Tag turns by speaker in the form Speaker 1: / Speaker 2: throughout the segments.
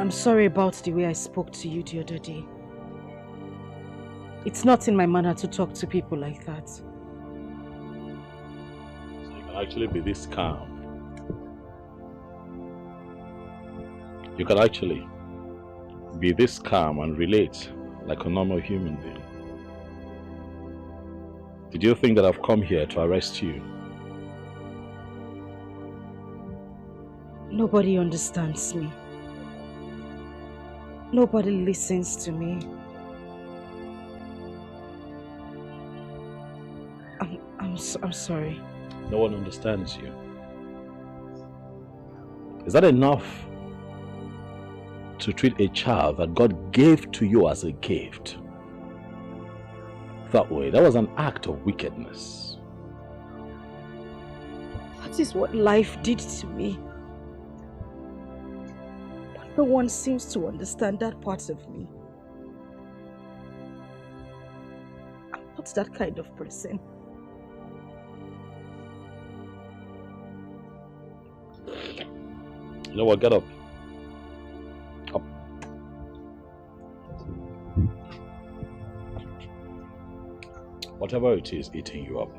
Speaker 1: I'm sorry about the way I spoke to you the other day. It's not in my manner to talk to people like that.
Speaker 2: So you can actually be this calm. You can actually be this calm and relate like a normal human being. Did you think that I've come here to arrest you?
Speaker 1: Nobody understands me. Nobody listens to me. I'm sorry.
Speaker 2: No one understands you. Is that enough to treat a child that God gave to you as a gift that way? That was an act of wickedness.
Speaker 1: That is what life did to me. But no one seems to understand that part of me. I'm not that kind of person.
Speaker 2: You know what? Get up. Up. Whatever it is eating you up,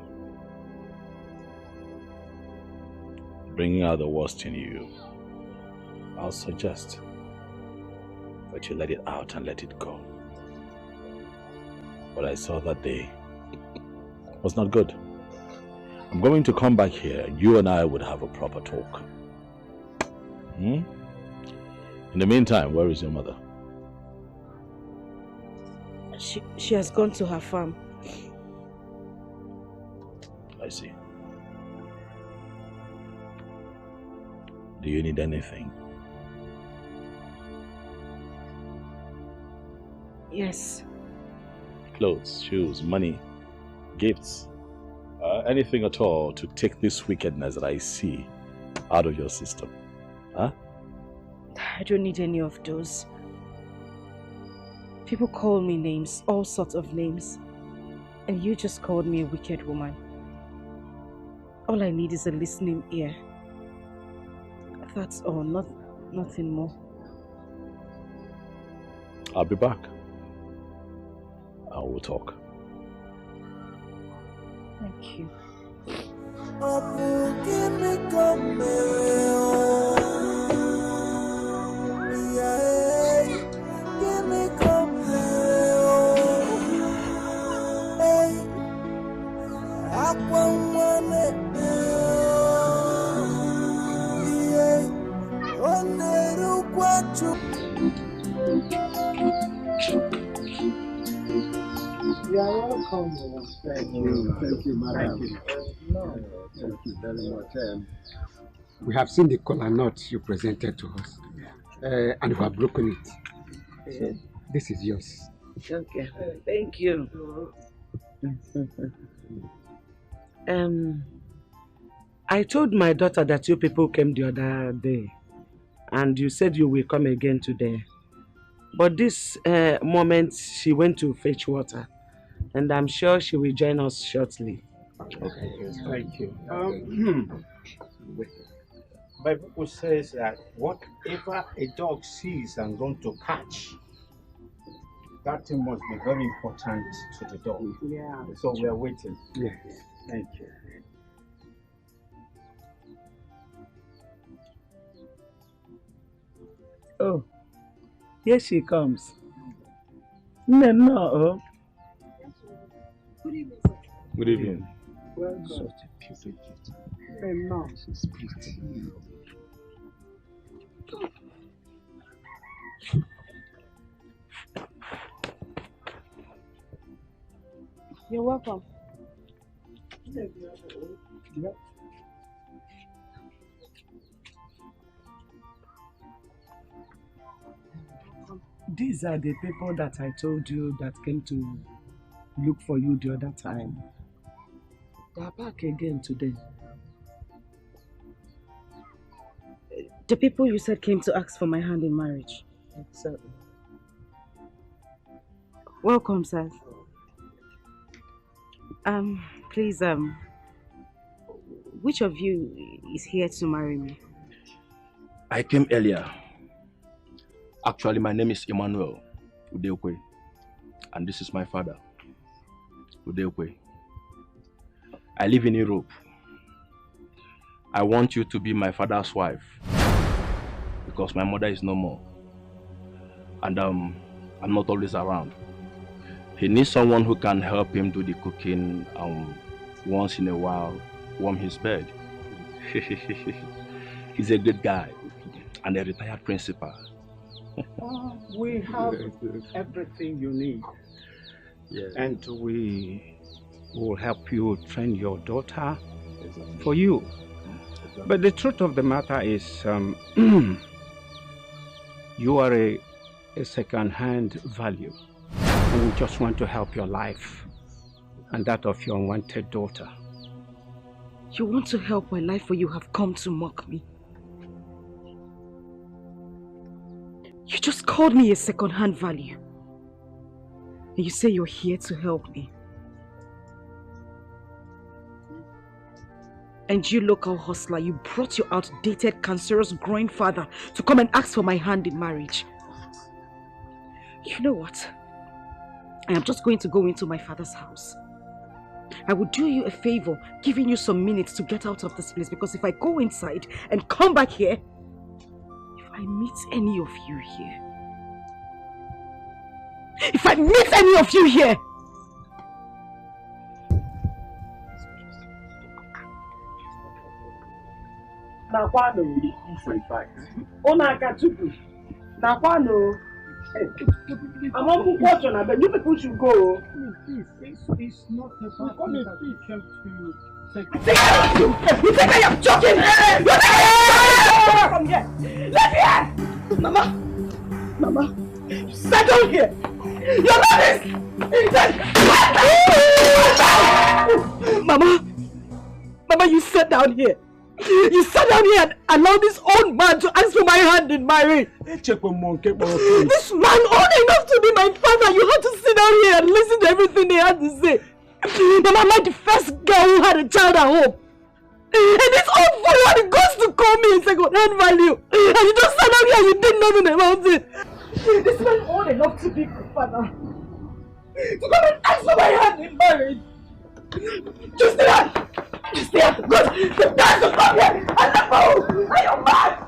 Speaker 2: bringing out the worst in you, I'll suggest that you let it out and let it go. What I saw that day was not good. I'm going to come back here and you and I would have a proper talk. In the meantime, where is your mother?
Speaker 1: She has gone to her farm.
Speaker 2: I see. Do you need anything?
Speaker 1: Yes.
Speaker 2: Clothes, shoes, money, gifts, anything at all to take this wickedness that I see out of your system. Huh?
Speaker 1: I don't need any of those. People call me names, all sorts of names. And you just called me a wicked woman. All I need is a listening ear. That's all, nothing more.
Speaker 2: I'll be back. I will talk.
Speaker 1: Thank you.
Speaker 3: You are welcome. Thank you, madam. Thank you very much. We have seen the kola nut you presented to us, and we have broken it. So this is yours.
Speaker 4: Okay, thank you. I told my daughter that you people came the other day, and you said you will come again today. But this moment, she went to fetch water, and I'm sure she will join us shortly.
Speaker 3: Okay, thank you.
Speaker 5: Bible says that whatever a dog sees and going to catch, that thing must be very important to the dog.
Speaker 4: Yeah.
Speaker 5: So we are waiting.
Speaker 3: Yes.
Speaker 5: Thank you.
Speaker 4: Oh, here she comes. No.
Speaker 1: Good evening, sir.
Speaker 2: Good evening.
Speaker 4: Welcome.
Speaker 2: Such a beautiful gift.
Speaker 4: No.
Speaker 2: She's pretty.
Speaker 1: You're welcome.
Speaker 4: Yep. These are the people that I told you that came to look for you the other time. They are back again today.
Speaker 1: The people you said came to ask for my hand in marriage.
Speaker 4: Exactly.
Speaker 1: Welcome, sir. Please, which of you is here to marry me?
Speaker 2: I came earlier
Speaker 6: Actually, my name is Emmanuel Udekwe, and this is my father, Udekwe. I live in Europe. I want you to be my father's wife because my mother is no more, and I'm not always around. He needs someone who can help him do the cooking once in a while, warm his bed. He's a good guy and a retired principal.
Speaker 5: We have everything you need.
Speaker 6: Yes.
Speaker 5: And we will help you train your daughter for you. But the truth of the matter is, you are a second-hand value. And we just want to help your life and that of your unwanted daughter.
Speaker 1: You want to help my life, or you have come to mock me? You just called me a second-hand value. And you say you're here to help me. And you, local hustler, you brought your outdated, cancerous grandfather to come and ask for my hand in marriage. You know what? I am just going to go into my father's house. I will do you a favor, giving you some minutes to get out of this place, because if I go inside and come back here, if I meet any of you here,
Speaker 4: I'm on question, but you people should go.
Speaker 5: It's not about that we came to
Speaker 1: You think I am joking? From here! Let me here! Mama, sit down here! You're not this! Mama, you sit down here! You sat down here and allowed this old man to ask for my hand in marriage. This man old enough to be my father, you had to sit down here and listen to everything they had to say. Mama, I'm like the first girl who had a child at home. And this old fool had the guts to call me a second-hand value. And you just sat down here and you did nothing about it. This man old enough to be my father. To come and ask for my hand in marriage. Just stay out! Just stay out! Good! The guys will come here! And the phone! Are you mad?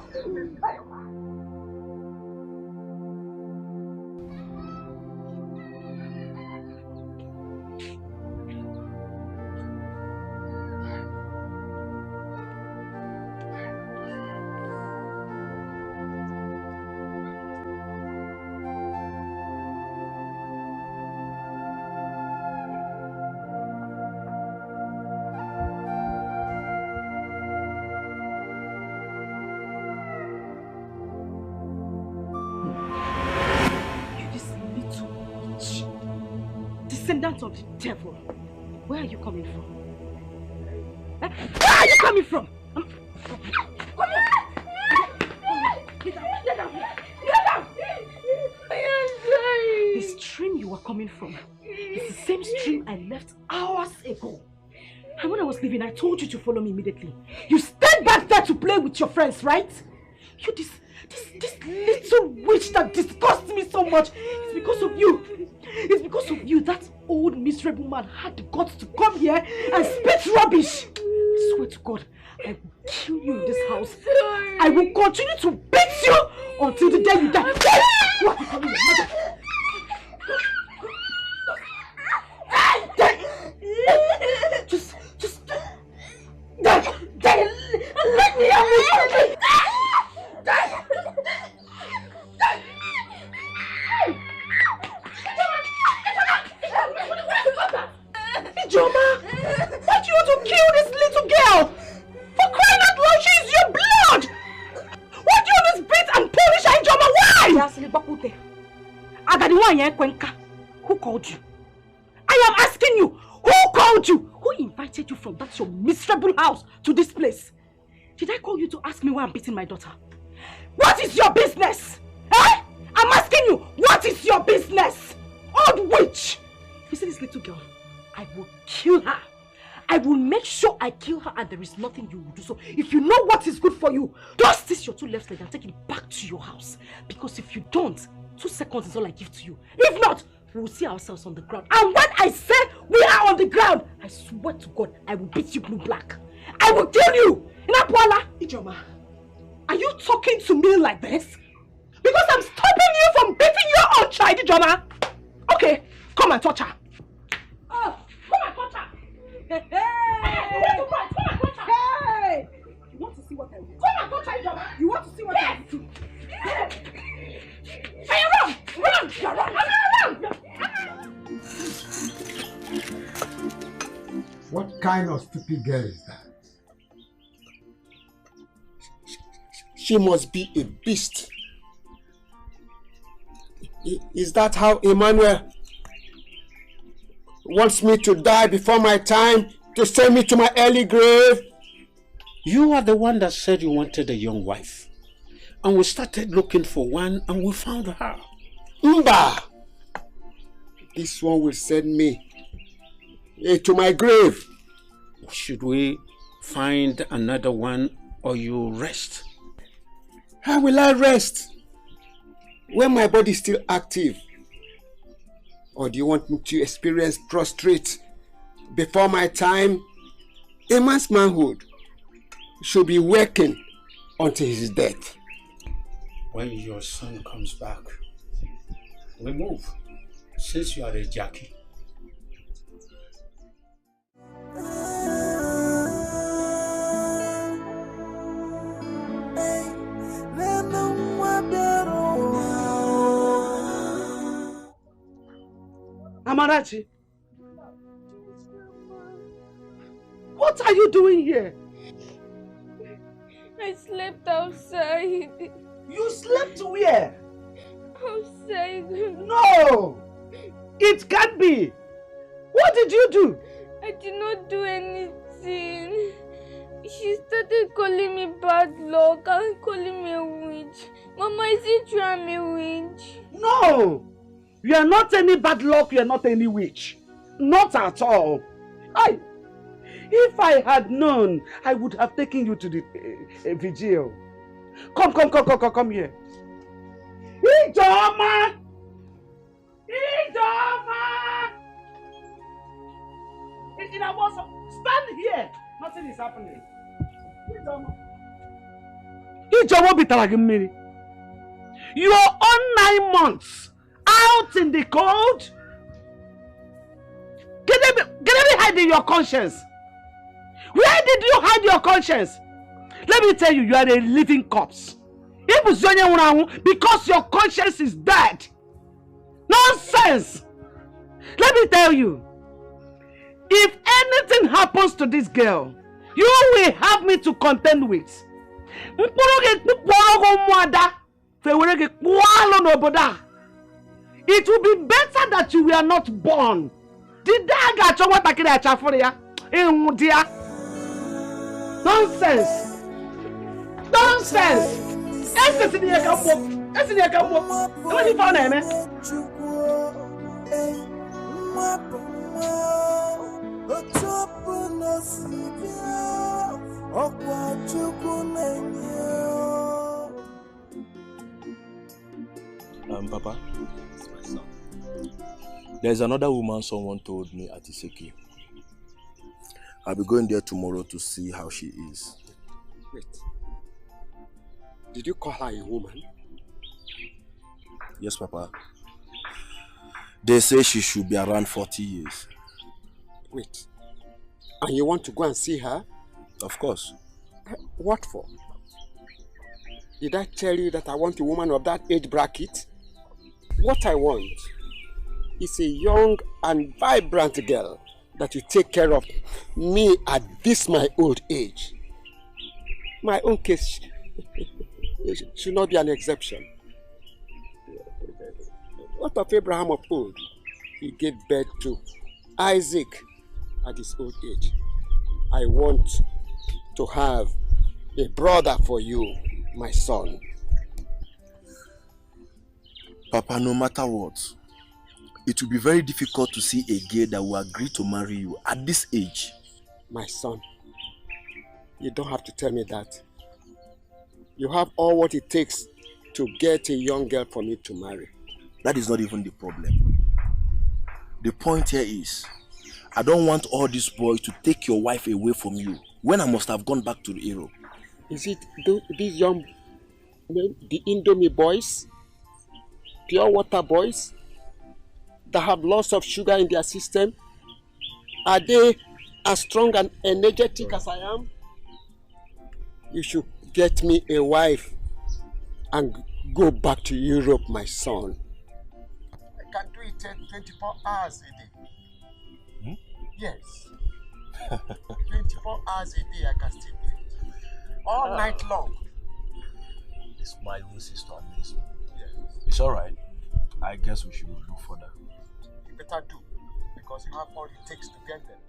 Speaker 1: Descendant of the devil. Where are you coming from? Where are you coming from? Come here! Get down! Get down! Get down! The stream you were coming from is the same stream I left hours ago. And when I was leaving, I told you to follow me immediately. You stayed back there to play with your friends, right? You this little witch that disgusts me so much. It's because of you. It's because of you that old miserable man had the guts to come here and spit rubbish. I swear to God, I will kill you in this house. I will continue to beat you until the day you die. What are you calling your mother? Just die. Let me have it. Ijoma, why do you want to kill this little girl? For crying out loud, she is your blood! Why do you always beat and punish her, Ijoma? Why? Who called you? I am asking you, who called you? Who invited you from that your miserable house to this place? Did I call you to ask me why I'm beating my daughter? What is your business? Eh? I'm asking you, what is your business? Old witch! You see this little girl? I will kill her. I will make sure I kill her and there is nothing you will do. So if you know what is good for you, don't stitch your 2 left legs and take it back to your house. Because if you don't, 2 seconds is all I give to you. If not, we will see ourselves on the ground. And when I say we are on the ground, I swear to God, I will beat you blue black. I will kill you. Inapuala, Ijoma, are you talking to me like this? Because I'm stopping you from beating your own child, Ijoma. Okay, come and touch her. Oh, come and touch her. Hey, hey. You want to fight? Come and touch her. Hey, you want to see what I will do? Come and touch her, Ijoma. You want to see what I will do? Hey, run! Run! Run!
Speaker 3: What kind of stupid girl is that?
Speaker 7: She must be a beast. Is that how Emmanuel wants me to die before my time, to send me to my early grave?
Speaker 5: You are the one that said you wanted a young wife. And we started looking for one and we found her.
Speaker 7: Mba! This one will send me to my grave.
Speaker 5: Should we find another one or you rest?
Speaker 7: How will I rest when my body is still active? Or do you want me to experience prostrate before my time? A man's manhood should be working until his death.
Speaker 5: When your son comes back, we move, since you are a Jackie.
Speaker 4: Amarachi, what are you doing here?
Speaker 8: I slept outside.
Speaker 4: You slept where?
Speaker 8: Outside.
Speaker 4: No! It can't be! What did you do?
Speaker 8: I did not do anything. She started calling me bad luck and calling me a witch. Mama, is it true I'm a witch?
Speaker 4: No! You are not any bad luck, you are not any witch. Not at all. If I had known, I would have taken you to the vigil. Come here. Ijoma! Stand here. Nothing is happening. Ijoma bitara gị mmiri. You're on 9 months out in the cold. Can they be hiding your conscience? Where did you hide your conscience? Let me tell you, you are a living corpse. Because your conscience is dead. Nonsense! Let me tell you, if anything happens to this girl, you will have me to contend with. It will be better that you were not born. Nonsense! Nonsense!
Speaker 6: Papa, there's another woman someone told me at Iseki. I'll be going there tomorrow to see how she is.
Speaker 7: Wait. Did you call her a woman?
Speaker 6: Yes, Papa. They say she should be around 40 years.
Speaker 7: Wait. And you want to go and see her?
Speaker 6: Of course.
Speaker 7: What for? Did I tell you that I want a woman of that age bracket? What I want is a young and vibrant girl that will take care of me at this my old age. My own case should not be an exception. What of Abraham of old? He gave birth to Isaac at his old age. I want to have a brother for you, my son.
Speaker 6: Papa, no matter what, it will be very difficult to see a girl that will agree to marry you at this age.
Speaker 7: My son, you don't have to tell me that. You have all what it takes to get a young girl for me to marry.
Speaker 6: That is not even the problem. The point here is, I don't want all these boys to take your wife away from you when I must have gone back to Europe.
Speaker 7: Is it these young men, the Indomie boys, pure water boys, that have lots of sugar in their system? Are they as strong and energetic as I am? You should get me a wife and go back to Europe, my son. I can do it 24 hours a day.
Speaker 6: Hmm?
Speaker 7: Yes. 24 hours a day I can still do it. All night long.
Speaker 6: This my own sister amaze me. Yes. It's alright. I guess we should look further.
Speaker 7: You better do, because you have all it takes to get them.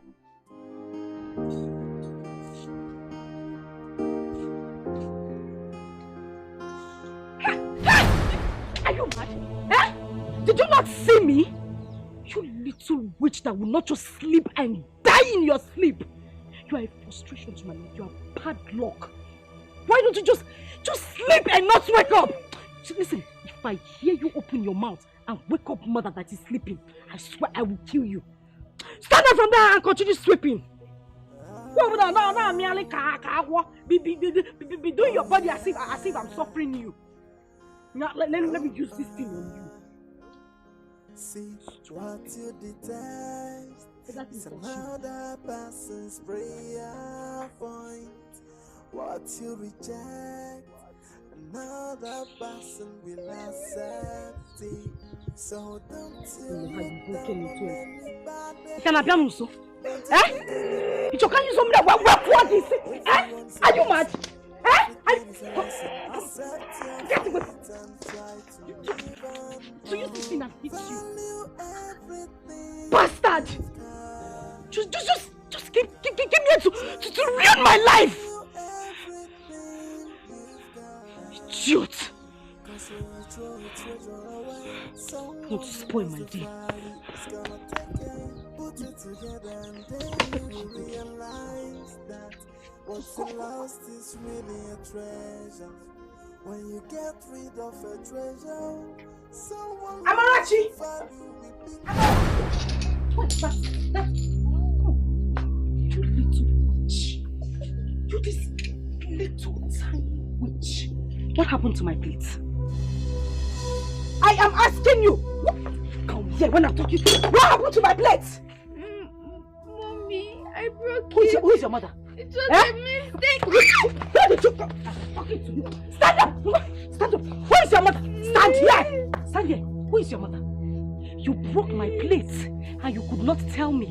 Speaker 1: Are you mad? Eh? Did you not see me? You little witch that will not just sleep and die in your sleep. You are a frustration to my life. You are bad luck. Why don't you just sleep and not wake up? So listen, if I hear you open your mouth and wake up mother that is sleeping, I swear I will kill you. Stand up from there and continue sweeping. Now, merely be doing your body as if I'm suffering you. Now, let me use this thing on you.
Speaker 9: See what you detest. It's another person's prayer point. What you reject, another person will accept it. So don't you let
Speaker 1: can I be also? Eh? You can't use something that what is it? Eh? Are you mad? Eh? So you think I've hit you? Bastard! Just give me to ruin my life! Idiot! Want to spoil my day.
Speaker 9: Put it together and then you realize that what you lost is really a treasure. When you get rid of a treasure, someone
Speaker 1: Amarachi! What's that? You little witch. You this little tiny witch. What happened to my plate? I am asking you. Come here when I'm talking. What happened to my plate?
Speaker 8: Mommy, I broke
Speaker 1: Who is your mother?
Speaker 8: It was a mistake.
Speaker 1: Where did you come? I'm talking to you. Stand up! Stand up! Who is your mother? Stand here! Stand here! Who is your mother? You broke my plate and you could not tell me.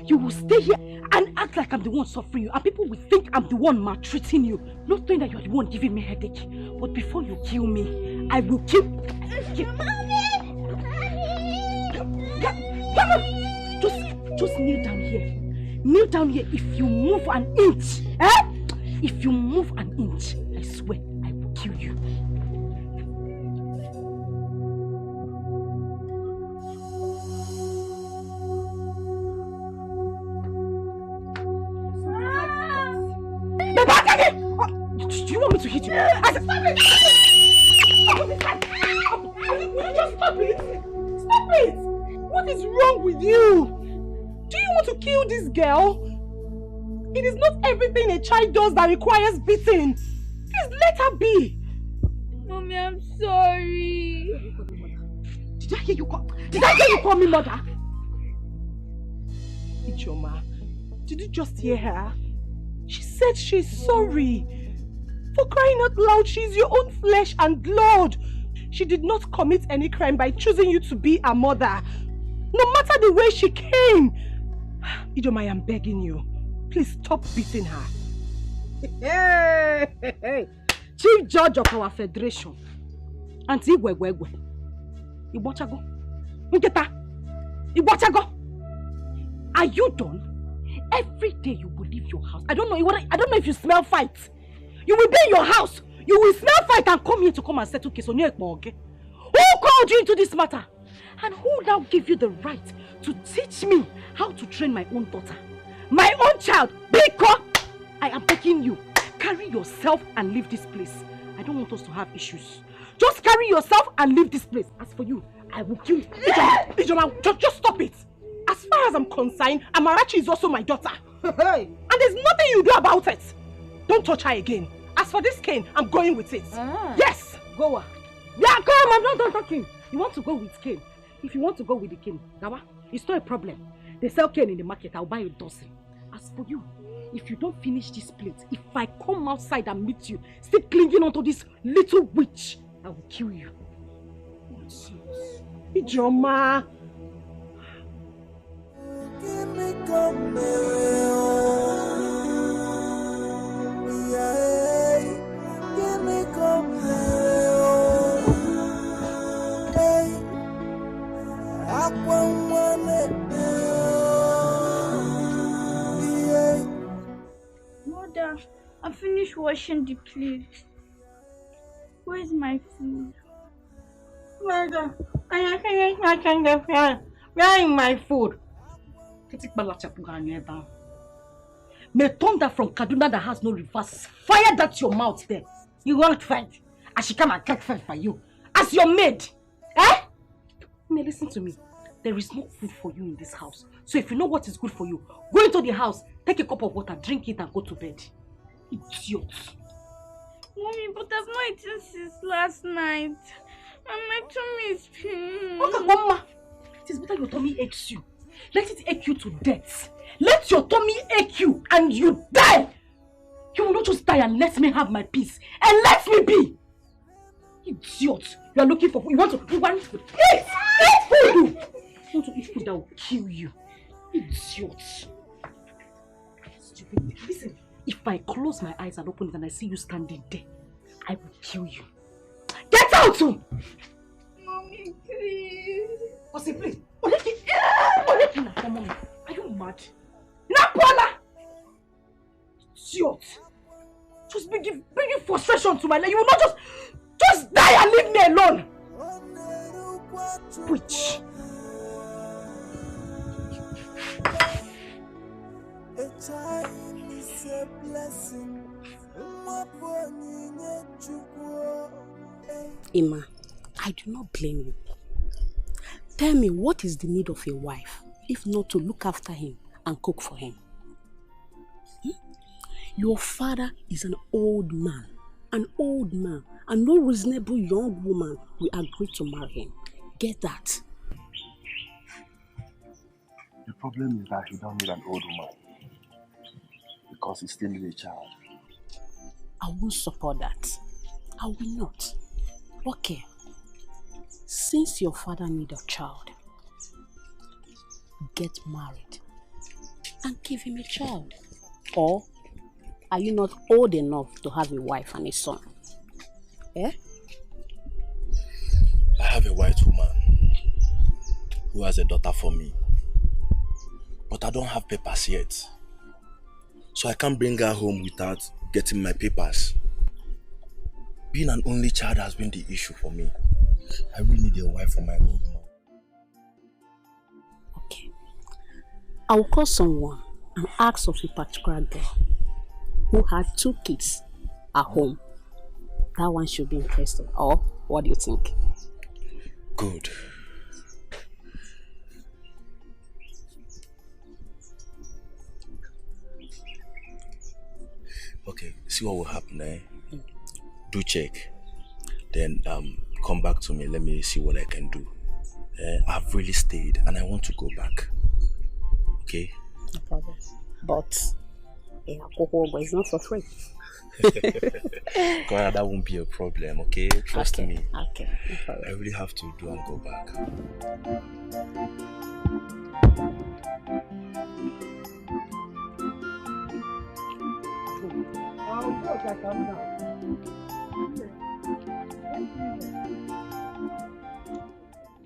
Speaker 1: You will stay here and act like I'm the one suffering you, and people will think I'm the one maltreating you, not knowing that you're the one giving me headache. But before you kill me, I will kill. Come on! Just kneel down here. Kneel down here. If you move an inch, if you move an inch, I swear I will kill you. Do you want me to hit you? I said, stop it! Just stop it! Stop it! What is wrong with you? Do you want to kill this girl? It is not everything a child does that requires beating. Please let her be.
Speaker 8: Mommy, I'm sorry.
Speaker 1: Did I hear you call me mother? Ichoma, did you just hear her? She said she's sorry. For crying out loud, she's your own flesh and blood. She did not commit any crime by choosing you to be a mother. No matter the way she came. Ichoma, I am begging you. Please stop beating her. Hey. Chief Judge of our Federation. Auntie Igwegwegwe. Ibochago. Nketa. Ibochago. Are you done? Every day you will leave your house. I don't know if you smell fight. You will be in your house. You will smell fight and come here to come and settle case on your okay? Who called you into this matter? And who now gave you the right to teach me how to train my own daughter? My own child. Biko! I am begging you. Carry yourself and leave this place. I don't want us to have issues. Just carry yourself and leave this place. As for you, I will kill you. Ijoma, just stop it. As far as I'm concerned, Amarachi is also my daughter. And there's nothing you do about it. Don't touch her again. As for this cane, I'm going with it. Yes! Go. Yeah, come, I'm not done talking. You want to go with cane? If you want to go with the cane, Gawa, it's not a problem. They sell cane in the market, I'll buy a dozen. As for you, if you don't finish this plate, if I come outside and meet you, still clinging onto this little witch, I will kill you. Ijoma.
Speaker 9: Give me come give me come
Speaker 8: Mother, I finished washing the plates. Where's my food?
Speaker 1: Mother, I finished watching the film. Where is my food? May thunder from Kaduna that has no reverse fire that your mouth there. You won't fight. I should come and get fight for you. As your maid. Eh? May listen to me. There is no food for you in this house. So if you know what is good for you, go into the house, take a cup of water, drink it and go to bed. Idiot.
Speaker 8: Mommy, but I've not eaten since last night. And my tummy is paining.
Speaker 1: Okay, Mama. It is better your tummy aches you. Let it ache you to death. Let your tummy ache you and you die. You will not just die and let me have my peace. And let me be. Idiot. You are looking for food. You want to eat food. You want to eat food that will kill you. Idiot. Stupid. Listen, if I close my eyes and open it and I see you standing there, I will kill you. Get out!
Speaker 8: Mommy, please.
Speaker 1: What's it, please? Are you mad? Napola! Idiot! Just bringing frustration to my life. You will not just die and leave me alone. Witch.
Speaker 9: A child is a blessing.
Speaker 10: Emma, I do not blame you. Tell me, what is the need of a wife, if not to look after him and cook for him? Your father is an old man, and no reasonable young woman will agree to marry him. Get that?
Speaker 6: The problem is that he don't need an old woman, because he still is a child.
Speaker 10: I won't support that. I will not. Okay. Since your father needs a child, get married and give him a child. Or are you not old enough to have a wife and a son? Eh?
Speaker 6: I have a white woman who has a daughter for me, but I don't have papers yet. So I can't bring her home without getting my papers. Being an only child has been the issue for me. I really need a wife for my old man.
Speaker 10: Okay. I will call someone and ask of a particular girl who had 2 kids at home. That one should be interested. Or what do you think?
Speaker 6: Good. Okay, see what will happen, eh? Do check. Then come back to me. Let me see what I can do. I've really stayed and I want to go back. Okay?
Speaker 10: No problem. But alcohol is not for free.
Speaker 6: God, that won't be a problem, okay? Trust me.
Speaker 10: Okay, no problem.
Speaker 6: I really have to do and go back.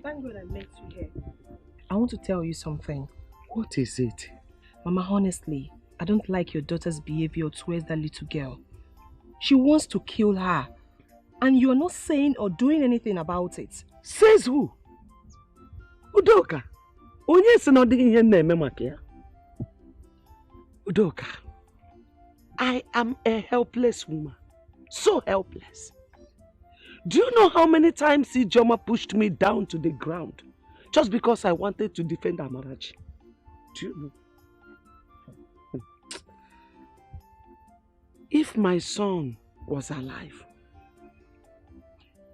Speaker 1: Thank God I met you here. I want to tell you something.
Speaker 4: What is it?
Speaker 1: Mama, honestly, I don't like your daughter's behavior towards that little girl. She wants to kill her. And you're not saying or doing anything about it.
Speaker 4: Says who? Udoka. Onye si no di ihe na-eme maka ya. Udoka, I am a helpless woman. So helpless. Do you know how many times Ijoma pushed me down to the ground just because I wanted to defend Amarachi? Do you know? If my son was alive,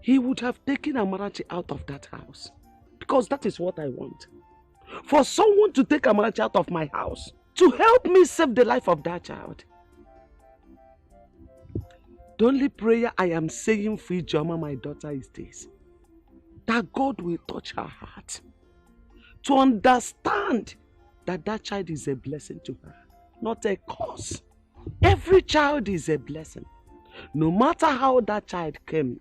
Speaker 4: he would have taken Amarachi out of that house. Because that is what I want. For someone to take Amarachi out of my house to help me save the life of that child. The only prayer I am saying for Ijoma, my daughter, is this: that God will touch her heart to understand that that child is a blessing to her, not a curse. Every child is a blessing. No matter how that child came,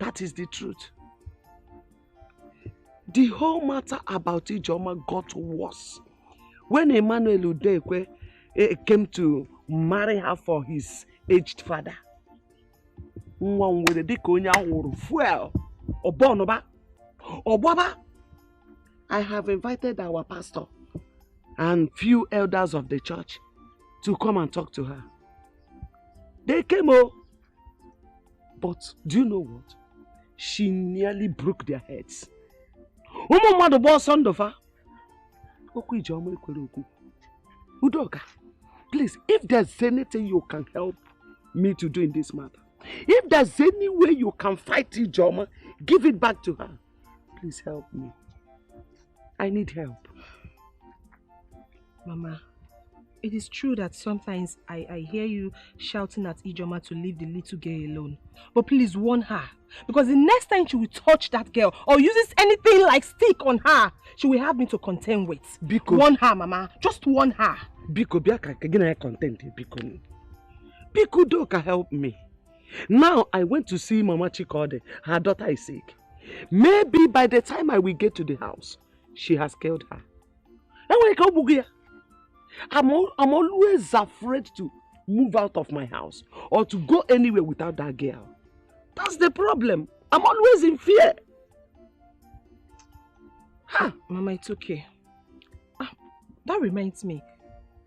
Speaker 4: that is the truth. The whole matter about Ijoma got worse when Emmanuel Udekwe came to marry her for his aged father. I have invited our pastor and few elders of the church to come and talk to her. They came over. But do you know what? She nearly broke their heads. Udoka, please, if there's anything you can help me to do in this matter, if there's any way you can fight Ijoma, give it back to her. Please help me. I need help.
Speaker 1: Mama, it is true that sometimes I hear you shouting at Ijoma to leave the little girl alone. But please warn her. Because the next time she will touch that girl or uses anything like stick on her, she will have me to contend with. Biko. Warn her, Mama. Just warn her.
Speaker 4: Biko, Biko Doka, help me. Now I went to see Mama Chikode. Her daughter is sick. Maybe by the time I will get to the house, she has killed her. I'm always afraid to move out of my house or to go anywhere without that girl. That's the problem. I'm always in fear.
Speaker 1: Huh. Mama, it's okay. That reminds me.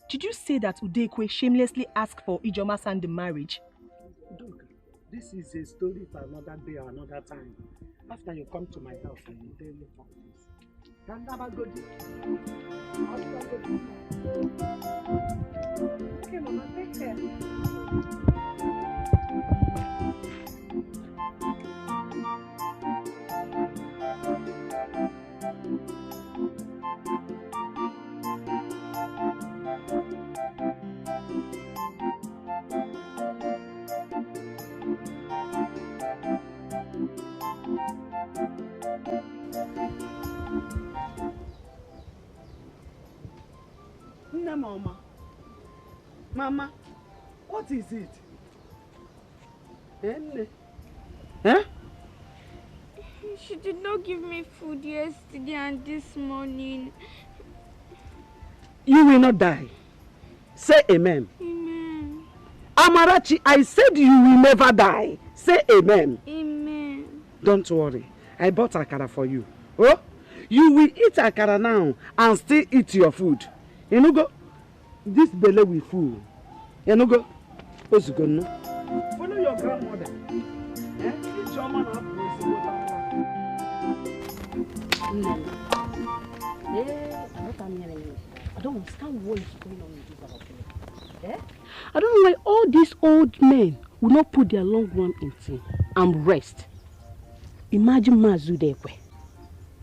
Speaker 1: Did you say that Udekwe shamelessly asked for Ijoma's hand in marriage?
Speaker 4: This is a story for another day or another time. After you come to my house and you tell me about this. Okay, Mama, take care. Mama, what is it? Huh?
Speaker 8: She did not give me food yesterday and this morning.
Speaker 4: You will not die. Say amen.
Speaker 8: Amen.
Speaker 4: Amarachi, I said you will never die. Say amen.
Speaker 8: Amen.
Speaker 4: Don't worry. I bought akara for you. Oh? You will eat akara now and still eat your food. You know go? This belly will full. You know go? What's going on? Follow your grandmother. Each woman have
Speaker 10: I don't understand what is going on with this house. I don't know why all these old men will not put their long one in tea and rest. Imagine Mazudekwe.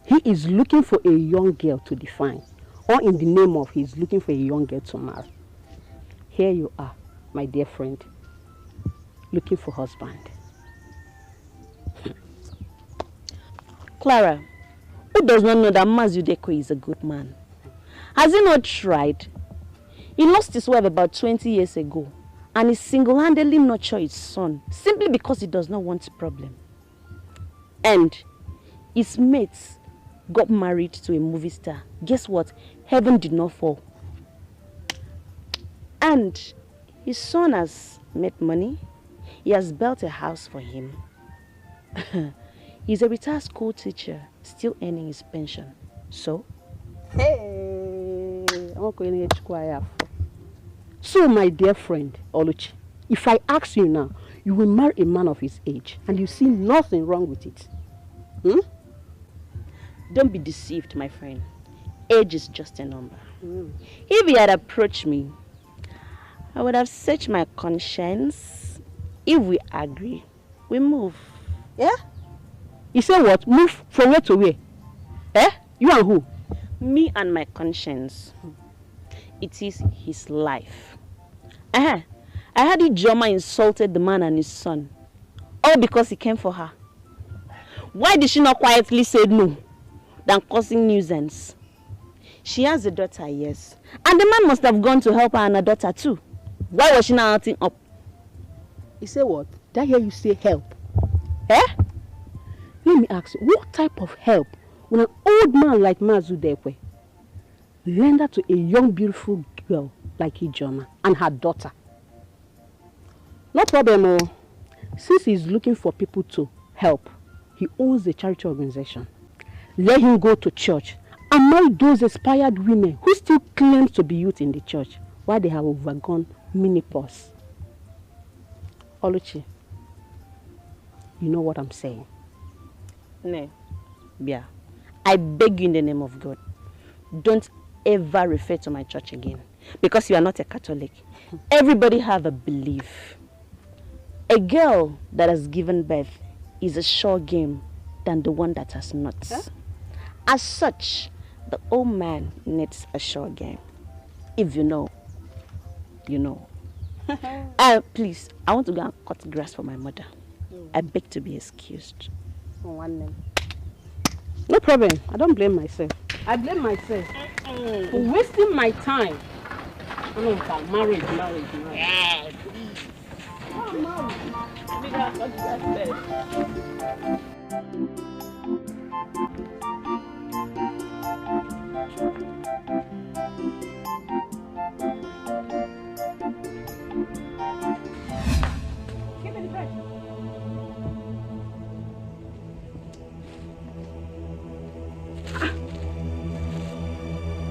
Speaker 10: He is looking for a young girl to define, or in the name of he's looking for a young girl to marry. Here you are, my dear friend, looking for husband.
Speaker 11: Clara, who does not know that Mazudekwe is a good man? Has he not tried? He lost his wife about 20 years ago, and he single-handedly nurtured his son simply because he does not want a problem. And his mates got married to a movie star. Guess what? Heaven did not fall. And his son has made money. He has built a house for him. He's a retired school teacher, still earning his pension. So?
Speaker 10: Hey! So, my dear friend, Oluchi, if I ask you now, you will marry a man of his age and you see nothing wrong with it. Hmm?
Speaker 11: Don't be deceived, my friend. Age is just a number. If he had approached me, I would have searched my conscience. If we agree, we move.
Speaker 10: Yeah? You say what? Move from where to where? Eh? You and who?
Speaker 11: Me and my conscience. It is his life. I heard Ijoma insulted the man and his son. All because he came for her. Why did she not quietly say no than causing nuisance? She has a daughter, yes. And the man must have gone to help her and her daughter too. Why was she not acting up?
Speaker 10: You say what? Did I hear you say help? Eh? Let me ask you, what type of help will an old man like Mazudekwe render to a young beautiful girl like Ijoma and her daughter? No problem, oh. Since he's looking for people to help, he owns a charity organization. Let him go to church and marry those inspired women who still claim to be youth in the church while they have overgone menopause. Oluchi, you know what I'm saying?
Speaker 11: No, Bia, I beg you in the name of God, don't ever refer to my church again, because you are not a Catholic. Everybody have a belief. A girl that has given birth is a sure game than the one that has not. Huh? As such, the old man needs a sure game. If you know, you know. Please, I want to go and cut grass for my mother. I beg to be excused.
Speaker 10: No problem. I don't blame myself. I blame myself for wasting my time. Marriage.
Speaker 11: Yeah, please. Oh,
Speaker 10: Give me the bread.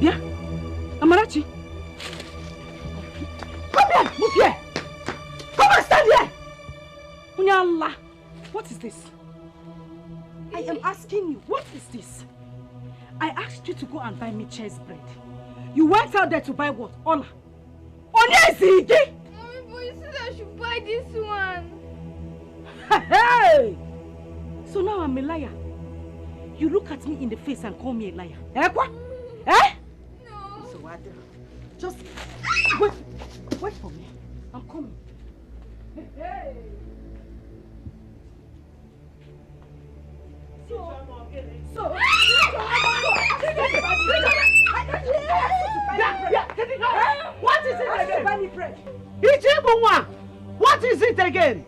Speaker 10: Yeah, Amarachi. Come here, move here. Come and stand here. Unyala, what is this? I am asking you, what is this? I asked you to go and buy me cheese bread. You went out there to buy what? Ola. Onyezigi!
Speaker 8: Mommy, but you said I should buy this one.
Speaker 10: Hey! So now I'm a liar. You look at me in the face and call me a liar. Eh, what? Eh?
Speaker 8: No.
Speaker 10: So what? Just wait. Wait for me. I'm coming. Hey! What is it again? What is it again?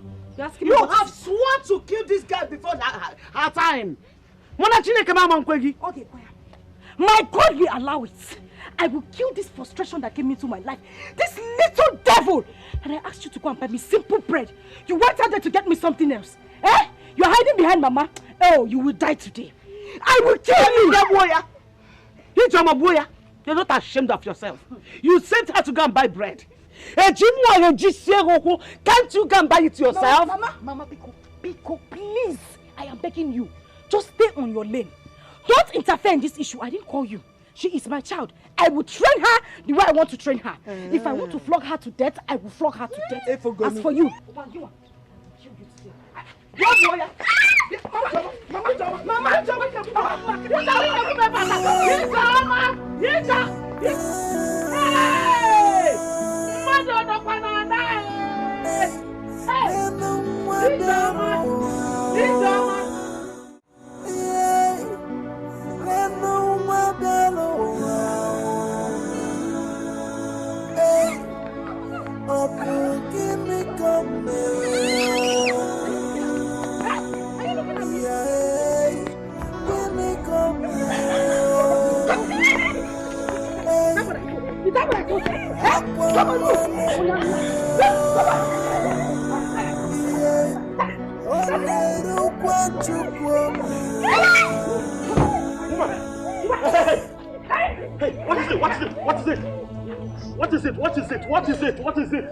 Speaker 10: You have sworn to kill this girl before her time. Okay, my God will allow it. I will kill this frustration that came into my life. This little devil. And I asked you to go and buy me simple bread. You went out there to get me something else. Eh? You're hiding behind Mama. Oh, you will die today. I will kill you. You're not ashamed of yourself. You sent her to go and buy bread. Can't you go and buy it yourself? Mama, Pico, please. I am begging you. Just stay on your lane. Don't interfere in this issue. I didn't call you. She is my child. I will train her the way I want to train her. If I want to flog her to death, I will flog her to death. As for you,
Speaker 6: What is it?
Speaker 2: What is it? What is it? What is it? What is it?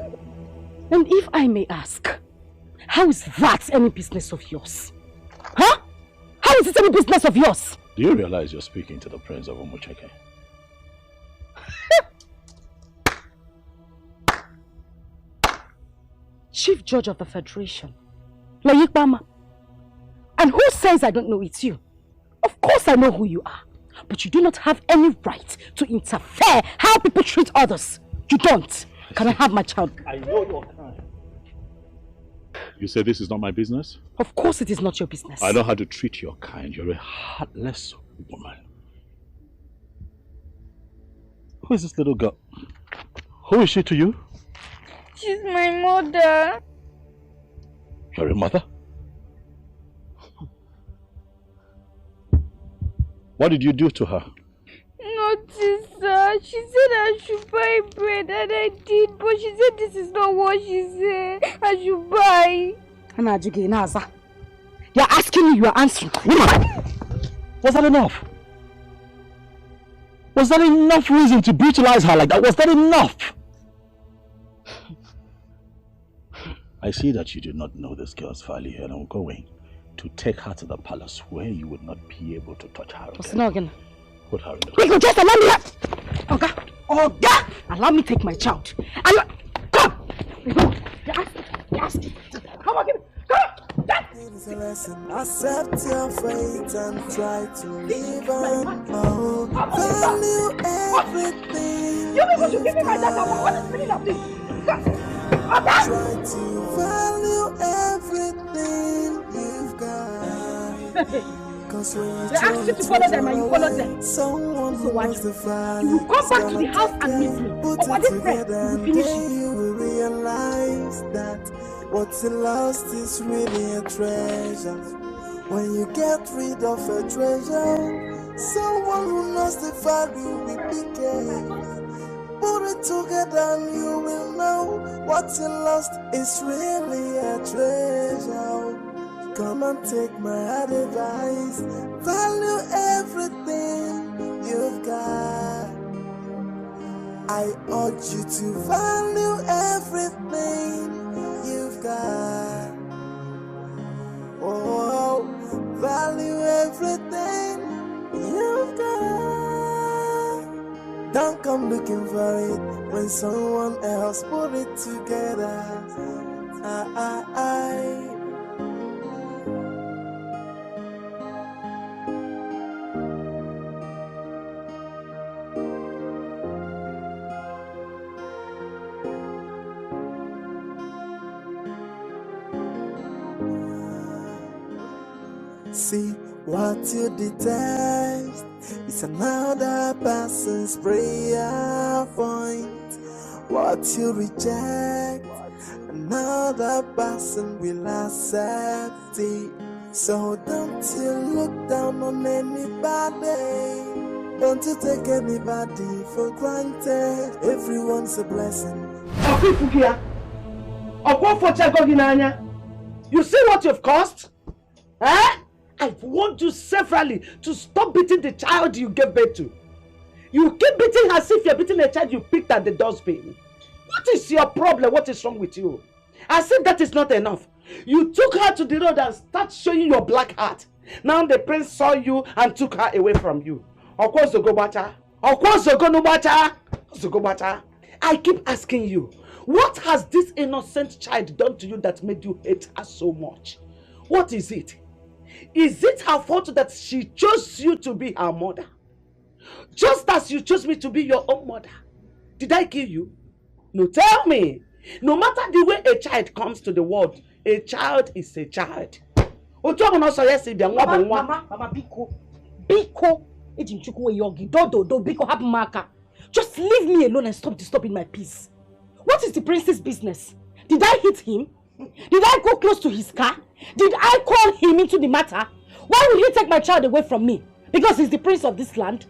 Speaker 1: And if I may ask, how is that any business of yours? Huh? How is it any business of yours?
Speaker 2: Do you realize you're speaking to the Prince of Umucheke?
Speaker 1: Chief Judge of the Federation, Layikbama. And who says I don't know it's you? Of course I know who you are. But you do not have any right to interfere how people treat others. You don't. Can I have my child?
Speaker 2: I know your kind. You say this is not my business?
Speaker 1: Of course it is not your business.
Speaker 2: I know how to treat your kind. You're a heartless woman. Who is this little girl? Who is she to you?
Speaker 8: She's my mother.
Speaker 2: You're a mother? What did you do to her?
Speaker 8: Nothing, sir. She said I should buy bread and I did, but she said this is not what she said. I should buy.
Speaker 1: You're asking me, you are answering.
Speaker 2: Was that enough? Was that enough reason to brutalize her like that? Was that enough? I see that you do not know this girl's value, and I'm going to take her to the palace where you would not be able to touch her again. Put her in the
Speaker 1: Wait, just allow me. Oga, allow me take my child. Come. Yes. Come on, give me. Come.
Speaker 9: It's a lesson. Accept your fate and try to live on. Oh, value everything.
Speaker 1: You people should give me my data. What is the meaning of this?
Speaker 9: Try to value everything you've got. Cause when you
Speaker 1: ask you to follow them and you follow them.
Speaker 9: Someone who wants the value,
Speaker 1: you will come back to the house and meet me.
Speaker 9: Put it together and then you will realize that what's lost is really a treasure. When you get rid of a treasure, someone who knows the value will be careful. Put it together and you will know what's lost is really a treasure. Come and take my advice. Value everything you've got. I urge you to value everything you've got. Oh, value everything you've got. Don't come looking for it when someone else put it together. See what you detest is another person's prayer point. What you reject, another person will accept it. So don't you look down on anybody. Don't you take anybody for granted. Everyone's a blessing.
Speaker 4: You see what you've caused? Eh? I've warned you severally to stop beating the child you gave birth to. You keep beating her as if you're beating a child you picked at the dustbin. What is your problem? What is wrong with you? As if that is not enough. You took her to the road and started showing your black heart. Now the prince saw you and took her away from you. I keep asking you, what has this innocent child done to you that made you hate her so much? What is it? Is it her fault that she chose you to be her mother? Just as you chose me to be your own mother. Did I kill you? No, tell me. No matter the way a child comes to the world, a child is a child. Mama, Biko. Just leave me alone and stop disturbing my peace. What is the prince's business? Did I hit him? Did I go close to his car? Did I call him into the matter? Why would he take my child away from me? Because he's the prince of this land?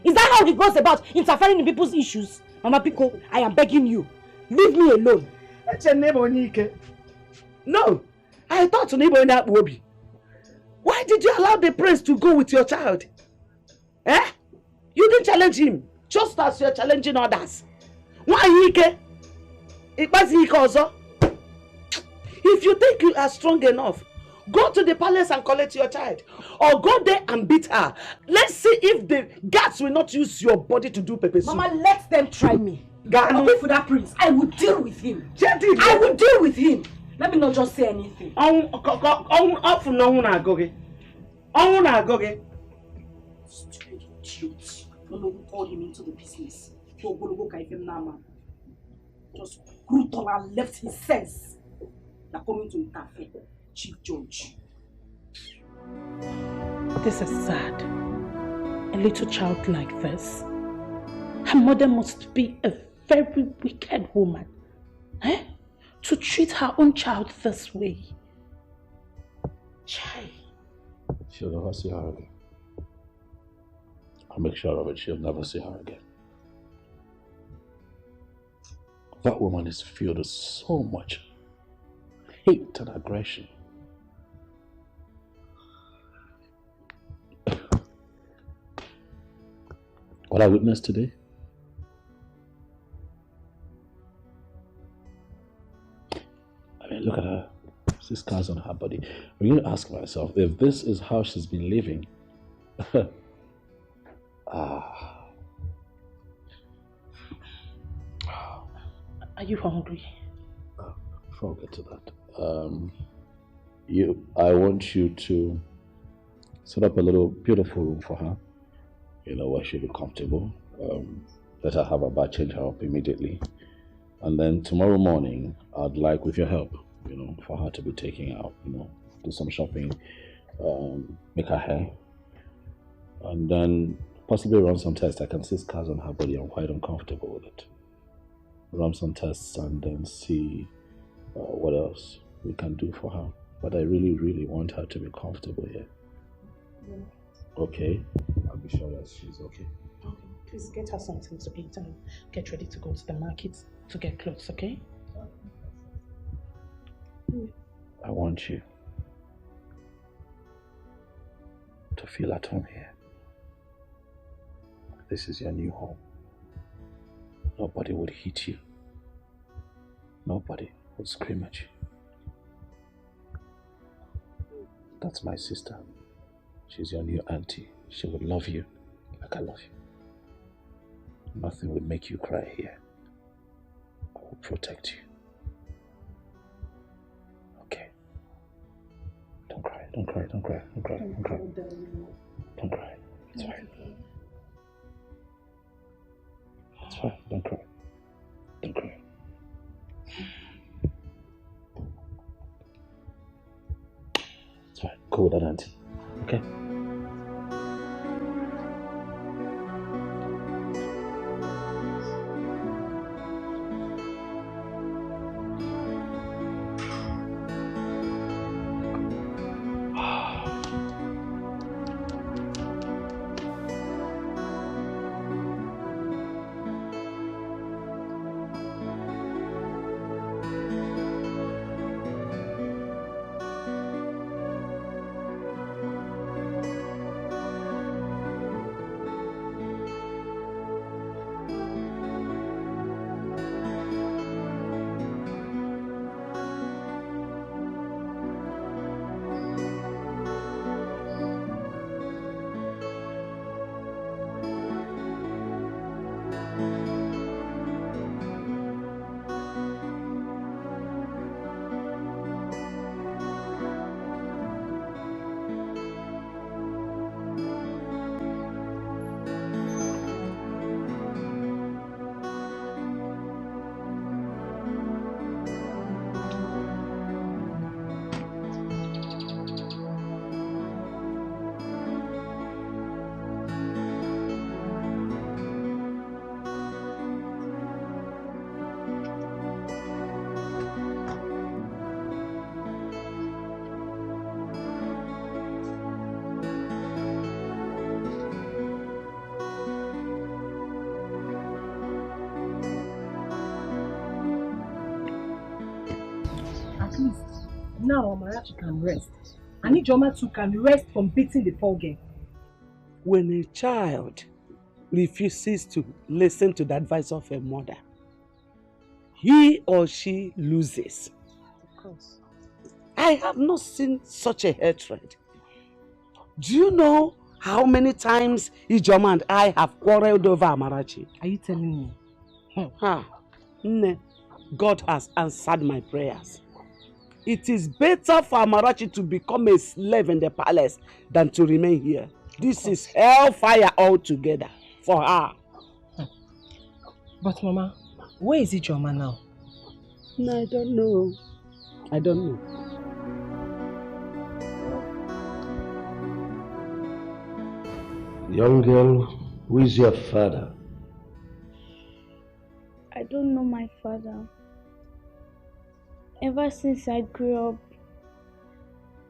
Speaker 4: Is that how he goes about interfering in people's issues? Mama Biko, I am begging you. Leave me alone. No, I thought Wobi. Why did you allow the prince to go with your child? Eh? You didn't challenge him, just as you're challenging others. If you think you are strong enough, go to the palace and collect your child. Or go there and beat her. Let's see if the guards will not use your body to do pepper soup.
Speaker 10: Mama, let them try me. I'll wait for that prince. I will deal with him. I will deal with him. Let me not just say anything. Stupid idiot. No one called him into the business. Just brutal and left his sense. They're coming to interfere. Chief Judge.
Speaker 1: This is sad. A little child like this. Her mother must be a very wicked woman. Eh? To treat her own child this way. Chai.
Speaker 2: She'll never see her again. I'll make sure of it. She'll never see her again. That woman is filled with so much hate and aggression. What I witnessed today, I mean, look at her. See scars on her body. I'm going to ask myself, if this is how she's been living,
Speaker 1: Are you hungry?
Speaker 2: Before we get to that, I want you to set up a little beautiful room for her, where she'll be comfortable. Let her have a bath, change her up immediately. And then tomorrow morning, I'd like, with your help, for her to be taking out, do some shopping, make her hair, and then possibly run some tests. I can see scars on her body. I'm quite uncomfortable with it. Run some tests and then see what else we can do for her. But I really, really want her to be comfortable here. Yeah. Okay? I'll be sure that she's okay.
Speaker 1: Okay. Please get her something to eat and get ready to go to the market to get clothes, okay?
Speaker 2: I want you to feel at home here. This is your new home. Nobody would hit you. Nobody would scream at you. That's my sister. She's your new auntie. She would love you like I love you. Nothing would make you cry here. I will protect you. Okay. Don't cry, don't cry, don't cry, don't cry, don't cry. Don't cry. It's fine. It's fine, don't cry. Don't cry. It's fine. Go with that auntie. Okay?
Speaker 10: Now Amarachi can rest. I need Joma to can rest from beating the poor girl.
Speaker 4: When a child refuses to listen to the advice of a mother, he or she loses.
Speaker 1: Of course.
Speaker 4: I have not seen such a hatred. Do you know how many times Ijoma and I have quarreled over Amarachi?
Speaker 1: Are you telling me?
Speaker 4: Ne, God has answered my prayers. It is better for Amarachi to become a slave in the palace than to remain here. This is hellfire altogether for her.
Speaker 1: But Mama, where is Ijoma now?
Speaker 4: No, I don't know. I don't know.
Speaker 12: Young girl, who is your father?
Speaker 8: I don't know my father. Ever since I grew up,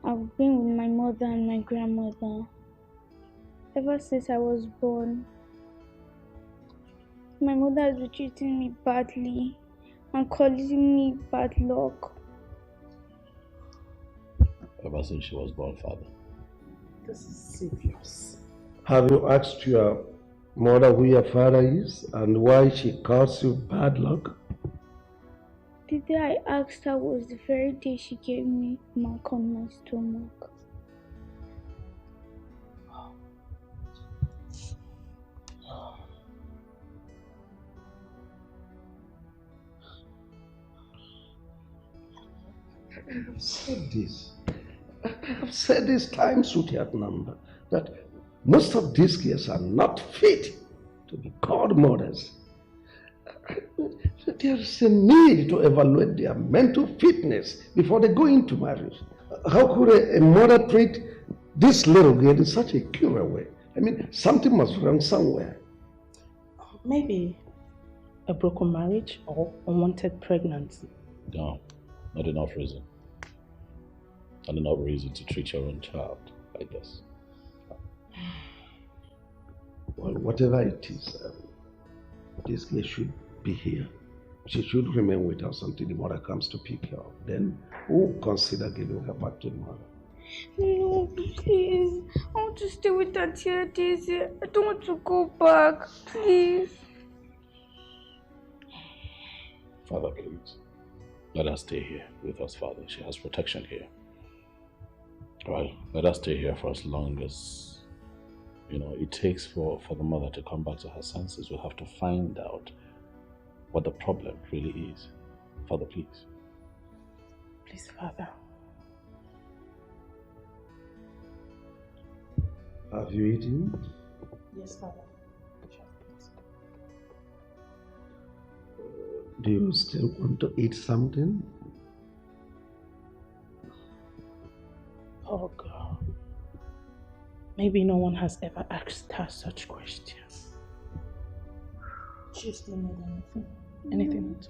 Speaker 8: I've been with my mother and my grandmother. Ever since I was born, my mother has been treating me badly and calling me bad luck.
Speaker 2: Ever since she was born, Father.
Speaker 4: This is serious.
Speaker 12: Have you asked your mother who your father is and why she calls you bad luck?
Speaker 8: The day I asked her was the very day she gave me a mark on my stomach.
Speaker 12: I have said this. I have said this times without number that most of these girls are not fit to be called mothers. There is a need to evaluate their mental fitness before they go into marriage. How could a mother treat this little girl in such a cruel way? I mean, something must be wrong somewhere.
Speaker 10: Maybe a broken marriage or unwanted pregnancy.
Speaker 2: No, not enough reason. Not enough reason to treat your own child like this.
Speaker 12: Well, whatever it is, this girl should be here. She should remain with us until the mother comes to pick her up. Then we'll consider giving her back to the mother.
Speaker 8: No, please. I want to stay with Auntie Daisy. I don't want to go back. Please.
Speaker 2: Father, please. Let us stay here with us, Father. She has protection here. Right? Let us stay here for as long as, it takes for the mother to come back to her senses. We'll have to find out what the problem really is. Father, please.
Speaker 10: Please, Father.
Speaker 12: Have you eaten?
Speaker 10: Yes, Father.
Speaker 12: Do you still want to eat something?
Speaker 10: Oh, God. Maybe no one has ever asked her such questions. She still need anything. Anything at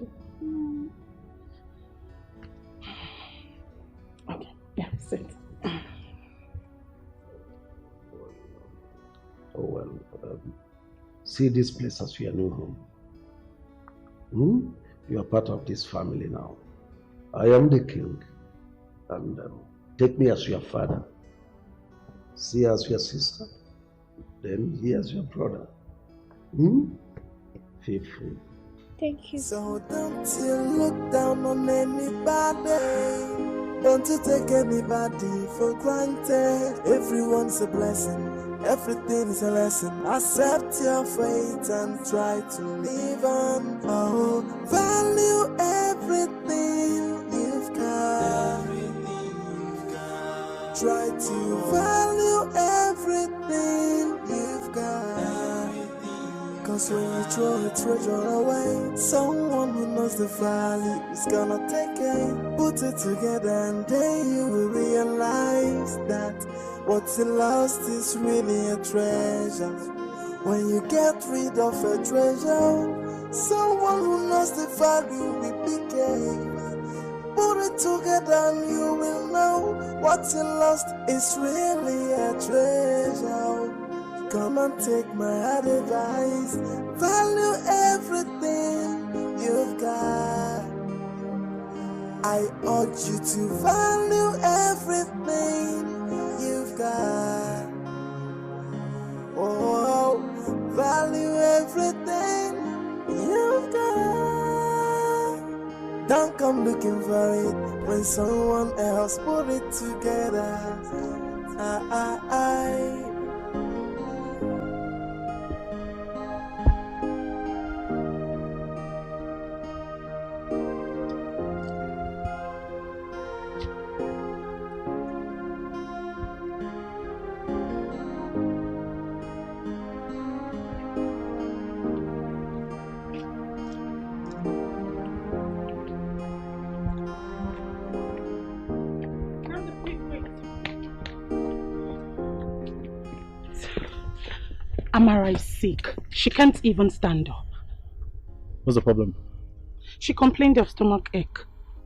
Speaker 10: all. Okay, yeah, sit.
Speaker 12: Oh, well, see this place as your new home. You are part of this family now. I am the king, and take me as your father. See as your sister, then he as your brother. Feel free.
Speaker 8: Thank you.
Speaker 9: So don't you look down on anybody. Don't you take anybody for granted. Everyone's a blessing. Everything is a lesson. Accept your fate and try to live on. Oh, value everything you've got. Try to value everything you've got. Cause when you throw a treasure away, someone who knows the value is gonna take it. Put it together and then you will realize that what's lost is really a treasure. When you get rid of a treasure, someone who knows the value will become. Put it together and you will know what's lost is really a treasure. Come and take my advice. Value everything you've got. I urge you to value everything you've got. Oh, value everything you've got. Don't come looking for it when someone else put it together.
Speaker 10: Amara is sick. She can't even stand up.
Speaker 2: What's the problem?
Speaker 10: She complained of stomach ache.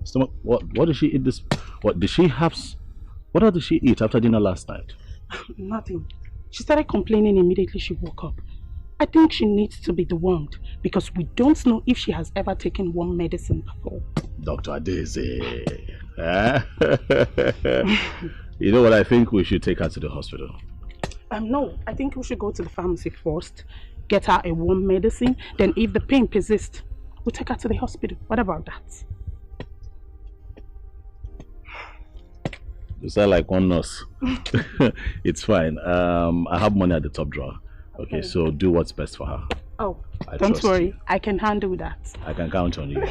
Speaker 2: Stomach? What did she eat this? What did she have? What did she eat after dinner last night?
Speaker 10: Nothing. She started complaining immediately she woke up. I think she needs to be dewormed because we don't know if she has ever taken worm medicine before.
Speaker 2: Dr. Daisy. You know what? I think we should take her to the hospital.
Speaker 10: No, I think we should go to the pharmacy first, get her a worm medicine, then if the pain persists, we'll take her to the hospital. What about that?
Speaker 2: You sound like one nurse. It's fine. I have money at the top drawer. Okay, so do what's best for her.
Speaker 10: Oh, don't worry. You. I can handle that.
Speaker 2: I can count on you.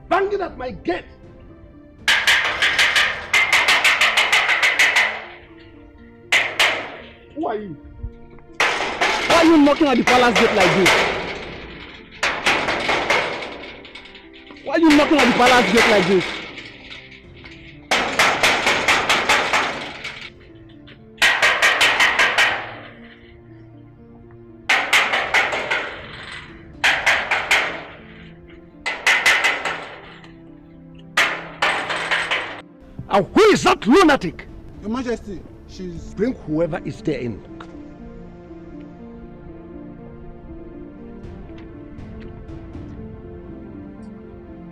Speaker 12: Banging at my gate. Who are you?
Speaker 10: Why are you knocking at the palace gate like this? Why are you knocking at the palace gate like this?
Speaker 12: And who is that lunatic?
Speaker 13: Your Majesty, she's...
Speaker 12: Bring whoever is there in.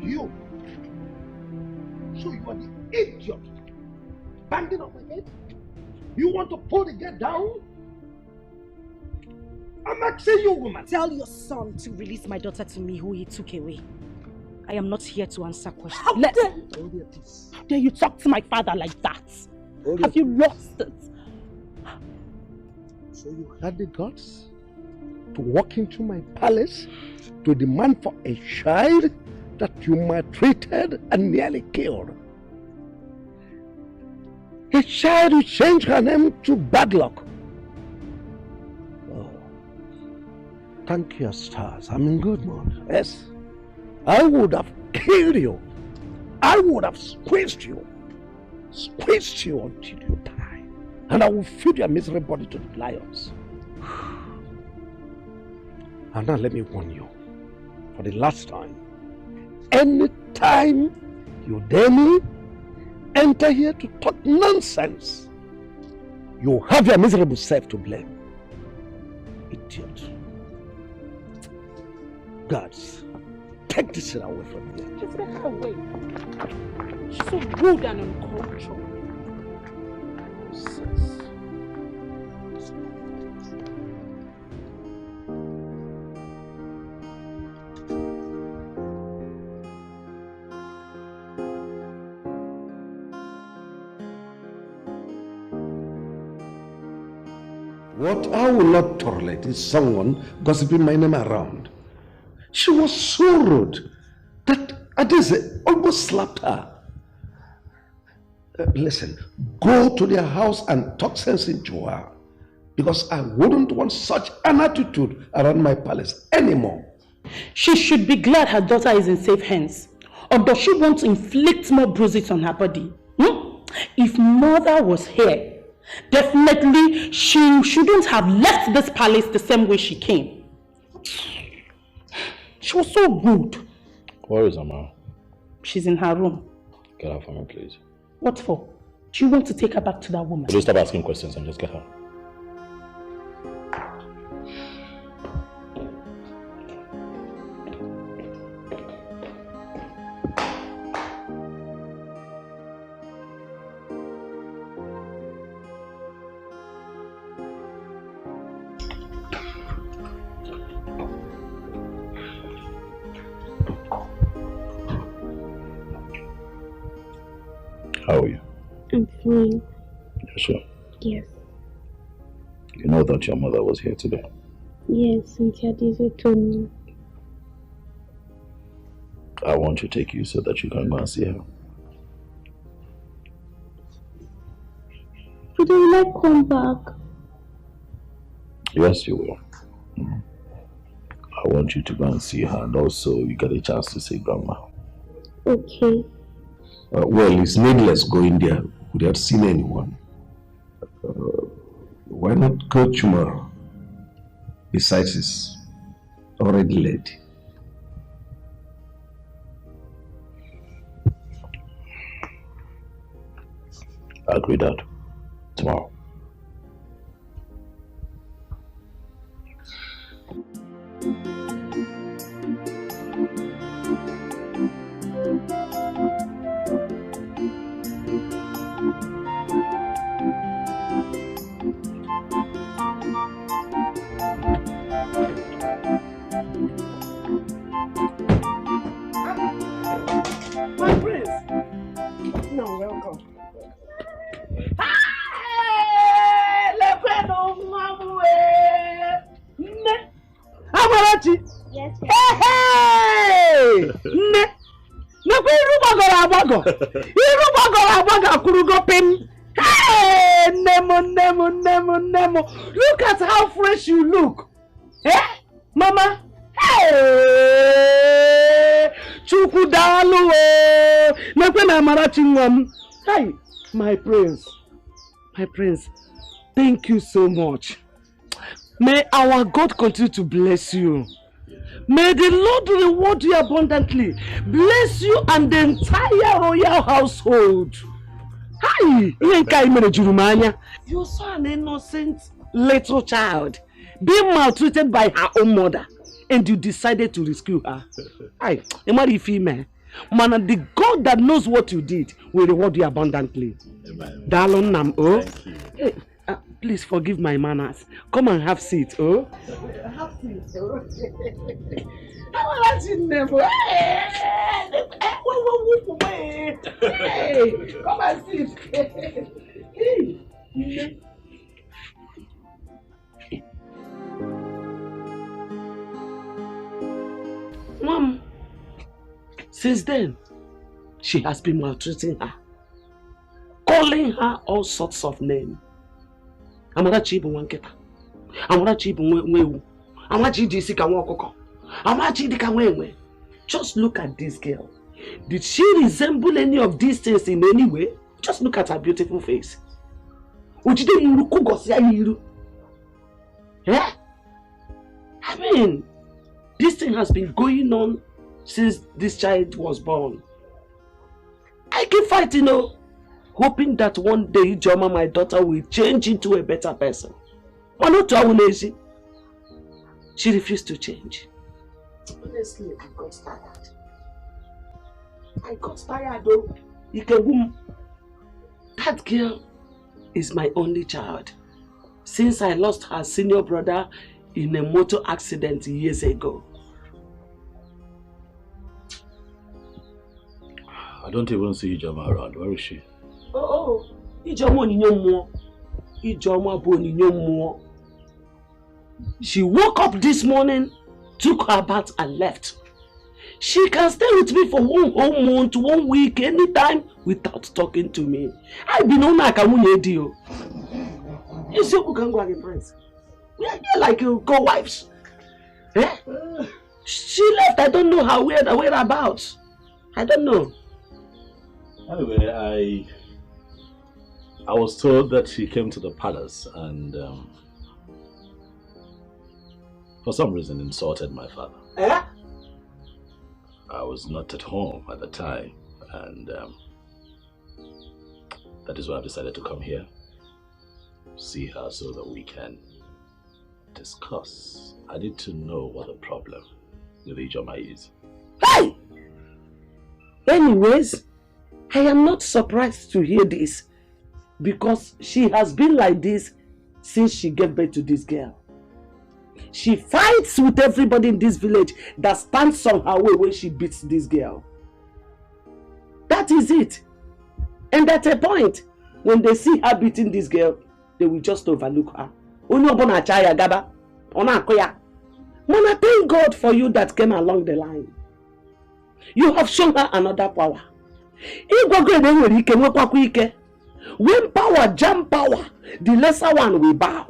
Speaker 12: You. So you are the idiot. Banging on my gate? You want to pull the gate down? I'm asking you, woman.
Speaker 1: Tell your son to release my daughter to me who he took away. I am not here to answer questions.
Speaker 12: How
Speaker 10: dare you talk to my father like that? Have you lost it?
Speaker 12: So you had the guts to walk into my palace to demand for a child that you maltreated and nearly killed. A child who changed her name to Bad Luck. Oh, thank your stars. I'm in good mood. Yes. I would have killed you. I would have squeezed you until you die. And I will feed your miserable body to the lions. And now let me warn you, for the last time, anytime you dare me, enter here to talk nonsense, You have your miserable self to blame. Idiot. Gods, take this shit away from here.
Speaker 10: Just get her away. She's so rude and uncultured.
Speaker 12: What I will not tolerate is someone gossiping my name around. She was so rude that Adeze almost slapped her. Listen, go to their house and talk sense into her, because I wouldn't want such an attitude around my palace anymore.
Speaker 10: She should be glad her daughter is in safe hands. Or does she want to inflict more bruises on her body? If mother was here, definitely she shouldn't have left this palace the same way she came. She was so rude.
Speaker 2: Where is Amma?
Speaker 10: She's in her room.
Speaker 2: Get her for me, please.
Speaker 10: What for? Do you want to take her back to that woman?
Speaker 2: Please stop asking questions and just get her. How are you?
Speaker 14: I'm fine.
Speaker 2: You're sure?
Speaker 14: Yes.
Speaker 2: You know that your mother was here today?
Speaker 14: Yes, Cynthia Dizzy told me.
Speaker 2: I want to take you so that you can go and see her.
Speaker 14: But will I come back?
Speaker 2: Yes, you will. I want you to go and see her, and also you get a chance to see Grandma.
Speaker 14: Okay.
Speaker 12: Well, it's needless going there without seeing anyone. Why not go tomorrow? Besides, it's already late.
Speaker 2: I agree, Dad. Tomorrow.
Speaker 4: My prince! No, welcome. Amarachi!
Speaker 14: Yes,
Speaker 4: Hey! Nne! Nekwe iru gbagoro agbago! Iru gbagoro agbago akurugo pim! Hey! Nemo! Look at how fresh you look! Eh? Mama? Hey! Chukwu dalu o! Nekwe na Amarachi nwam! Hey! My prince! Thank you so much. May our God continue to bless you. May the Lord reward you abundantly. Bless you and the entire royal household. Hi! You're so an innocent little child, being maltreated by her own mother, and you decided to rescue her. Hi, man, the God that knows what you did will reward you abundantly. Darling Nam, oh. Hey, please forgive my manners. Come and have seat, oh. Have seat, oh. Hey, come and sit. Hey. Mom, since then, she has been maltreating her, calling her all sorts of names. Amarachi ibu wanketa. Amarachi ibu nwewu. Amarachi di sika nwokoko. Amarachi di ka nwenwe. Just look at this girl. Did she resemble any of these things in any way? Just look at her beautiful face. Ujide yiru kugosi ya yiru. Eh? I mean, this thing has been going on since this child was born. I keep fighting, oh. hoping that one day Ijoma, my daughter, will change into a better person. But not to lazy. She refused to change. Honestly, I got tired. I got tired though. That girl is my only child. Since I lost her senior brother in a motor accident years ago.
Speaker 2: I don't even see Ijoma around. Where is she?
Speaker 4: Oh, Ijoma Ninyomo. Ijoma Boninyomo. She woke up this morning, took her bath and left. She can stay with me for one whole month, 1 week, anytime without talking to me. I've been on like a deal. You see who can go against friends? We are like co-wives. Eh? She left. I don't know how whereabouts. I don't know.
Speaker 2: Anyway, I was told that she came to the palace and for some reason insulted my father.
Speaker 4: Eh?
Speaker 2: I was not at home at the time, and that is why I've decided to come here, see her so that we can discuss. I need to know what the problem with Ijoma is.
Speaker 4: Hey! Anyways, I am not surprised to hear this because she has been like this since she gave birth to this girl. She fights with everybody in this village that stands on her way when she beats this girl. That is it. And at a point, when they see her beating this girl, they will just overlook her. Mama, thank God for you that came along the line. You have shown her another power. When power jam power, the lesser one will bow.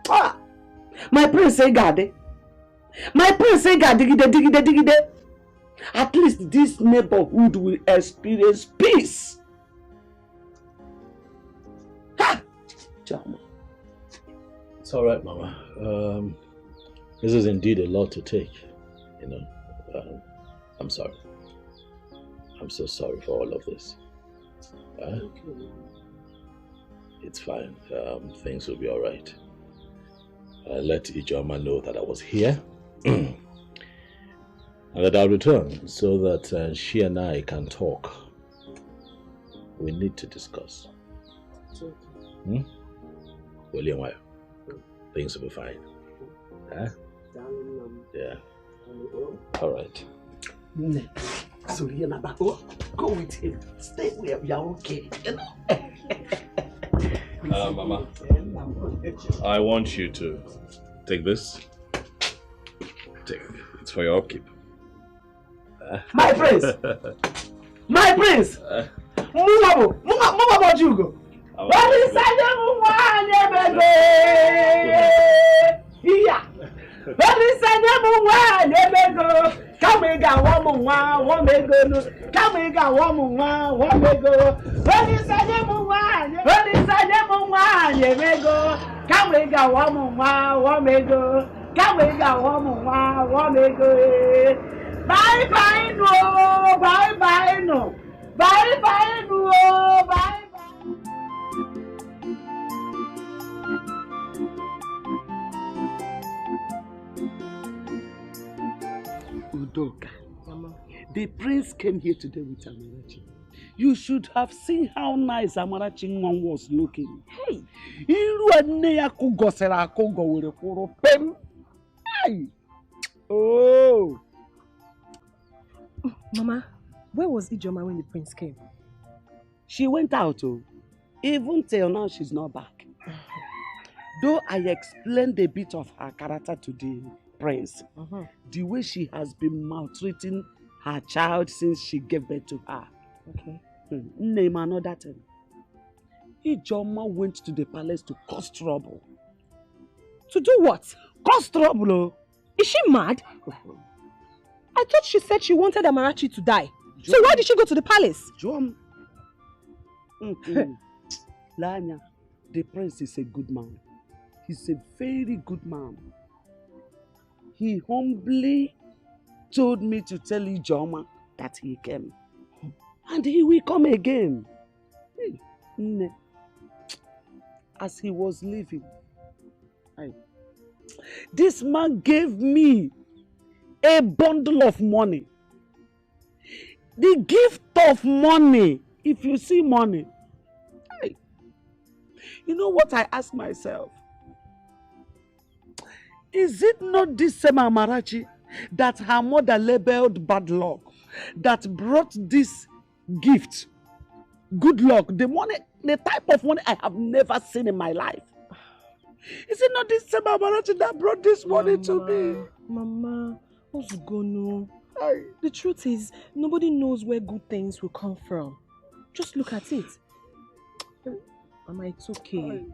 Speaker 4: Ah, my prince say God. My prince say God digide. At least this neighborhood will experience peace. Ha!
Speaker 2: It's all right, Mama. This is indeed a lot to take, you know. I'm sorry. I'm so sorry for all of this. It's fine. Things will be all right. Let Ijoma know that I was here and that I'll return so that she and I can talk. We need to discuss. William, things will be fine. Huh? Yeah. All right.
Speaker 4: So go with him. Stay where we are okay. You know?
Speaker 2: Mama, I want you to take this. Take it. It's for your upkeep.
Speaker 4: My prince! My prince! Move about you go. What is Bye bye no, bye bye no, bye bye no, bye bye. Udoka, Mama, the prince came here today with Amarachi. You should have seen how nice Amarachi was looking. Hey, oh.
Speaker 1: Mama, where was Ijoma when the prince came?
Speaker 4: She went out. Oh. Even till now, she's not back. Though I explained a bit of her character to the prince, the way she has been maltreating her child since she gave birth to her.
Speaker 1: Okay.
Speaker 4: Name another thing. Ijoma went to the palace to cause trouble.
Speaker 1: To do what?
Speaker 4: Cause trouble. Oh.
Speaker 1: Is she mad? I thought she said she wanted Amarachi to die. So why did she go to the palace?
Speaker 4: Lanya, the prince is a good man. He's a very good man. He humbly told me to tell Ijoma that he came. And he will come again. Hey, Nne. As he was leaving, this man gave me a bundle of money. The gift of money. If you see money, you know what I ask myself? Is it not this same Amarachi that her mother labeled bad luck that brought this gift? Good luck, the money, the type of money I have never seen in my life. Is it not this same Amarachi that brought this money to me?
Speaker 1: Mama, what's going on? The truth is, nobody knows where good things will come from. Just look at it. Mama, it's okay.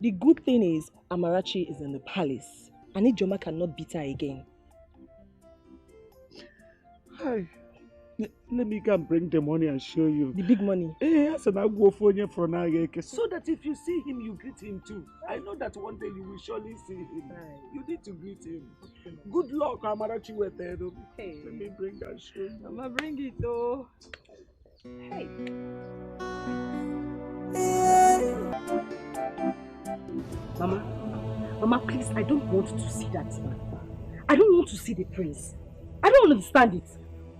Speaker 1: The good thing is, Amarachi is in the palace. And Ijoma cannot beat her again.
Speaker 4: Let me go and bring the money and show you.
Speaker 1: The big money?
Speaker 4: Yes, and I'll go for you for now. So that if you see him, you greet him too. I know that one day you will surely see him. You need to greet him. Okay. Good luck, Amarachi. Hey. Let me bring that show you.
Speaker 1: Mama, bring it though. Hey. Mama, please, I don't want to see that man. I don't want to see the prince. I don't understand it.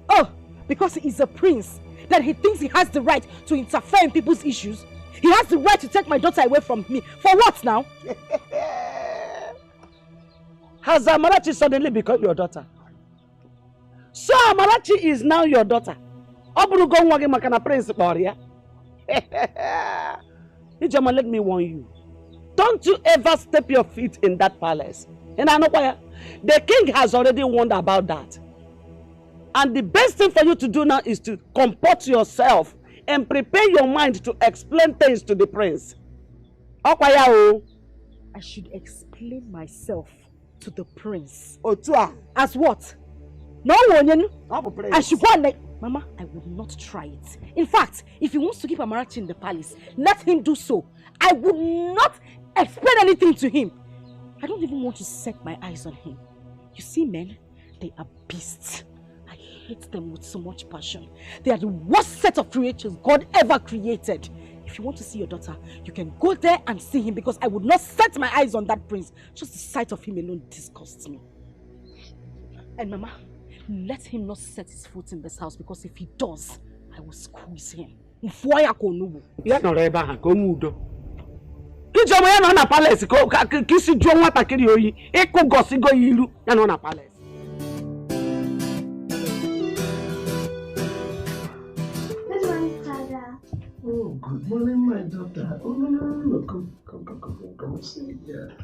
Speaker 1: Oh, because he is a prince, that he thinks he has the right to interfere in people's issues. He has the right to take my daughter away from me. For what now?
Speaker 4: Has Amarachi suddenly become your daughter? So Amarachi is now your daughter. Prince Ijoma, let me warn you. Don't you ever step your feet in that palace. And I know why. The king has already warned about that. And the best thing for you to do now is to comport yourself and prepare your mind to explain things to the prince.
Speaker 1: I should explain myself to the prince. As what? No one. I should go and Mama, I would not try it. In fact, if he wants to keep Amarachi in the palace, let him do so. I would not explain anything to him. I don't even want to set my eyes on him. You see, men, they are beasts. I hate them with so much passion. They are the worst set of creatures God ever created. If you want to see your daughter, you can go there and see him, because I would not set my eyes on that prince. Just the sight of him alone disgusts me. And Mama, let him not set his foot in this house, because if he does, I will squeeze him.
Speaker 4: Ijoma ya no na palace ko kisi jo nwata kiri oyi iku gosi go yiru ya no na palace.
Speaker 14: Good morning, Father.
Speaker 12: Oh, good morning, my daughter. Oh, no. Come sit here.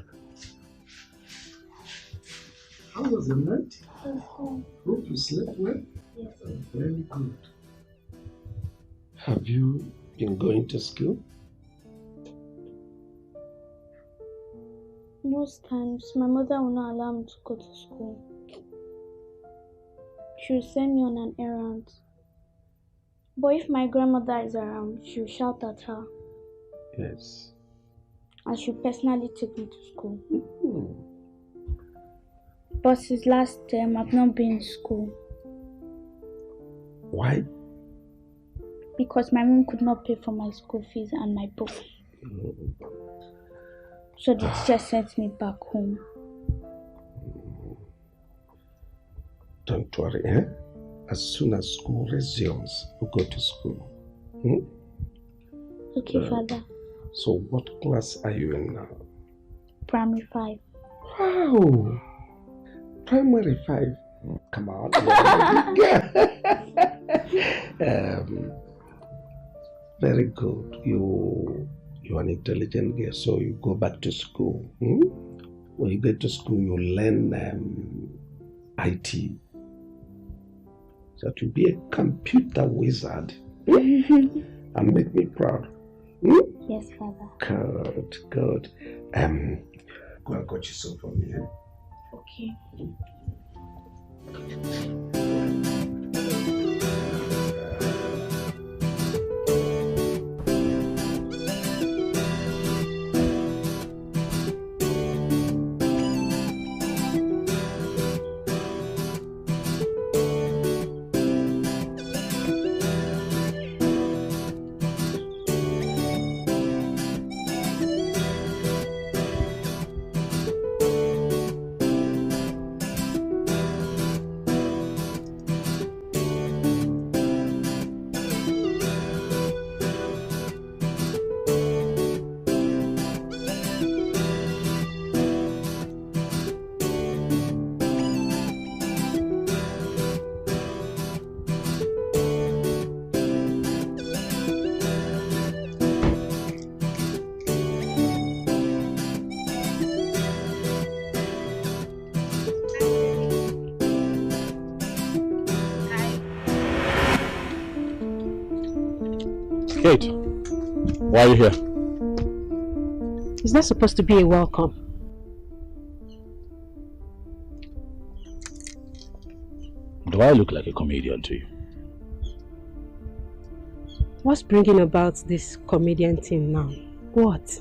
Speaker 12: How was the night? Hope you slept well?
Speaker 14: Yes.
Speaker 12: Oh, very good. Have you been going to school?
Speaker 14: Most times, my mother will not allow me to go to school. She will send me on an errand. But if my grandmother is around, she will shout at her.
Speaker 12: Yes.
Speaker 14: And she will personally take me to school. But since last term, I've not been in school.
Speaker 12: Why?
Speaker 14: Because my mom could not pay for my school fees and my books. So the teacher sent me back home.
Speaker 12: Don't worry, eh? As soon as school resumes, we'll go to school.
Speaker 14: Okay, Father.
Speaker 12: So what class are you in now?
Speaker 14: Primary 5.
Speaker 12: Wow! Primary 5. Come on. Very good. You're an intelligent girl, so you go back to school. When you get to school, you learn IT. So to be a computer wizard and make me proud.
Speaker 14: Yes, Father.
Speaker 12: Good. Go and got yourself for me.
Speaker 14: Okay.
Speaker 2: Kate, why are you here?
Speaker 10: Is that supposed to be a welcome?
Speaker 2: Do I look like a comedian to you?
Speaker 10: What's bringing about this comedian thing now? What?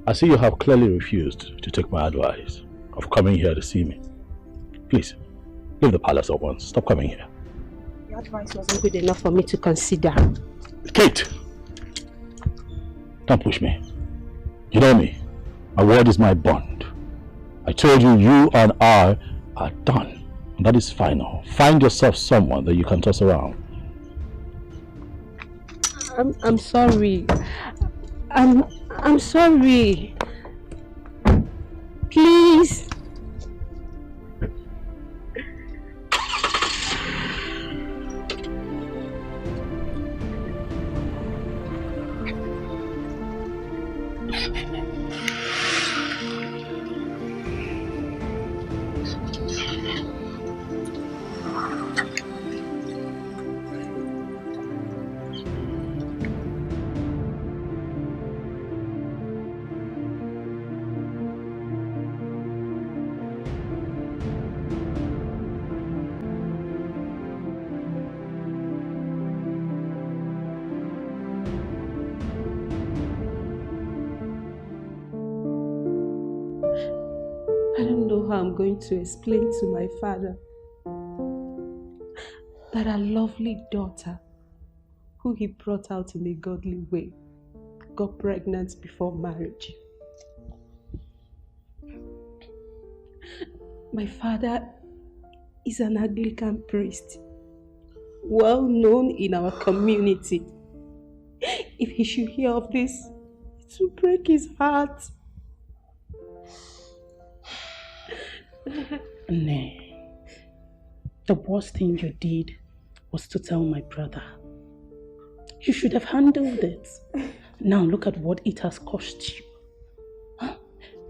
Speaker 2: I see you have clearly refused to take my advice of coming here to see me. Please, leave the palace at once. Stop coming here.
Speaker 10: Your advice wasn't good enough for me to consider.
Speaker 2: Kate! Don't push me. You know me. My word is my bond. I told you, you and I are done. And that is final. Find yourself someone that you can toss around.
Speaker 10: I'm sorry. I'm sorry. Please. How I'm going to explain to my father that our lovely daughter, who he brought out in a godly way, got pregnant before marriage. My father is an Anglican priest, well known in our community. If he should hear of this, it will break his heart.
Speaker 15: Nay, the worst thing you did was to tell my brother. You should have handled it. Now look at what it has cost you. Huh?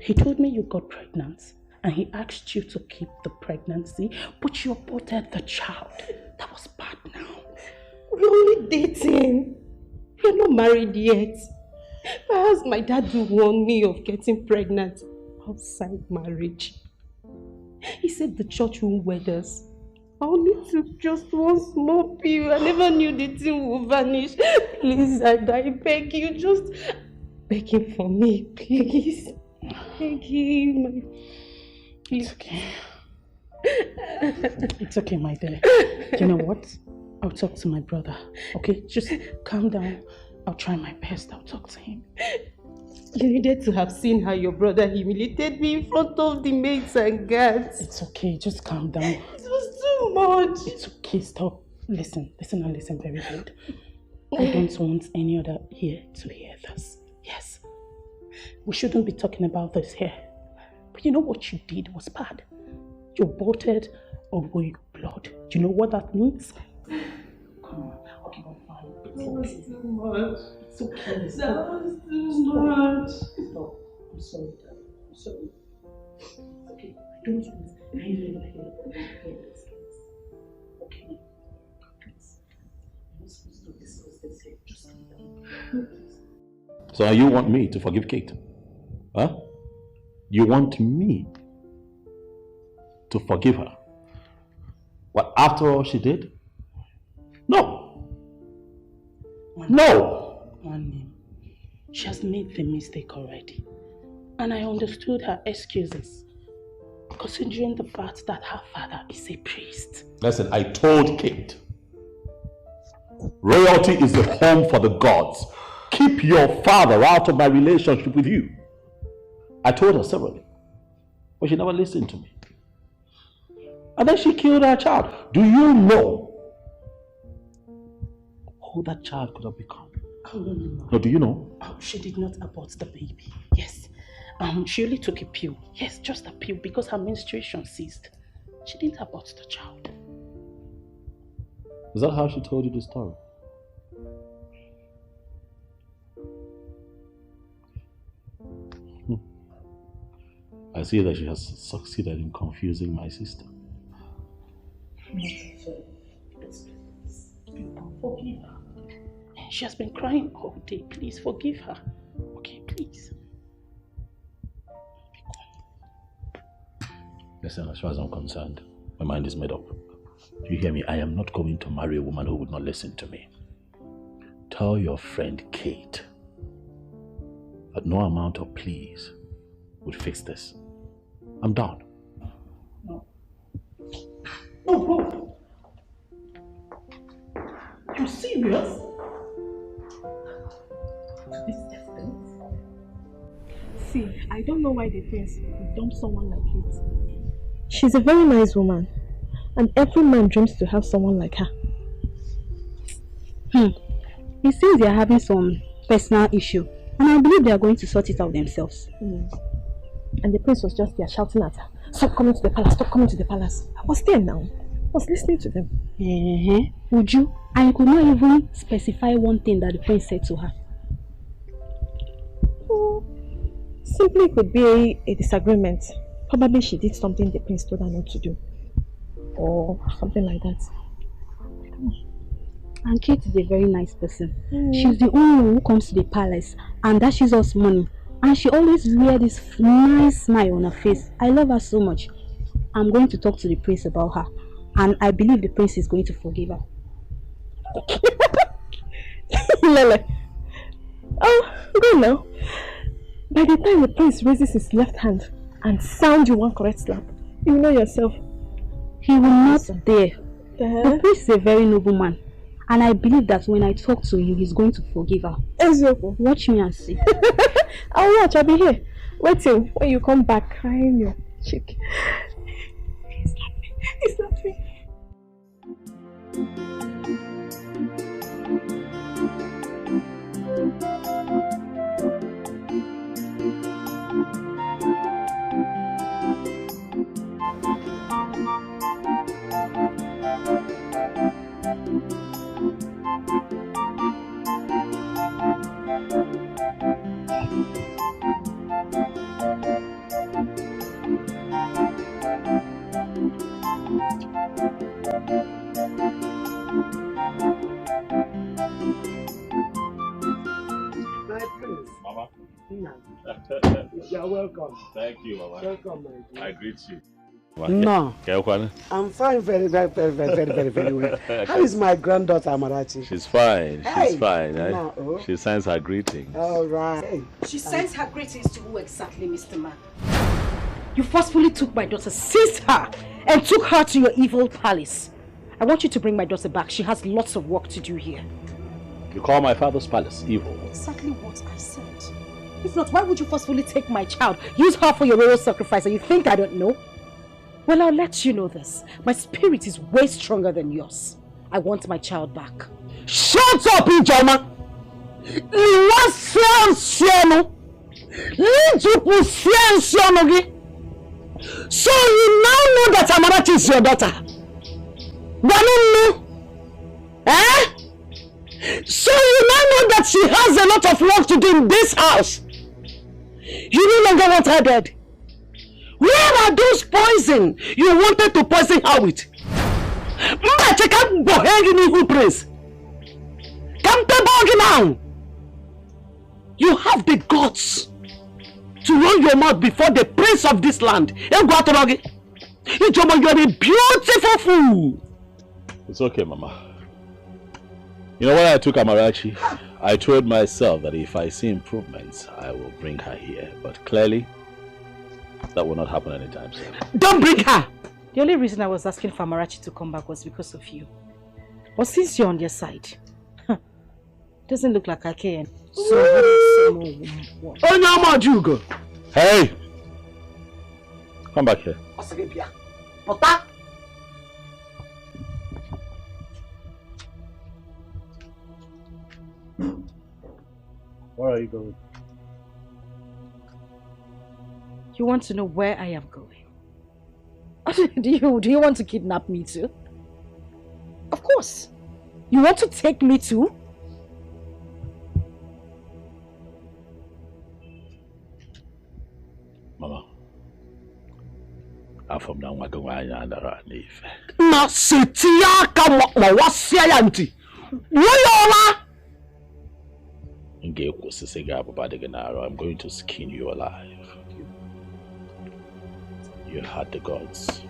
Speaker 15: He told me you got pregnant and he asked you to keep the pregnancy, but you aborted the child. That was bad now.
Speaker 10: We're only dating. We're not married yet. Perhaps my dad will warn me of getting pregnant outside marriage. He said the church won't wed us. I only took just one small pill. I never knew the thing would vanish. Please, I beg you, just beg him for me, please. Beg him.
Speaker 15: It's okay. It's okay, my dear. You know what? I'll talk to my brother. Okay, just calm down. I'll try my best. I'll talk to him.
Speaker 10: You needed to have seen how your brother humiliated me in front of the maids and guards.
Speaker 15: It's okay, just calm down.
Speaker 10: It was too much.
Speaker 15: It's okay, stop. Listen and listen very good. I don't want any other here to hear this. Yes, we shouldn't be talking about this here. But you know what you did was bad. You aborted a royal blood. Do you know what that means? Come on. Okay, I'm fine.
Speaker 10: It was too much.
Speaker 15: It's okay.
Speaker 10: That was too much.
Speaker 15: Stop. I'm sorry, Dad. I'm sorry. Okay, I don't want any other here. Okay? Please. I'm not supposed to discuss this here. Just calm down.
Speaker 2: So you want me to forgive Kate? Huh? You want me to forgive her? What, after all she did? No! No!
Speaker 15: One, she has made the mistake already. And I understood her excuses, considering the fact that her father is a priest.
Speaker 2: Listen, I told Kate, royalty is the home for the gods. Keep your father out of my relationship with you. I told her severally, but she never listened to me. And then she killed her child. Do you know who that child could have become?
Speaker 15: Oh, no.
Speaker 2: No, do you know?
Speaker 15: Oh, she did not abort the baby. Yes. She only took a pill. Yes, just a pill because her menstruation ceased. She didn't abort the child.
Speaker 2: Is that how she told you the story? I see that she has succeeded in confusing my sister.
Speaker 15: Forgive her. She has been crying all day. Please forgive her. Okay, please.
Speaker 2: Listen, as far as I'm concerned, my mind is made up. Do you hear me? I am not going to marry a woman who would not listen to me. Tell your friend Kate that no amount of pleas would fix this. I'm done.
Speaker 15: No. Oh, you're serious?
Speaker 16: See, I don't know why the prince would dump someone like it.
Speaker 17: She's a very nice woman, and every man dreams to have someone like her.
Speaker 10: It seems they are having some personal issue, and I believe they are going to sort it out themselves.
Speaker 17: And the prince was just there shouting at her, "Stop coming to the palace, stop coming to the palace." I was there now. I was listening to them.
Speaker 10: Would you? I could not even specify one thing that the prince said to her.
Speaker 17: Simply could be a disagreement. Probably she did something the prince told her not to do. Or something like that. I don't know.
Speaker 10: And Kate is a very nice person. She's the only one who comes to the palace and dashes us money. And she always wears this nice smile on her face. I love her so much. I'm going to talk to the prince about her. And I believe the prince is going to forgive her.
Speaker 17: Lele. Oh, go now. By the time the prince raises his left hand and sounds you one correct slap, you know yourself.
Speaker 10: He will not dare. The prince is a very noble man. And I believe that when I talk to him, he's going to forgive her. Watch me and see.
Speaker 17: I'll watch, I'll be here. Wait till when you come back crying your cheek. He slapped me. He slapped me.
Speaker 3: You're welcome.
Speaker 2: Thank you, Mama.
Speaker 3: Welcome, my dear.
Speaker 2: I greet you.
Speaker 3: No.
Speaker 2: Okay,
Speaker 3: I'm fine, very well. How is my granddaughter Amarachi?
Speaker 2: She's fine. She's fine.
Speaker 3: No, oh.
Speaker 2: She sends her greetings.
Speaker 3: All right. Hey.
Speaker 10: She sends her greetings to who exactly, Mr. Man? You forcefully took my daughter, seized her, and took her to your evil palace. I want you to bring my daughter back. She has lots of work to do here.
Speaker 2: You call my father's palace evil?
Speaker 10: Exactly what I said. If not, why would you forcefully take my child? Use her for your royal sacrifice, and you think I don't know? Well, I'll let you know this. My spirit is way stronger than yours. I want my child back.
Speaker 4: Shut up, Ijoma! So you now know that Amarachi is your daughter? Eh? So you now know that she has a lot of work to do in this house? You no longer want her dead? Where are those poison you wanted to poison her with? You have the guts to run your mouth before the prince of this land. You are a beautiful fool.
Speaker 2: It's okay, Mama. You know, when I took Amarachi, I told myself that if I see improvements, I will bring her here. But clearly, that will not happen anytime soon.
Speaker 10: Don't bring her!
Speaker 1: The only reason I was asking for Amarachi to come back was because of you. But since you're on their side, doesn't look like I can. So
Speaker 2: Hey! Come back here. Where are you going?
Speaker 1: You want to know where I am going? Do you want to kidnap me too? Of course. You want to take me too?
Speaker 2: Mama, I'm from now on going to leave.
Speaker 4: Na sitia kama wasia yanti. Woyola.
Speaker 2: I'm going to skin you alive. You had the gods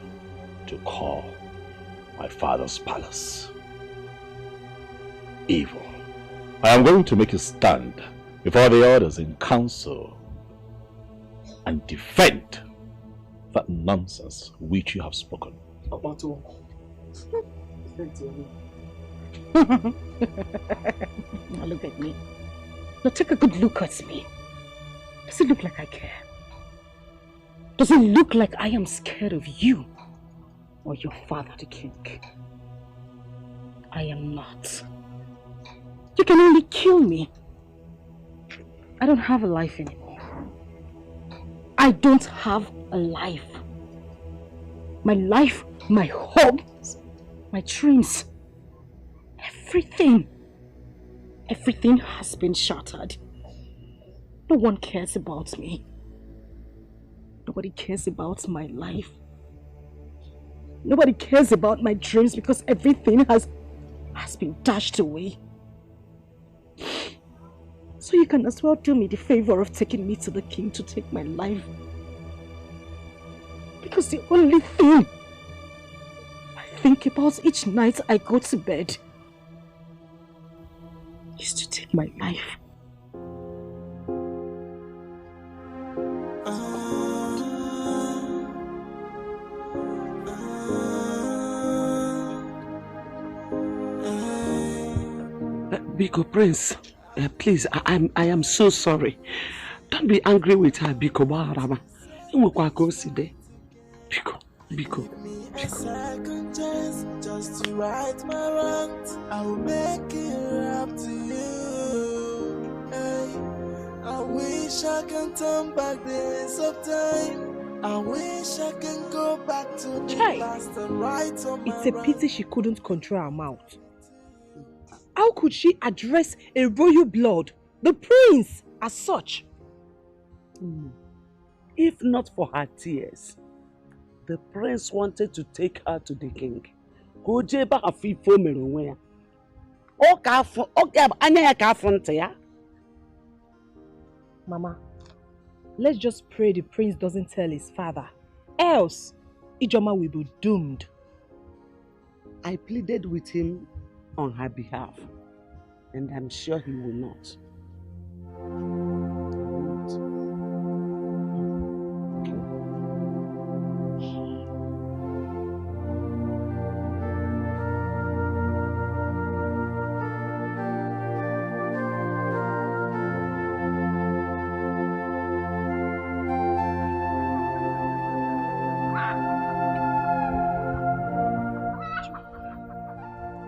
Speaker 2: to call my father's palace evil. I am going to make you stand before the others in council and defend that nonsense which you have spoken.
Speaker 1: Now look at me. Now take a good look at me. Does it look like I care? Does it look like I am scared of you or your father, the king? I am not. You can only kill me. I don't have a life anymore. I don't have a life. My life, my hopes, my dreams, everything has been shattered. No one cares about me. Nobody cares about my life. Nobody cares about my dreams because everything has been dashed away. So you can as well do me the favor of taking me to the king to take my life. Because the only thing I think about each night I go to bed is to take my life.
Speaker 4: Biko Prince, please, I am so sorry. Don't be angry with her, Biko Barama. Biko.
Speaker 9: A second chance just to right my wrongs. I will make it up to you. Hey, I wish I can turn back the hands of time. I wish I can go back to the past and right on my
Speaker 17: It's a pity she couldn't control her mouth. How could she address a royal blood, the prince, as such?
Speaker 4: If not for her tears, the prince wanted to take her to the king.
Speaker 17: Mama, let's just pray the prince doesn't tell his father. Else, Ijoma will be doomed.
Speaker 4: I pleaded with him on her behalf, and I'm sure he will not.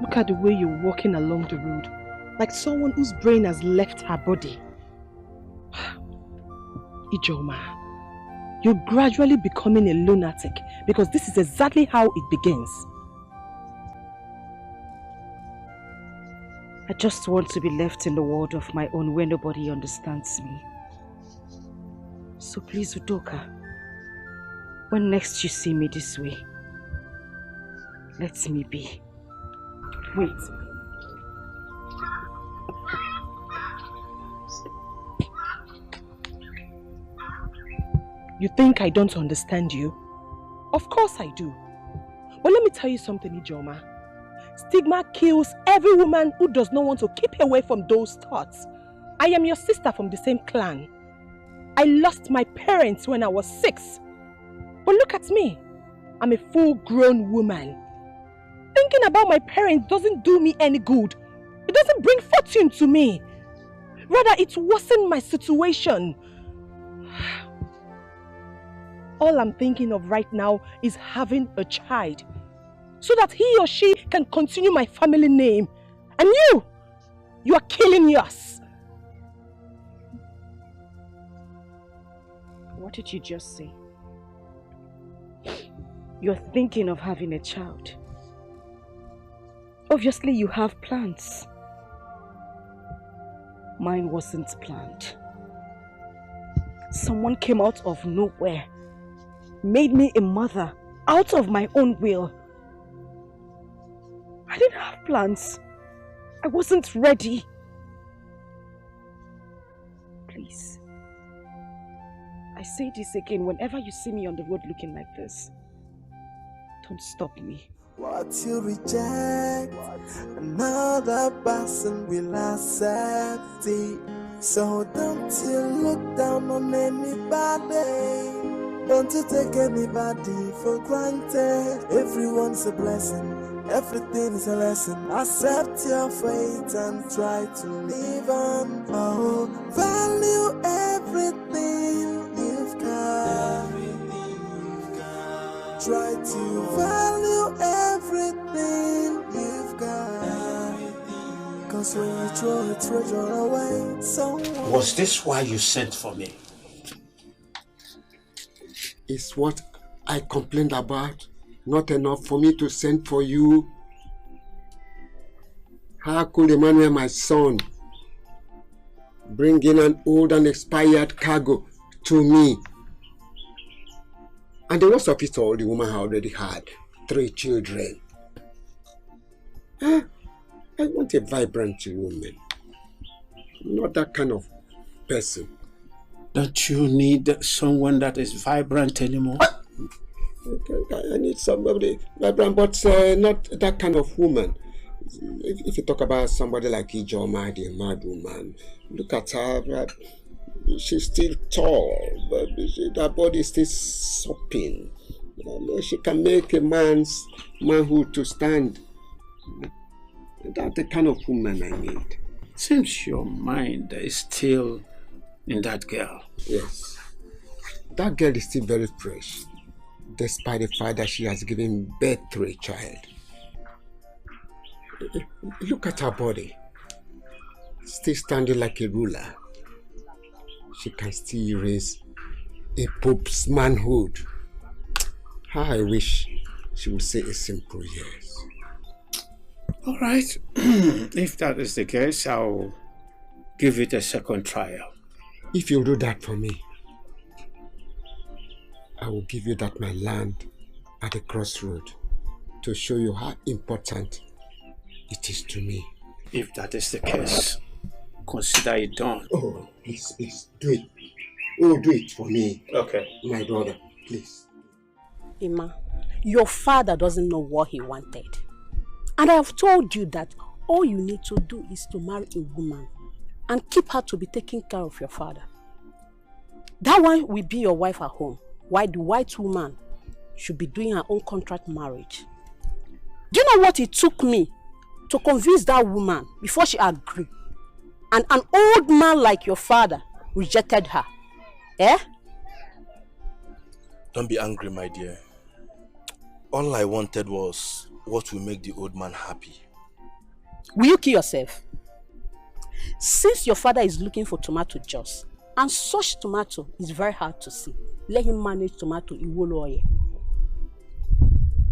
Speaker 17: Look at the way you're walking along the road, like someone whose brain has left her body. Ijoma, you're gradually becoming a lunatic because this is exactly how it begins. I just want to be left in the world of my own where nobody understands me. So please, Udoka, when next you see me this way, let me be. Wait. You think I don't understand you? Of course I do. But let me tell you something, Ijoma. Stigma kills every woman who does not want to keep away from those thoughts. I am your sister from the same clan. I lost my parents when I was 6. But look at me. I'm a full-grown woman. Thinking about my parents doesn't do me any good. It doesn't bring fortune to me. Rather, it worsened my situation. All I'm thinking of right now is having a child, so that he or she can continue my family name. And you are killing yours. What did you just say? You're thinking of having a child. Obviously, you have plans. Mine wasn't planned. Someone came out of nowhere, made me a mother out of my own will. I didn't have plans. I wasn't ready.
Speaker 1: Please. I say this again, whenever you see me on the road looking like this, don't stop me.
Speaker 9: What you reject, another person will accept it. So don't you look down on anybody. Don't you take anybody for granted. Everyone's a blessing, everything is a lesson. Accept your fate and try to live on. Oh, value everything you've got. Try to value everything you've got. Cause when you throw a treasure away, someone...
Speaker 5: Was this why you sent for me?
Speaker 7: Is what I complained about not enough for me to send for you? How could Emmanuel, my son, bring in an old and expired cargo to me? And the worst of it all, the woman already had 3 children. I want a vibrant woman, not that kind of person.
Speaker 5: Don't you need someone that is vibrant anymore?
Speaker 7: I need somebody vibrant, but not that kind of woman. If you talk about somebody like Ijoma, the mad woman, look at her. She's still tall, but her body is still sopping. She can make a man's manhood to stand. That's the kind of woman I need.
Speaker 5: Seems your mind is still in that girl.
Speaker 7: Yes. That girl is still very fresh, despite the fact that she has given birth to a child. Look at her body. Still standing like a ruler. She can still erase a pope's manhood. How I wish she would say a simple yes.
Speaker 5: All right. If that is the case, I'll give it a second trial.
Speaker 7: If you do that for me, I will give you that my land at the crossroad to show you how important it is to me.
Speaker 5: If that is the case, consider it done.
Speaker 7: Oh, please, do it. Oh, do it for me.
Speaker 5: Okay.
Speaker 7: My brother, please.
Speaker 10: Emma, your father doesn't know what he wanted. And I have told you that all you need to do is to marry a woman and keep her to be taking care of your father. That one will be your wife at home, while the white woman should be doing her own contract marriage. Do you know what it took me to convince that woman before she agreed? And an old man like your father rejected her. Eh?
Speaker 6: Don't be angry, my dear. All I wanted was what will make the old man happy.
Speaker 10: Will you kill yourself? Since your father is looking for tomato juice, and such tomato is very hard to see, let him manage tomato iwolo.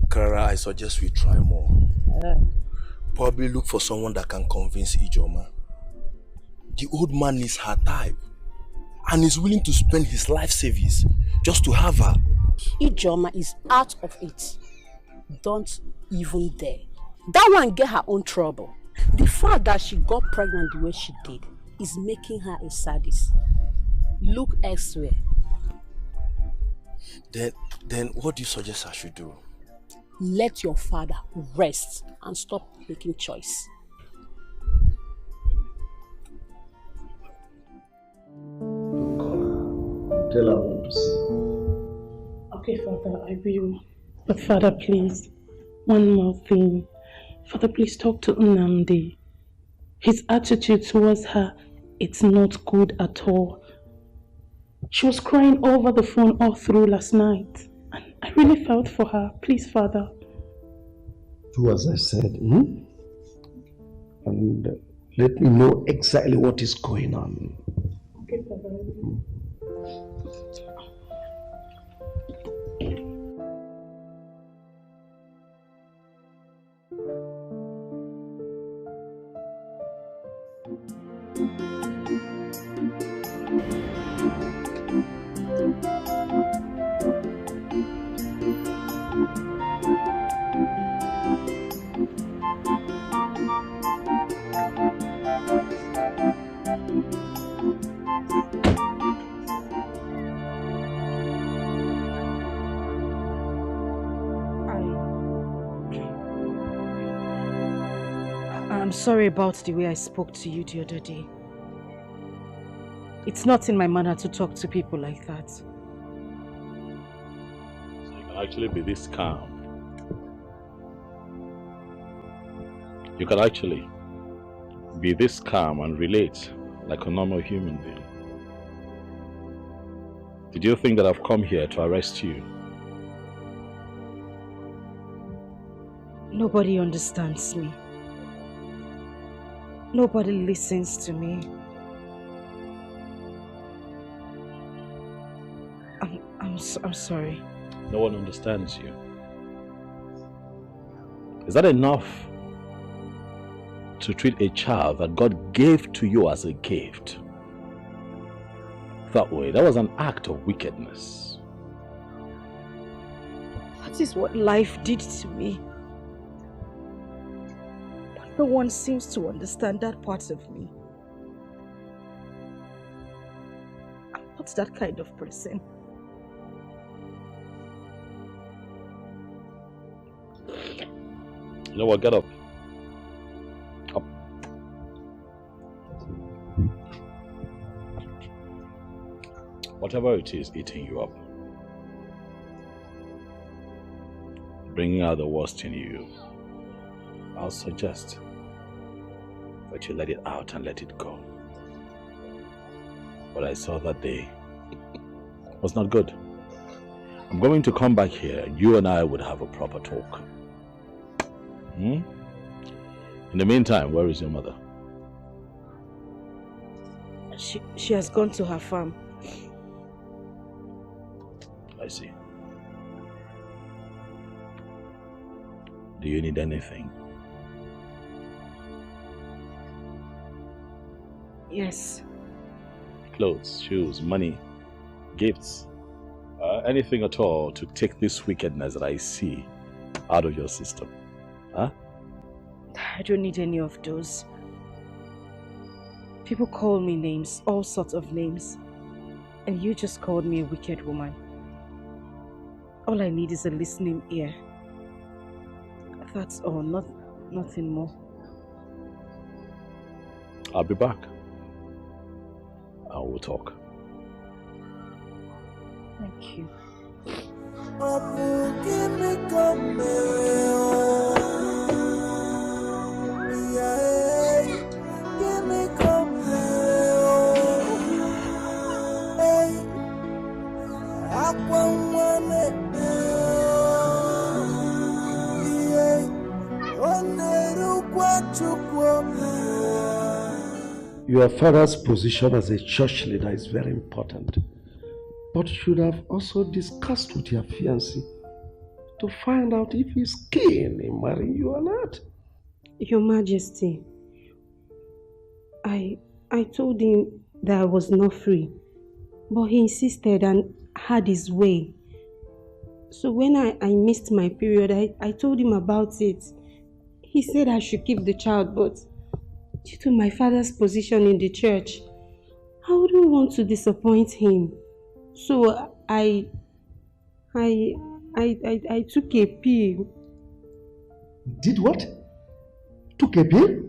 Speaker 6: Clara, I suggest we try more. Probably look for someone that can convince Ijoma. The old man is her type and is willing to spend his life savings just to have her.
Speaker 10: Ijoma is out of it. Don't even dare. That one get her own trouble. The fact that she got pregnant the way she did is making her a sadist. Look elsewhere.
Speaker 6: Then what do you suggest I should do?
Speaker 10: Let your father rest and stop making choice.
Speaker 12: Tell her what to say.
Speaker 15: Okay, Father, I will. But Father, please, one more thing. Father, please talk to Nnamdi. His attitude towards her, it's not good at all. She was crying over the phone all through last night. And I really felt for her. Please, Father.
Speaker 12: Do as I said, and let me know exactly what is going on.
Speaker 15: Okay, Father.
Speaker 1: I'm sorry about the way I spoke to you the other day. It's not in my manner to talk to people like that.
Speaker 2: So you can actually be this calm. You can actually be this calm and relate like a normal human being. Did you think that I've come here to arrest you?
Speaker 1: Nobody understands me. Nobody listens to me. I'm sorry.
Speaker 2: No one understands you. Is that enough to treat a child that God gave to you as a gift that way? That was an act of wickedness.
Speaker 1: That is what life did to me. But no one seems to understand that part of me. I'm not that kind of person.
Speaker 2: You know what? Get up. Up. Whatever it is eating you up, bringing out the worst in you, I'll suggest that you let it out and let it go. What I saw that day was not good. I'm going to come back here and you and I would have a proper talk. In the meantime, where is your mother?
Speaker 1: She has gone to her farm.
Speaker 2: I see. Do you need anything?
Speaker 1: Yes.
Speaker 2: Clothes, shoes, money, gifts, anything at all to take this wickedness that I see out of your system. Huh?
Speaker 1: I don't need any of those. People call me names, all sorts of names. And you just called me a wicked woman. All I need is a listening ear. That's all, nothing more.
Speaker 2: I'll be back. I will talk.
Speaker 1: Thank you.
Speaker 12: Your father's position as a church leader is very important. But you should have also discussed with your fiancé to find out if he's keen in marrying you or not.
Speaker 10: Your Majesty, I told him that I was not free, but he insisted and had his way. So when I missed my period, I told him about it. He said I should keep the child, but due to my father's position in the church, I wouldn't want to disappoint him. So I took a pill.
Speaker 12: Did what? Took a pill?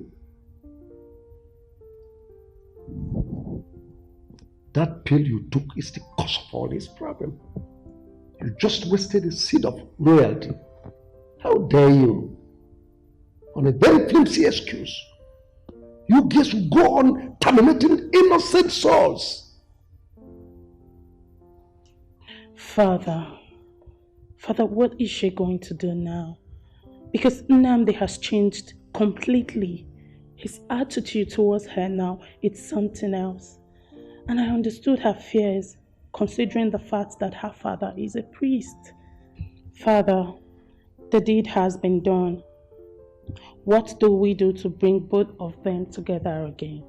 Speaker 12: That pill you took is the cause of all this problem. You just wasted a seed of royalty. How dare you? On a very flimsy excuse, you guys will go on terminating innocent souls.
Speaker 15: Father, what is she going to do now? Because Nnamdi has changed completely. His attitude towards her now, it's something else. And I understood her fears, considering the fact that her father is a priest. Father, the deed has been done. What do we do to bring both of them together again?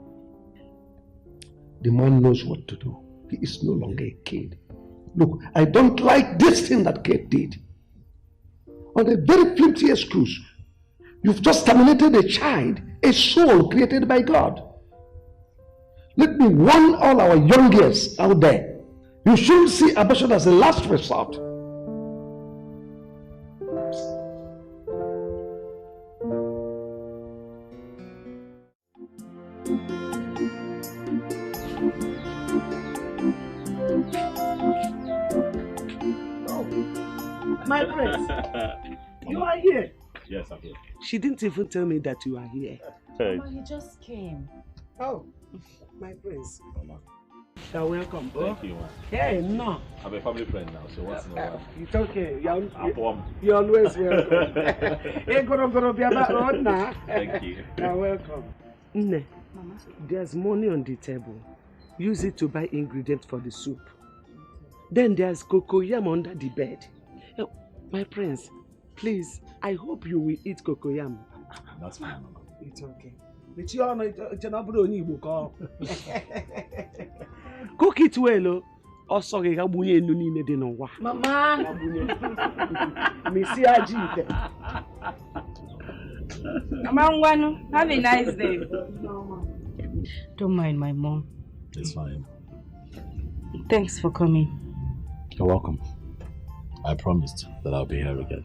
Speaker 12: The man knows what to do. He is no longer a kid. Look, I don't like this thing that Kate did. On a very flimsy excuse, you've just terminated a child, a soul created by God. Let me warn all our young girls out there. You shouldn't see abortion as a last resort.
Speaker 4: My prince, you are here.
Speaker 2: Yes, I'm here.
Speaker 4: She didn't even tell me that you are here.
Speaker 1: Mama, he just came.
Speaker 4: Oh, my prince.
Speaker 2: Mama.
Speaker 4: You're welcome.
Speaker 2: Thank you, man.
Speaker 4: Hey, no.
Speaker 2: I'm a family friend now, so once in a while.
Speaker 4: It's okay. You're
Speaker 2: You're
Speaker 4: always welcome. Hey, go be about road now.
Speaker 2: Thank you.
Speaker 4: You're welcome. Nne, there's money on the table. Use it to buy ingredients for the soup. Then there's cocoyam under the bed. My prince, please, I hope you will eat cocoyam.
Speaker 2: That's fine.
Speaker 4: It's okay. Cook it well, oh. Sorry,
Speaker 1: Mama!
Speaker 4: Missy Ajite.
Speaker 1: Mama, have a nice day. Don't mind my mom.
Speaker 2: It's fine.
Speaker 1: Thanks for coming.
Speaker 2: You're welcome. I promised that I'll be here again.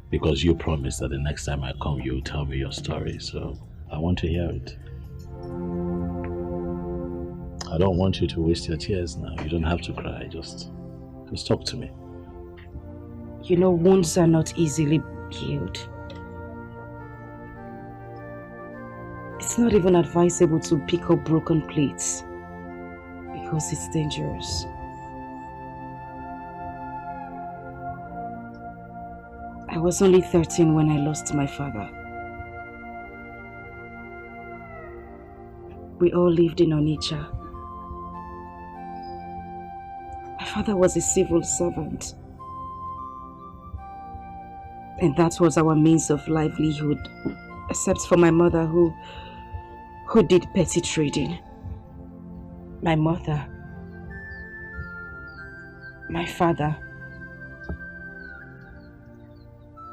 Speaker 2: Because you promised that the next time I come, you'll tell me your story, so I want to hear it. I don't want you to waste your tears now. You don't have to cry, just talk to me.
Speaker 1: You know, wounds are not easily healed. It's not even advisable to pick up broken plates because it's dangerous. I was only 13 when I lost my father. We all lived in Onitsha. My father was a civil servant. And that was our means of livelihood, except for my mother who did petty trading. My mother, my father,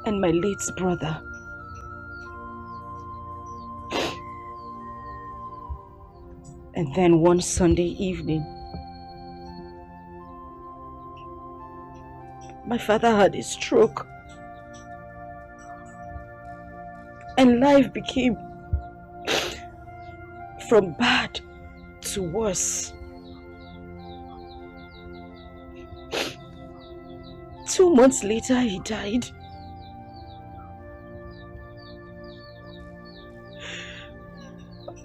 Speaker 1: and my late brother. And then one Sunday evening, my father had a stroke. And life became from bad to worse. 2 months later, he died.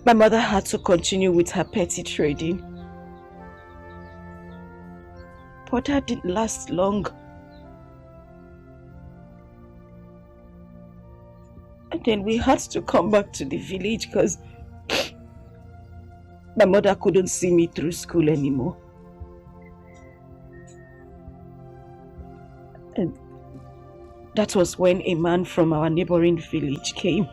Speaker 1: My mother had to continue with her petty trading. But that didn't last long. And then we had to come back to the village because my mother couldn't see me through school anymore. And that was when a man from our neighboring village came.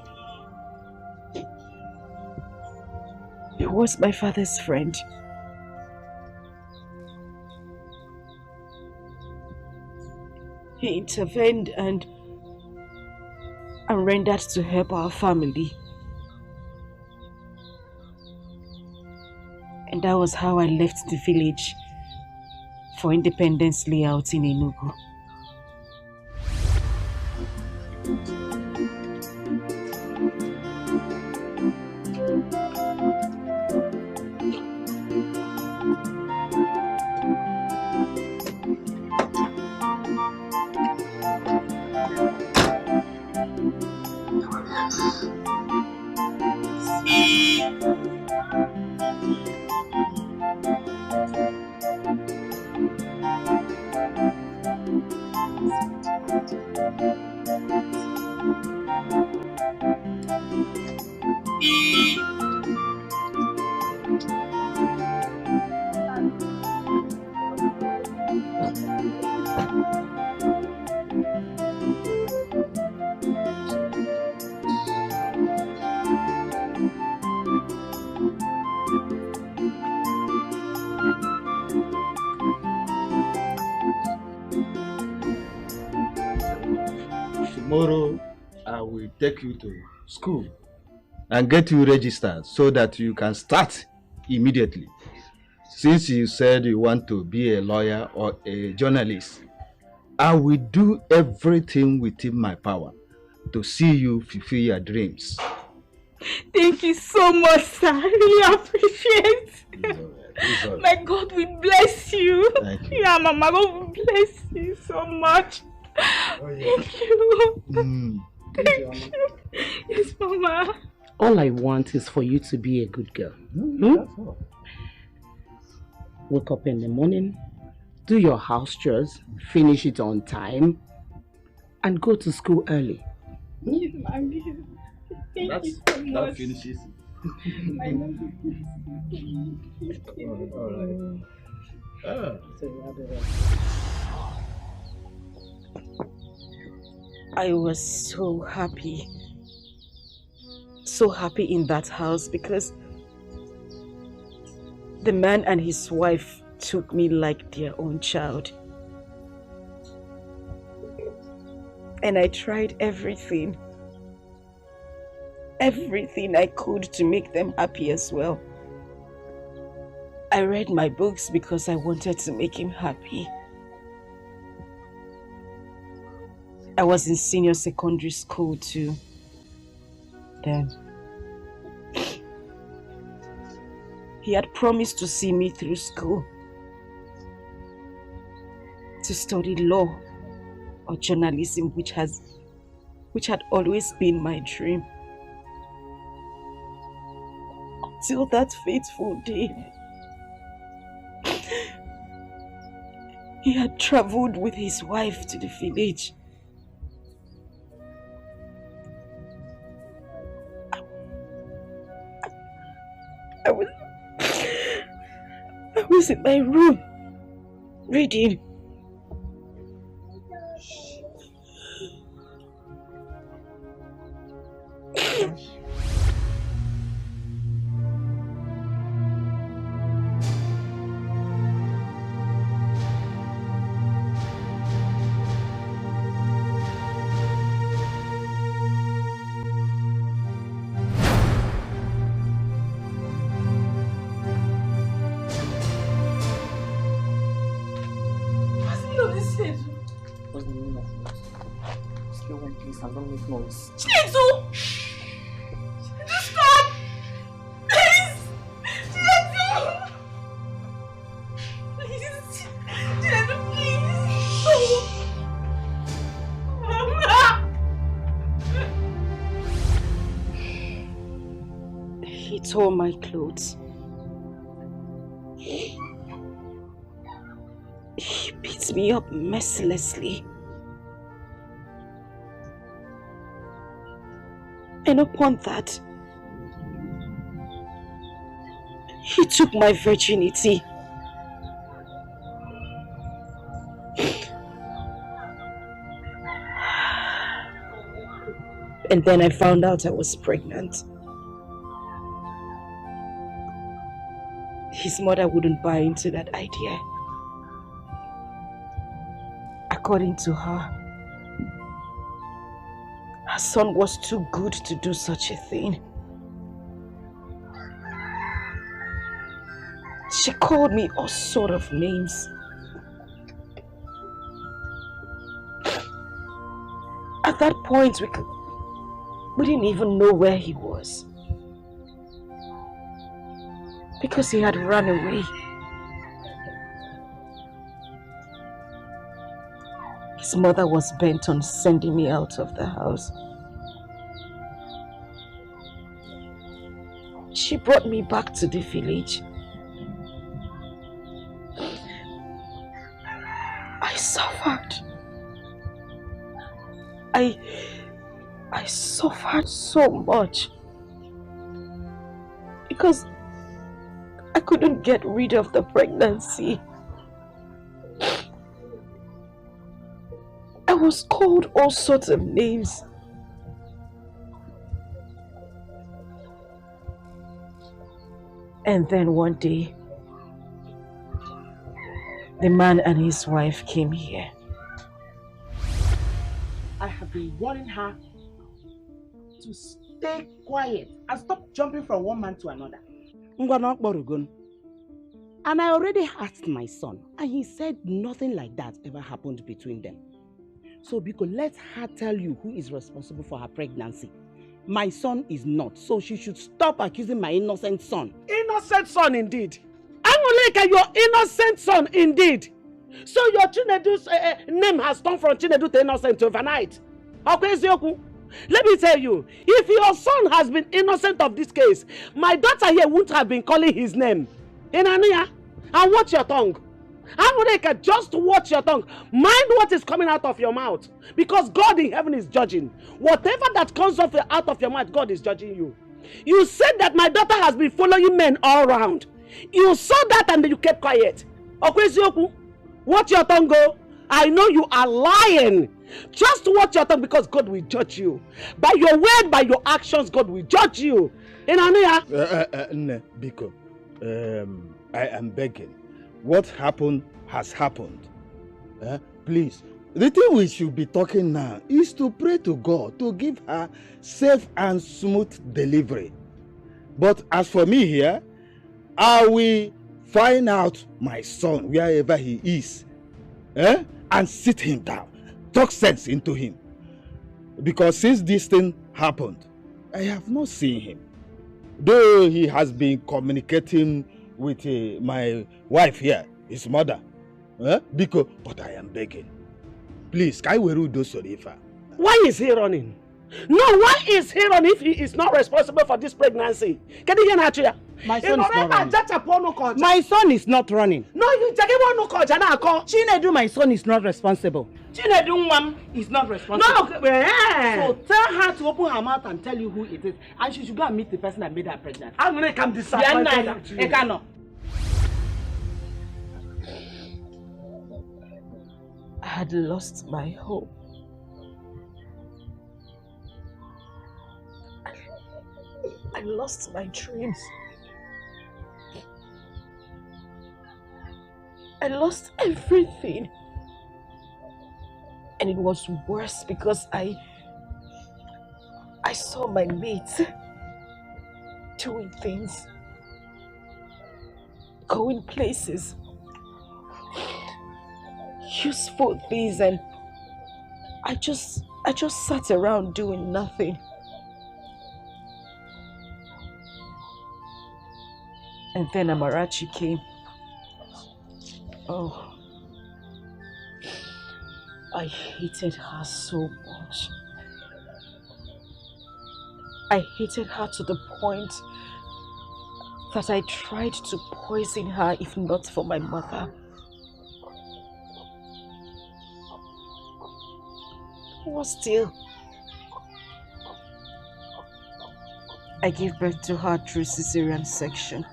Speaker 1: He was my father's friend. He intervened and rendered to help our family. And that was how I left the village for Independence Layout in Enugu.
Speaker 18: Tomorrow, I will take you to school and get you registered so that you can start immediately. Since you said you want to be a lawyer or a journalist, I will do everything within my power to see you fulfill your dreams.
Speaker 1: Thank
Speaker 16: Thank you so much, sir. I really appreciate it. My God will bless you.
Speaker 18: Thank you.
Speaker 16: Yeah, Mama, God will bless you so much. Thank you. Thank you. Yes, Mama.
Speaker 10: All I want is for you to be a good girl.
Speaker 18: That's all.
Speaker 10: Wake up in the morning, do your house chores, finish it on time, and go to school early.
Speaker 16: Yes, Mommy. Thank you so much.
Speaker 18: That finishes
Speaker 16: I love you.
Speaker 1: I was so happy in that house because the man and his wife took me like their own child. And I tried everything I could to make them happy as well. I read my books because I wanted to make him happy. I was in senior secondary school too. Then he had promised to see me through school, to study law or journalism, which had always been my dream. Till that fateful day, he had traveled with his wife to the village. I was in my room reading.
Speaker 19: What's the meaning of it? Stay one place and don't make noise.
Speaker 16: Chinedu! Stop! Please! Chinedu! Please! Chinedu, please! Mama!
Speaker 1: He tore my clothes. He beat me up mercilessly. And upon that, he took my virginity. And then I found out I was pregnant. His mother wouldn't buy into that idea. According to her son was too good to do such a thing. She called me all sort of names. At that point, we didn't even know where he was, because he had run away. His mother was bent on sending me out of the house. She brought me back to the village. I suffered. I suffered so much because I couldn't get rid of the pregnancy. I was called all sorts of names. And then one day, the man and his wife came here.
Speaker 4: I have been warning her to stay quiet and stop jumping from one man to another. And I already asked my son, and he said nothing like that ever happened between them. So, Biko, let her tell you who is responsible for her pregnancy. My son is not. So she should stop accusing my innocent son. Innocent son indeed. Angoleka, your innocent son indeed. So your Chinedu's name has turned from Chinedu to innocent overnight. Let me tell you, if your son has been innocent of this case, my daughter here wouldn't have been calling his name. Inania, and watch your tongue. Angoleka, just watch your tongue. Mind what is coming out of your mouth. Because God in heaven is judging. Whatever that comes out of your mouth, God is judging you. You said that my daughter has been following men all around. You saw that and you kept quiet. Okwezioku, watch your tongue go. I know you are lying. Just watch your tongue because God will judge you. By your word, by your actions, God will judge you.
Speaker 18: Biko, I am begging. What happened has happened. Please, the thing we should be talking now is to pray to God to give her safe and smooth delivery. But as for me here, I will find out my son wherever he is, and sit him down, talk sense into him. Because since this thing happened, I have not seen him. Though he has been communicating with my wife here, his mother. But I am begging. Please,
Speaker 4: why is he running? No, why is he running if he is not responsible for this pregnancy? Can you hear? My son is not running. My son is not running. No, you take Chinedu, my son is not responsible. Chinedu mom is not responsible. No, so tell her to open her mouth and tell you who it is. And she should go and meet the person that made her pregnant. I'm going to come decide.
Speaker 1: I had lost my hope. I lost my dreams. I lost everything. And it was worse because I saw my mates doing things, going places, useful things, and I just sat around doing nothing. And then Amarachi came. Oh, I hated her so much. I hated her to the point that I tried to poison her if not for my mother. But still, I gave birth to her through cesarean section.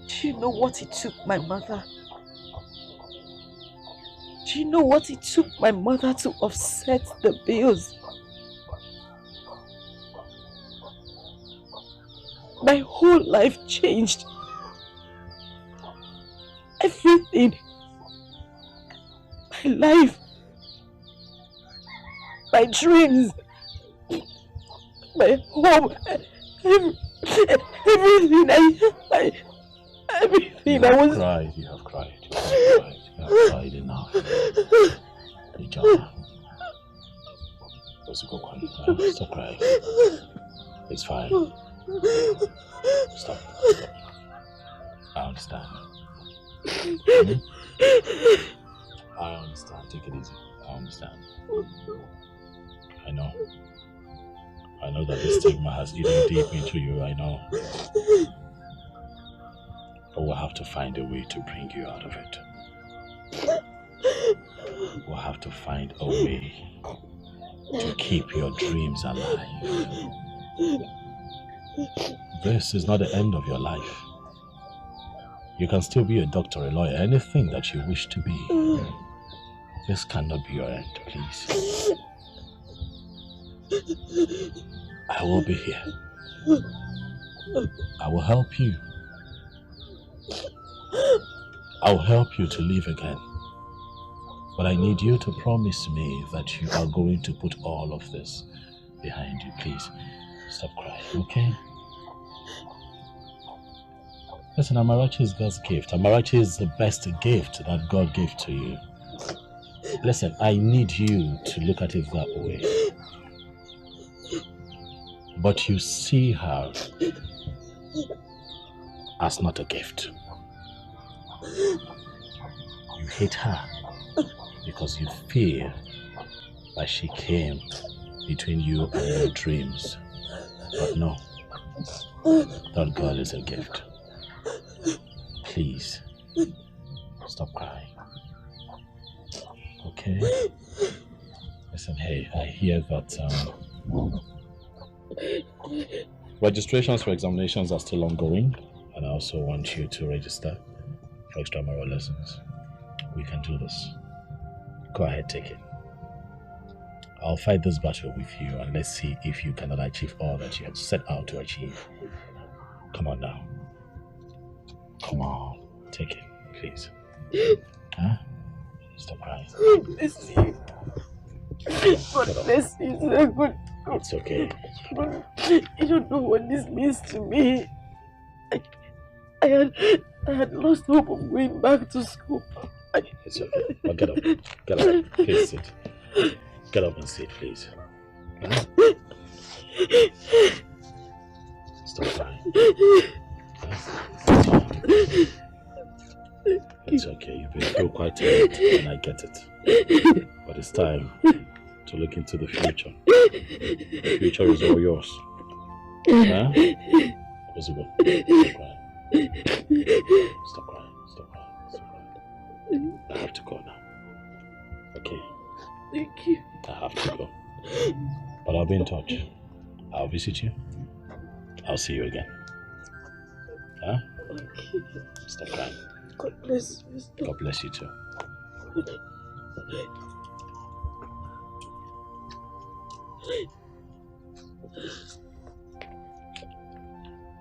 Speaker 1: Do you know what it took my mother? Do you know what it took my mother to offset the bills? My whole life changed. Everything. My life. My dreams. My home. Everything everything I was...
Speaker 2: You have cried. You have cried enough. Stop crying. It's fine. Stop. I understand. I understand. Take it easy. I understand. I know that this stigma has eaten deep into you. I know. But we'll have to find a way to bring you out of it. We'll have to find a way to keep your dreams alive. This is not the end of your life. You can still be a doctor, a lawyer, anything that you wish to be. This cannot be your end, please. I will be here. I will help you. I'll help you to live again. But I need you to promise me that you are going to put all of this behind you. Please, stop crying, okay? Listen, Amarachi is God's gift. Amarachi is the best gift that God gave to you. Listen, I need you to look at it that way. But you see her as not a gift. You hate her because you feel like she came between you and your dreams. But no, that girl is a gift. Please, stop crying. Okay? Listen, hey, I hear that registrations for examinations are still ongoing, and I also want you to register for extramural lessons. We can do this. Go ahead, take it. I'll fight this battle with you, and let's see if you cannot achieve all that you have set out to achieve. Come on now. Come on. Take it, please. Huh? Stop crying.
Speaker 16: God bless you. God bless you, sir. God.
Speaker 2: It's okay.
Speaker 16: You don't know what this means to me. I had lost hope of going back to school.
Speaker 2: It's okay. Well, get up. Get up. Please sit. Get up and sit, please. Huh? Stop crying. It's okay. You've been through quite a lot, and I get it. But it's time to look into the future. The future is all yours. Huh? Possible. Stop crying. Stop crying. Stop crying. I have to go now. Okay.
Speaker 16: Thank you.
Speaker 2: I have to go. But I'll be in touch. I'll visit you. I'll see you again. Huh?
Speaker 16: Okay.
Speaker 2: Stop crying.
Speaker 16: God bless you.
Speaker 2: God bless you too.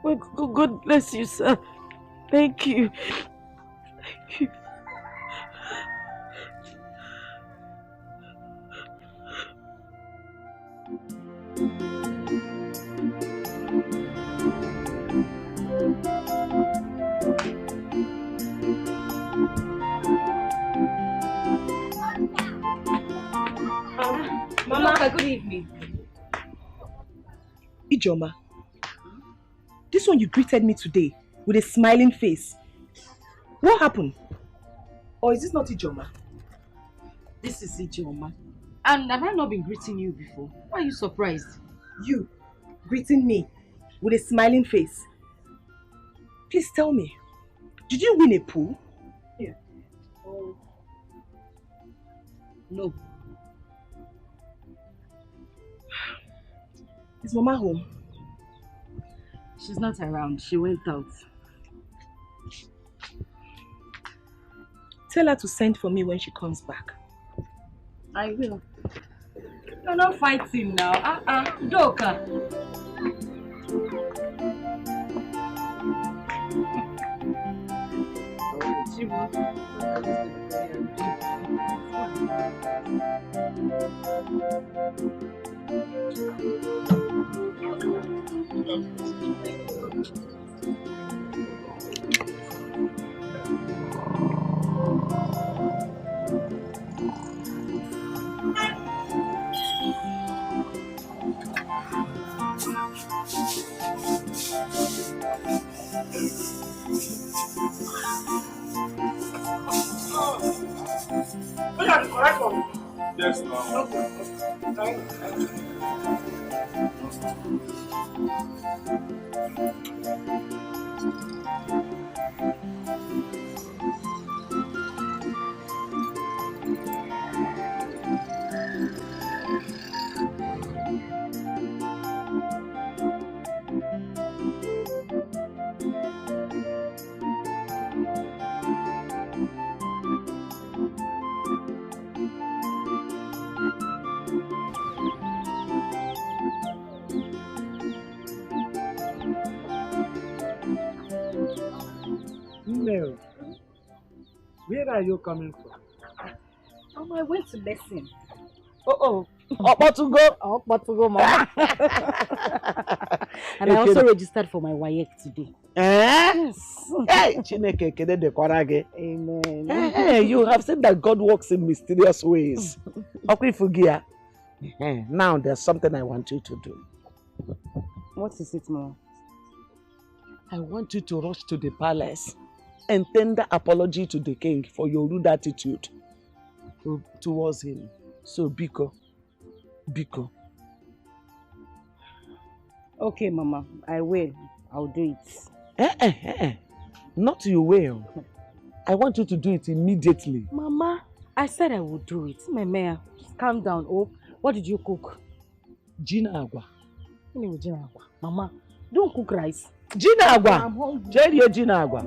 Speaker 16: Well, God bless you, sir. Thank you. Thank you.
Speaker 17: Mama, good evening. Ijoma, this one you greeted me today with a smiling face. What happened? Or is this not Ijoma?
Speaker 1: This is Ijoma. And have I not been greeting you before? Why are you surprised?
Speaker 17: You greeting me with a smiling face. Please tell me, did you win a pool?
Speaker 1: Yeah. Oh. No.
Speaker 17: Is Mama home?
Speaker 1: She's not around. She went out.
Speaker 17: Tell her to send for me when she comes back.
Speaker 1: I will. You're not fighting now. Doka.
Speaker 20: Yes, ma'am.
Speaker 21: No. Where are you coming from?
Speaker 1: I went to lesson.
Speaker 21: Oh, to go, Mama.
Speaker 14: And I also registered for my WAEC today.
Speaker 4: Yes. Hey, Chineke kede dekwara gị.
Speaker 14: Amen.
Speaker 4: Hey, you have said that God works in mysterious ways. Okwifugia. Now there's something I want you to do.
Speaker 1: What is it, Mom?
Speaker 4: I want you to rush to the palace and tender apology to the king for your rude attitude towards him. So, Biko.
Speaker 1: Okay, Mama, I will. I'll do it.
Speaker 4: Not you will. I want you to do it immediately.
Speaker 1: Mama, I said I would do it. Mama, just calm down. Oh, what did you cook?
Speaker 4: Gina agwa.
Speaker 1: Anyway, Gina agwa. Mama, don't cook rice.
Speaker 4: Gina agwa. Jerry Gina agwa.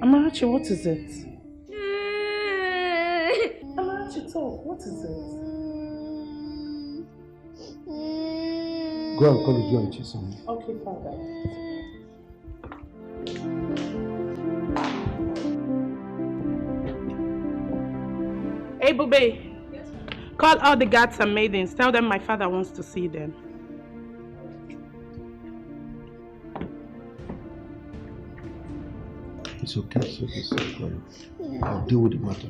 Speaker 15: Amarachi, what is it? Amarachi, talk. What is it?
Speaker 12: Go and call you and Chisom.
Speaker 15: Okay, Father. Hey, Bube. Yes, call all the guards and maidens. Tell them my father wants to see them.
Speaker 12: It's okay, so it's okay. I'll deal with the matter.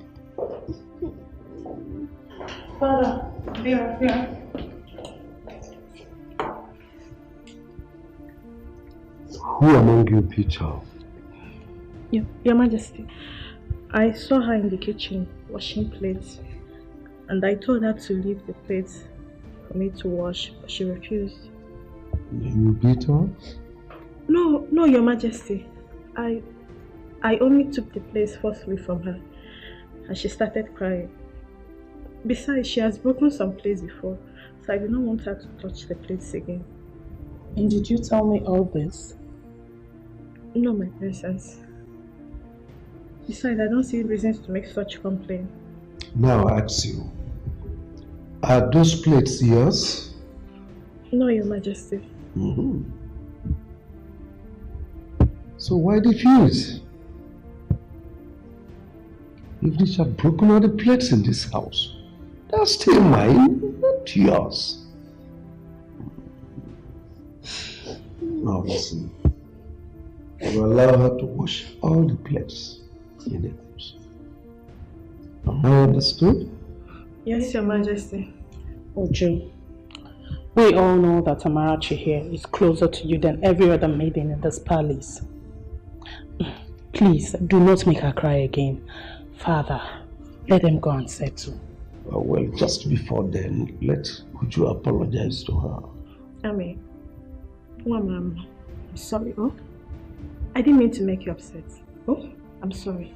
Speaker 15: Father, here.
Speaker 12: Who among you beat her?
Speaker 16: Your Majesty, I saw her in the kitchen washing plates, and I told her to leave the plates for me to wash, but she refused.
Speaker 12: You beat her?
Speaker 16: No, Your Majesty. I only took the plates forcefully from her, and she started crying. Besides, she has broken some plates before, so I did not want her to touch the plates again.
Speaker 15: And did you tell me all this?
Speaker 16: No, my princess. Besides, I don't see reasons to make such complaint.
Speaker 12: Now I ask you, are those plates yours?
Speaker 16: No, Your Majesty.
Speaker 12: So why refuse? If they have broken all the plates in this house, they're still mine, not yours. Now listen, you allow her to wash all the plates in the house. Am I understood?
Speaker 16: Yes, Your Majesty.
Speaker 15: Oju, we all know that Amarachi here is closer to you than every other maiden in this palace. Please, do not make her cry again. Father, let them go and settle.
Speaker 12: Well, just before then, could you apologize to her?
Speaker 16: Ami, Mama, I'm sorry, oh? I didn't mean to make you upset. Oh, I'm sorry.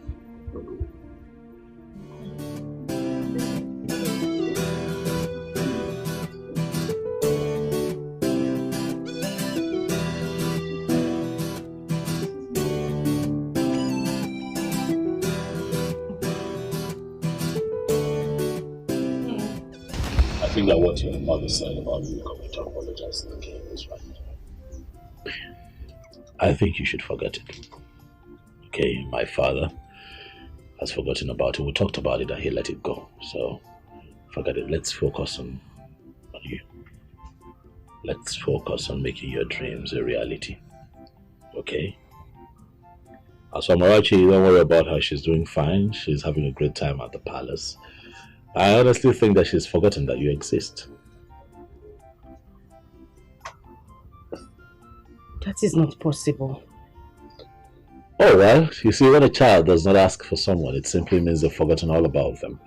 Speaker 2: I think that what your mother said about you coming to apologize to the king is right. I think you should forget it. Okay, my father has forgotten about it. We talked about it and he let it go. So forget it. Let's focus on you. Let's focus on making your dreams a reality. Okay? As for Amarachi, don't worry about her. She's doing fine. She's having a great time at the palace. I honestly think that she's forgotten that you exist.
Speaker 1: That is not possible.
Speaker 2: Oh well, you see, when a child does not ask for someone, it simply means they've forgotten all about them.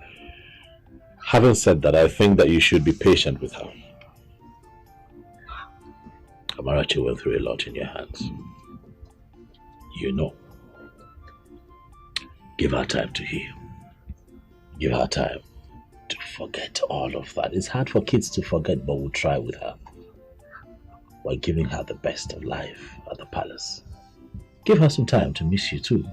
Speaker 2: Having said that, I think that you should be patient with her. Amarachi went through a lot in your hands. You know. Give her time to heal. Give her time to forget all of that. It's hard for kids to forget, but we'll try with her. We're giving her the best of life at the palace. Give her some time to miss you too.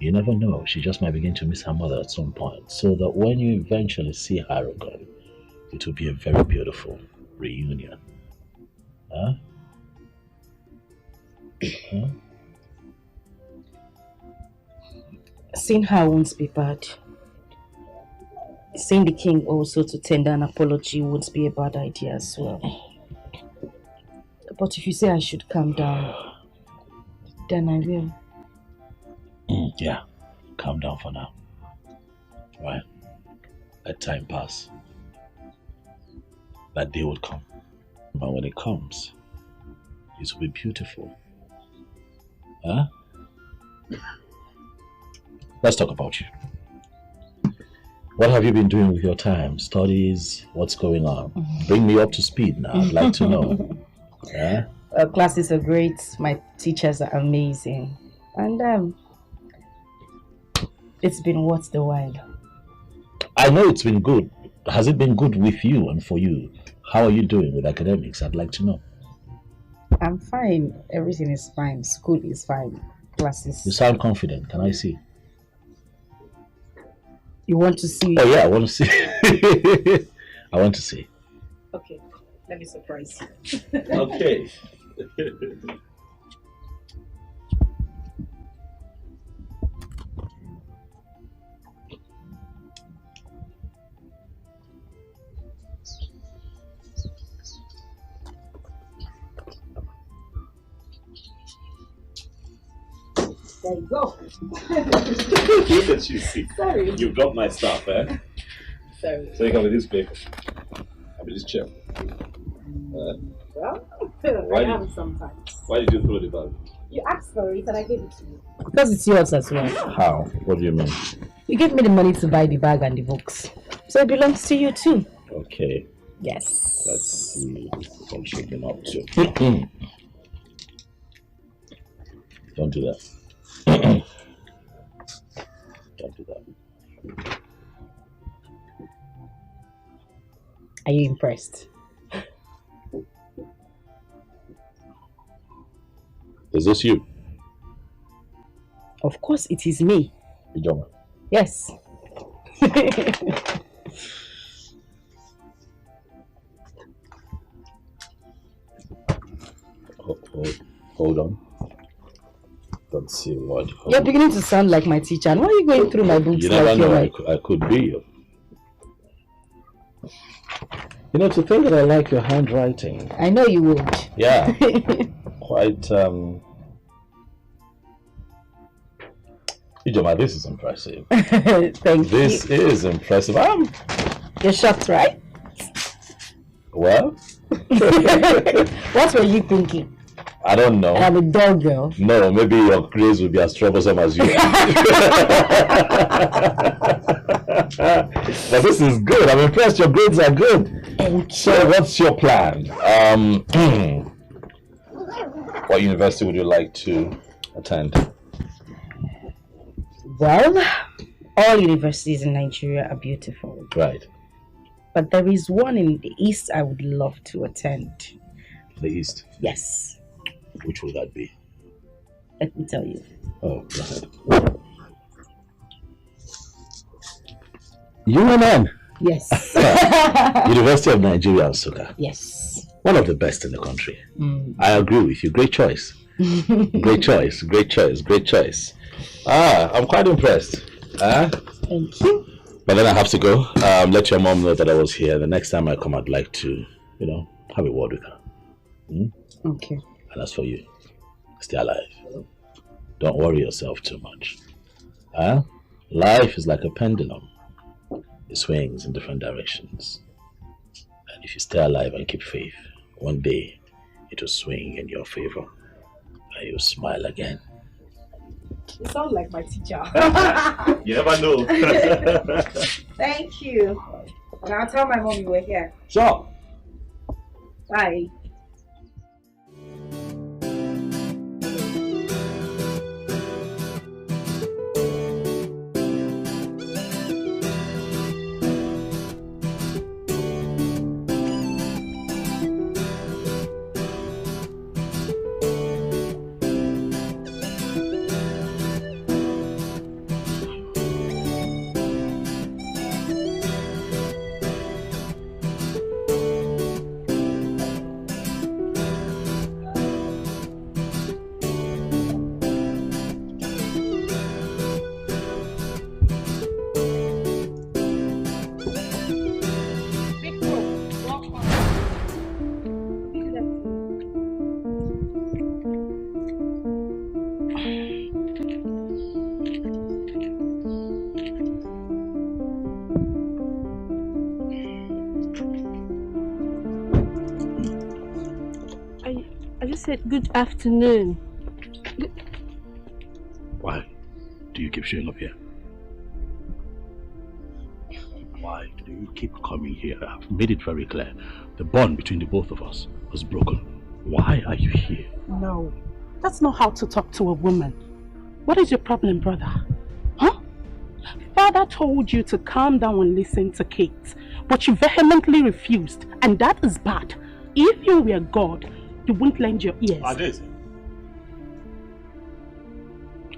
Speaker 2: You never know. She just might begin to miss her mother at some point. So that when you eventually see her again, it will be a very beautiful reunion. Huh? Huh?
Speaker 1: Seeing her won't be bad. Seeing the king also to tender an apology won't be a bad idea as well. But if you say I should calm down, then I will.
Speaker 2: Yeah, calm down for now. Right? Let time pass. That day will come. But when it comes, it will be beautiful. Huh? Let's talk about you. What have you been doing with your time? Studies? What's going on? Bring me up to speed now. I'd like to know. Yeah?
Speaker 1: Classes are great. My teachers are amazing. And it's been worth the while.
Speaker 2: I know it's been good. Has it been good with you and for you? How are you doing with academics? I'd like to know.
Speaker 1: I'm fine. Everything is fine. School is fine. Classes.
Speaker 2: You sound confident. Can I see?
Speaker 1: You want to see?
Speaker 2: Oh yeah, I want to see. I want to see.
Speaker 1: Okay, let me surprise you.
Speaker 2: Okay.
Speaker 1: There you go.
Speaker 2: Look at you, see.
Speaker 1: Sorry.
Speaker 2: You got my stuff, eh?
Speaker 1: Sorry.
Speaker 2: So you come with this paper. I mean, this chair.
Speaker 1: Well,
Speaker 2: Why
Speaker 1: I
Speaker 2: did-
Speaker 1: am sometimes.
Speaker 2: Why did you throw the bag?
Speaker 1: You asked for it and I gave it to you. Because it's yours as well.
Speaker 2: How? What do you mean?
Speaker 1: You gave me the money to buy the bag and the books. So it belongs to you too.
Speaker 2: Okay.
Speaker 1: Yes.
Speaker 2: Let's see what I'm shaking up to. Don't do that. Don't do that.
Speaker 1: Are you impressed?
Speaker 2: Is this you?
Speaker 1: Of course it is me.
Speaker 2: Ijoma.
Speaker 1: Yes.
Speaker 2: Hold on. Let's see what.
Speaker 1: You're beginning to sound like my teacher. And why are you going through my books
Speaker 2: You never
Speaker 1: like
Speaker 2: know.
Speaker 1: you're
Speaker 2: I could be you. You know, to think that I like your handwriting.
Speaker 1: I know you would.
Speaker 2: Yeah. Quite. Ijoma, this is impressive.
Speaker 1: Thank you.
Speaker 2: This is impressive.
Speaker 1: You're shocked, right?
Speaker 2: Well,
Speaker 1: What were you thinking?
Speaker 2: I don't know.
Speaker 1: I'm a dog girl.
Speaker 2: No, maybe your grades will be as troublesome as you. But this is good. I'm impressed. Your grades are good. So, what's your plan? What university would you like to attend?
Speaker 1: Well, all universities in Nigeria are beautiful.
Speaker 2: Right.
Speaker 1: But there is one in the east I would love to attend.
Speaker 2: The East.
Speaker 1: Yes.
Speaker 2: Which will that be?
Speaker 1: Let me tell you.
Speaker 2: Oh, go ahead. UNN.
Speaker 1: Yes.
Speaker 2: University of Nigeria, Nsukka.
Speaker 1: Yes.
Speaker 2: One of the best in the country.
Speaker 1: Mm.
Speaker 2: I agree with you. Great choice. Great choice. Great choice. Great choice. I'm quite impressed.
Speaker 1: Thank you.
Speaker 2: But then I have to go. Let your mom know that I was here. The next time I come, I'd like to, have a word with her.
Speaker 1: Okay.
Speaker 2: And as for you, stay alive. Don't worry yourself too much. Life is like a pendulum. It swings in different directions. And if you stay alive and keep faith, one day it will swing in your favor. And you'll smile again.
Speaker 1: You sound like my teacher.
Speaker 2: You never know.
Speaker 1: Thank you. And I'll tell my mom you were here.
Speaker 2: Sure.
Speaker 1: Bye.
Speaker 10: said good afternoon.
Speaker 2: Why do you keep showing up here? Why do you keep coming here? I've made it very clear. The bond between the both of us was broken. Why are you here?
Speaker 15: No, that's not how to talk to a woman. What is your problem, brother? Huh? Father told you to calm down and listen to Kate, but you vehemently refused, and that is bad. If you were God, you wouldn't lend your ears.
Speaker 2: Ades,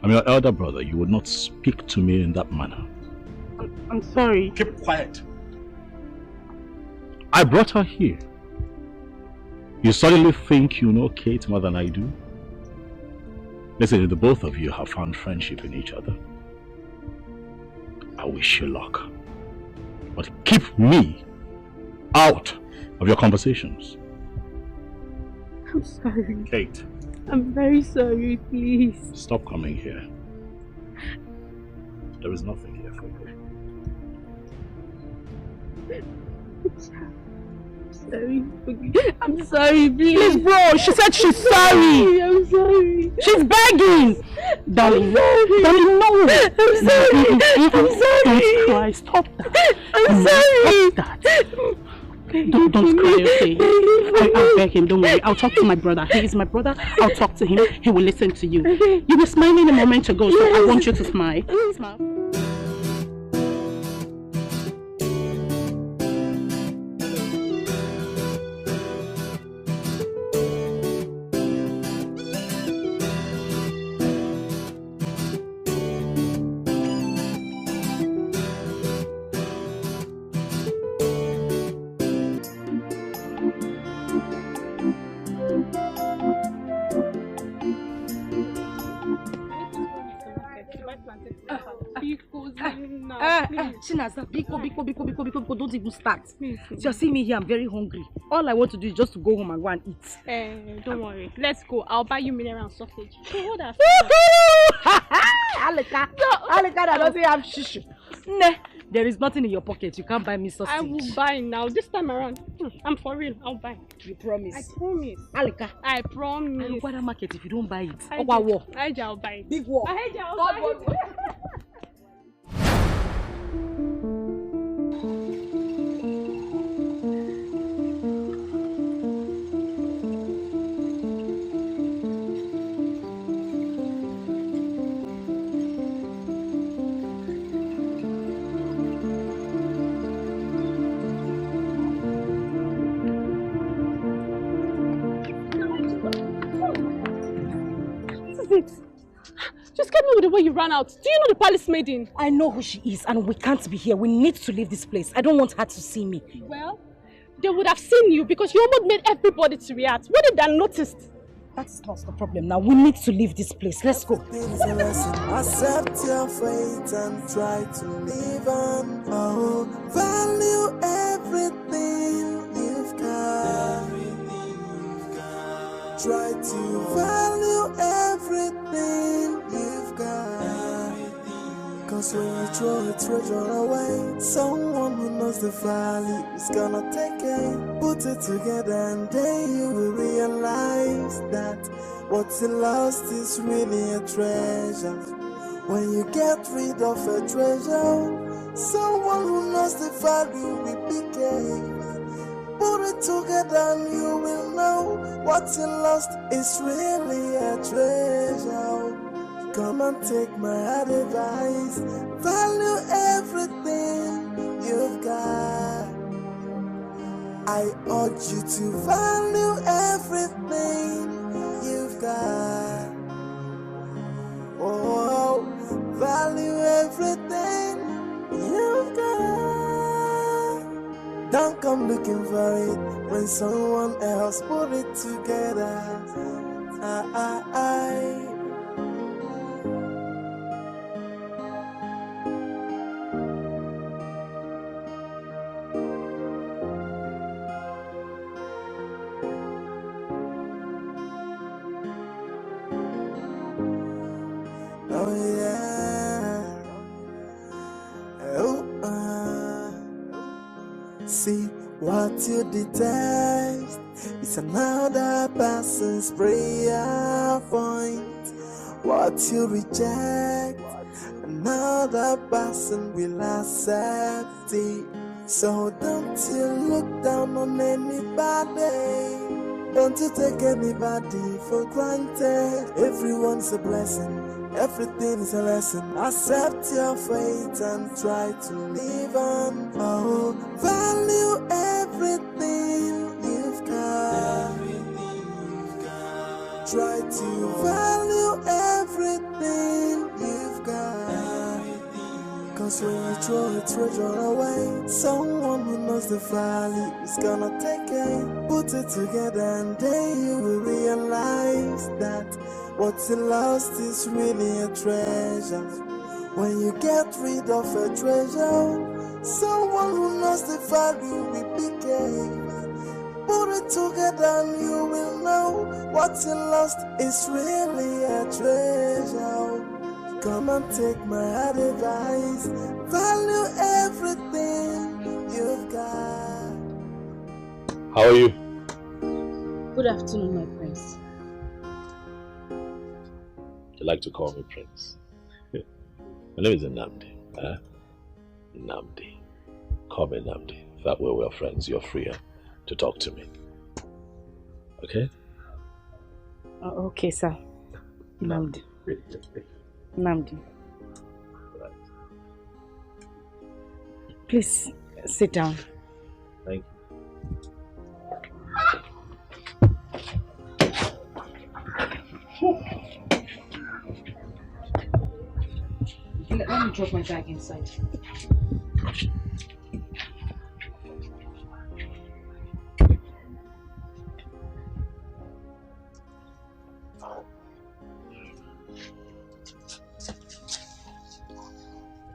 Speaker 2: I'm your elder brother. You would not speak to me in that manner.
Speaker 15: I'm sorry.
Speaker 2: Keep quiet. I brought her here. You suddenly think you know Kate more than I do? Listen, the both of you have found friendship in each other. I wish you luck. But keep me out of your conversations.
Speaker 10: I'm sorry.
Speaker 2: Kate.
Speaker 10: I'm very sorry, please.
Speaker 2: Stop coming here. There is nothing here for you.
Speaker 10: Sorry. I'm sorry, please.
Speaker 15: Please, bro. She said she's sorry.
Speaker 10: I'm sorry.
Speaker 15: She's begging. Darling,
Speaker 10: sorry.
Speaker 15: darling, no.
Speaker 10: I'm sorry. I'm sorry.
Speaker 15: Don't cry. Stop that.
Speaker 10: I'm sorry.
Speaker 15: Stop that. Don't cry, okay? I'll beg him. Don't worry. I'll talk to my brother. He is my brother. I'll talk to him. He will listen to you. You were smiling a moment ago, so I want you to smile. Smile.
Speaker 1: Chinaza, biko, don't even start. You see me here, I'm very hungry. All I want to do is just to go home and go and eat.
Speaker 16: Don't worry. Let's go. I'll buy you mineral and sausage. Hold on.
Speaker 1: Aleka, I don't have shishu. Nah, there is nothing in your pocket. You can't buy me sausage.
Speaker 16: I will buy now. This time around. I'm for real. I'll buy.
Speaker 1: You promise?
Speaker 16: I promise.
Speaker 1: Aleka.
Speaker 16: I promise.
Speaker 1: I'll go to the market if you don't buy it.
Speaker 16: I'll buy it.
Speaker 1: Big war.
Speaker 16: I'll buy it. Just get me with the way you ran out. Do you know the palace maiden?
Speaker 1: I know who she is and we can't be here. We need to leave this place. I don't want her to see me.
Speaker 16: Well, they would have seen you because you almost made everybody to react. What if they noticed?
Speaker 1: That's not the problem now. We need to leave this place. Let's go.
Speaker 9: Accept your fate and try to live on. Oh, value everything you've got. Try to value everything you've got. Cause when you throw a treasure away, someone who knows the value is gonna take it. Put it together and then you will realize that what you lost is really a treasure. When you get rid of a treasure, someone who knows the value will pick it. Put it together and you will know what you lost is really a treasure. Come and take my advice. Value everything you've got. I urge you to value everything you've got. Oh, value everything you've got. Don't come looking for it when someone else put it together. Oh yeah. Oh, see what you detest It's another person's prayer point. What you reject, another person will accept it. So don't you look down on anybody. Don't you take anybody for granted. Everyone's a blessing, everything is a lesson. Accept your fate and try to live on. Oh, value everything you've got. Try to value everything you've got. Cause when you throw a treasure away, someone who knows the value is gonna take it. Put it together and then you will realize that what's lost is really a treasure. When you get rid of a treasure, someone who knows the value will pick it. Put it together and you will know what's lost is really a treasure. Come and take my advice. Value everything you've got.
Speaker 2: How are you?
Speaker 15: Good afternoon, my prince.
Speaker 2: You like to call me Prince? My name is Nnamdi. Nnamdi. Call me Nnamdi. That way we're friends. You're freer to talk to me. Okay?
Speaker 1: Okay, sir. Nnamdi. Nnamdi. Please sit down.
Speaker 2: Thank
Speaker 1: you. Let me drop my bag inside.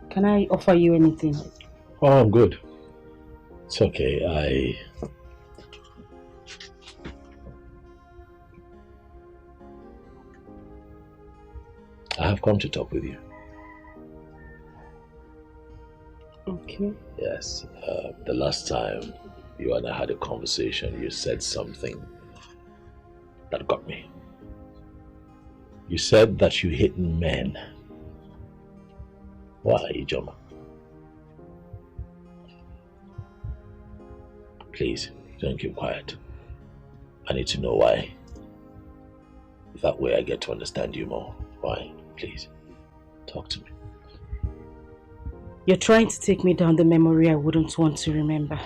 Speaker 1: Can I offer you anything?
Speaker 2: Oh, I'm good. It's okay. I have come to talk with you.
Speaker 1: Okay.
Speaker 2: Yes. The last time you and I had a conversation, you said something that got me. You said that you hate men. Why, Ijoma? Please, don't keep quiet. I need to know why. That way I get to understand you more. Why? Please, talk to me.
Speaker 1: You're trying to take me down the memory I wouldn't want to remember.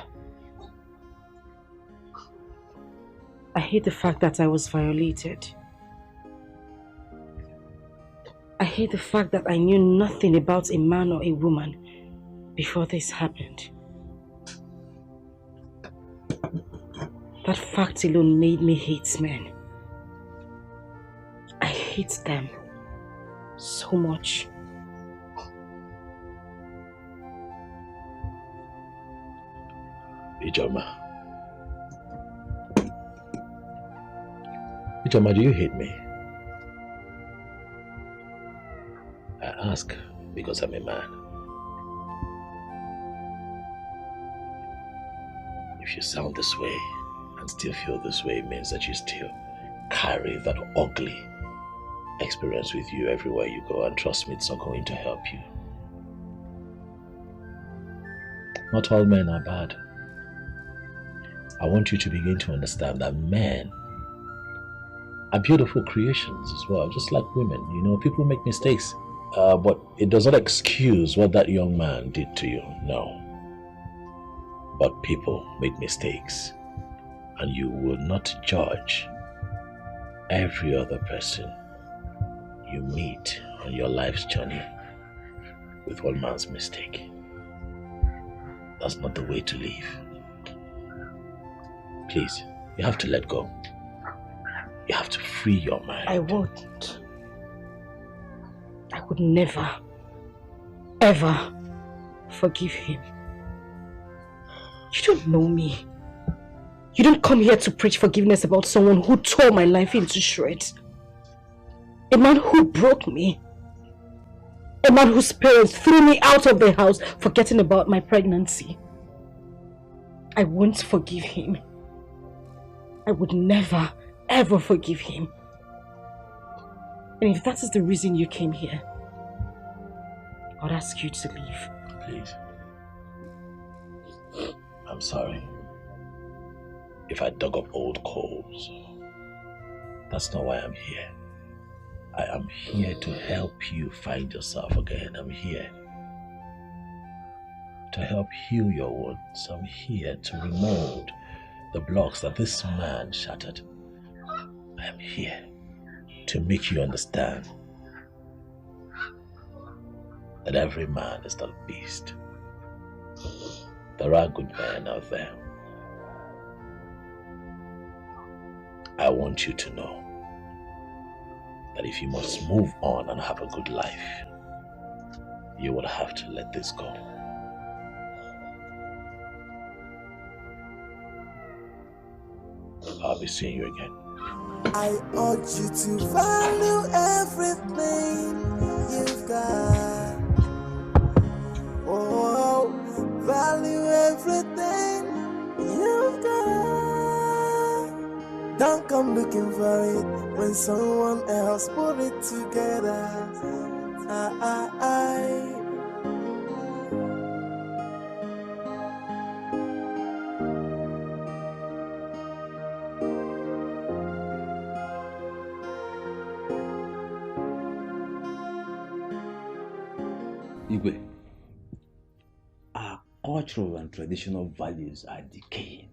Speaker 1: I hate the fact that I was violated. I hate the fact that I knew nothing about a man or a woman before this happened. That fact alone made me hate men. I hate them so much.
Speaker 2: Ijoma. Ijoma, do you hate me? I ask because I'm a man. If you sound this way and still feel this way, it means that you still carry that ugly experience with you everywhere you go, and trust me, it's not going to help you. Not all men are bad. I want you to begin to understand that men are beautiful creations as well, just like women. You know, people make mistakes. But it does not excuse what that young man did to you, no. But people make mistakes, and you will not judge every other person you meet on your life's journey with one man's mistake. That's not the way to live. Please, you have to let go. You have to free your mind.
Speaker 1: I won't. I would never, ever forgive him. You don't know me. You don't come here to preach forgiveness about someone who tore my life into shreds. A man who broke me. A man whose parents threw me out of the house forgetting about my pregnancy. I won't forgive him. I would never, ever forgive him. And if that is the reason you came here, I'd ask you to leave.
Speaker 2: Please. I'm sorry if I dug up old coals. That's not why I'm here. I am here to help you find yourself again. I'm here to help heal your wounds. I'm here to remove the blocks that this man shattered. I am here to make you understand that every man is not a beast. There are good men out there. I want you to know that if you must move on and have a good life, you will have to let this go. I'll be seeing you again.
Speaker 9: I urge you to value everything you've got. Oh, value everything you've got. Don't come looking for it when someone else put it together.
Speaker 11: Igwe, our cultural and traditional values are decaying.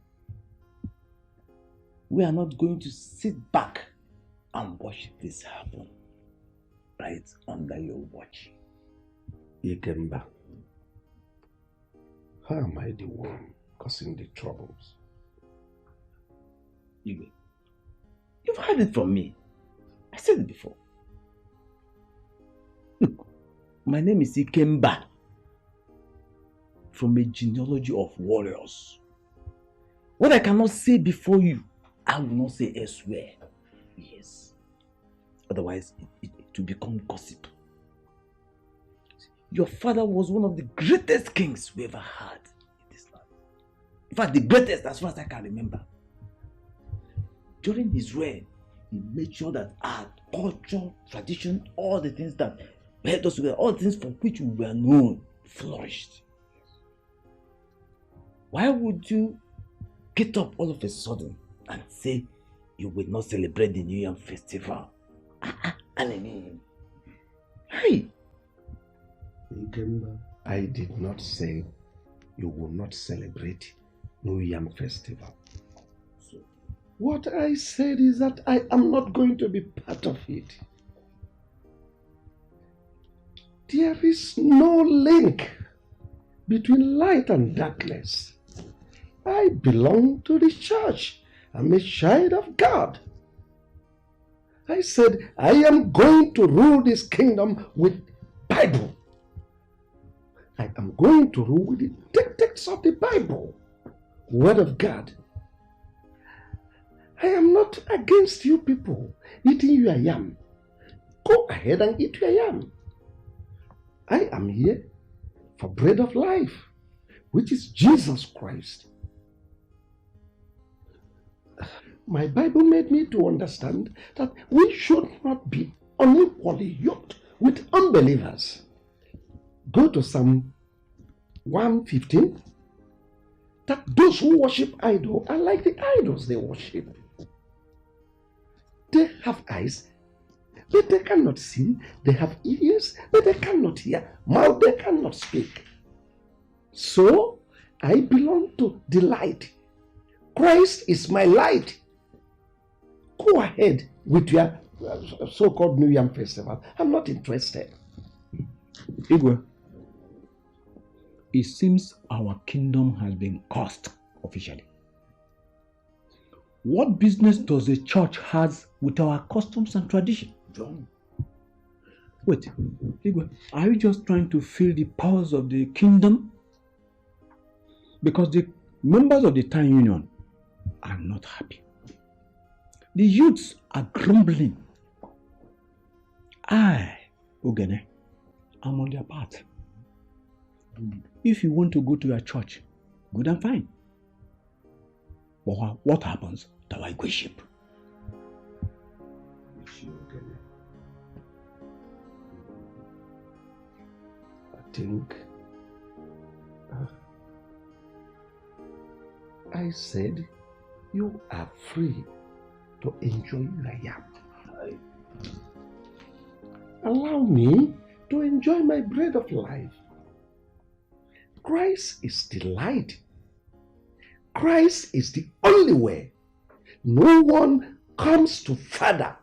Speaker 11: We are not going to sit back and watch this happen right under your watch.
Speaker 12: Ikemba, how am I the one causing the troubles?
Speaker 11: Igwe, you've heard it from me. I said it before. Look, my name is Ikemba, from a genealogy of warriors. What I cannot say before you, I will not say elsewhere. Yes. Otherwise, it will become gossip. Your father was one of the greatest kings we ever had in this land. In fact, the greatest as far as I can remember. During his reign, he made sure that our culture, tradition, all the things that helped us together, all the things for which we were known, flourished. Why would you get up all of a sudden and say you will not celebrate the New Year festival? Hey!
Speaker 12: Ikemba, I did not say you will not celebrate New Yam Festival. What I said is that I am not going to be part of it. There is no link between light and darkness. I belong to the church. I'm a child of God. I said I am going to rule this kingdom with Bible. I am going to rule with the text of the Bible, Word of God. I am not against you people eating your yam. Go ahead and eat your yam. I am here for bread of life, which is Jesus Christ. My Bible made me to understand that we should not be unequally yoked with unbelievers. Go to Psalm 115. That those who worship idols are like the idols they worship. They have eyes, but they cannot see. They have ears, but they cannot hear. Mouth, they cannot speak. So, I belong to the light. Christ is my light. Go ahead with your so-called New Yam Festival. I'm not interested.
Speaker 11: Igwe, it seems our kingdom has been cursed officially. What business does the church has with our customs and tradition? John. Wait, Igwe, are you just trying to feel the powers of the kingdom? Because the members of the town union are not happy. The youths are grumbling. I, Ogene, am on their part. If you want to go to your church, good and fine. But what happens to our worship.
Speaker 12: I think I said you are free to enjoy your yam. Allow me to enjoy my bread of life. Christ is the light. Christ is the only way. No one comes to Father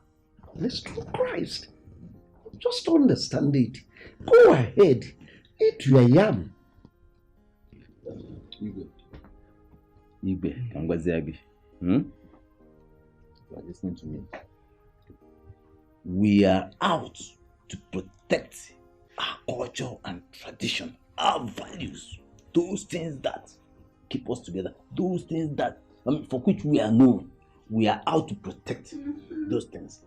Speaker 12: unless through Christ. Just understand it. Go ahead, eat your yam.
Speaker 8: Igbe, Kangwaziagi. You are listening to me. We are out to protect our culture and tradition, our values, those things that keep us together, those things that for which we are known. We are out to protect those things.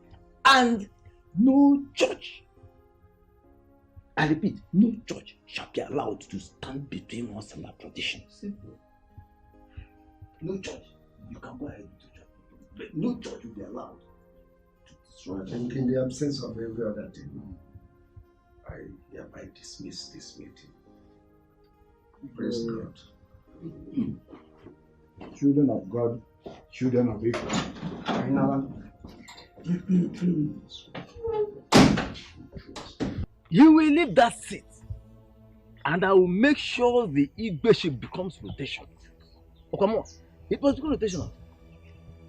Speaker 8: And no church, I repeat, no church shall be allowed to stand between us and our tradition. Simple. No church. You can go ahead to church, but no church will be allowed to destroy.
Speaker 12: And in the absence of every other thing, I hereby dismiss this meeting. Praise God.
Speaker 3: Children of God, children of Israel.
Speaker 8: You will leave that seat, and I will make sure the Igbe becomes rotational. Oh, come on. It must become rotational.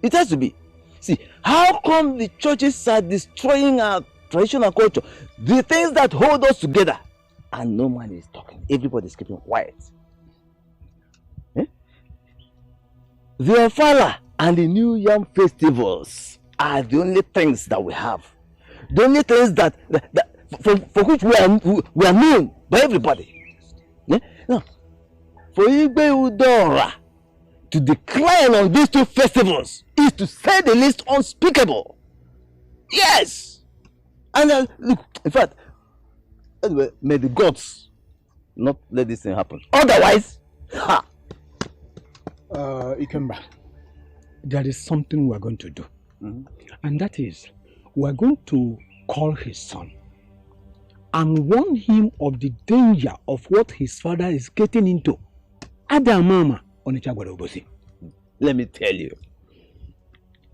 Speaker 8: It has to be. See, how come the churches are destroying our traditional culture? The things that hold us together, and no man is talking. Everybody is keeping quiet. The Ofala and the New Yam festivals are the only things that we have. The only things that for which we are known by everybody. Yeah? Now, for Igbe Udora to decline on these two festivals is to say the least unspeakable. Yes! And look, in fact, anyway, may the gods not let this thing happen. Otherwise, ha!
Speaker 11: Ikemba, there is something we are going to do. And that is, we are going to call his son and warn him of the danger of what his father is getting into. Adamama Onichagwarobosi.
Speaker 8: Let me tell you,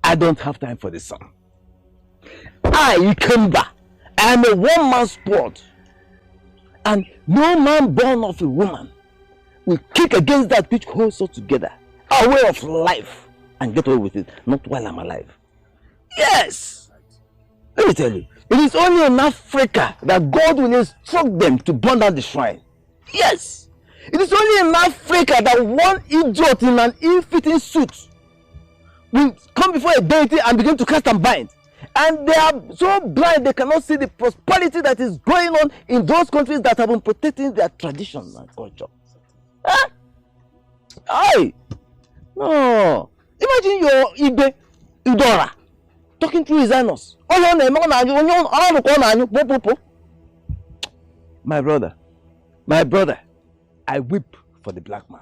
Speaker 8: I don't have time for this son. I, Ikemba, I am a one-man sport. And no man born of a woman will kick against that which holds us together. Our way of life, and get away with it, not while I'm alive. Yes! Let me tell you, it is only in Africa that God will instruct them to burn down the shrine. Yes! It is only in Africa that one idiot in an ill-fitting suit will come before a deity and begin to cast and bind. And they are so blind they cannot see the prosperity that is going on in those countries that have been protecting their tradition and culture. Huh? Aye! No! Imagine your Igbe Udora talking through his anus. My brother, I weep for the black man.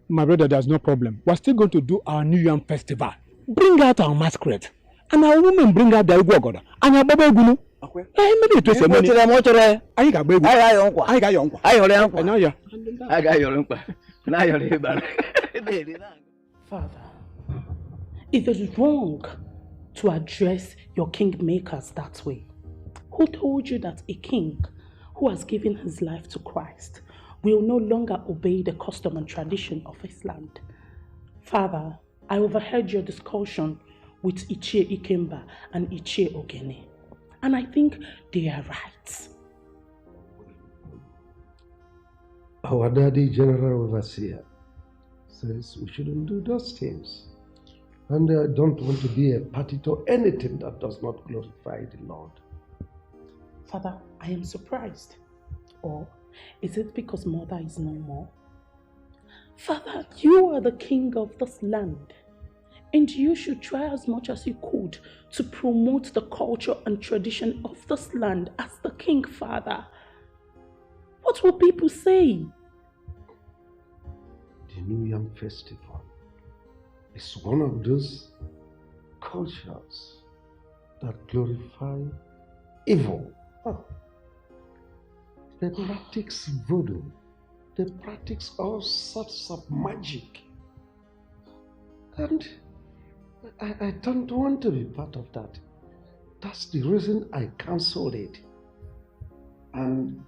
Speaker 11: My brother, there's no problem. We're still going to do our New Yam festival. Bring out our masquerade. And our women bring out their Igwe and our Baba Egunu. Maybe it was a money. I got baby. I got your uncle. I got your uncle.
Speaker 15: Father, it is wrong to address your kingmakers that way. Who told you that a king who has given his life to Christ will no longer obey the custom and tradition of his land? Father, I overheard your discussion with Ichie Ikemba and Ichie Ogene, and I think they are right.
Speaker 12: Our daddy, General Overseer, says we shouldn't do those things. And I don't want to be a party to anything that does not glorify the Lord.
Speaker 15: Father, I am surprised. Or is it because mother is no more? Father, you are the king of this land, and you should try as much as you could to promote the culture and tradition of this land as the king, Father. What will people say?
Speaker 12: The New Yam Festival is one of those cultures that glorify evil. They practice voodoo. They practice all sorts of magic. And I don't want to be part of that. That's the reason I cancelled it. And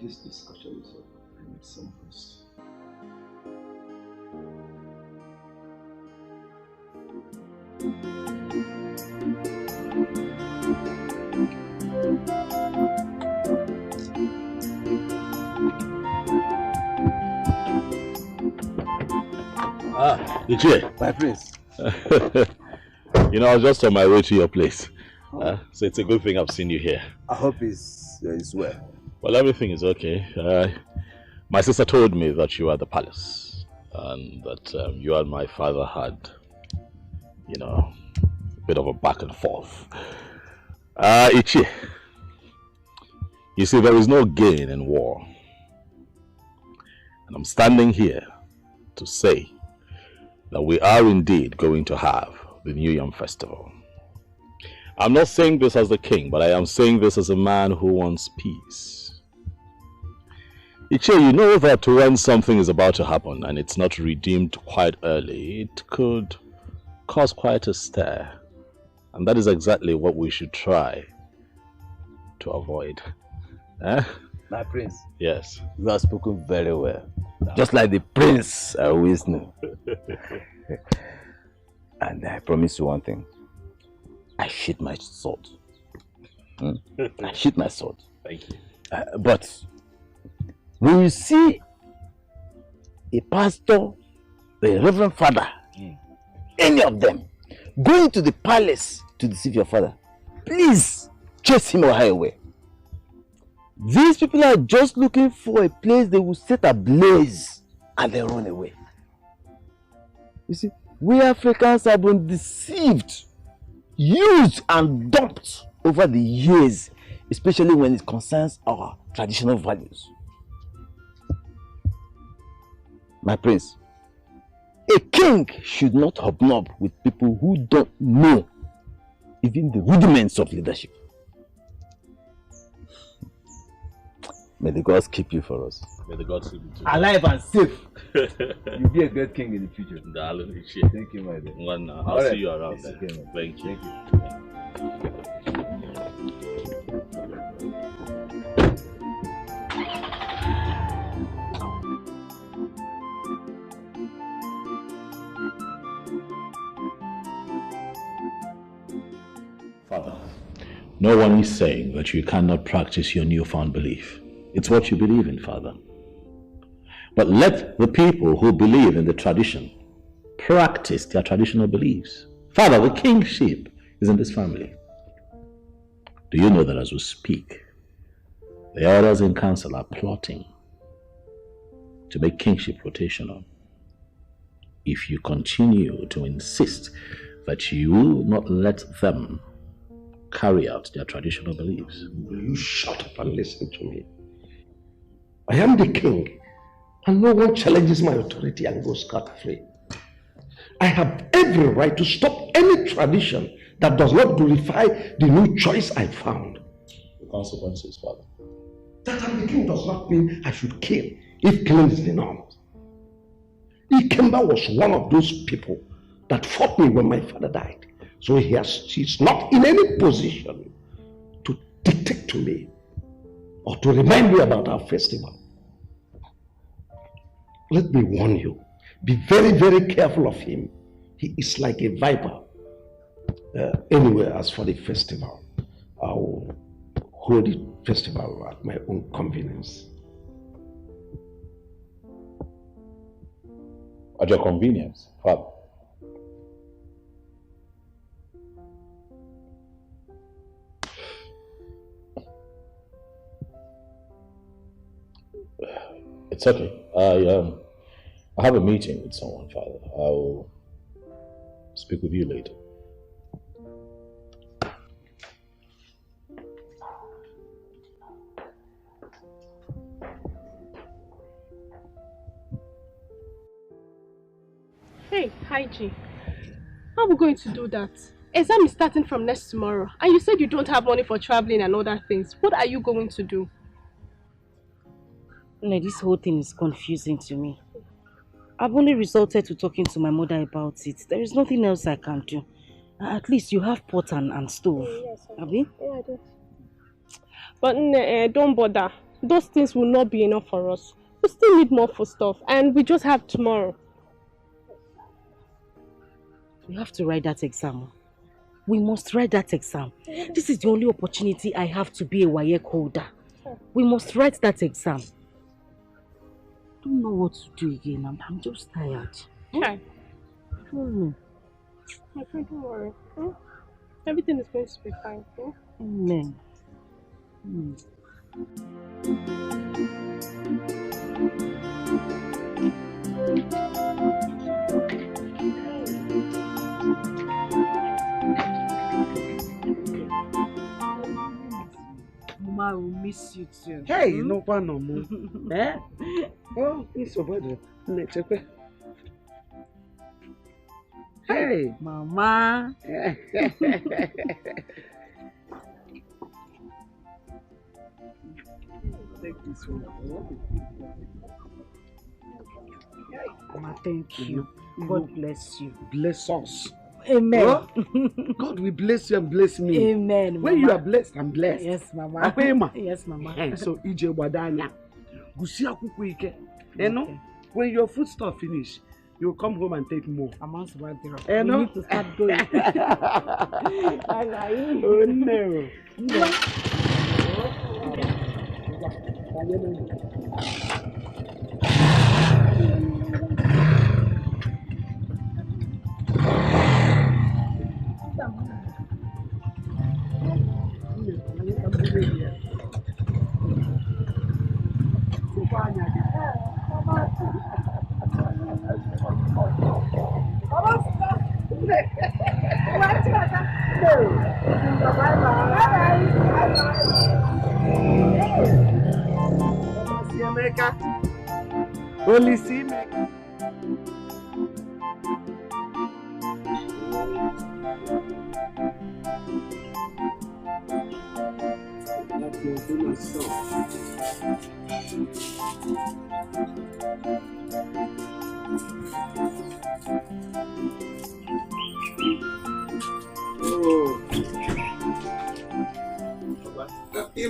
Speaker 12: this discussion is over. I need some rest.
Speaker 2: Ah, Ichie.
Speaker 8: My prince.
Speaker 2: I was just on my way to your place. So it's a good thing I've seen you here.
Speaker 8: I hope it's well.
Speaker 2: Well, everything is okay. My sister told me that you were at the palace and that you and my father had, a bit of a back and forth. Ichie, you see, there is no gain in war. And I'm standing here to say that we are indeed going to have the New Yam Festival. I'm not saying this as the king, but I am saying this as a man who wants peace. Ichie, you know that when something is about to happen and it's not redeemed quite early, it could cause quite a stir. And that is exactly what we should try to avoid.
Speaker 8: My prince.
Speaker 2: Yes.
Speaker 8: You have spoken very well. Just like the prince I always knew. And I promise you one thing. I sheath my sword. I sheath my sword.
Speaker 2: Thank you.
Speaker 8: But when you see a pastor, a reverend father, any of them, going to the palace to deceive your father, please chase him or her away. These people are just looking for a place they will set ablaze and then run away. You see, we Africans have been deceived, used and dumped over the years, especially when it concerns our traditional values. My prince, a king should not hobnob with people who don't know even the rudiments of leadership. May the gods keep you for us.
Speaker 2: May the gods keep you too.
Speaker 8: Alive and safe. You'll be a great king in the future. Thank you, my dear.
Speaker 2: I'll see you around then.
Speaker 8: Okay,
Speaker 2: Thank you. Father, no one is saying that you cannot practice your newfound belief. It's what you believe in, Father. But let the people who believe in the tradition practice their traditional beliefs. Father, the kingship is in this family. Do you know that as we speak, the elders in council are plotting to make kingship rotational? If you continue to insist that you will not let them carry out their traditional beliefs.
Speaker 12: Will you shut up and listen to me? I am the king, and no one challenges my authority and goes scot-free. I have every right to stop any tradition that does not glorify the new choice I found.
Speaker 2: The consequences, Father.
Speaker 12: That I'm the king does not mean I should kill if killing is the norm. Ikemba was one of those people that fought me when my father died. So he's not in any position to dictate to me or to remind me about our festival. Let me warn you, be very, very careful of him. He is like a viper. Anyway, as for the festival, I will hold the festival at my own convenience.
Speaker 2: At your convenience, Father. It's okay. I have a meeting with someone, Father. I will speak with you later.
Speaker 16: Hey, hi G. How are we going to do that? Exam is starting from next tomorrow, and you said you don't have money for traveling and other things. What are you going to do?
Speaker 1: No, this whole thing is confusing to me. I've only resorted to talking to my mother about it. There is nothing else I can do. At least you have pot and stove.
Speaker 16: Yes,
Speaker 1: Abi?
Speaker 16: Yeah, I do. But don't bother. Those things will not be enough for us. We still need more food stuff, and we just have tomorrow.
Speaker 1: We have to write that exam. We must write that exam. This is the only opportunity I have to be a WAEC holder. We must write that exam. I don't know what to do again. I'm just tired.
Speaker 16: Okay. My friend, don't worry. Everything is going to be fine.
Speaker 1: Amen.
Speaker 4: Mama will miss you too. Hey, no one no more. Eh? Oh, it's so bad. Let's check. Hey,
Speaker 1: Mama.
Speaker 4: Take this one.
Speaker 1: Mama, thank you. God bless you.
Speaker 4: Bless us.
Speaker 1: Amen.
Speaker 4: Oh, God will bless you and bless me.
Speaker 1: Amen.
Speaker 4: When
Speaker 1: Mama.
Speaker 4: you are blessed, I'm blessed.
Speaker 1: Yes, Mama.
Speaker 4: Apema.
Speaker 1: Yes, Mama.
Speaker 4: So, ije wadanya. Gusi akuku ike. You know, when your food stuff finish, you come home and take more.
Speaker 1: We
Speaker 4: need
Speaker 1: to start going.
Speaker 4: Oh no.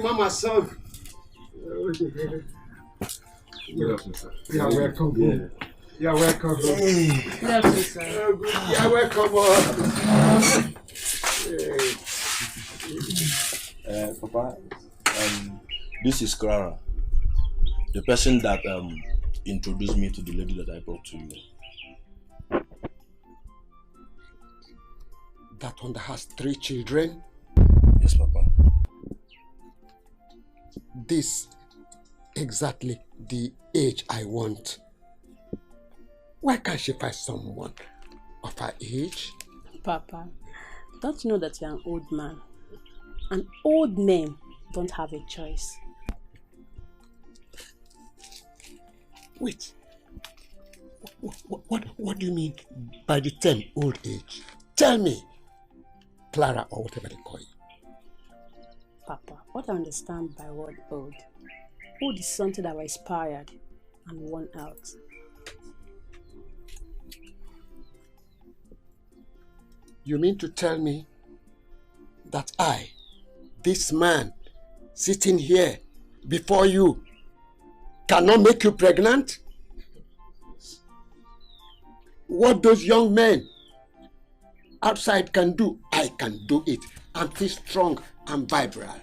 Speaker 7: Mama's son.
Speaker 3: You're welcome. You're welcome.
Speaker 7: You're welcome.
Speaker 6: Papa, this is Clara, the person that introduced me to the lady that I brought to you.
Speaker 7: That one that has 3 children?
Speaker 6: Yes, Papa.
Speaker 7: This exactly the age I want. Why can't she find someone of her age?
Speaker 10: Papa, don't you know that you're an old man? And old men don't have a choice.
Speaker 7: Wait. What do you mean by the term old age? Tell me, Clara, or whatever they call you.
Speaker 10: Papa, what I understand by word old. Old is something that was expired and worn out.
Speaker 7: You mean to tell me that I, this man, sitting here before you, cannot make you pregnant? What those young men outside can do, I can do it. I'm still strong and vibrant.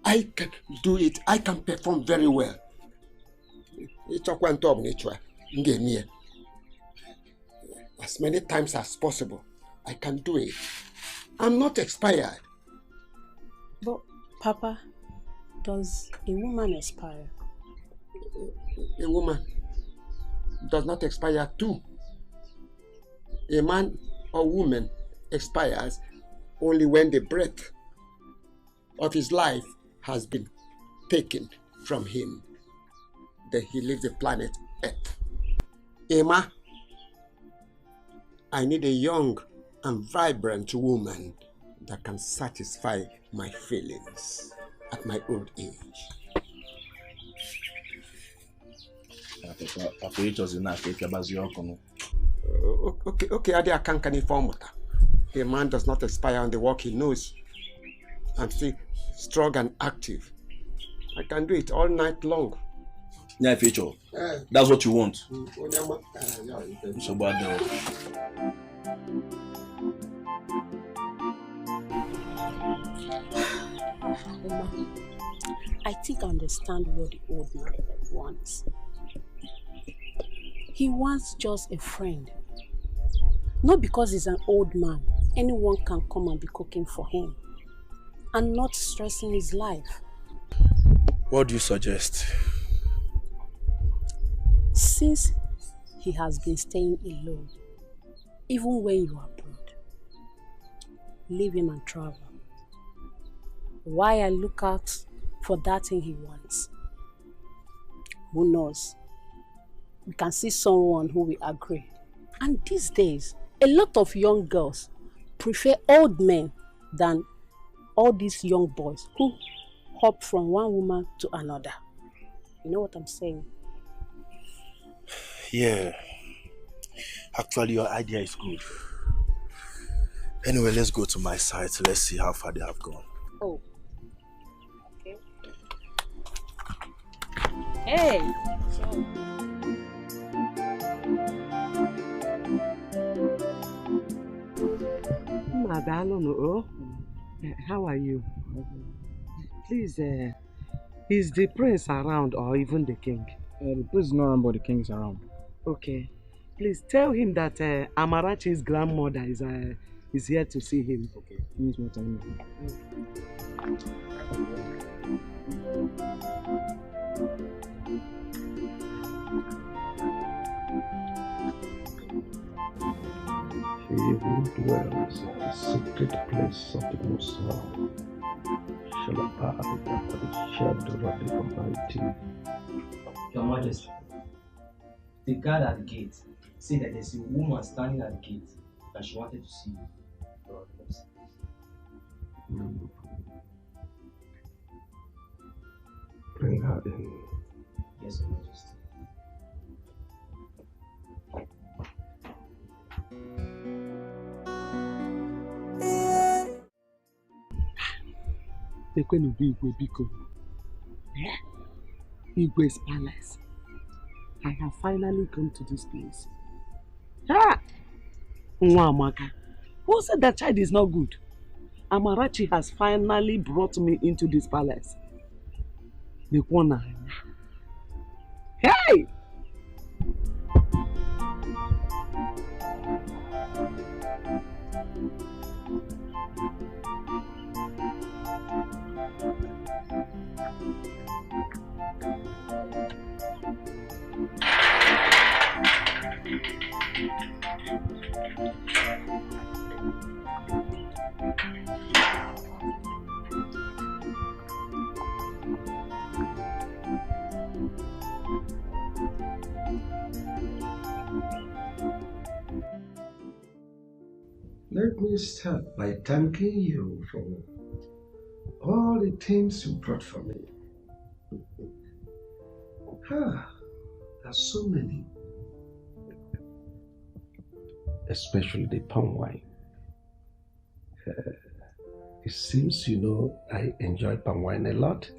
Speaker 7: I can do it. I can perform very well. As many times as possible, I can do it. I'm not expired.
Speaker 10: But, Papa, does a woman expire?
Speaker 7: A woman does not expire too. A man or woman expires only when the breath of his life has been taken from him. Then he leaves the planet Earth. Emma, I need a young and vibrant woman that can satisfy my feelings at my old age. Okay, Ade Akankani Formata. A man does not expire on the work he knows. I'm still strong and active. I can do it all night long.
Speaker 6: Yeah, future. That's what you want. So bad.
Speaker 10: I think I understand what the old man wants. He wants just a friend. Not because he's an old man, anyone can come and be cooking for him and not stressing his life.
Speaker 6: What do you suggest?
Speaker 10: Since he has been staying alone, even when you are abroad, leave him and travel. Why I look out for that thing he wants. Who knows? We can see someone who will agree. And these days, a lot of young girls prefer old men than all these young boys who hop from one woman to another. You know what I'm saying?
Speaker 6: Yeah. Actually, your idea is good. Anyway, let's go to my site. Let's see how far they have gone.
Speaker 10: Oh. Okay. Hey!
Speaker 4: Madalono, how are you? Please, is the prince around or even the king?
Speaker 11: The prince is not around, but the king is around.
Speaker 4: Okay. Please tell him that Amarachi's grandmother is here to see him.
Speaker 11: Okay. Means more time.
Speaker 12: He who dwells in the secret place of the Most High shall abide under the shadow of the Almighty.
Speaker 19: Your Majesty, the guard at the gate said that there's a woman standing at the gate and she wanted to see you.
Speaker 12: Bring her in.
Speaker 19: Yes, Your Majesty.
Speaker 4: Igwe's palace. I have finally come to this place. Ah! Nwamaka, who said that child is not good? Amarachi has finally brought me into this palace. The corner. Hey!
Speaker 12: Let me start by thanking you for all the things you brought for me. There's so many. Especially the palm wine. It seems you know I enjoy palm wine a lot.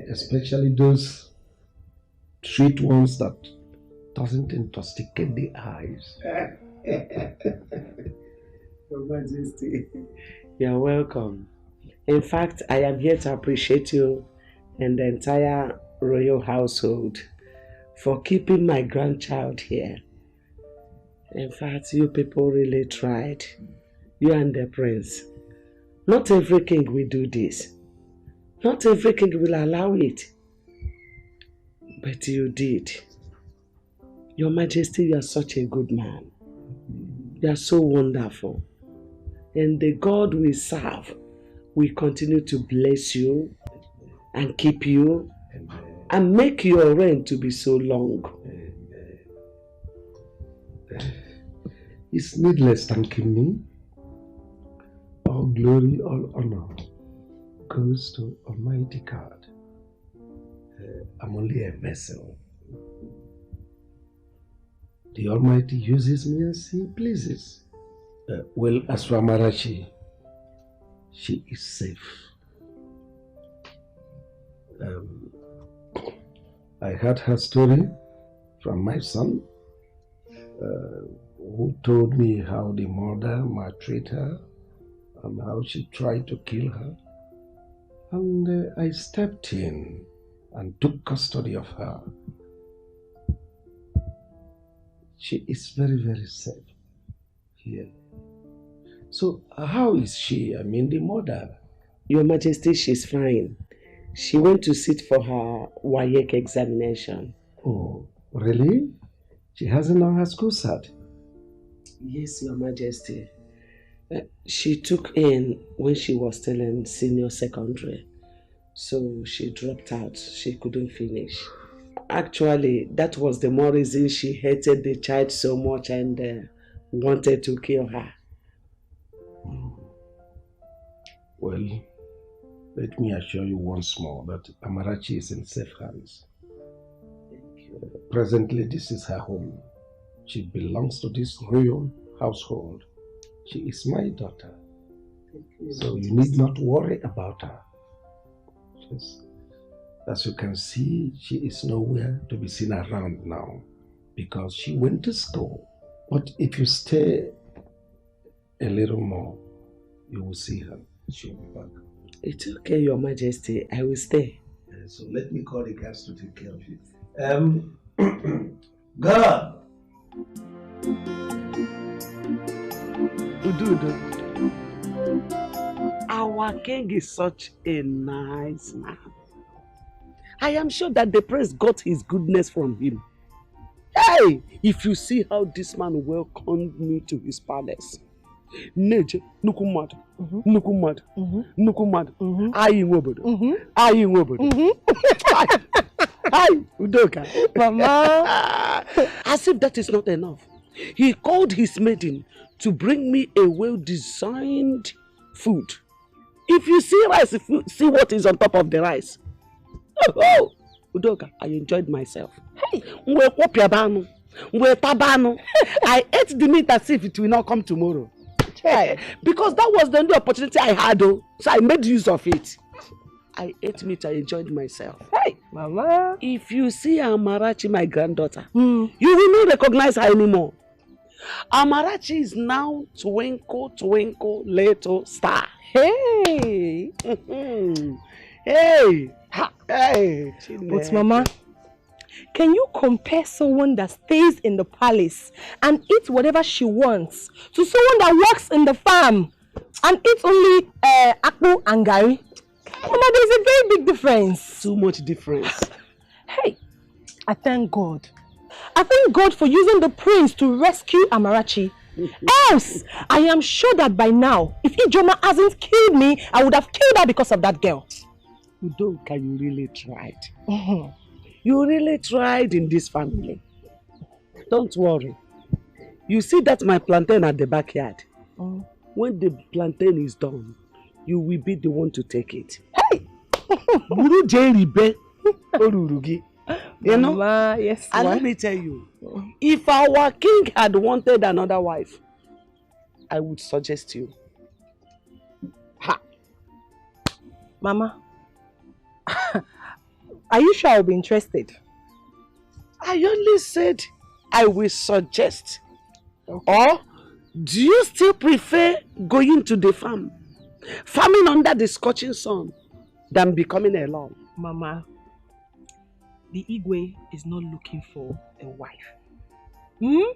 Speaker 12: Especially those sweet ones that doesn't intoxicate the eyes.
Speaker 4: Your Majesty, you're welcome. In fact, I am here to appreciate you and the entire royal household for keeping my grandchild here. In fact, you people really tried. You and the prince. Not every king will do this. Not every king will allow it. But you did. Your Majesty, you are such a good man. You are so wonderful. And the God we serve will continue to bless you and keep you and make your reign to be so long.
Speaker 12: is needless thanking me. All glory, all honor goes to Almighty God. I'm only a vessel. The Almighty uses me as He pleases. Well, as for Amarachi, she is safe. I heard her story from my son, who told me how the mother maltreated her and how she tried to kill her. And I stepped in and took custody of her. She is very, very safe here. So how is she? I mean, the mother?
Speaker 4: Your Majesty, she's fine. She went to sit for her WAEC examination.
Speaker 12: Oh, really? She hasn't done her school cert?
Speaker 4: Yes, Your Majesty. She took in when she was still in senior secondary. So she dropped out. She couldn't finish. Actually, that was the more reason she hated the child so much and wanted to kill her.
Speaker 12: Well, let me assure you once more that Amarachi is in safe hands. Presently, this is her home. She belongs to this royal household. She is my daughter. So you need not worry about her. Yes. As you can see, she is nowhere to be seen around now because she went to school. But if you stay a little more, you will see her. She'll be back.
Speaker 4: It's okay, Your Majesty. I will stay.
Speaker 12: So let me call the guards to take care of you. God!
Speaker 4: Ududu. Our king is such a nice man. I am sure that the prince got his goodness from him. Hey, if you see how this man welcomed me to his palace. Neje, nukumad, nukumad, nukumad, ayi ngobodo, ayi ngobodo. Hi, Udoka.
Speaker 17: Mama.
Speaker 4: As if that is not enough, he called his maiden to bring me a well-designed food. If you see rice, if you see what is on top of the rice. Oh, Udoka, I enjoyed myself. Hey, I ate the meat as if it will not come tomorrow. Because that was the only opportunity I had, so I made use of it. I ate meat, I enjoyed myself. Hey, Mama. If you see Amarachi, my granddaughter, you will not recognize her anymore. Amarachi is now twinkle, twinkle, little star. Hey! Hey! Hey!
Speaker 17: But Mama, can you compare someone that stays in the palace and eats whatever she wants to someone that works in the farm and eats only akpu and gari? Mama, there's a very big difference.
Speaker 4: Too much difference.
Speaker 17: Hey, I thank God. I thank God for using the prince to rescue Amarachi. Else, I am sure that by now, if Ijoma hasn't killed me, I would have killed her because of that girl.
Speaker 4: Udoka, you really tried. You really tried in this family. Don't worry. You see that my plantain at the backyard? When the plantain is done, you will be the one to take it. Hey! You know?
Speaker 17: Mama, yes,
Speaker 4: and let me tell you, if our king had wanted another wife, I would suggest you. Ha!
Speaker 17: Mama, are you sure I'll be interested?
Speaker 4: I only said I will suggest. Okay. Or do you still prefer going to the farm, farming under the scorching sun, than becoming alone?
Speaker 17: Mama, the Igwe is not looking for a wife.
Speaker 4: Who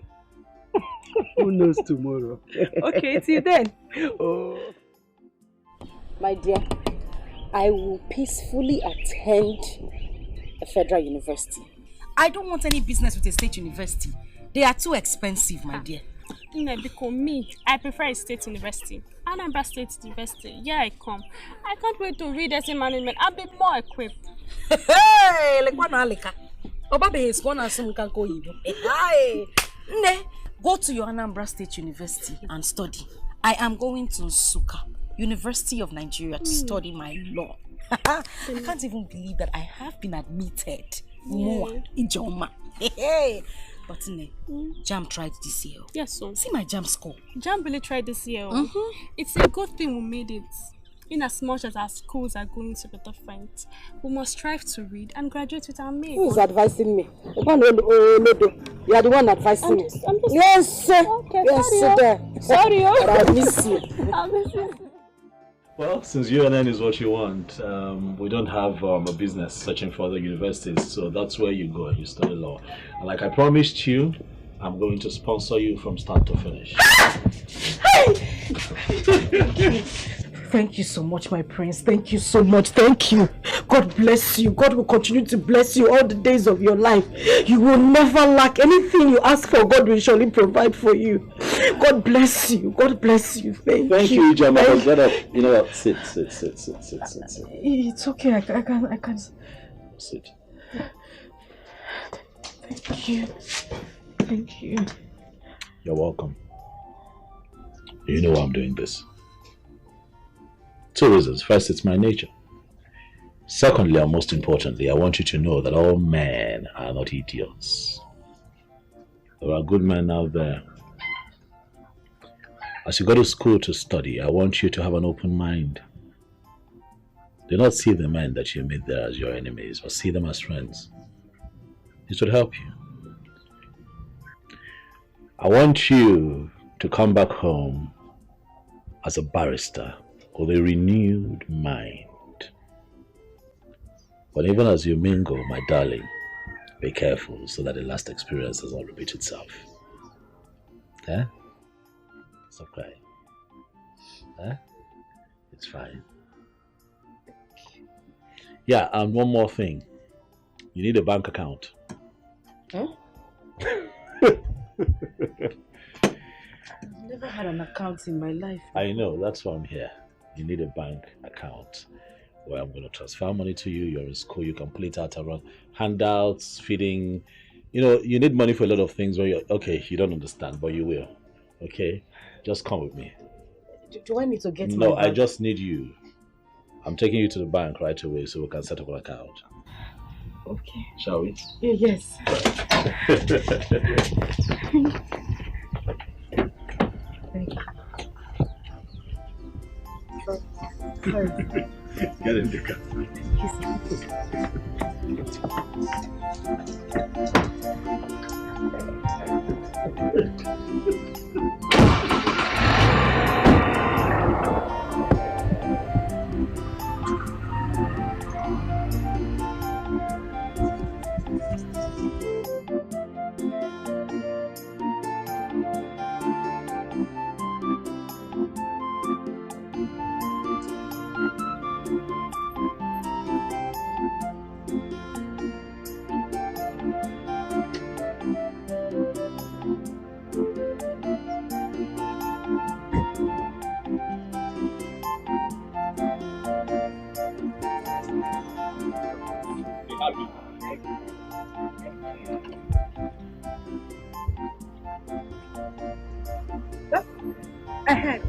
Speaker 4: knows tomorrow?
Speaker 17: Okay, till then.
Speaker 4: Oh.
Speaker 10: My dear, I will peacefully attend a federal university.
Speaker 13: I don't want any business with a state university. They are too expensive, my dear.
Speaker 22: Because me, I prefer a state university. Anambra State University. Yeah, I come. I can't wait to read essay management. I'll be more equipped.
Speaker 13: Hey, like one alika. Obabe is one as some can go. Hey, ne, Go to your Anambra State University and study. I am going to Nsukka, University of Nigeria, to study my law. I can't even believe that I have been admitted. More in Joma. But Jam tried this year.
Speaker 22: Yes, so.
Speaker 13: See my Jam score.
Speaker 22: Jam really tried this year. It's a good thing we made it. In as much as our schools are going to be different, we must strive to read and graduate with our mates.
Speaker 5: Who is advising me? You are the one advising me. Yes, sir. Okay, yes, sir. Sorry. I miss you.
Speaker 22: I miss you.
Speaker 2: Well, since UNN is what you want, we don't have a business searching for other universities, so that's where you go and you study law. And like I promised you, I'm going to sponsor you from start to finish.
Speaker 1: Thank you so much, my prince. Thank you so much. Thank you. God bless you. God will continue to bless you all the days of your life. You will never lack anything you ask for. God will surely provide for you. God bless you. God bless you. Thank you.
Speaker 2: Ijoma. Get up. You know what? Sit.
Speaker 1: It's okay. I can.
Speaker 2: Sit.
Speaker 1: Thank you. Thank you.
Speaker 2: You're welcome. You know why I'm doing this. 2 reasons. First, it's my nature. Secondly, and most importantly, I want you to know that all men are not idiots. There are good men out there. As you go to school to study, I want you to have an open mind. Do not see the men that you meet there as your enemies, but see them as friends. It should help you. I want you to come back home as a barrister with a renewed mind. But even as you mingle, my darling, be careful so that the last experience does not repeat itself. Stop crying. It's fine. Yeah, and one more thing. You need a bank account.
Speaker 1: I've never had an account in my life.
Speaker 2: I know, that's why I'm here. You need a bank account where I'm going to transfer money to you. You're in school, you can play out around handouts, feeding. You know, you need money for a lot of things where you're, okay, you don't understand, but you will. Okay? Just come with me.
Speaker 1: Do I need to get
Speaker 2: No,
Speaker 1: my bank?
Speaker 2: I just need you. I'm taking you to the bank right away so we can set up an account.
Speaker 1: Okay.
Speaker 2: Shall we?
Speaker 1: Yes. Thank you.
Speaker 2: Get in the car.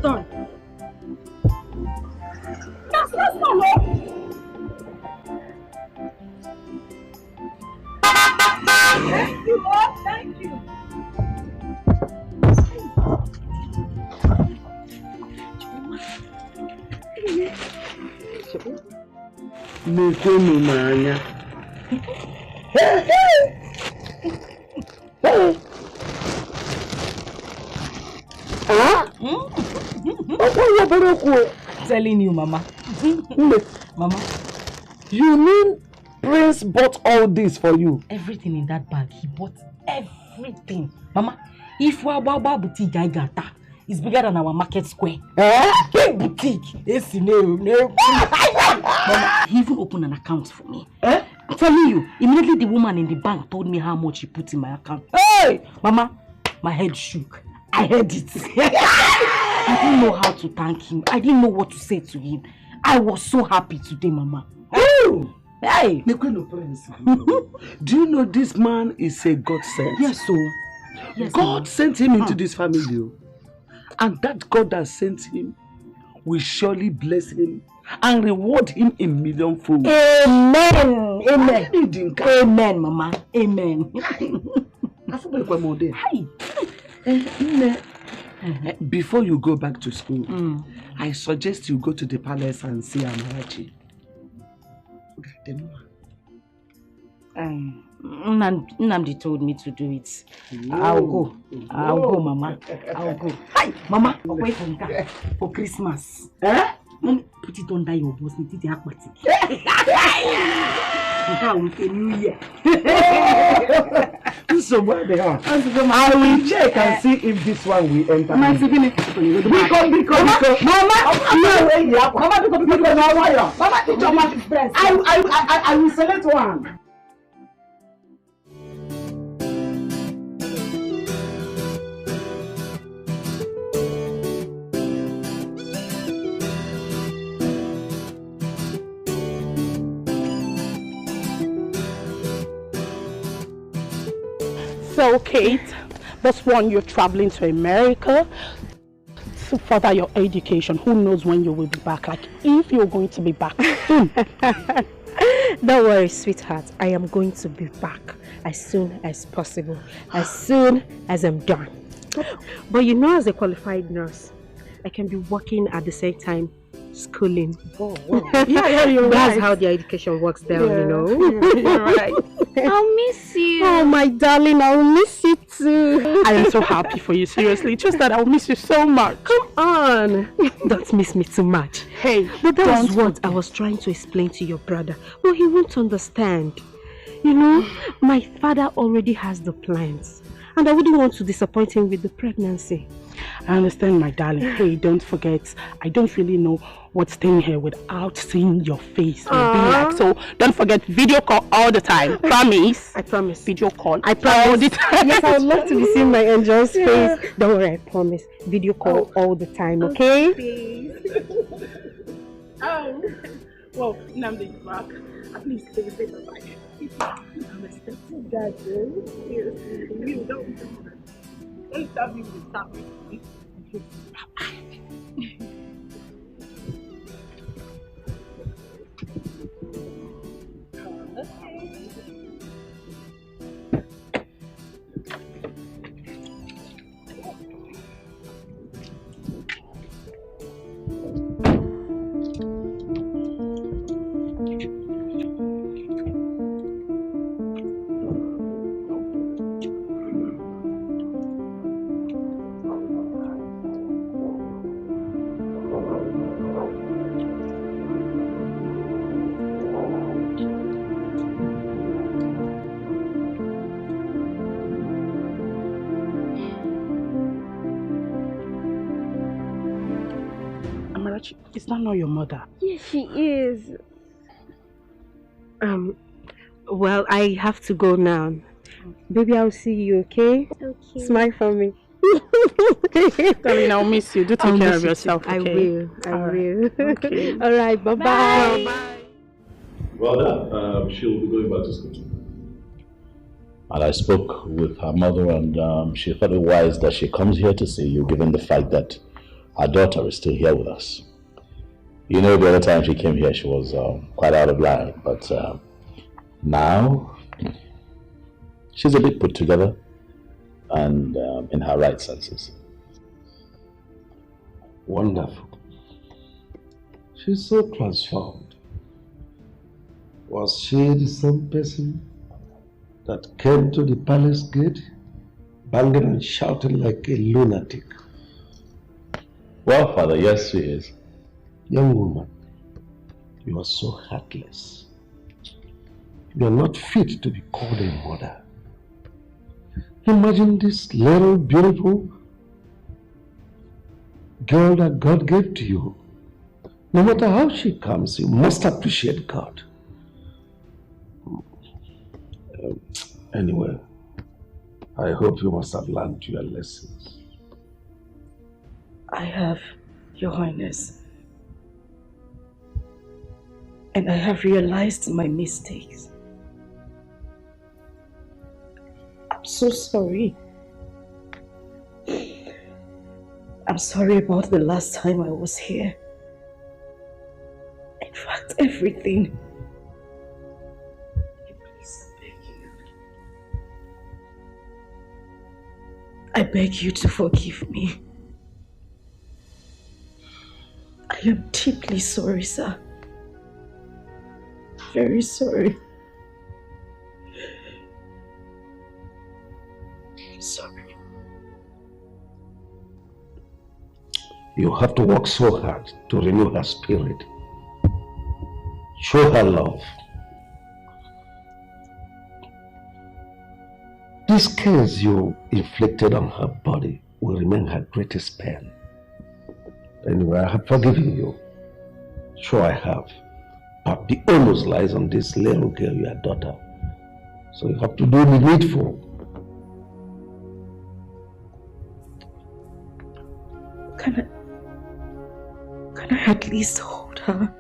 Speaker 1: Done.
Speaker 5: That's not all. Thank you, Lord. Thank you.
Speaker 4: Mekwenu n'anya.
Speaker 1: Telling you, Mama. Mama.
Speaker 4: You mean Prince bought all this for you?
Speaker 1: Everything in that bag, he bought everything. Mama, if Wababa boutique I got that, it's bigger than our market square. Big boutique. Yes, no. Mama, he even opened an account for me. I'm telling you, immediately the woman in the bank told me how much he put in my account. Hey! Mama, my head shook. I heard it. I didn't know how to thank him. I didn't know what to say to him. I was so happy today, Mama.
Speaker 4: Oh!
Speaker 1: Hey!
Speaker 4: Do you know this man is a godsend?
Speaker 1: Yes, so.
Speaker 4: Yes, God sent him into this family. Oh. And that God that sent him will surely bless him and reward him in millionfold.
Speaker 5: Amen. Amen.
Speaker 4: Amen,
Speaker 5: Mama. Amen.
Speaker 4: Before you go back to school, I suggest you go to the palace and see Amarachi.
Speaker 5: Nnamdi told me to do it. I'll go. I'll go, Mama. I'll go. Hi, Mama. Away from that for Christmas. Put it under your boss. It is akpati. New Year.
Speaker 4: So what they are? I will check and see if this one will enter.
Speaker 5: Mama,
Speaker 4: I will select one.
Speaker 15: So, Kate, this one you're traveling to America to further your education. Who knows when you will be back? Like, if you're going to be back soon.
Speaker 1: Don't worry, sweetheart. I am going to be back as soon as possible. As soon as I'm done. But you know, as a qualified nurse, I can be working at the same time schooling.
Speaker 5: Oh, wow. Yeah, you're
Speaker 1: That's
Speaker 5: right.
Speaker 1: how the education works down, you know.
Speaker 5: You're right.
Speaker 1: I'll miss you. Oh, my darling, I'll miss you too.
Speaker 15: I am so happy for you, seriously. Just that I'll miss you so much.
Speaker 1: Come on. Don't miss me too much.
Speaker 15: Hey,
Speaker 1: but that was what I was trying to explain to your brother. Well, he won't understand. You know, my father already has the plans. And I wouldn't want to disappoint him with the pregnancy.
Speaker 15: I understand, my darling. Hey, don't forget, I don't really know what's staying here without seeing your face. Will be like. So don't forget, video call all the time. Promise.
Speaker 1: I promise.
Speaker 15: Video call.
Speaker 1: I promise.
Speaker 15: All the time.
Speaker 1: Yes, I would love to be seeing my angel's face. Don't worry, I promise. Video call all the time, okay?
Speaker 15: Well, Nnamdi is back. At least they say bye-bye. I'm expecting that, seriously. You don't stop me with stop me. Is that not your mother?
Speaker 1: Yes, she is. Well, I have to go now. Baby, I'll see you, okay?
Speaker 14: Okay.
Speaker 1: Smile for me.
Speaker 15: Darling, I'll miss you. Do take care of yourself, okay?
Speaker 1: I will. I will.
Speaker 15: Okay.
Speaker 1: All right, bye-bye.
Speaker 15: Bye.
Speaker 2: Well done. She'll be going back to school. And I spoke with her mother, and she thought it wise that she comes here to see you, given the fact that her daughter is still here with us. You know, the other time she came here, she was quite out of line, but now she's a bit put together and in her right senses.
Speaker 12: Wonderful. She's so transformed. Was she the same person that came to the palace gate, banging and shouting like a lunatic?
Speaker 2: Well, Father, yes, she is.
Speaker 12: Young woman, you are so heartless. You are not fit to be called a mother. Imagine this little beautiful girl that God gave to you. No matter how she comes, you must appreciate God. Anyway, I hope you must have learned your lessons.
Speaker 1: I have, Your Highness. And I have realized my mistakes. I'm so sorry. I'm sorry about the last time I was here. In fact, everything. Please, I beg you. I beg you to forgive me. I am deeply sorry, sir. Very sorry. I'm sorry.
Speaker 12: You have to work so hard to renew her spirit. Show her love. These scars you inflicted on her body will remain her greatest pain. Anyway, I have forgiven you. Sure I have. But the onus lies on this little girl, your daughter. So you have to do the needful.
Speaker 1: Can I at least hold her?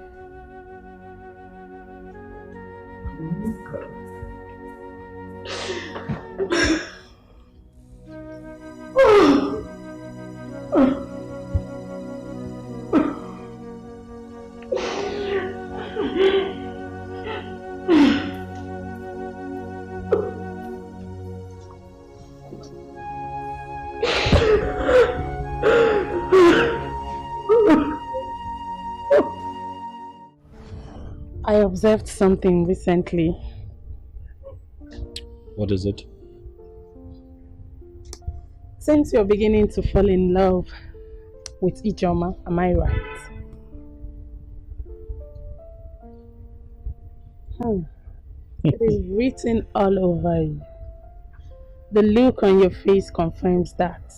Speaker 15: I observed something recently.
Speaker 2: What is it?
Speaker 15: Since you're beginning to fall in love with Ijoma, am I right? It is written all over you. The look on your face confirms that.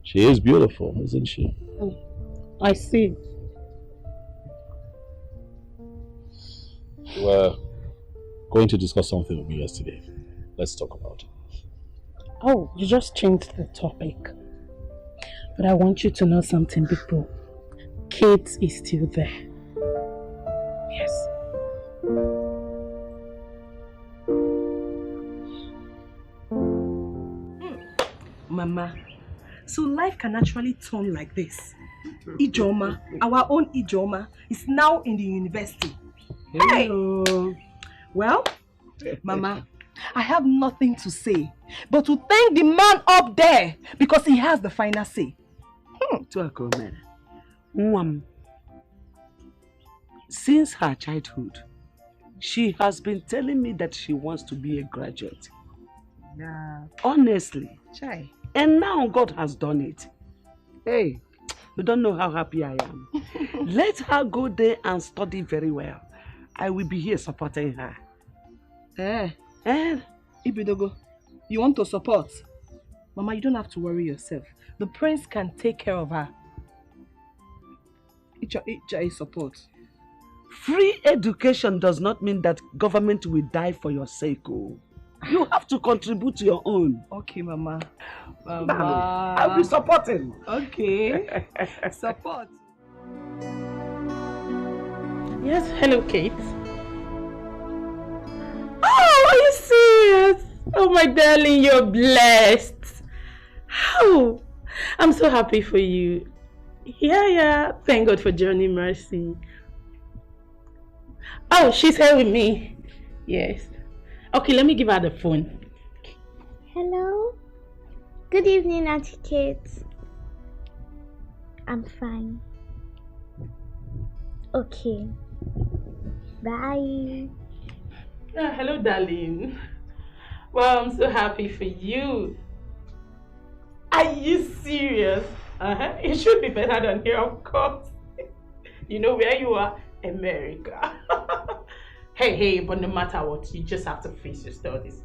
Speaker 2: She is beautiful, isn't she?
Speaker 15: I see.
Speaker 2: You were going to discuss something with me yesterday. Let's talk about it.
Speaker 15: Oh, you just changed the topic. But I want you to know something, big bro. Kate is still there. Yes.
Speaker 17: Mama, so life can actually turn like this. Ijoma, our own Ijoma, is now in the university. Hello. Hey. Well, Mama, I have nothing to say but to thank the man up there because he has the final say.
Speaker 4: Since her childhood, she has been telling me that she wants to be a graduate.
Speaker 17: Yeah.
Speaker 4: Honestly.
Speaker 17: Chai.
Speaker 4: And now God has done it. Hey, you don't know how happy I am. Let her go there and study very well. I will be here supporting her.
Speaker 17: Ibidogo, you want to support? Mama, you don't have to worry yourself. The prince can take care of her. Icha is support.
Speaker 4: Free education does not mean that government will die for your sake. Oh. You have to contribute to your own.
Speaker 17: Okay, Mama.
Speaker 4: I'll be supporting.
Speaker 17: Okay. Support.
Speaker 15: Yes, hello, Kate.
Speaker 10: Oh, are you serious? Oh, my darling, you're blessed. Oh, I'm so happy for you. Yeah. Thank God for Johnny Mercy. Oh, she's here with me. Yes. Okay, let me give her the phone.
Speaker 14: Hello? Good evening, Auntie Kate. I'm fine. Okay. Bye.
Speaker 10: Oh, hello, darling. Well, I'm so happy for you. Are you serious? It should be better than here, of course. You know where you are? America. Hey, but no matter what, you just have to face your studies.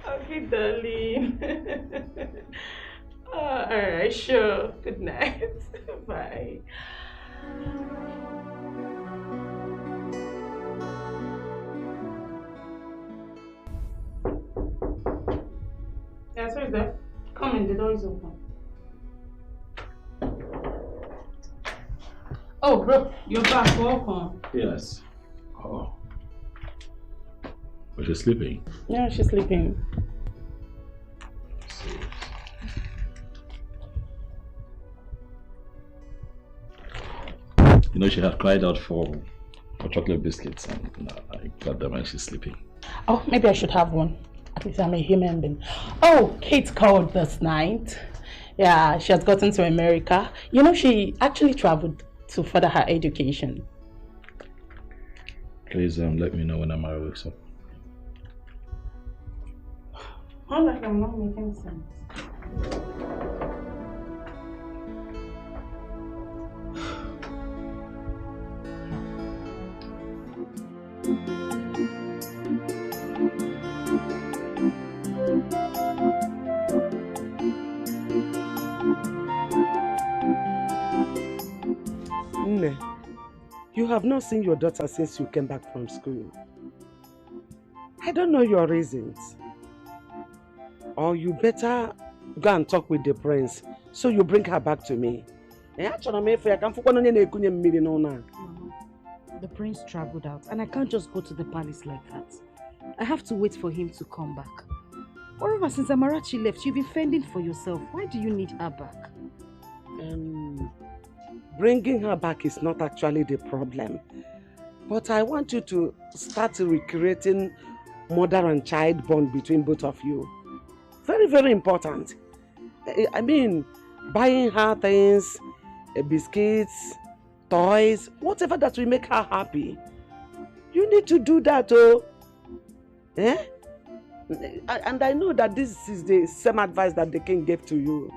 Speaker 10: Okay, darling. Alright, sure. Good night. Bye. Yes, who's there? Come in, the door is open. Oh, bro, you're back. Welcome.
Speaker 2: Yes. Oh. But she's sleeping.
Speaker 15: Yeah, she's sleeping.
Speaker 2: You know, she had cried out for chocolate biscuits, and I got them and she's sleeping.
Speaker 15: Oh, maybe I should have one. At least I'm a human being. Oh, Kate called this night. Yeah, she has gotten to America. You know, she actually traveled to further her education.
Speaker 2: Please let me know when Amara wakes up.
Speaker 15: I'm not making sense.
Speaker 4: Nne, you have not seen your daughter since you came back from school. I don't know your reasons. Or you better go and talk with the prince so you bring her back to me.
Speaker 1: The prince traveled out and I can't just go to the palace like that. I have to wait for him to come back. Moreover, since Amarachi left, you've been fending for yourself. Why do you need her back?
Speaker 4: Bringing her back is not actually the problem. But I want you to start recreating mother and child bond between both of you. Very, very important. I mean, buying her things, biscuits, toys, whatever that will make her happy. You need to do that, oh. Eh? And I know that this is the same advice that the king gave to you.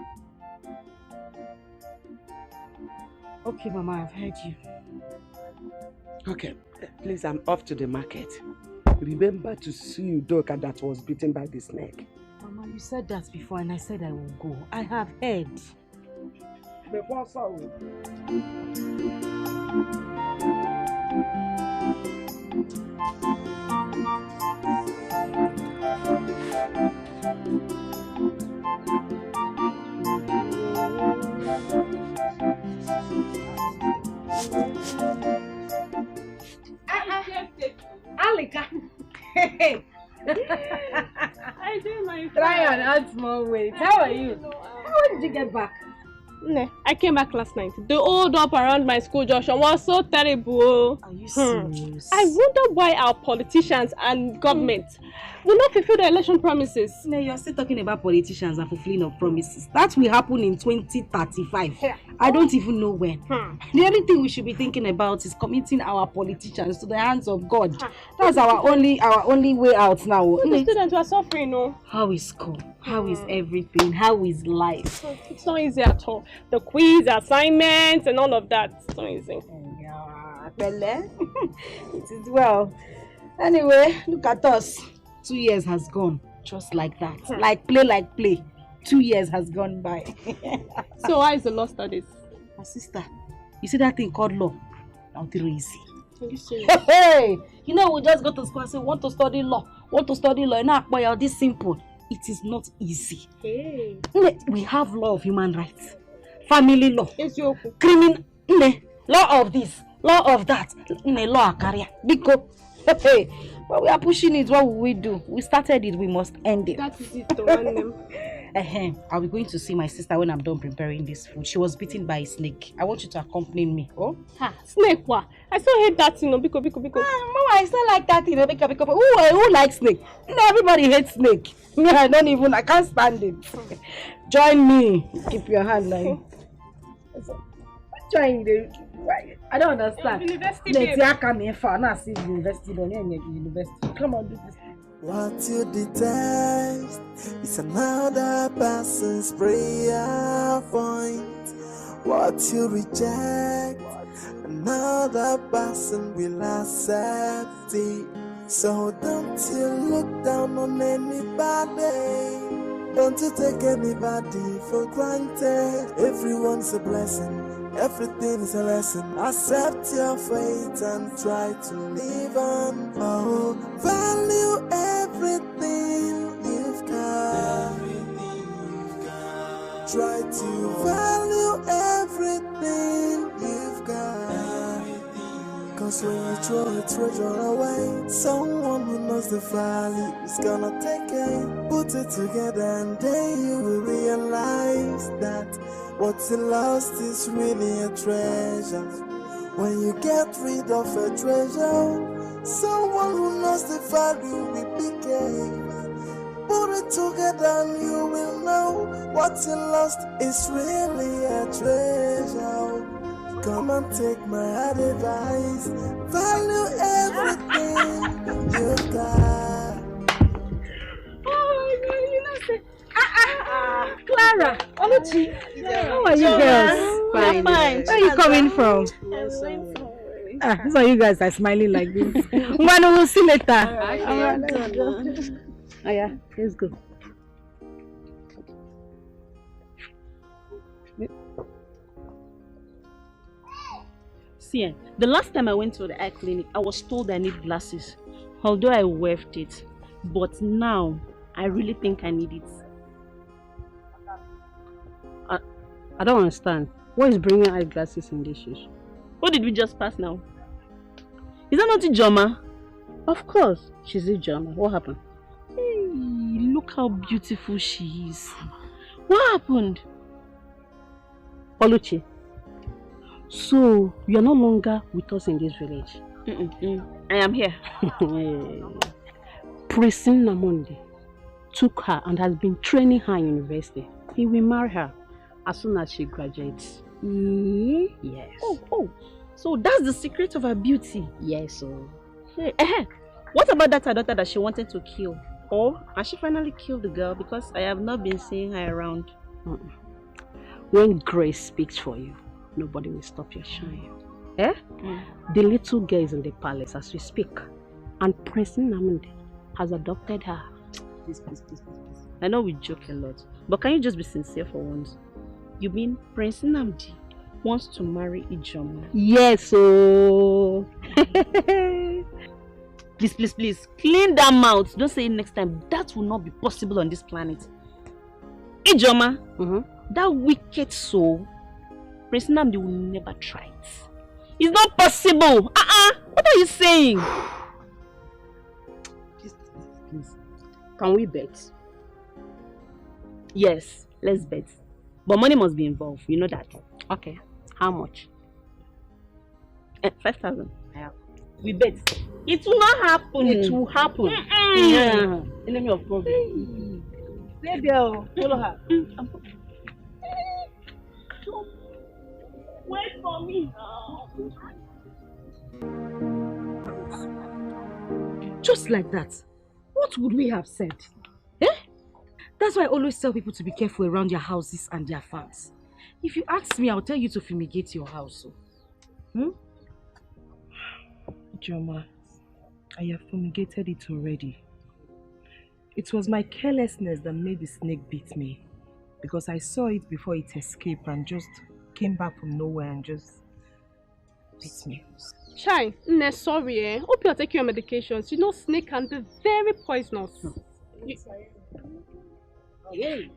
Speaker 1: Okay, Mama, I've heard you.
Speaker 4: Okay, please, I'm off to the market. Remember to see Udoka that was bitten by the snake.
Speaker 1: Mama, you said that before and I said I will go. I have heard.
Speaker 5: Alika. Hey.
Speaker 22: I did my
Speaker 5: Try and add small weight. How are you? How did you get back?
Speaker 22: I came back last night. The hold up around my school junction was so terrible.
Speaker 1: Are you serious?
Speaker 22: I wonder why our politicians and government will not fulfill the election promises.
Speaker 1: No, you're still talking about politicians and fulfilling of promises. That will happen in 2035.
Speaker 22: Yeah.
Speaker 1: I don't even know when. The only thing we should be thinking about is committing our politicians to the hands of God. That's our only way out now.
Speaker 22: The students are suffering, no?
Speaker 1: How is school? How is everything? How is life?
Speaker 22: It's not easy at all. The quiz, assignments, and all of that. It's not easy.
Speaker 1: Yeah, it is well. Anyway, look at us. 2 years has gone just like that. Like play. 2 years has gone by.
Speaker 22: So why is the law studies?
Speaker 1: My sister, you see that thing called law? Not really easy.
Speaker 22: Are you serious?
Speaker 1: Hey, you know, we just go to school and say, want to study law. Now, boy, this simple. It is not easy.
Speaker 22: Hey.
Speaker 1: We have law of human rights, family law,
Speaker 22: criminal
Speaker 1: law of this, law of that, law of career. Because, hey, but we are pushing it. What will we do? We started it. We must end it.
Speaker 22: That is it. To run them.
Speaker 1: I'll be going to see my sister when I'm done preparing this food. She was bitten by a snake. I want you to accompany me. Oh?
Speaker 22: Snake what? I still hate that, Mama,
Speaker 1: I still like that, Who likes snake? Everybody hates snake. I can't stand it. Join me. Keep your hand like. Join the. I don't understand.
Speaker 22: University,
Speaker 1: University. Come on, do this.
Speaker 9: What you detest is another person's prayer point. What you reject, another person will accept it. So don't you look down on anybody. Don't you take anybody for granted. Everyone's a blessing. Everything is a lesson. Accept your fate and try to live on. Oh, value everything you've got. Try to value everything you've got. Cause when you throw a treasure away, someone who knows the value is gonna take it. Put it together and then you will realize that what's lost is really a treasure. When you get rid of a treasure, someone who knows the value will become. Put it together and you will know what you lost is really a treasure. Come and take my advice. Value everything you've got.
Speaker 10: Oh, you know, Clara, Oluchi, how are you girls?
Speaker 1: Fine. Where are you coming from? These are you guys are smiling like this. One will see later. Oh yeah, let's go.
Speaker 10: See, the last time I went to the eye clinic, I was told I need glasses. Although I waived it. But now, I really think I need it.
Speaker 15: I don't understand. What is bringing eyeglasses in these shoes?
Speaker 10: What did we just pass now? Is that not Ijoma?
Speaker 15: Of course, she's Ijoma. What happened?
Speaker 10: Hey, look how beautiful she is. What happened?
Speaker 15: Oluchi, so you are no longer with us in this village?
Speaker 10: I am here.
Speaker 15: Prince Namonde took her and has been training her in university. He will marry her as soon as she graduates. Yes.
Speaker 10: Oh. So that's the secret of her beauty?
Speaker 15: Yes,
Speaker 10: Hey, what about that her daughter that she wanted to kill? Or has she finally killed the girl? Because I have not been seeing her around.
Speaker 15: When grace speaks for you, nobody will stop your shine. The little girl is in the palace as we speak. And Prince Namonde has adopted her.
Speaker 10: Please. I know we joke a lot, but can you just be sincere for once? You mean Prince Nnamdi wants to marry Ijoma?
Speaker 15: Yes,
Speaker 10: Please, clean that mouth. Don't say it next time. That will not be possible on this planet. Ijoma, that wicked soul, Prince Nnamdi will never try it. It's not possible. What are you saying?
Speaker 15: Please. Can we bet?
Speaker 10: Yes, let's bet. But money must be involved. You know that.
Speaker 15: Okay. How much?
Speaker 10: 5,000. We bet. It will not happen.
Speaker 15: It will happen.
Speaker 10: Yeah. Enemy of problem.
Speaker 15: Hey girl, follow her.
Speaker 10: Wait for me.
Speaker 1: Just like that. What would we have said? That's why I always tell people to be careful around their houses and their farms. If you ask me, I'll tell you to fumigate your house.
Speaker 17: Joma, I have fumigated it already. It was my carelessness that made the snake beat me. Because I saw it before it escaped and just came back from nowhere and just beat me.
Speaker 22: Shine, sorry, hope you're taking your medications. You know snake can be very poisonous.
Speaker 10: Yay.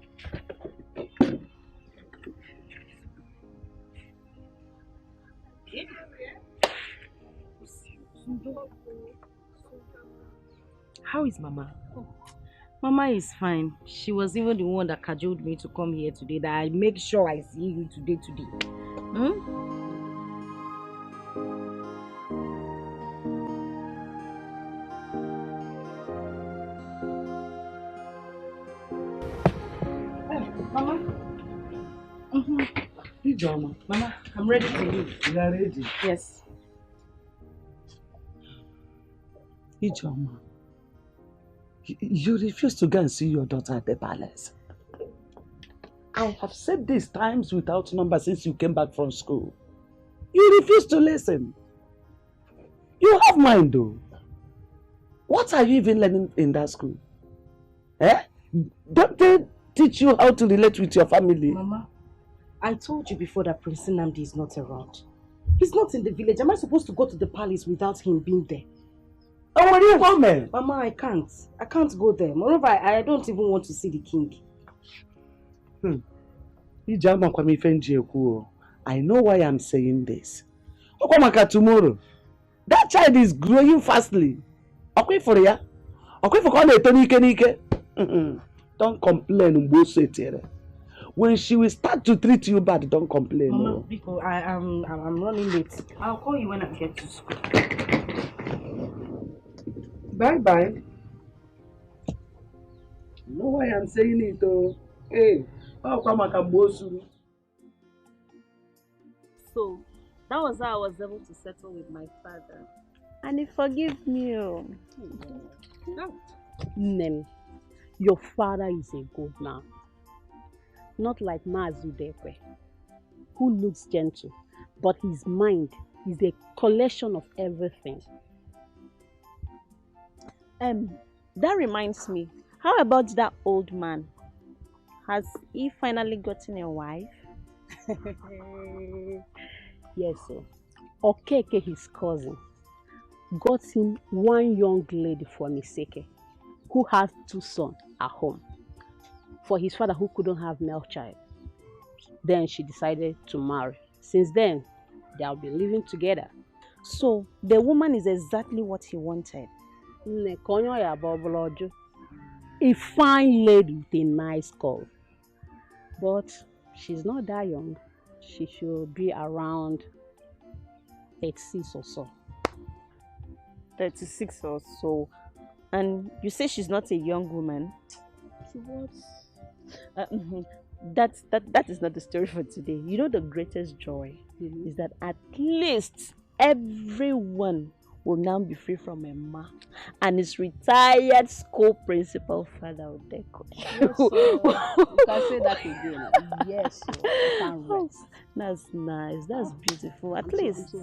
Speaker 1: How is Mama?
Speaker 5: Mama is fine. She was even the one that cajoled me to come here today, that I make sure I see you today.
Speaker 1: Mama?
Speaker 4: Ijoma.
Speaker 5: Mama, I'm ready to leave.
Speaker 4: You are ready?
Speaker 5: Yes.
Speaker 4: Ijoma, you refuse to go and see your daughter at the palace. I have said this times without number since you came back from school. You refuse to listen. You have mind though. What are you even learning in that school? Don't they teach you how to relate with your family?
Speaker 5: Mama, I told you before that Prince Nnamdi is not around. He's not in the village. Am I supposed to go to the palace without him being there?
Speaker 4: Oh, what are you coming?
Speaker 5: Mama, I can't. I can't go there. Moreover, I don't even want to see the king.
Speaker 4: I know why I'm saying this. Tomorrow, that child is growing fastly. Okay for ya? Okay for calling Don't complain. when she will start to treat you bad, don't complain.
Speaker 5: Mama,
Speaker 4: No.
Speaker 5: because I'm running late. I'll call you when I get to school.
Speaker 4: Bye. You know why I'm saying it, oh? Hey, how come I can boast you?
Speaker 18: So, that was how I was able to settle with my father. And he forgave me.
Speaker 10: Nem, your father is a good man. Not like Mazudekwe, who looks gentle, but his mind is a collection of everything.
Speaker 18: That reminds me, how about that old man? Has he finally gotten a wife?
Speaker 10: Yes, sir. Okeke, his cousin, got him one young lady from Iseke, who has 2 sons at home, for his father who couldn't have male child. Then she decided to marry. Since then, they'll be living together.
Speaker 18: So, the woman is exactly what he wanted.
Speaker 10: A fine lady with a nice curve. But she's not that young. She should be around 36 or so.
Speaker 18: 36 or so. And you say she's not a young woman? That is not the story for today. You know, the greatest joy is that at least everyone will now be free from a ma and his retired school principal father Odeko.
Speaker 10: Yes, you can say that again. Yes, you can rest.
Speaker 18: That's nice. That's beautiful. At least.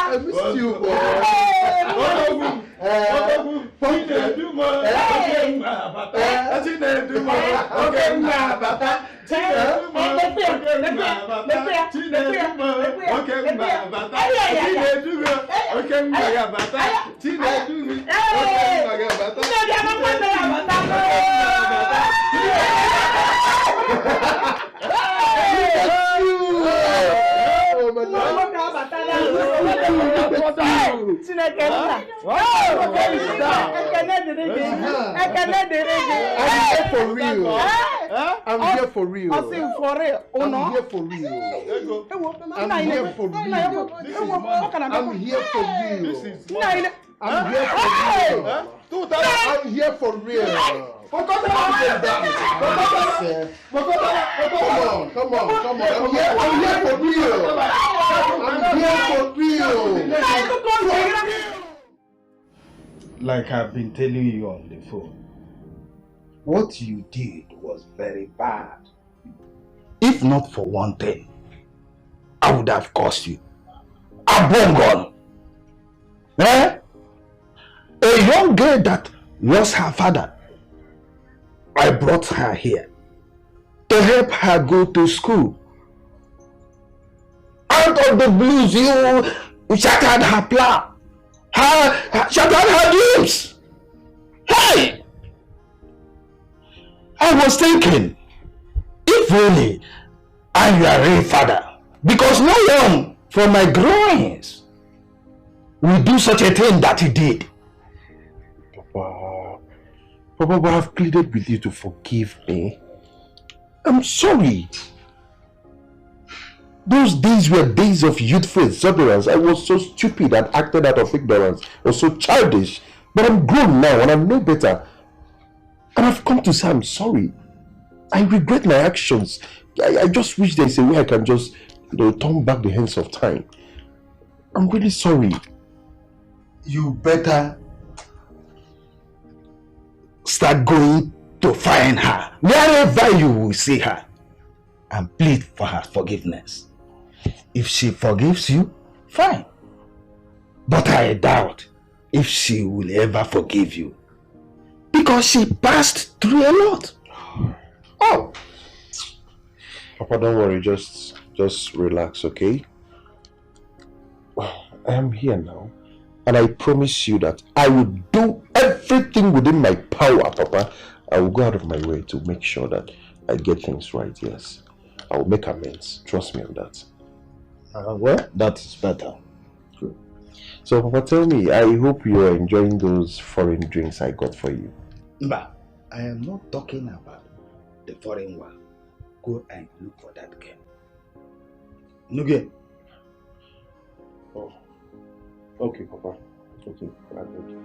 Speaker 12: I missed you, boy. I'm here for real.
Speaker 4: I say for real.
Speaker 12: I'm here for real. I'm here for real. I'm here for real. I'm here for real. Come on. I'm here for real.
Speaker 20: Like I've been telling you on the phone, what you did was very bad. If not for one thing, I would have cursed you. Abongon! Eh? A young girl that lost her father. I brought her here to help her go to school. Out of the blues, you shattered her plan. Shattered her dreams. Hey! I was thinking, if only I'm your real father, because no one from my groins will do such a thing that he did. Papa, I've pleaded with you to forgive me. I'm sorry. Those days were days of youthful exuberance. I was so stupid and acted out of ignorance. I was so childish. But I'm grown now and I know better. And I've come to say I'm sorry. I regret my actions. I just wish there's a way I can just, turn back the hands of time. I'm really sorry. You better start going to find her wherever you will see her and plead for her forgiveness. If she forgives you, fine. But I doubt if she will ever forgive you, because she passed through a lot.
Speaker 8: Oh, Papa, don't worry. Just relax, okay? I am here now, and I promise you that I will do everything within my power, Papa. I will go out of my way to make sure that I get things right. Yes, I will make amends. Trust me on that.
Speaker 20: Well, that is better.
Speaker 8: Good. So, Papa, tell me, I hope you are enjoying those foreign drinks I got for you.
Speaker 20: But I am not talking about the foreign one. Go and look for that girl. Nuge.
Speaker 8: Oh. Okay, Papa. Okay, I got you.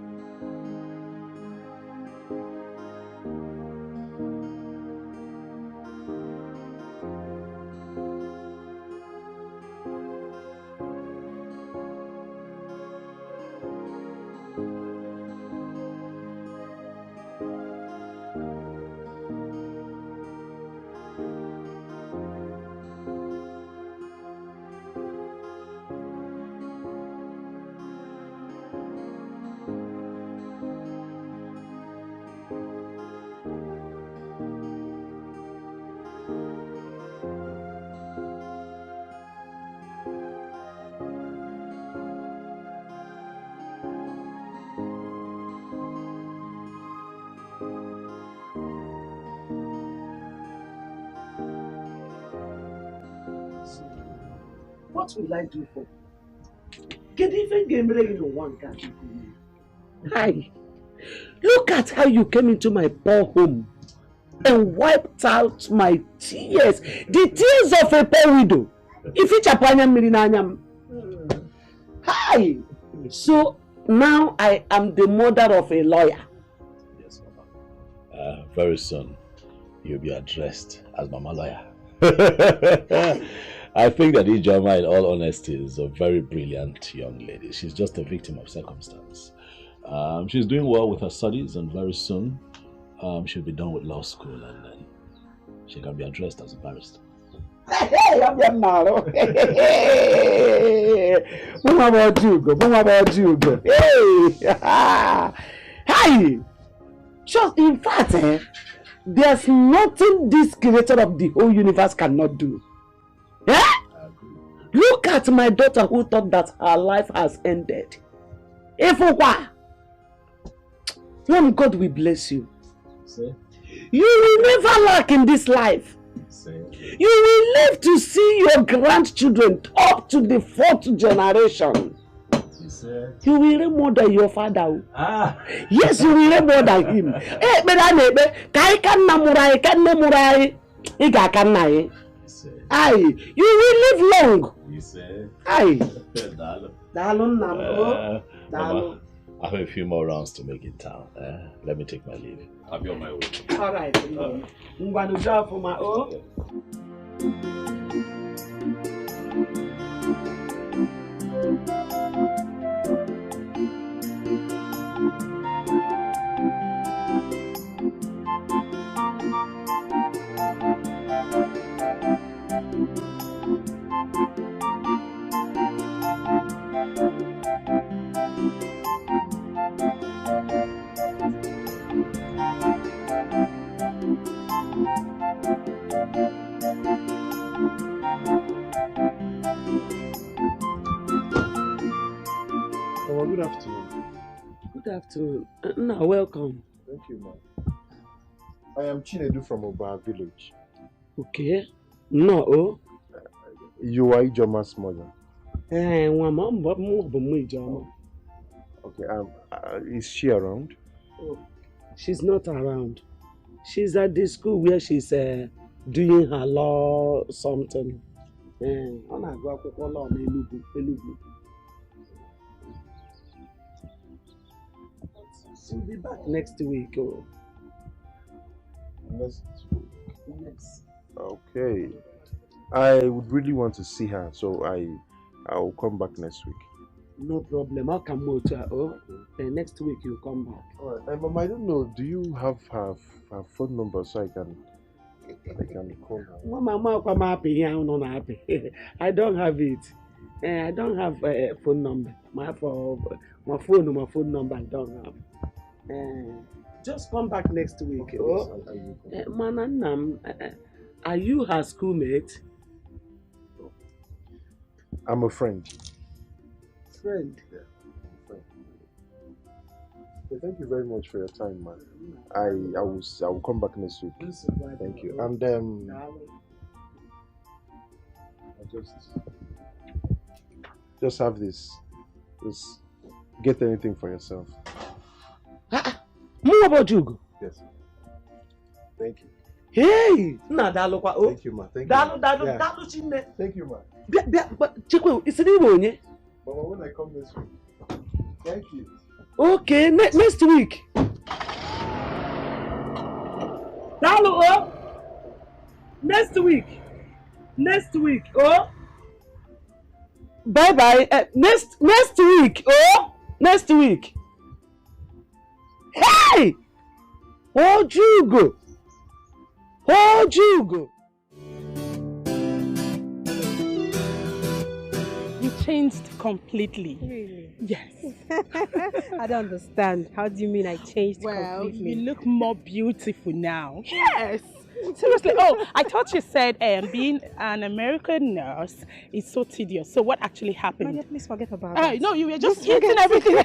Speaker 4: What will I do for? Get even game ready in one country. Hi. Look at how you came into my poor home and wiped out my tears. The tears of a poor widow. If it's a panyam. Hi. So now I am the mother of a lawyer.
Speaker 2: Yes, Mama. Very soon you'll be addressed as Mama Lawyer. I think that Ijoma, in all honesty, is a very brilliant young lady. She's just a victim of circumstance. She's doing well with her studies, and very soon she'll be done with law school, and then she can be addressed as a barrister.
Speaker 4: Hey, I'm young now. What about you? What about you? Hey, hey. Just in fact, there's nothing this creator of the whole universe cannot do. Yeah? Look at my daughter who thought that her life has ended. If what? When God will bless you.
Speaker 2: See?
Speaker 4: You will never lack in this life.
Speaker 2: See?
Speaker 4: You will live to see your grandchildren up to the 4th generation. You will reign more than your father. Yes, you will reign more than him. Aye, you will live long. Aye.
Speaker 2: Mama, I have a few more rounds to make in town. Let me take my leave. I'll be on my way.
Speaker 4: All right. I'm going to job for my own.
Speaker 8: Oh, good afternoon.
Speaker 4: Good afternoon. No, welcome.
Speaker 8: Thank you, ma'am. I am Chinedu from Oba village.
Speaker 4: Okay. No.
Speaker 8: You are Ijoma's mother. Okay, is she around?
Speaker 4: Oh, she's not around. She's at the school where she's doing her law something. She'll be back next week. Oh.
Speaker 8: Next week?
Speaker 4: Yes.
Speaker 8: Okay. I would really want to see her, so I'll come back next week.
Speaker 4: No problem. I'll come out. Next week you'll come back.
Speaker 8: All right. Mama, I don't know. Do you have her phone number so I can call her?
Speaker 4: Mama, come happy here. I'm not happy. I don't have it. I don't have a phone number. My phone number. I don't have. Just come back next week.
Speaker 8: Okay,
Speaker 4: Mananam, are you her schoolmate?
Speaker 8: I'm a friend.
Speaker 4: Friend.
Speaker 8: Yeah, friend. Okay, thank you very much for your time, man. I will come back next week. Thank you. And I just have this. Just get anything for yourself.
Speaker 4: More about you.
Speaker 8: Yes. Thank you.
Speaker 4: Hey, Nadalo.
Speaker 8: Thank you, ma. Thank you.
Speaker 4: Dalu.
Speaker 8: Thank you, ma.
Speaker 4: But Chico, it's an Ibonye.
Speaker 8: Mama, when I come next week. Thank you.
Speaker 4: Okay, next week. Dalu, next week. Next week, Bye bye. Next week, Next week. Hey! Oh, Jugo.
Speaker 15: You changed completely.
Speaker 10: Really?
Speaker 15: Yes.
Speaker 10: I don't understand. How do you mean I changed completely?
Speaker 15: You look more beautiful now. Yes. Seriously. Oh, I thought you said being an American nurse is so tedious. So what actually happened?
Speaker 10: Maria, please forget about that.
Speaker 15: No, you were just hitting everything.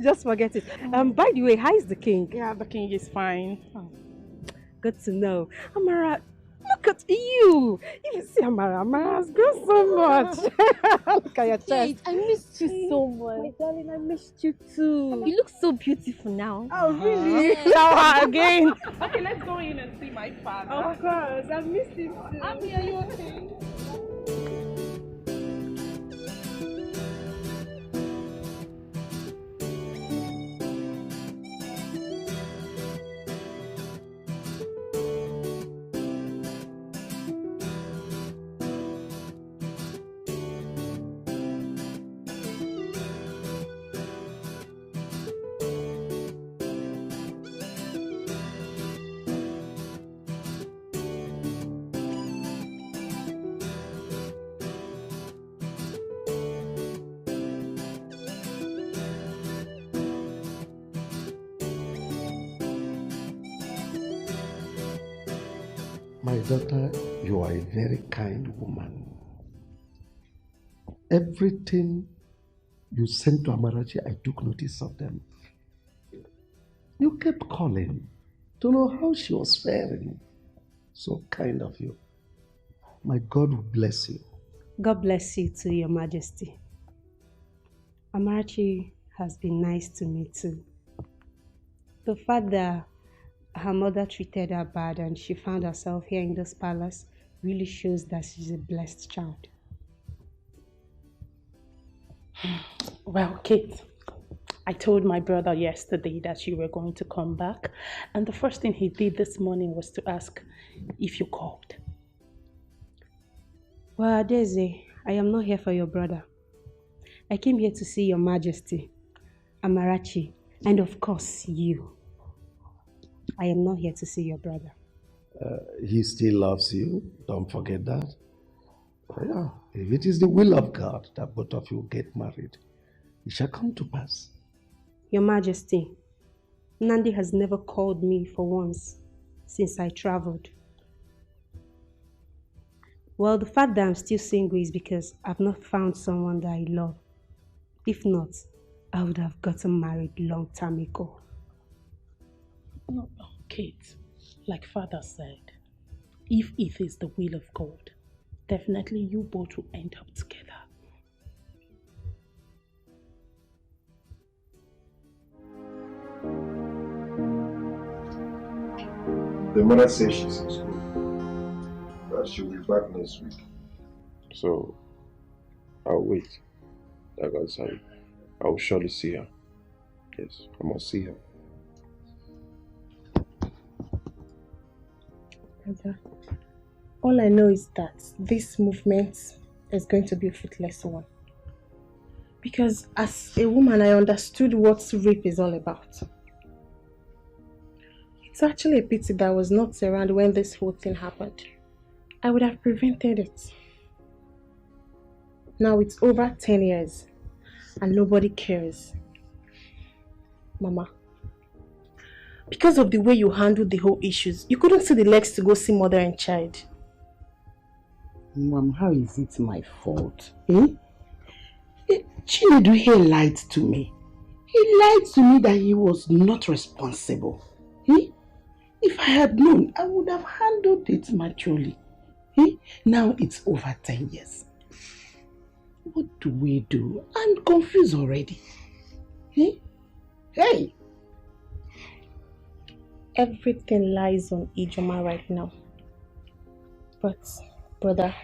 Speaker 10: Just forget it. By the way, how is the king?
Speaker 15: Yeah, the king is fine.
Speaker 10: Oh, good to know. Amara, look at you. You see Amara's grown so much. Look at your chest.
Speaker 16: Kate, I missed you so much.
Speaker 10: My darling, I missed you too.
Speaker 16: You look so beautiful now.
Speaker 10: Oh, really?
Speaker 15: Now again. Okay, let's go in and see my father.
Speaker 10: Of course, I missed him too.
Speaker 15: Are you okay?
Speaker 12: My daughter, you are a very kind woman. Everything you sent to Amarachi, I took notice of them. You kept calling to know how she was faring. So kind of you. My God will bless you.
Speaker 10: God bless you too, Your Majesty. Amarachi has been nice to me too. The fact that her mother treated her bad and she found herself here in this palace really shows that she's a blessed child.
Speaker 15: Well, Kate, I told my brother yesterday that you were going to come back, and the first thing he did this morning was to ask if you called.
Speaker 10: Well, Daisy, I am not here for your brother. I came here to see Your Majesty, Amarachi, and of course you. I am not here to see your brother.
Speaker 12: He still loves you. Don't forget that. Yeah, if it is the will of God that both of you get married, it shall come to pass.
Speaker 10: Your Majesty, Nandi has never called me for once since I traveled. Well, the fact that I'm still single is because I've not found someone that I love. If not, I would have gotten married long time ago.
Speaker 15: No, Kate, like Father said, if it is the will of God, definitely you both will end up together.
Speaker 8: The mother says she's in school, that she'll be back next week. So, I'll wait. Like I said, I'll surely see her. Yes, I must see her.
Speaker 17: All I know is that this movement is going to be a fruitless one.
Speaker 15: Because as a woman, I understood what rape is all about. It's actually a pity that I was not around when this whole thing happened. I would have prevented it. Now it's over 10 years and nobody cares. Mama, because of the way you handled the whole issues, you couldn't see the legs to go see mother and child.
Speaker 4: Mom, how is it my fault? Chinedu, he lied to me. He lied to me that he was not responsible. If I had known, I would have handled it maturely. Now it's over 10 years. What do we do? I'm confused already. Hey!
Speaker 15: Everything lies on Ijoma right now. But, brother,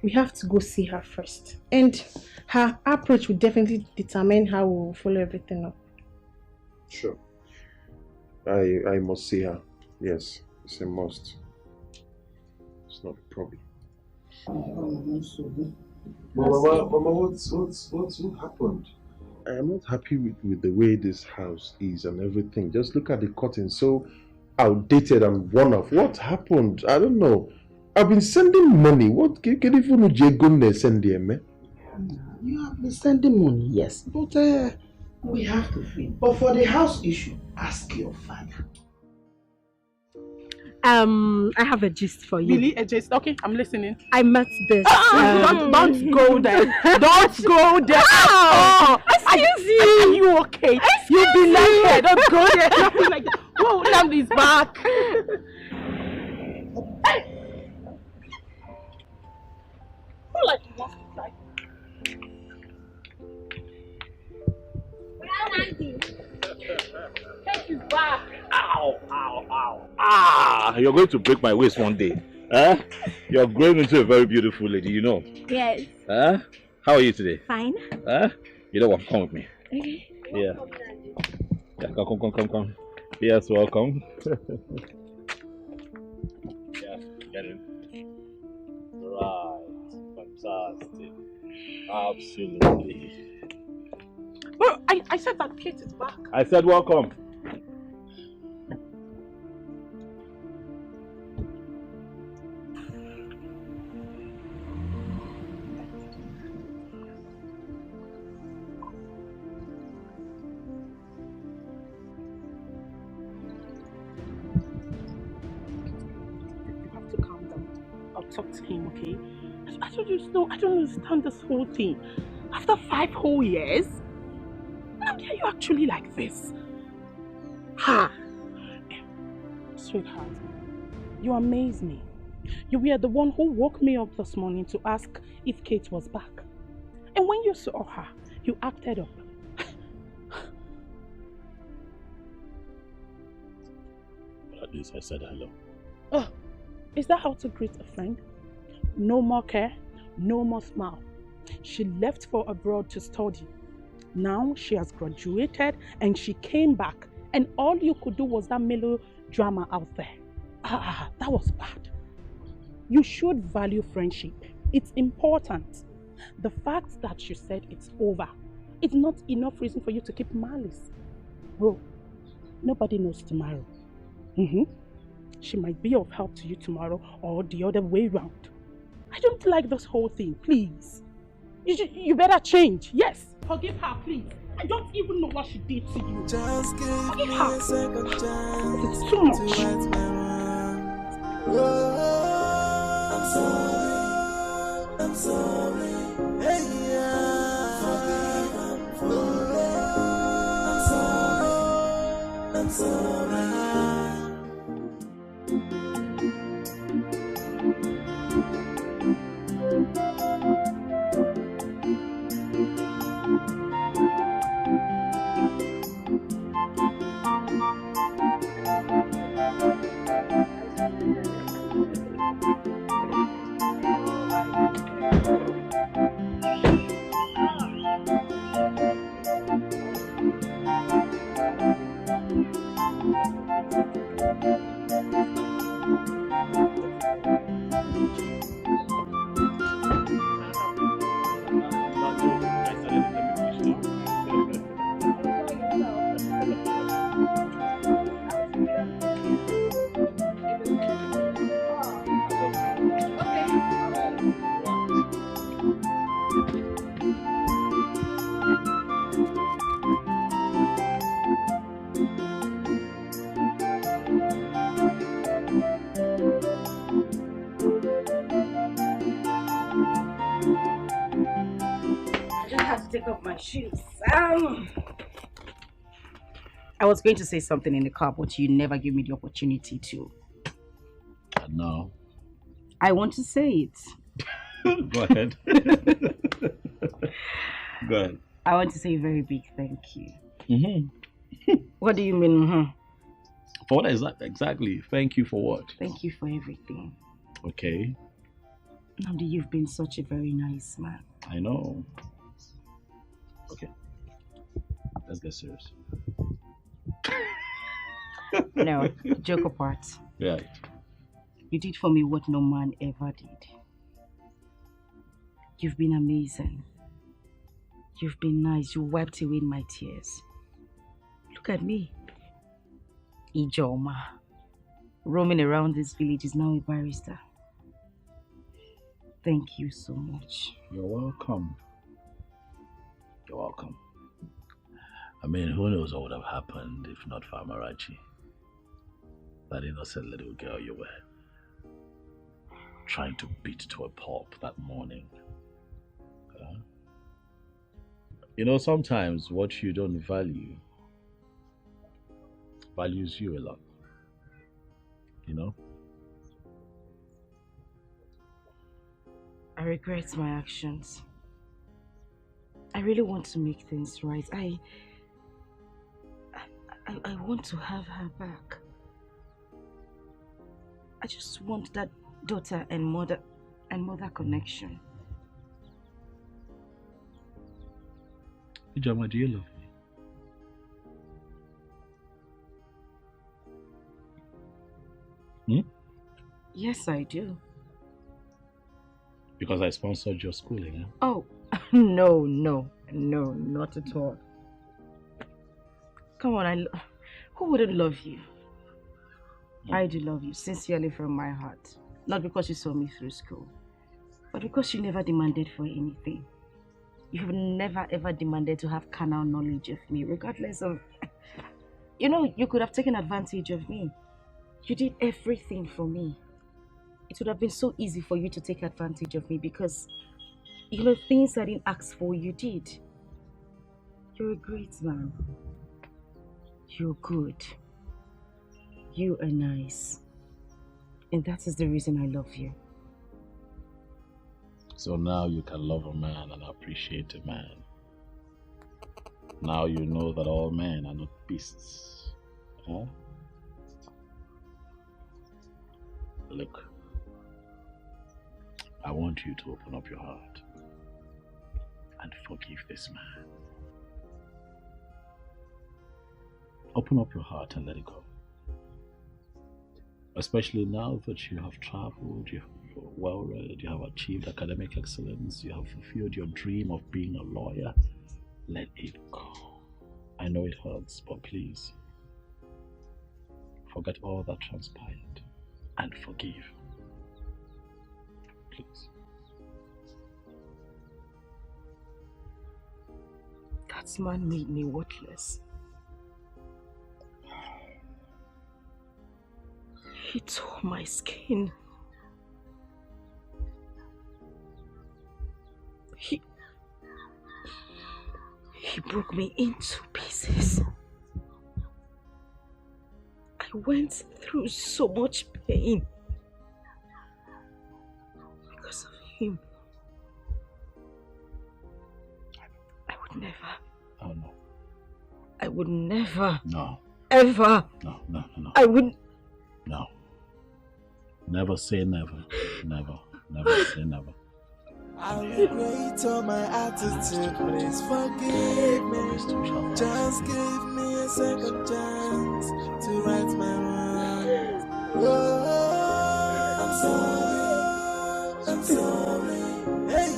Speaker 15: we have to go see her first. And her approach will definitely determine how we will follow everything up.
Speaker 8: Sure. I must see her. Yes, it's a must. It's not a problem. Mama, what happened? I am not happy with the way this house is and everything. Just look at the curtains, so outdated and worn off. What happened? I don't know. I've been sending money. What can you send them?
Speaker 4: You have been sending money, yes, but we have to feed. But for the house issue, ask your father.
Speaker 15: I have a gist for you.
Speaker 17: Really? A gist? Okay, I'm listening.
Speaker 15: I met this.
Speaker 17: Don't go there. Don't go there.
Speaker 15: Excuse you.
Speaker 17: Are you okay? You be like here. Don't go there. Nothing like that. Whoa, Lamb is back. Who like wants to fly? Take his back.
Speaker 2: Ow, ow, ow. Ah, you're going to break my waist one day. Huh? You're growing into a very beautiful lady, you know.
Speaker 16: Yes.
Speaker 2: Huh? How are you today?
Speaker 16: Fine.
Speaker 2: Huh? You know what? Come with me.
Speaker 16: Okay.
Speaker 2: Yeah. Yeah, come. Yes, welcome. Yeah, get in. Right. Fantastic. Absolutely.
Speaker 17: Well, I said that Kate is back.
Speaker 2: I said welcome.
Speaker 17: Talk to him, okay? I told you so. I don't understand this whole thing. After 5 whole years, now are you actually like this? Ha! Sweetheart, you amaze me. You were the one who woke me up this morning to ask if Kate was back. And when you saw her, you acted up.
Speaker 2: At least I said hello.
Speaker 17: Oh. Is that how to greet a friend? No more care, no more smile. She left for abroad to study. Now she has graduated and she came back, and all you could do was that melodrama out there. That was bad. You should value friendship. It's important. The fact that you said it's over, it's not enough reason for you to keep malice. Bro, nobody knows tomorrow. She might be of help to you tomorrow or the other way round. I don't like this whole thing, please. You better change, yes. Forgive her, please. I don't even know what she did to you.
Speaker 9: Just give
Speaker 17: Forgive
Speaker 9: me
Speaker 17: her.
Speaker 9: a second chance
Speaker 17: It's too much.
Speaker 9: to right my wrongs. I'm sorry. Hey, yeah. Forgive, I'm sorry.
Speaker 5: to take off my shoes. I was going to say something in the car, but you never give me the opportunity to.
Speaker 2: No.
Speaker 5: I want to say it.
Speaker 2: Go ahead. Go ahead.
Speaker 5: I want to say a very big thank you. What do you mean?
Speaker 2: For what exactly? Thank you for what?
Speaker 5: Thank you for everything.
Speaker 2: Okay.
Speaker 5: Namdi, you've been such a very nice man.
Speaker 2: I know. Okay. Let's get serious.
Speaker 5: No, joke apart.
Speaker 2: Right.
Speaker 5: You did for me what no man ever did. You've been amazing. You've been nice. You wiped away my tears. Look at me. Ijoma. Roaming around this village is now a barrister. Thank you so much.
Speaker 2: You're welcome. You're welcome. I mean, who knows what would have happened if not for Amarachi? That innocent little girl you were trying to beat to a pulp that morning. You know, sometimes what you don't value values you a lot. You know?
Speaker 5: I regret my actions. I really want to make things right. I want to have her back. I just want that daughter and mother connection.
Speaker 2: Ijoma, do you love me?
Speaker 5: Yes, I do.
Speaker 2: Because I sponsored your schooling, huh?
Speaker 5: Oh, no, not at all. Come on, who wouldn't love you? I do love you sincerely from my heart. Not because you saw me through school, but because you never demanded for anything. You've never ever demanded to have carnal knowledge of me, regardless of... You know, you could have taken advantage of me. You did everything for me. It would have been so easy for you to take advantage of me because, you know, things I didn't ask for, you did. You're a great man. You're good. You are nice. And that is the reason I love you.
Speaker 2: So now you can love a man and appreciate a man. Now you know that all men are not beasts. Huh? Look, I want you to open up your heart and forgive this man. Open up your heart and let it go. Especially now that you have traveled, you're well read, you have achieved academic excellence, you have fulfilled your dream of being a lawyer. Let it go. I know it hurts, but please, forget all that transpired and forgive. Please.
Speaker 5: That man made me worthless. He tore my skin. He broke me into pieces. I went through so much pain because of him. I would never.
Speaker 2: Oh no.
Speaker 5: I would never.
Speaker 2: No.
Speaker 5: Ever.
Speaker 2: No.
Speaker 5: I would.
Speaker 2: No. Never say never. Never say never.
Speaker 9: I regret all my attitude, please forgive me. Just give me a second chance to right my wrongs. Oh, I'm sorry. Hey,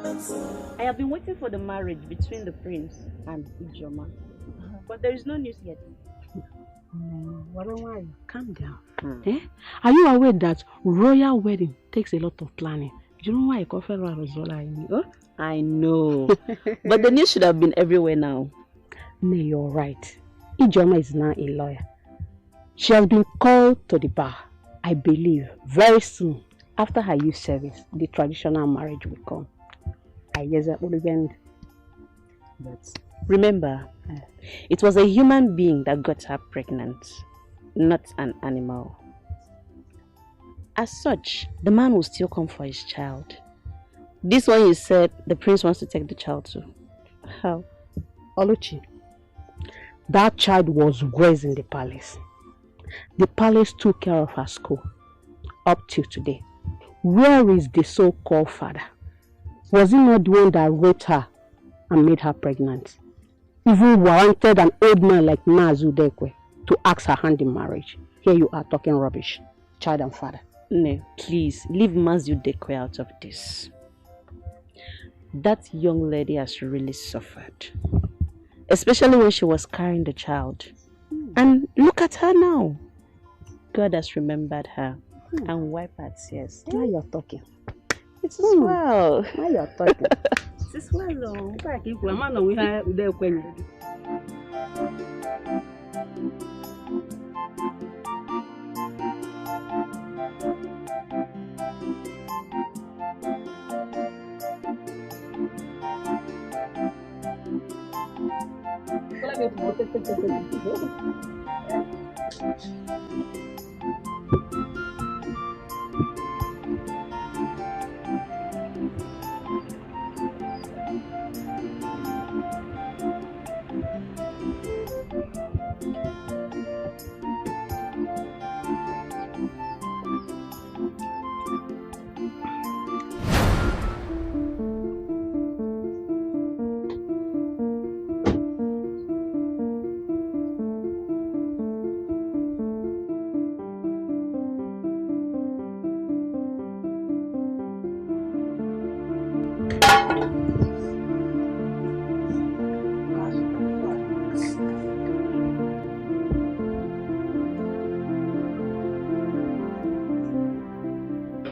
Speaker 18: I'm sorry. I have been waiting for the marriage between the prince and Ijoma, but there is no news yet.
Speaker 10: Calm down. Are you aware that royal wedding takes a lot of planning? Do you know why I call Federal Rosola in me?
Speaker 18: I know. But the news should have been everywhere now.
Speaker 10: No, you're right. Ijoma is now a lawyer. She has been called to the bar. I believe very soon After her youth service, the traditional marriage will come. I guess that would end. But remember, it was a human being that got her pregnant, not an animal. As such, the man will still come for his child. This one you said the prince wants to take the child to. How?
Speaker 15: Oluchi, that child was raised in the palace. The palace took care of her school up till today. Where is the so-called father? Was he not the one that raped her and made her pregnant? Even warranted an old man like Mazudekwe to ask her hand in marriage. Here you are talking rubbish. Child and father.
Speaker 18: No, please, leave Mazudekwe out of this. That young lady has really suffered. Especially when she was carrying the child. And look at her now. God has remembered her and wiped her tears.
Speaker 10: Now you're talking.
Speaker 18: It is well.
Speaker 10: Now you're talking. It is well, though.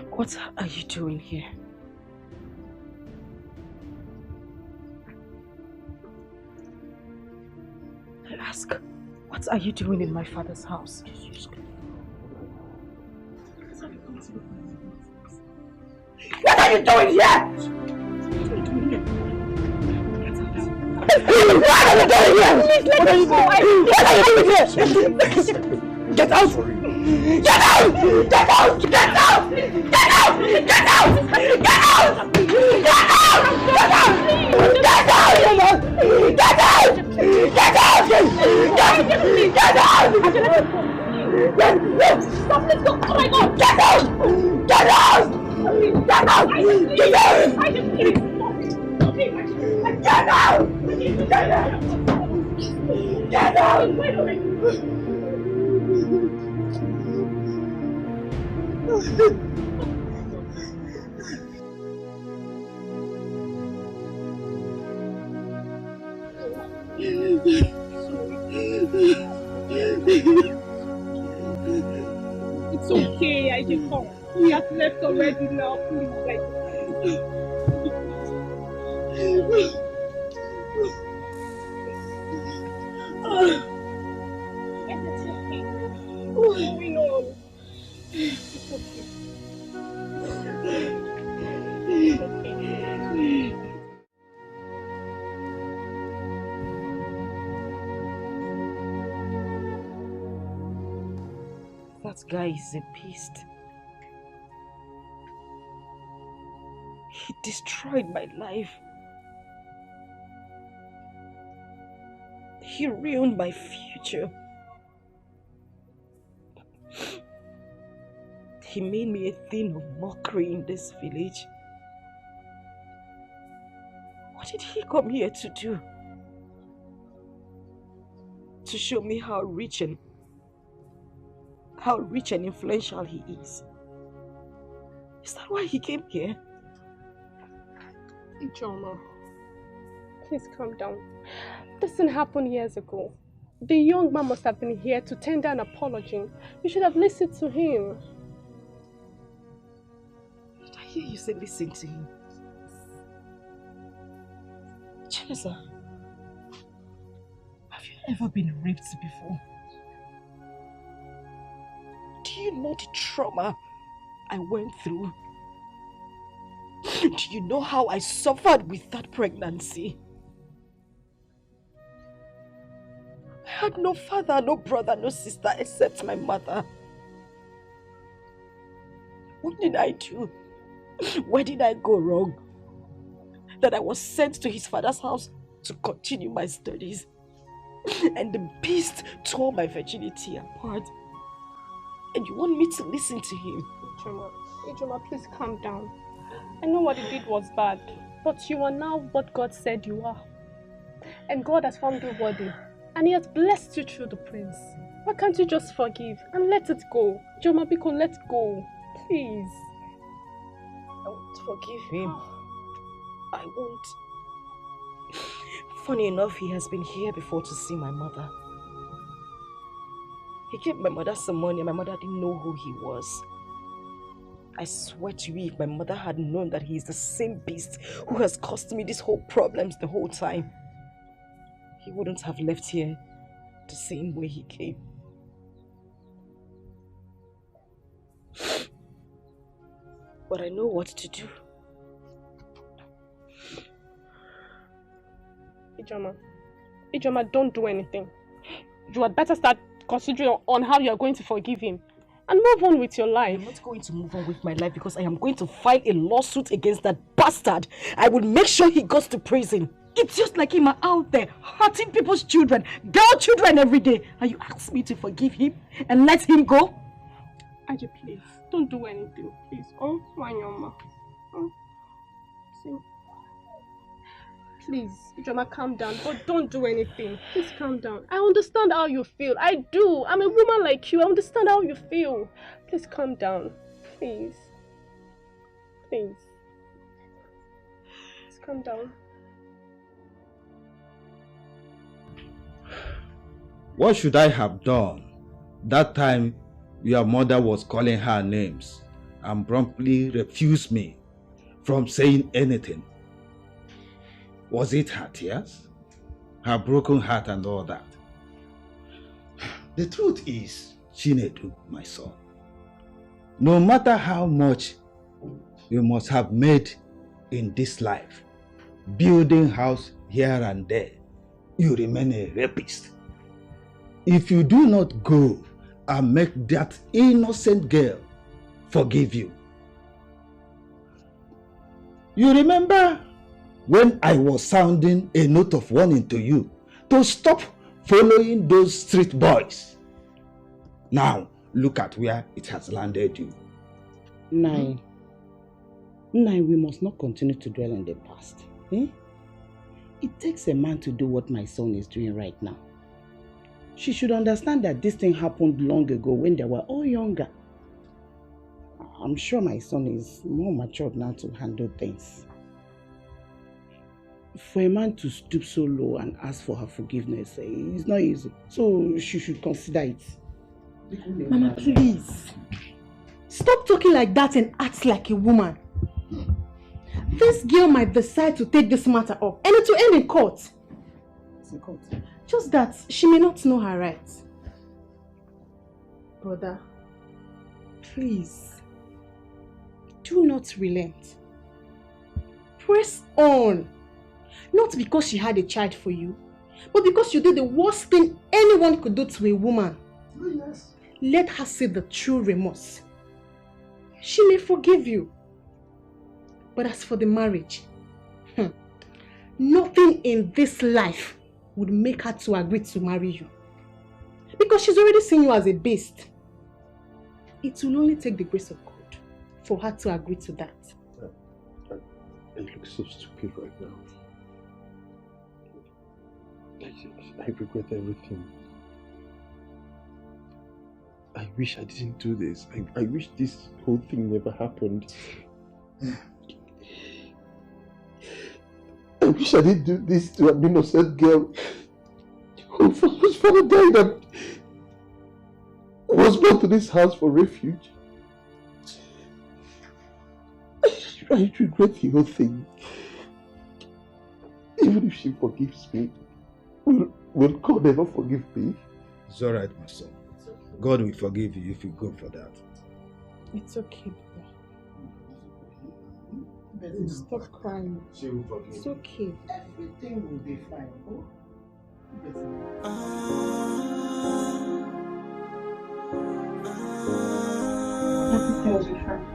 Speaker 1: What are you doing here? I ask, what are you doing in my father's house?
Speaker 9: What are you doing here? What are you doing here? What are you doing here? Get out! Get out! Get out! Get out! Get out! Get out! Get out! Get out! Get out! Get out! Get out! Get out! Get out! Stop! Let's go! Oh my God! Get out! Get out! Get out! Get out! Get out! Get out! Get out!
Speaker 22: It's okay, I just thought we have left already now, please. What's going on? It's okay. It's okay.
Speaker 1: That guy is a beast. He destroyed my life. He ruined my future. He made me a thing of mockery in this village. What did he come here to do? To show me how rich and influential he is. Is that why he came here?
Speaker 22: Ijoma, please calm down. This didn't happen years ago. The young man must have been here to tender an apology. You should have listened to him.
Speaker 1: Did I hear you say listen to him? Chinesa, have you ever been raped before? Do you know the trauma
Speaker 3: I went through. Do you know how I suffered with that pregnancy? I had no father, no brother, no sister except my mother. What did I do? Where did I go wrong? That I was sent to his father's house to continue my studies. And the beast tore my virginity apart. And you want me to listen to him?
Speaker 22: Ijoma, please calm down. I know what he did was bad, but you are now what God said you are. And God has found you worthy. And he has blessed you through the prince. Why can't you just forgive and let it go? Ijoma, Biko, let go. Please.
Speaker 3: I won't forgive him. I won't. Funny enough, he has been here before to see my mother. He gave my mother some money and my mother didn't know who he was. I swear to you, if my mother had known that he is the same beast who has caused me these whole problems the whole time, he wouldn't have left here the same way he came. But I know what to do.
Speaker 22: Ijoma, don't do anything. You had better start considering on how you are going to forgive him and move on with your life.
Speaker 3: I'm not going to move on with my life because I am going to file a lawsuit against that bastard. I will make sure he goes to prison. It's just like him out there hurting people's children, girl children every day. And you ask me to forgive him and let him go?
Speaker 22: Aje, please, don't do anything, please. Oh, Wanyoma. Oh. See. Please, Ijoma, calm down, but don't do anything. Please calm down. I understand how you feel. I do. I'm a woman like you. I understand how you feel. Please calm down. Please. Please. Please calm down.
Speaker 20: What should I have done that time your mother was calling her names and promptly refused me from saying anything? Was it her tears? Her broken heart and all that? The truth is, Chinedu, my son, no matter how much you must have made in this life, building house here and there, you remain a rapist. If you do not go and make that innocent girl forgive you. You remember when I was sounding a note of warning to you to stop following those street boys? Now, look at where it has landed you.
Speaker 5: Nai, we must not continue to dwell in the past. Eh? It takes a man to do what my son is doing right now. She should understand that this thing happened long ago when they were all younger. I'm sure my son is more matured now to handle things. For a man to stoop so low and ask for her forgiveness, it's not easy. So she should consider it.
Speaker 16: Mama, please. Stop talking like that and act like a woman. This girl might decide to take this matter up and it will end in court. Just that she may not know her rights. Brother, please, do not relent. Press on. Not because she had a child for you, but because you did the worst thing anyone could do to a woman.
Speaker 12: Yes.
Speaker 16: Let her see the true remorse. She may forgive you. But as for the marriage, nothing in this life would make her to agree to marry you. Because she's already seen you as a beast. It will only take the grace of God for her to agree to that.
Speaker 8: I look so stupid right now. I regret everything. I wish I didn't do this. I wish this whole thing never happened. I wish I didn't do this to an innocent girl whose father died and was brought to this house for refuge. I regret the whole thing. Even if she forgives me, will God ever forgive me?
Speaker 20: It's alright, my son. God will forgive you if you go for that.
Speaker 17: It's okay, Baba. Stop crying. It's okay.
Speaker 20: Everything will be fine. Oh?
Speaker 17: Everything will be fine.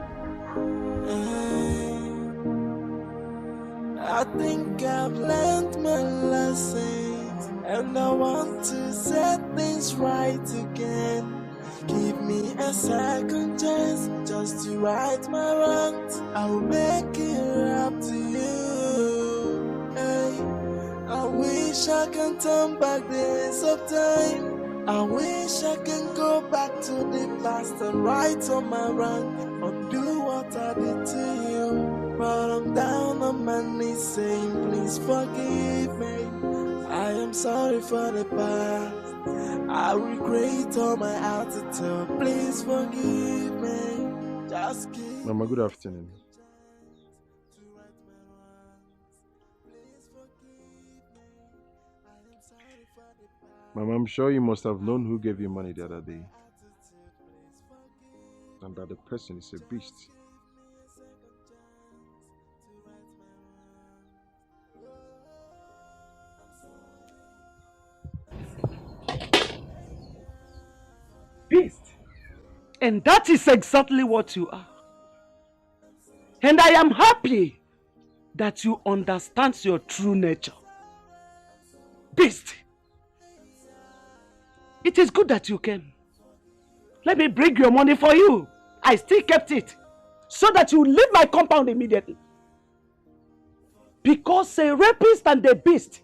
Speaker 9: I think I've learned my lessons, and I want to set things right again. Give me a second chance just to right my wrongs. I'll make it up to you. Hey, I wish I can turn back the hands of time. I wish I can go back to the past and right on my wrong, undo what I did to you. But I'm down on my knees saying, please forgive me. I am sorry for the past. I regret all my attitude. Please forgive me. Just give
Speaker 8: Mama, good afternoon. Mama, I'm sure you must have known who gave you money the other day. And that the person is a beast.
Speaker 4: Beast. And that is exactly what you are. And I am happy that you understand your true nature. Beast. It is good that you came. Let me bring your money for you. I still kept it so that you leave my compound immediately. Because a rapist and a beast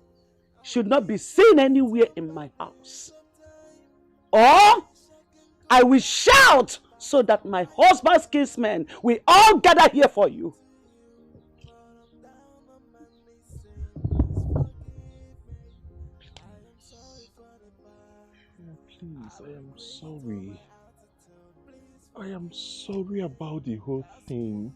Speaker 4: should not be seen anywhere in my house. Or I will shout so that my husband's kinsmen will all gather here for you.
Speaker 8: Please, I am sorry. I am sorry about the whole thing.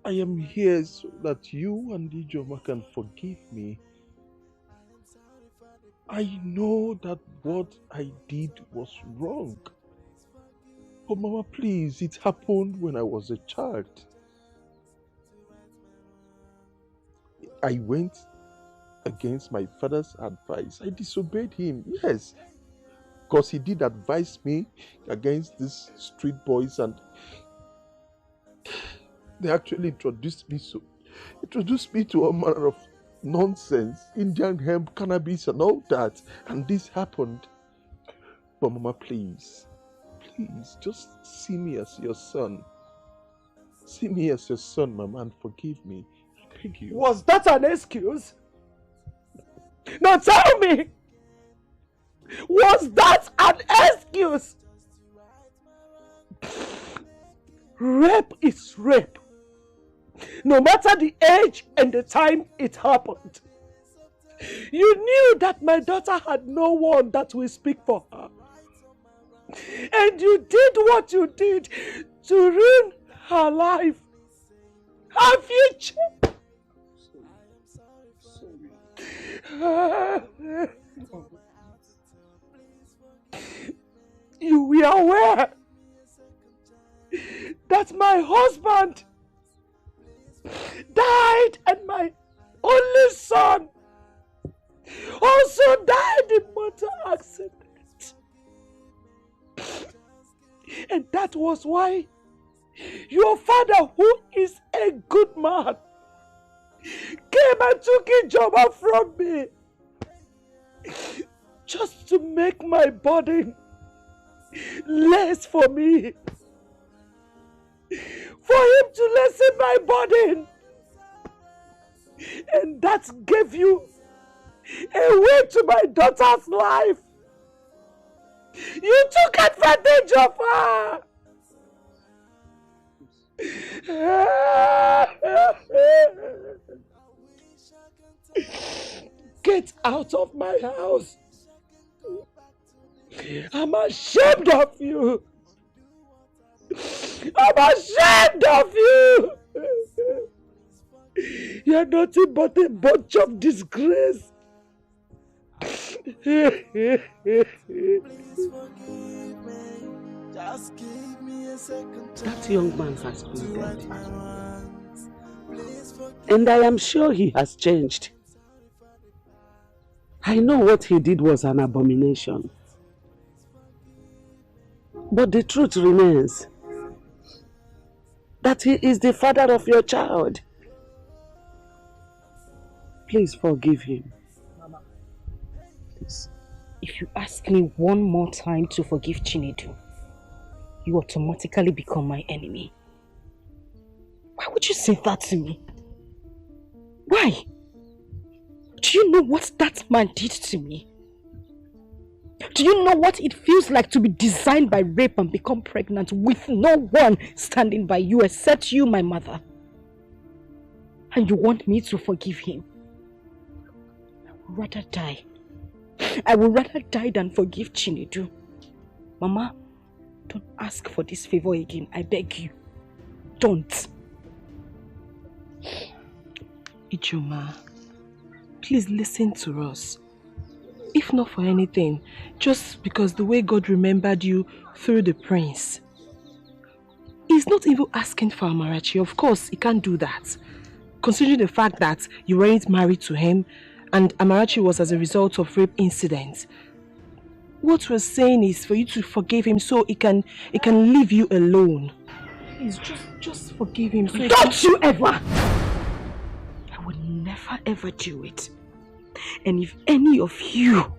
Speaker 8: I am here so that you and Ijoma can forgive me. I know that what I did was wrong. But Mama, please, it happened when I was a child. I went against my father's advice. I disobeyed him, yes. Because he did advise me against these street boys, and they actually introduced me to all manner of nonsense, Indian hemp, cannabis and all that. And this happened. But Mama, please, just see me as your son. See me as your son, Mama, and forgive me. I beg you.
Speaker 4: Was that an excuse? Now tell me! Was that an excuse? Rape is rape. No matter the age and the time it happened. You knew that my daughter had no one that will speak for her. And you did what you did to ruin her life, her future. You were aware that my husband died and my only son also died in motor accident. And that was why your father, who is a good man, came and took Ijoma from me just to make my burden less for me. For him to lessen my burden. And that gave you a way to my daughter's life. You took advantage of her. Get out of my house. I'm ashamed of you. I'm ashamed of you. You're nothing but a bunch of disgrace.
Speaker 9: Please forgive me.
Speaker 4: That young man has pleaded. And I am sure he has changed. I know what he did was an abomination. But the truth remains that he is the father of your child. Please forgive him.
Speaker 13: Mama, please. If you ask me one more time to forgive Chinedu, you automatically become my enemy. Why would you say that to me? Why? Do you know what that man did to me? Do you know what it feels like to be designed by rape and become pregnant with no one standing by you except you, my mother? And you want me to forgive him? I would rather die. I would rather die than forgive Chinedu. Mama, don't ask for this favor again. I beg you. Don't.
Speaker 17: Ijoma, please listen to us. If not for anything, just because the way God remembered you through the prince. He's not even asking for Amarachi. Of course, he can't do that. Considering the fact that you weren't married to him and Amarachi was as a result of rape incidents. What we're saying is for you to forgive him so he can leave you alone. Please, just forgive him. So
Speaker 13: Don't you ever! I would never ever do it. And if any of you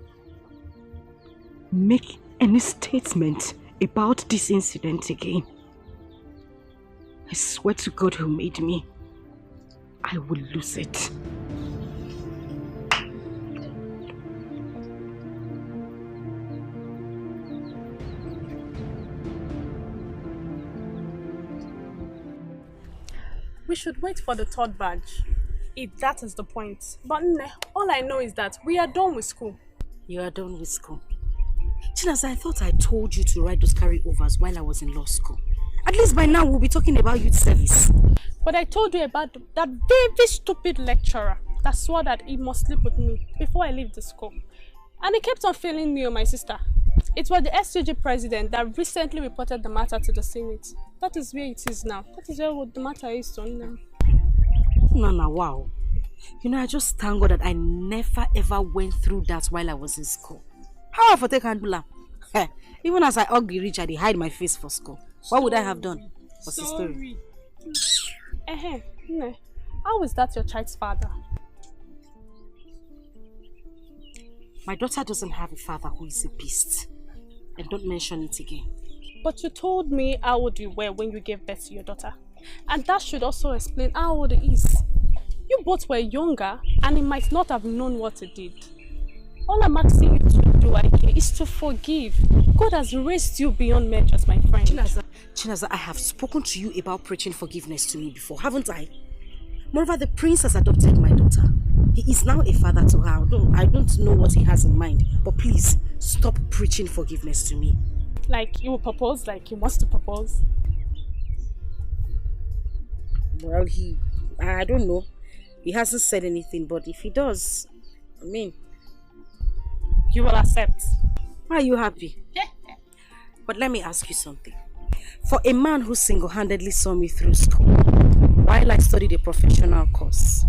Speaker 13: make any statement about this incident again, I swear to God who made me, I will lose it.
Speaker 22: We should wait for the third badge, if that is the point. But all I know is that we are done with school.
Speaker 13: You are done with school. Chinas, I thought I told you to write those carryovers while I was in law school. At least by now we'll be talking about youth service.
Speaker 22: But I told you about that very stupid lecturer that swore that he must sleep with me before I leave the school. And he kept on failing me and my sister. It was the SCG president that recently reported the matter to the Senate. That is where it is now. That is where the matter is done now.
Speaker 13: Nana, wow. You know, I just thank God that I never ever went through that while I was in school. How I for take handle? Even as I ugly rich, I did hide my face for school. What would I have done? What's the story?
Speaker 22: How is that your child's father?
Speaker 13: My daughter doesn't have a father who is a beast. And don't mention it again.
Speaker 22: But you told me how old you were when you gave birth to your daughter. And that should also explain how old he is. You both were younger and he might not have known what he did. All I'm asking you to do, Ike, is to forgive. God has raised you beyond measures, my friend.
Speaker 13: Chinaza, I have spoken to you about preaching forgiveness to me before, haven't I? Moreover, the prince has adopted my daughter. He is now a father to her. I don't know what he has in mind, but please, stop preaching forgiveness to me.
Speaker 22: Like he will propose, like he wants to propose?
Speaker 13: Well, I don't know. He hasn't said anything, but if he does, I mean...
Speaker 22: You will accept.
Speaker 13: Are you happy? But let me ask you something. For a man who single-handedly saw me through school, while I studied a professional course,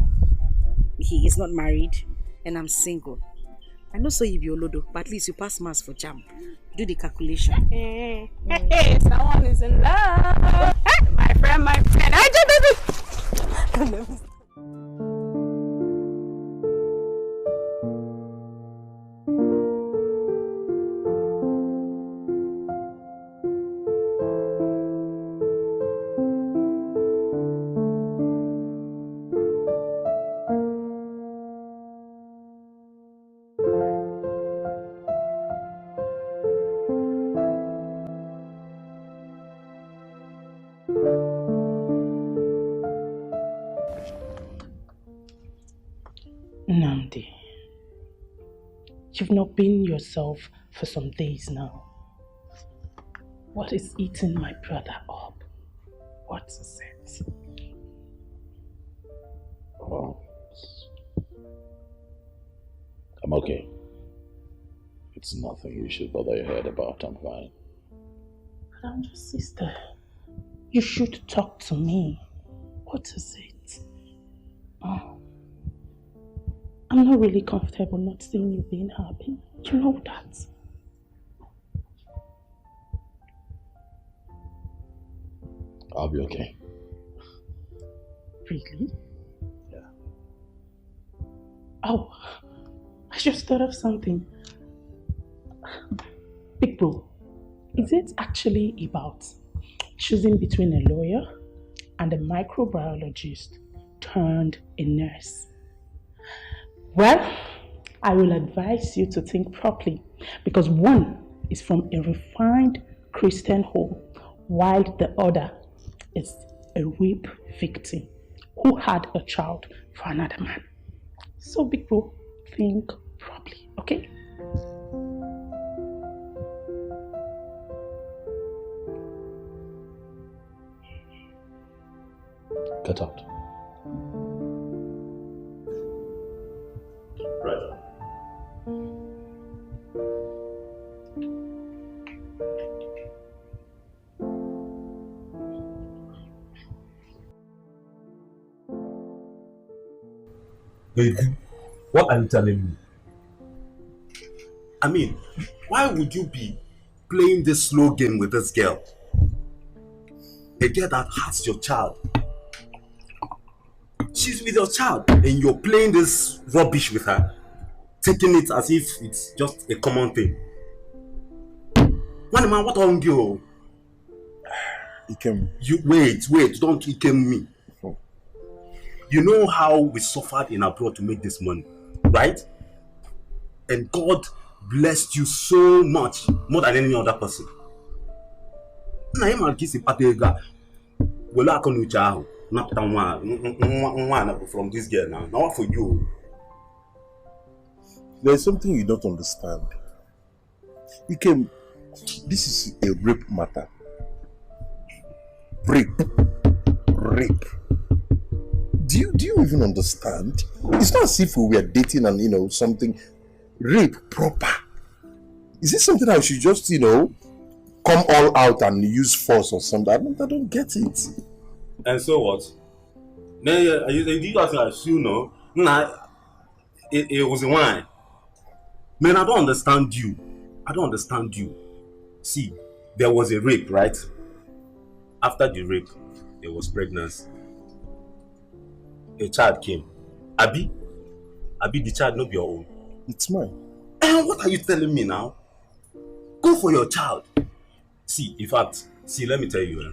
Speaker 13: he is not married and I'm single. I know so you be Olodo, but at least you pass maths for JAMB. Do the calculation.
Speaker 22: Hey, someone is in love. Hey, my friend. I just
Speaker 15: Namdi, you've not been yourself for some days now. What is eating my brother up? What is it?
Speaker 2: Oh. I'm okay. It's nothing you should bother your head about. I'm fine.
Speaker 15: But I'm your sister. You should talk to me. What is it? Oh, I'm not really comfortable not seeing you being happy. You know that.
Speaker 2: I'll be okay.
Speaker 15: Really?
Speaker 2: Yeah.
Speaker 15: Oh, I just thought of something. Big bro, is it actually about choosing between a lawyer and a microbiologist turned a nurse? Well, I will advise you to think properly because one is from a refined Christian home while the other is a rape victim who had a child for another man. So big bro, think properly, okay?
Speaker 2: Get out. Right.
Speaker 7: Baby, what are you telling me? I mean, why would you be playing this slow game with this girl? A girl that has your child. She's with your child and you're playing this rubbish with her. Taking it as if it's just a common thing. One man, what on you? You wait, don't Ikem me. You know how we suffered in abroad to make this money, right? And God blessed you so much, more than any other person. From this girl now. Now what for you?
Speaker 8: There's something you don't understand. This is a rape matter. Rape. Do you even understand? It's not as if we were dating and something. Rape proper. Is this something I should just come all out and use force or something? I don't get it.
Speaker 7: And so what? You guys assume it was a wine. Man, I don't understand you. See, there was a rape, right? After the rape, there was pregnancy. A child came. Abi, the child not your own.
Speaker 8: It's mine.
Speaker 7: And what are you telling me now? Go for your child. See, in fact, let me tell you,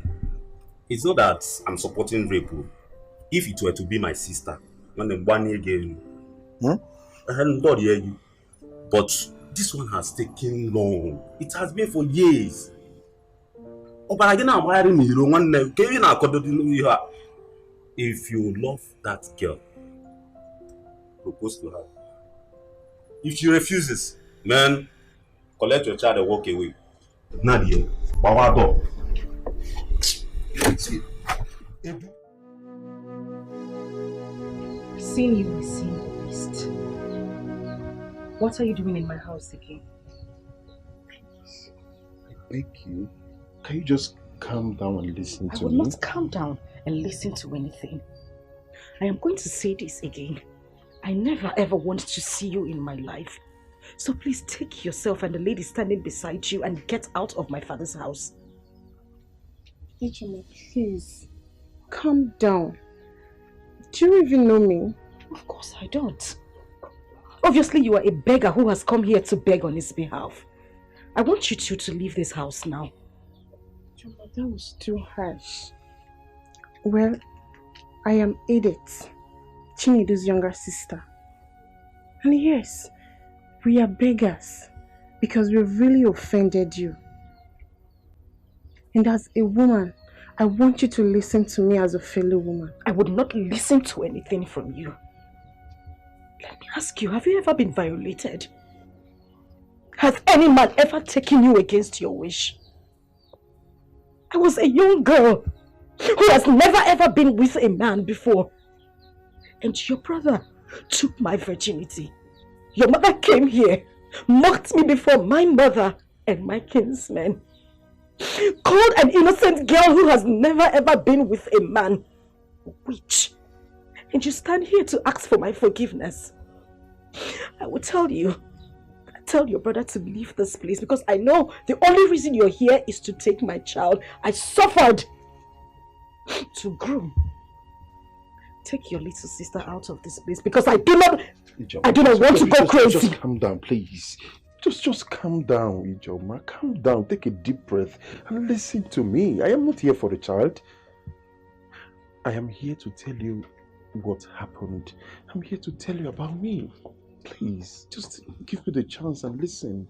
Speaker 7: it's not that I'm supporting rape. If it were to be my sister, when I'm 1 year again, I hadn't thought you. But this one has taken long. It has been for years. Oh, but again, I'm wiring me. If you love that girl, propose to her. If she refuses, man, collect your child and walk away. Nadia, Bawado.
Speaker 1: Seeing you is seeing the beast. What are you doing in my house again?
Speaker 8: I beg you, can you just calm down and listen to me?
Speaker 1: I will not calm down and listen to anything. I am going to say this again. I never ever want to see you in my life. So please take yourself and the lady standing beside you and get out of my father's house.
Speaker 16: Ejima, please, calm down. Do you even know me?
Speaker 1: Of course I don't. Obviously you are a beggar who has come here to beg on his behalf. I want you two to leave this house now.
Speaker 16: Ejima, that was too harsh. Well, I am Edith, Chinedu's younger sister. And yes, we are beggars because we really offended you. And as a woman, I want you to listen to me as a fellow woman.
Speaker 1: I would not listen to anything from you. Let me ask you, have you ever been violated? Has any man ever taken you against your wish? I was a young girl who has never ever been with a man before. And your brother took my virginity. Your mother came here, mocked me before my mother and my kinsmen.
Speaker 3: called an innocent girl who has never ever been with a man a witch. And you stand here to ask for my forgiveness. I will tell you, tell your brother to leave this place because I know the only reason you're here is to take my child. I suffered to groom. Take your little sister out of this place because I do not want to go crazy.
Speaker 8: Just calm down, please. Just calm down, Ijoma. Calm down. Take a deep breath and listen to me. I am not here for the child. I am here to tell you what happened. I'm here to tell you about me. Please, just give me the chance and listen.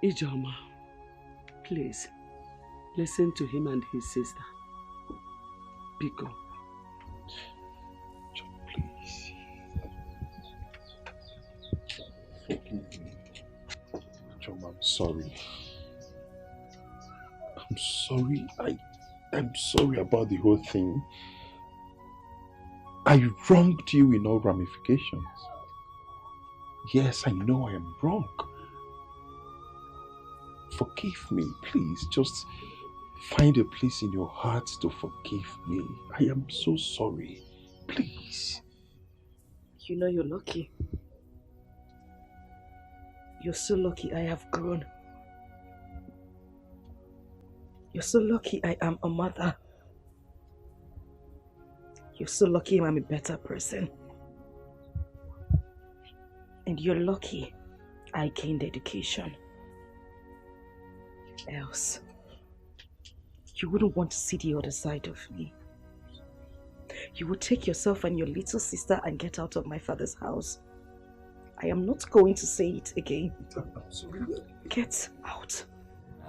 Speaker 4: Ijoma, please, listen to him and his sister. Biko.
Speaker 8: Please. Forgive me. Ijoma, I'm sorry. I'm sorry. I'm sorry about the whole thing. I wronged you in all ramifications. Yes, I know I am wrong. Forgive me, please. Just find a place in your heart to forgive me. I am so sorry. Please.
Speaker 3: You know you're lucky. You're so lucky I have grown. You're so lucky I am a mother. You're so lucky I'm a better person. And you're lucky I gained education. Else, you wouldn't want to see the other side of me. You would take yourself and your little sister and get out of my father's house. I am not going to say it again.
Speaker 8: I'm sorry.
Speaker 3: Get out.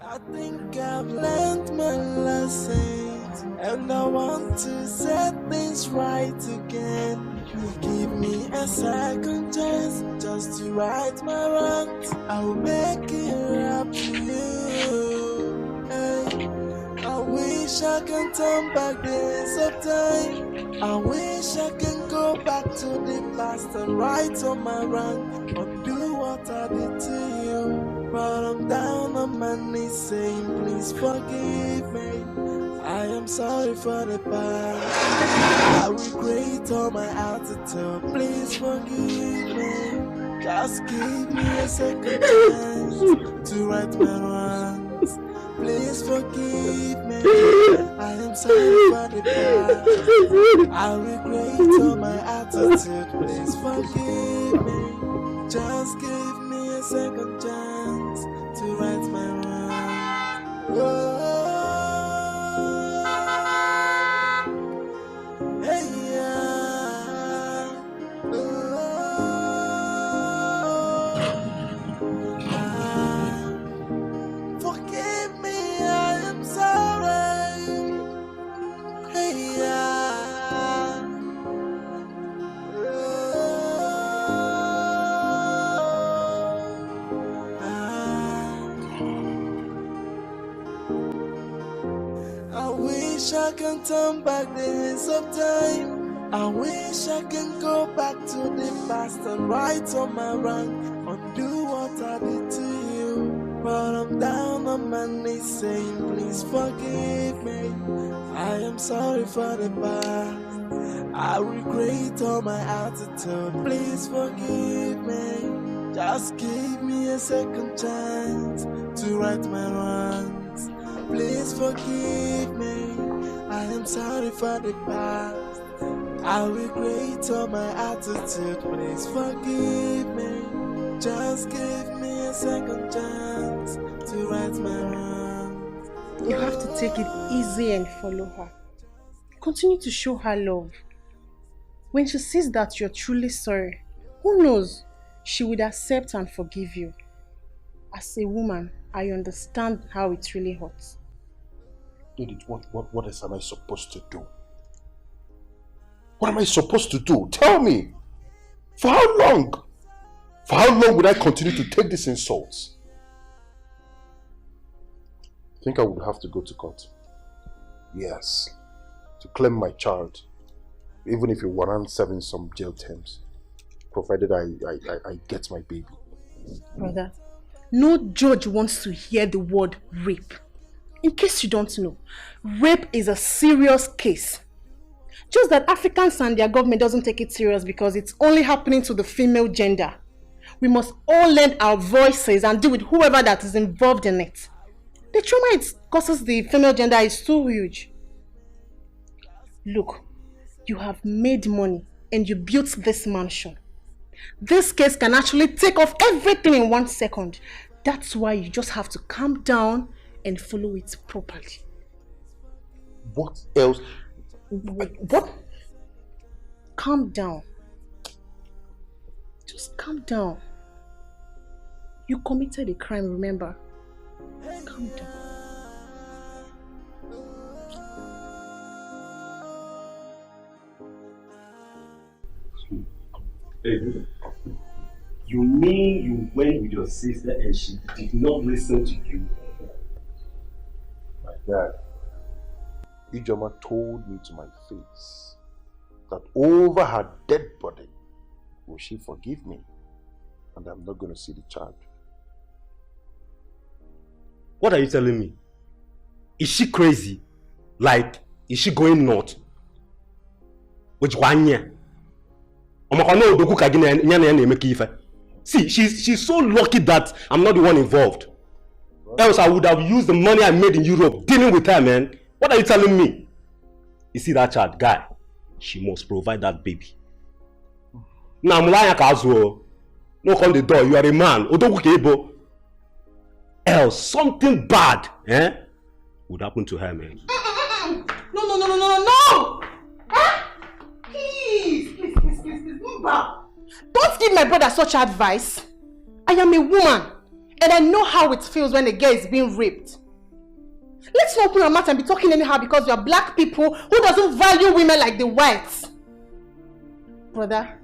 Speaker 9: I think I've learned my lessons, and I want to set things right again. Give me a second chance just to right my wrongs. I will make it up to you. Hey, I wish I can turn back days of time. I wish I can go back to the past and right on my wrong, but do what I did to you. But I'm down on my knees saying, please forgive me. I am sorry for the past. I regret all my attitude. Please forgive me. Just give me a second chance to right my wrongs. Please forgive me. I am sorry for the past. I regret all my attitude. Please forgive me. Just give me a second chance to right my wrongs. Whoa. Hey, yeah. Forgive me, I am sorry. Hey, yeah. I wish I can turn back the hands of time. I wish I can go back to the past and right on my wrong, undo what I did to you. But I'm down on my knees saying, please forgive me. I am sorry for the past. I regret all my attitude. Please forgive me. Just give me a second chance to right my wrongs. Please forgive me. I am sorry for the past. I regret all my attitude. Please forgive me. Just give me a second chance to right my wrongs.
Speaker 16: You have to take it easy and follow her. Continue to show her love. When she sees that you're truly sorry, who knows, she would accept and forgive you. As a woman, I understand how it really hurts.
Speaker 8: Edith, what else am I supposed to do? What am I supposed to do? Tell me! For how long? For how long would I continue to take these insults? I think I would have to go to court. Yes. To claim my child. Even if it warrants serving some jail terms. Provided I get my baby.
Speaker 16: Brother, no judge wants to hear the word rape. In case you don't know, rape is a serious case. Just that Africans and their government doesn't take it serious because it's only happening to the female gender. We must all lend our voices and deal with whoever that is involved in it. The trauma it causes the female gender is too huge. Look, you have made money and you built this mansion. This case can actually take off everything in 1 second. That's why you just have to calm down and follow it properly.
Speaker 8: What else?
Speaker 16: What? Calm down. Just calm down. You committed a crime, remember? Calm down.
Speaker 7: Hey, you mean you went with your sister and she did not listen to you?
Speaker 8: My dad, Ijoma told me to my face that over her dead body will she forgive me, and I'm not going to see the child.
Speaker 7: What are you telling me? Is she crazy? Like, is she going nuts? Which one year? See, she's so lucky that I'm not the one involved. Else I would have used the money I made in Europe dealing with her, man. What are you telling me? You see that child, guy? She must provide that baby. Now I'm lying casual. Knock on the door, you are a man. Else something bad, would happen to her, man.
Speaker 16: No! Please, move back. Don't give my brother such advice. I am a woman, and I know how it feels when a girl is being raped. Let's not open our mouth and be talking anyhow because we are black people who doesn't value women like the whites. Brother,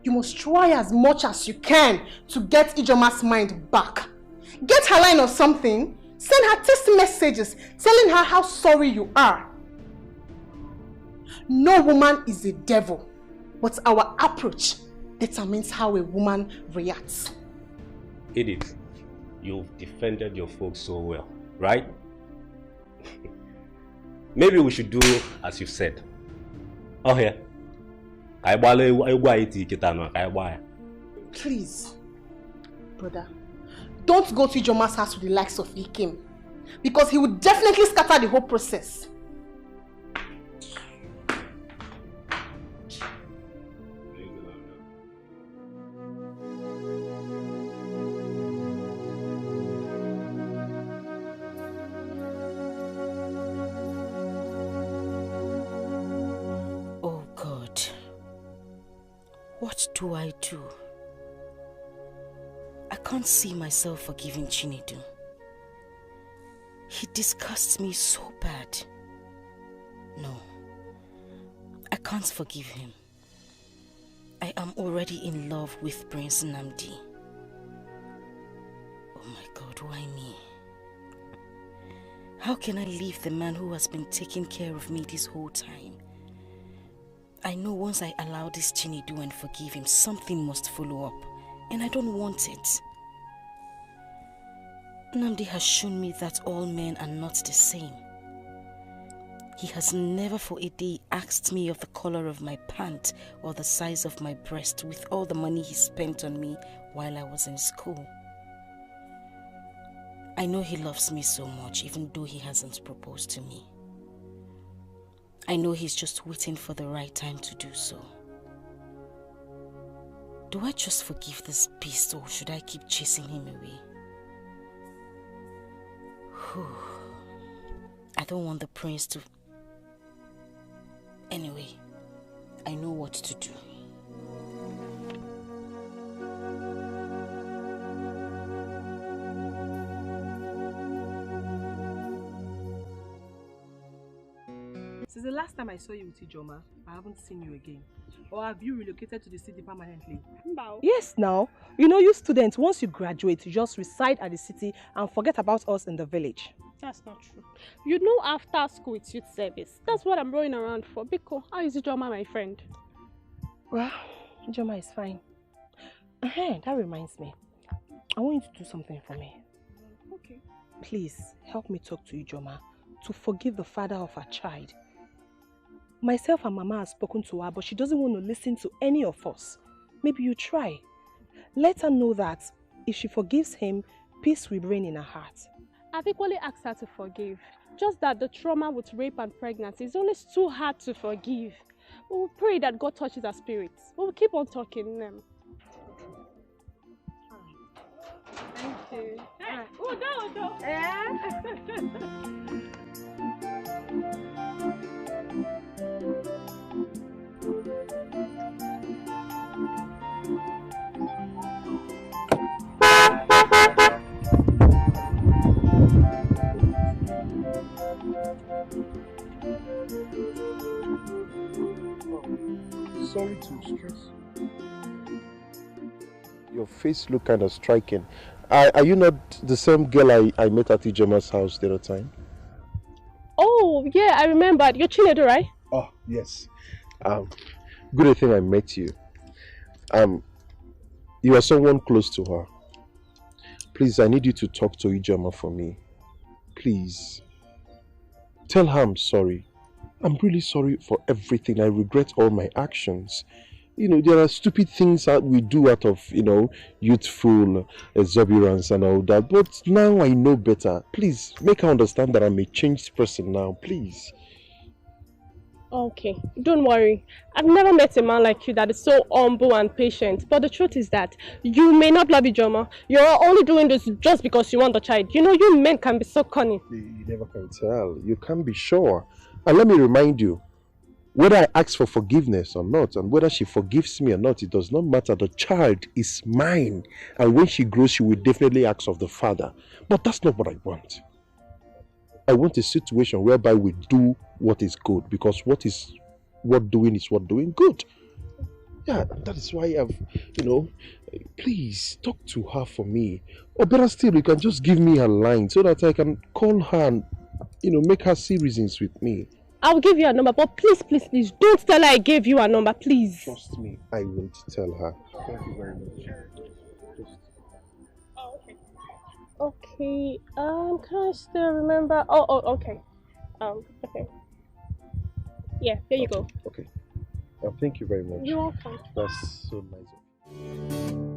Speaker 16: you must try as much as you can to get Ijoma's mind back. Get her line or something. Send her text messages telling her how sorry you are. No woman is a devil, but our approach determines how a woman reacts.
Speaker 7: Edith, you've defended your folks so well, right? Maybe we should do as you said. Oh yeah.
Speaker 16: Please, brother, don't go to Ijoma's house with the likes of Ikem, because he would definitely scatter the whole process.
Speaker 13: What do I do? I can't see myself forgiving Chinedu. He disgusts me so bad. No, I can't forgive him. I am already in love with Prince Nnamdi. Oh my God, why me? How can I leave the man who has been taking care of me this whole time? I know once I allow this Chinedu and forgive him, something must follow up, and I don't want it. Nnamdi has shown me that all men are not the same. He has never for a day asked me of the color of my pant or the size of my breast with all the money he spent on me while I was in school. I know he loves me so much, even though he hasn't proposed to me. I know he's just waiting for the right time to do so. Do I just forgive this beast, or should I keep chasing him away? Whew. I don't want the prince to... Anyway, I know what to do.
Speaker 17: Since the last time I saw you with Ijoma, I haven't seen you again. Or have you relocated to the city permanently?
Speaker 22: No.
Speaker 17: Yes, now. You know, you students, once you graduate, you just reside at the city and forget about us in the village.
Speaker 22: That's not true. You know, after school it's youth service. That's what I'm rolling around for. Biko, how is Ijoma, my friend?
Speaker 17: Well, Ijoma is fine. That reminds me. I want you to do something for me.
Speaker 22: Okay.
Speaker 17: Please, help me talk to Ijoma to forgive the father of her child. Myself and Mama have spoken to her, but she doesn't want to listen to any of us. Maybe you try. Let her know that if she forgives him, peace will reign in her heart.
Speaker 22: I've equally asked her to forgive. Just that the trauma with rape and pregnancy is always too hard to forgive. We will pray that God touches her spirits. We will keep on talking them. Thank you. Udo.
Speaker 8: Sorry to stress. Your face look kind of striking. Are you not the same girl I met at Ijoma's house the other time?
Speaker 22: Oh, yeah, I remembered. You're Chinedu, right?
Speaker 8: Oh, yes. Good thing I met you. You are someone close to her. Please, I need you to talk to Ijoma for me. Please. Tell her I'm sorry. I'm really sorry for everything. I regret all my actions. You know, there are stupid things that we do out of, youthful exuberance and all that. But now I know better. Please, make her understand that I'm a changed person now, please.
Speaker 22: Okay, don't worry. I've never met a man like you that is so humble and patient. But the truth is that you may not love Ijoma. You're only doing this just because you want the child. You know, you men can be so cunning.
Speaker 8: You never can tell. You can't be sure. And let me remind you, whether I ask for forgiveness or not, and whether she forgives me or not, it does not matter. The child is mine. And when she grows, she will definitely ask of the father. But that's not what I want. I want a situation whereby we do what is good, because what doing is what doing good. Yeah, that is why I've, please talk to her for me. Or better still, you can just give me a line so that I can call her and, make her see reasons with me.
Speaker 22: I'll give you a number, but please, don't tell her I gave you a number, please.
Speaker 8: Trust me, I won't tell her. Thank you very much.
Speaker 22: Okay, can I still remember? Okay. Okay. Yeah, there you go.
Speaker 8: Okay. Thank you very much.
Speaker 22: You're welcome.
Speaker 8: That's so nice of you.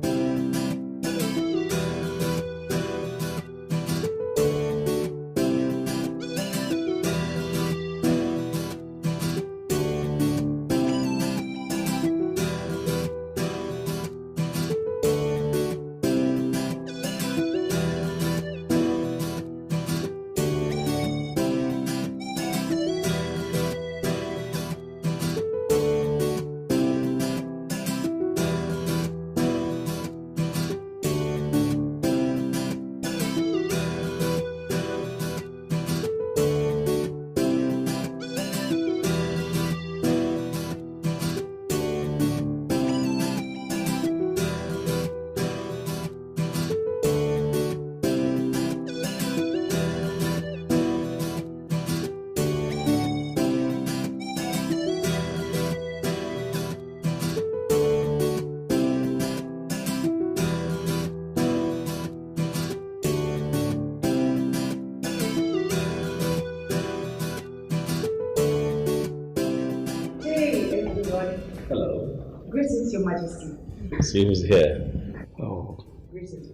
Speaker 5: Greetings, Your Majesty.
Speaker 2: See who's here.
Speaker 8: Oh.
Speaker 5: Greetings,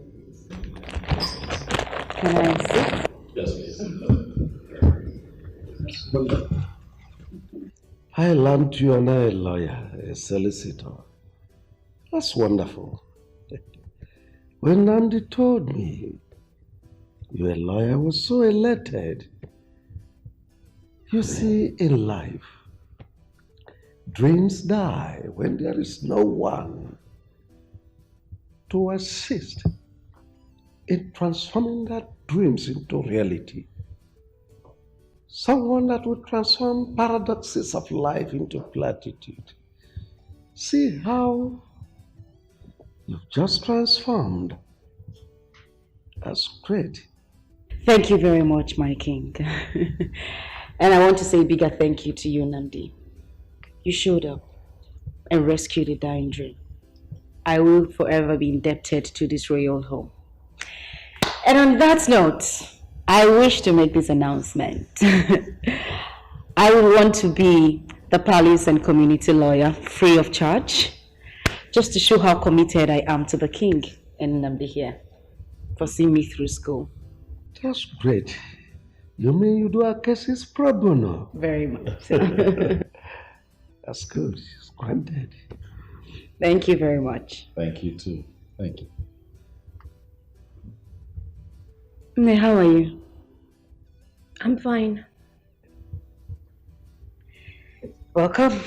Speaker 5: Can I sit?
Speaker 2: Yes, please.
Speaker 12: I learned you are now a lawyer, a solicitor. That's wonderful. When Namdi told me you're a lawyer, I was so elated. You see, in life, dreams die when there is no one to assist in transforming that dreams into reality. Someone that would transform paradoxes of life into platitude. See how you've just transformed. That's great.
Speaker 5: Thank you very much, my king. And I want to say a bigger thank you to you, Nandi. You showed up and rescued a dying dream. I will forever be indebted to this royal home. And on that note, I wish to make this announcement. I would want to be the police and community lawyer free of charge, just to show how committed I am to the king and Nnamdi here for seeing me through school.
Speaker 12: That's great. You mean you do our cases pro bono?
Speaker 5: Very much.
Speaker 12: That's good. It's granted.
Speaker 5: Thank you very much.
Speaker 2: Thank you too. Thank you.
Speaker 5: May, how are you?
Speaker 16: I'm fine.
Speaker 5: Welcome.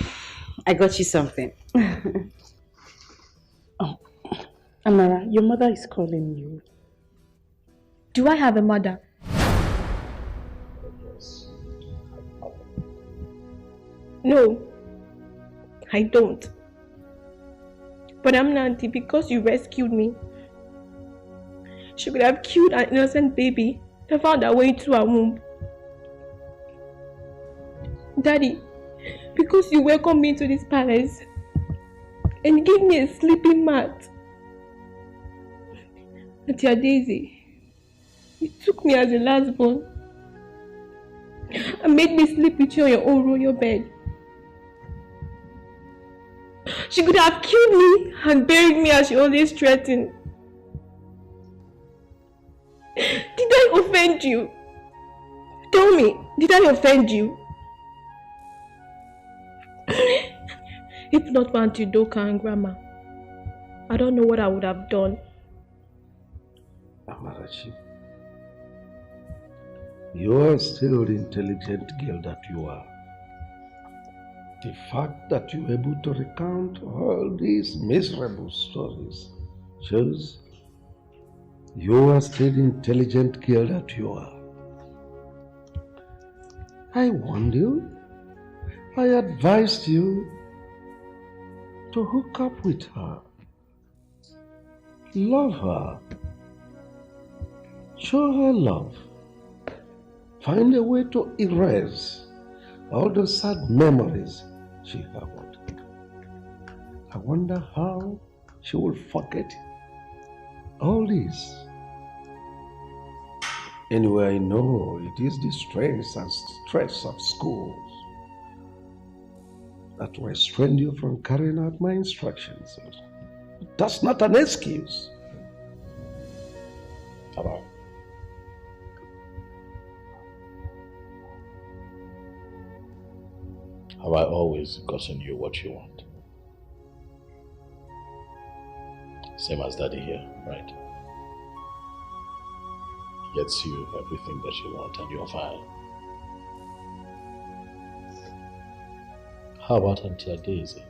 Speaker 5: I got you something.
Speaker 15: Oh, Amara, your mother is calling you.
Speaker 16: Do I have a mother? No, I don't. But I'm Nanti because you rescued me. She could have killed an innocent baby that found her way to her womb. Daddy, because you welcomed me to this palace and gave me a sleeping mat. Auntie Daisy, you took me as a last born and made me sleep with you on your own royal bed. She could have killed me and buried me as she always threatened. Did I offend you? Tell me, did I offend you? If not for Auntie Doka and Grandma, I don't know what I would have done.
Speaker 12: Amarachi, you are still the intelligent girl that you are. The fact that you are able to recount all these miserable stories shows you are still the intelligent girl that you are. I warned you. I advised you to hook up with her. Love her. Show her love. Find a way to erase all the sad memories she harbored. I wonder how she will forget all this. Anyway, I know it is the strains and stress of schools that will restrain you from carrying out my instructions. That's not an excuse.
Speaker 2: Hello. Have I always gotten you what you want? Same as Daddy here, right? Gets you everything that you want and you're fine. How about Auntie Daisy?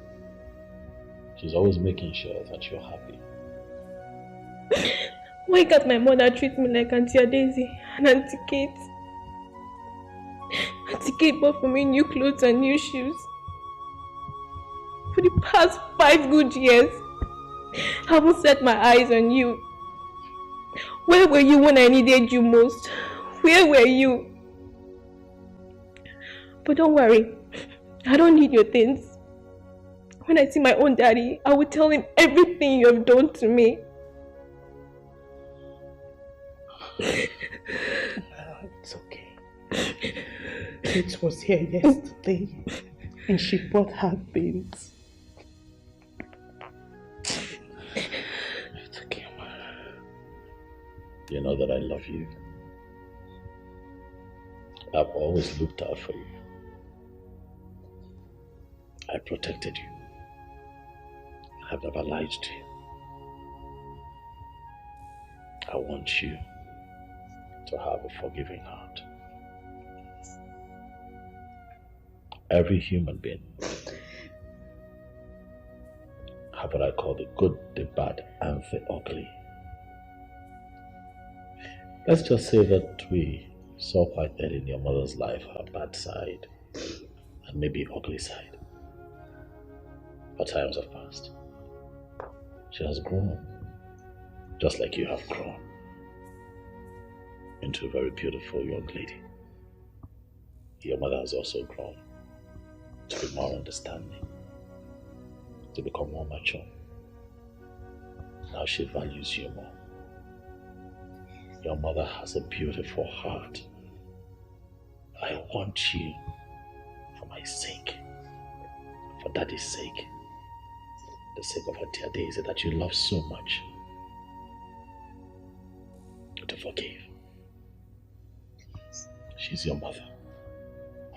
Speaker 2: She's always making sure that you're happy.
Speaker 16: Why can't my mother treat me like Auntie Daisy and Auntie Kate? Auntie Kate bought for me new clothes and new shoes. For the past 5 good years, I haven't set my eyes on you. Where were you when I needed you most? Where were you? But don't worry, I don't need your things. When I see my own daddy, I will tell him everything you have done to me.
Speaker 15: It's okay. Kate was here yesterday and she brought her things. It's okay, Ma.
Speaker 2: You know that I love you. I've always looked out for you. I protected you. I've never lied to you. I want you to have a forgiving heart. Every human being have what I call the good, the bad, and the ugly. Let's just say that we saw quite early in your mother's life her bad side and maybe ugly side. But times have passed. She has grown, just like you have grown, into a very beautiful young lady. Your mother has also grown to be more understanding, to become more mature. Now she values you more. Your mother has a beautiful heart. I want you, for my sake, for Daddy's sake, the sake of her dear Daisy that you love so much, to forgive. She's your mother.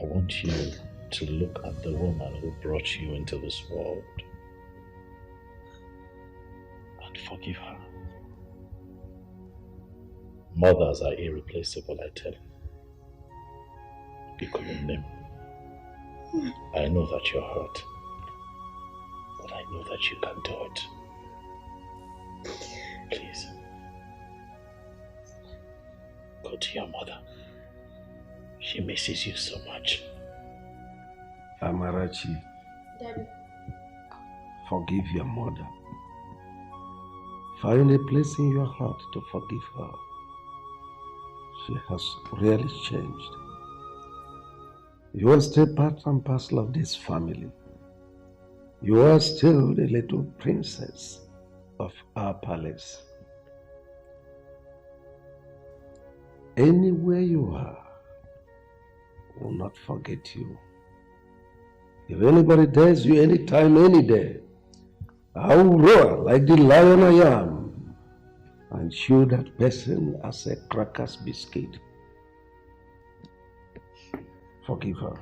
Speaker 2: I want you to look at the woman who brought you into this world and forgive her. Mothers are irreplaceable, I tell you. Name. I know that you're hurt, but I know that you can do it. Please, go to your mother. She misses you so much.
Speaker 12: Amarachi,
Speaker 14: Daddy.
Speaker 12: Forgive your mother. Find a place in your heart to forgive her. She has really changed. You are still part and parcel of this family. You are still the little princess of our palace. Anywhere you are, I will not forget you. If anybody dares you anytime, any day, I will roar like the lion I am and chew that person as a cracker's biscuit. Forgive her.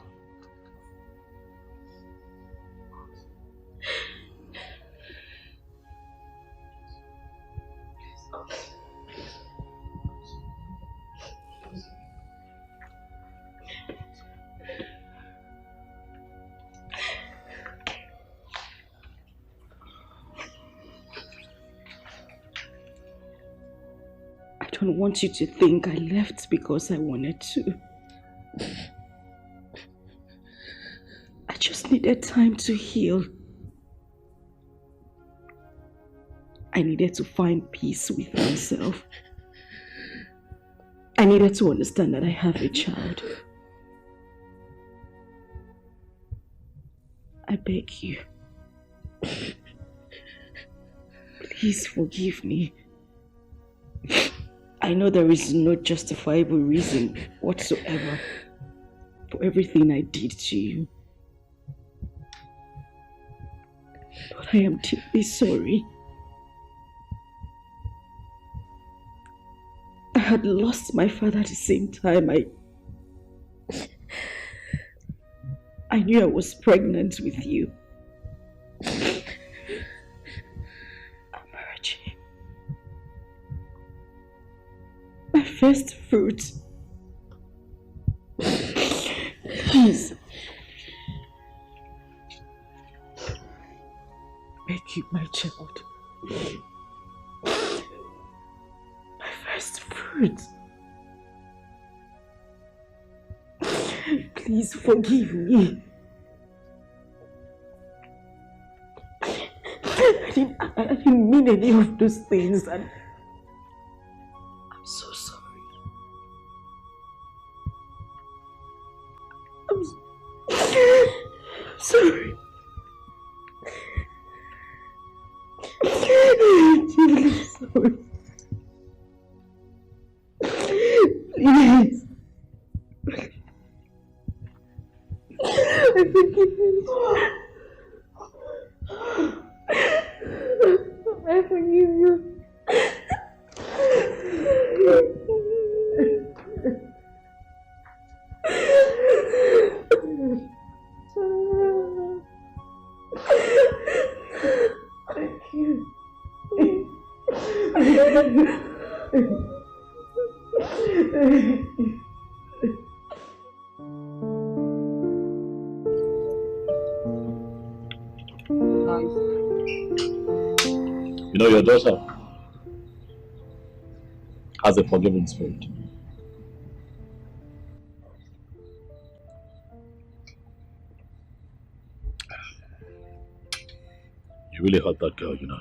Speaker 3: I don't want you to think I left because I wanted to. I just needed time to heal. I needed to find peace with myself. I needed to understand that I have a child. I beg you. Please forgive me. I know there is no justifiable reason whatsoever for everything I did to you. But I am deeply sorry. I had lost my father at the same time. I knew I was pregnant with you. Amarachi. My first fruit. Please. Make you my child. My first fruit. Please forgive me. I didn't mean any of those things, and I'm so sorry. I'm sorry. I'm really sorry. Please. I forgive you. I forgive you. Thank you.
Speaker 2: You know, your daughter has a forgiving spirit. You really hurt that girl, you know.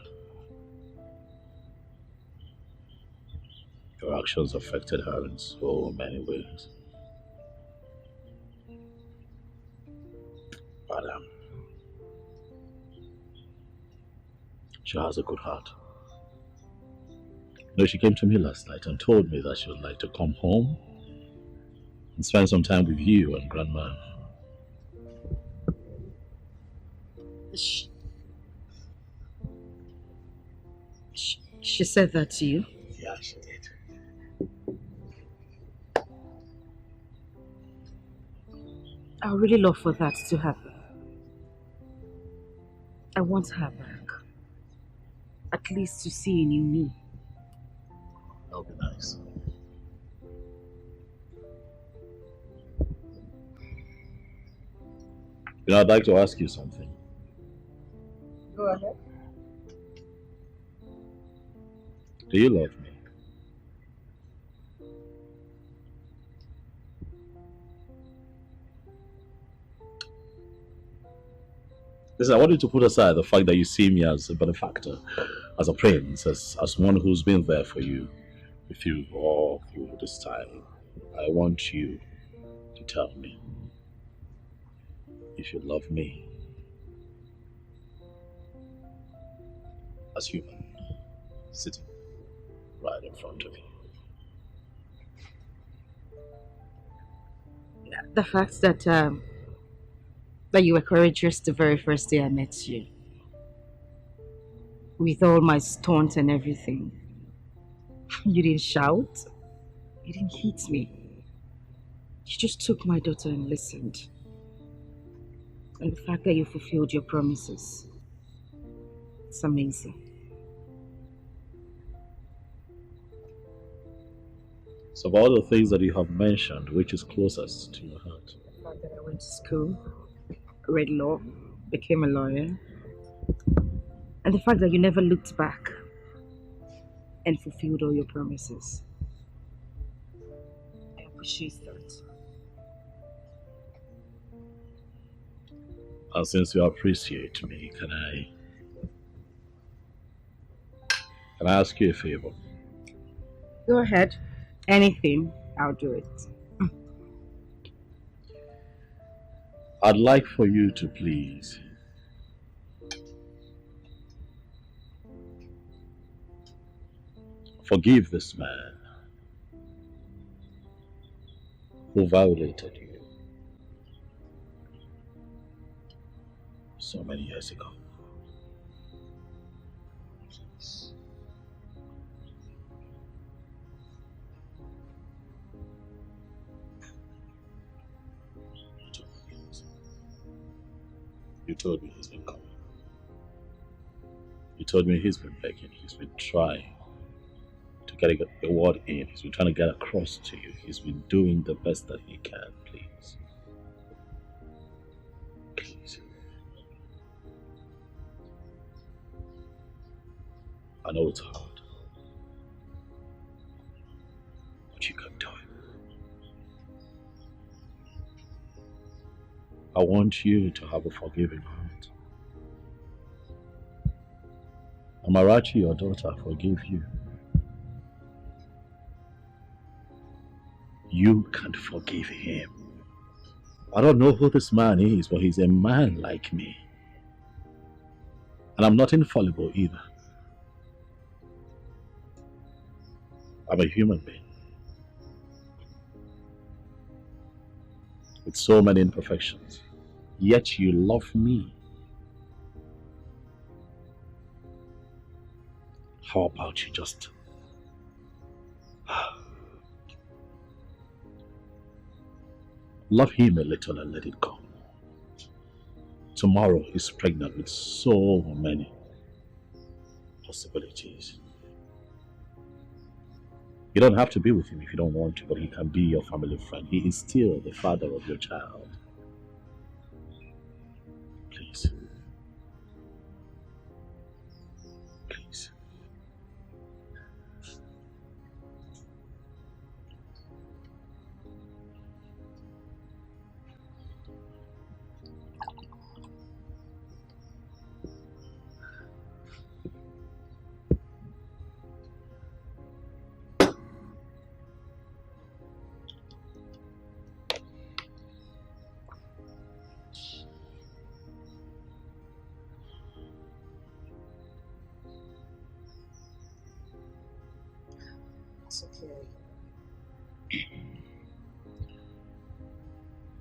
Speaker 2: Your actions affected her in so many ways. But she has a good heart. No, she came to me last night and told me that she would like to come home and spend some time with you and Grandma.
Speaker 1: She said that to you?
Speaker 2: Yeah, she did.
Speaker 1: I would really love for that to happen. I want her back. At least to see a new me.
Speaker 2: That would be nice. You know, I'd like to ask you something.
Speaker 1: Go ahead.
Speaker 2: Do you love me? Listen, I want you to put aside the fact that you see me as a benefactor, as a prince, as one who's been there for you, with you all through this time. I want you to tell me if you love me as human, sitting right in front of you.
Speaker 1: The fact that you were courageous the very first day I met you. With all my taunts and everything. You didn't shout. You didn't hit me. You just took my daughter and listened. And the fact that you fulfilled your promises. It's amazing.
Speaker 2: So of all the things that you have mentioned, which is closest to your heart?
Speaker 1: The fact that I went to school, read law, became a lawyer, and the fact that you never looked back and fulfilled all your promises. I appreciate that.
Speaker 2: And since you appreciate me, can I ask you a favor?
Speaker 1: Go ahead. Anything, I'll do it.
Speaker 2: I'd like for you to please forgive this man who violated you so many years ago. Please. You told me he's been coming. You told me he's been begging. He's been trying to get a word in. He's been trying to get across to you. He's been doing the best that he can. Please. Please. I know it's hard, but you can do it. I want you to have a forgiving heart. Amarachi, your daughter, forgive you. You can't forgive him. I don't know who this man is, but he's a man like me. And I'm not infallible either. I'm a human being. With so many imperfections. Yet you love me. How about you just love him a little and let it go? Tomorrow he's pregnant with so many possibilities. You don't have to be with him if you don't want to, but he can be your family friend. He is still the father of your child. Please. Please.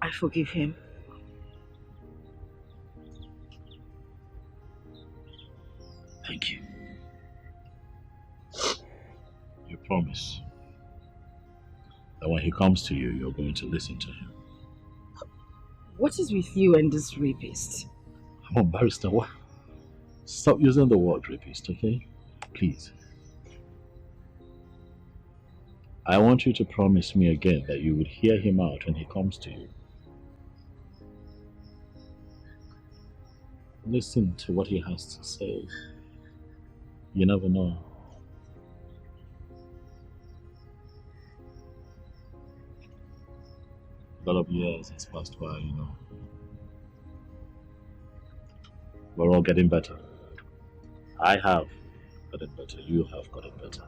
Speaker 1: I forgive him.
Speaker 2: Thank you. You promise that when he comes to you, you're going to listen to him.
Speaker 1: What is with you and this rapist?
Speaker 2: Come on, barrister, what? Stop using the word rapist, okay? Please. I want you to promise me again that you would hear him out when he comes to you. Listen to what he has to say. You never know. A lot of years has passed by, you know. We're all getting better. I have gotten better. You have gotten better.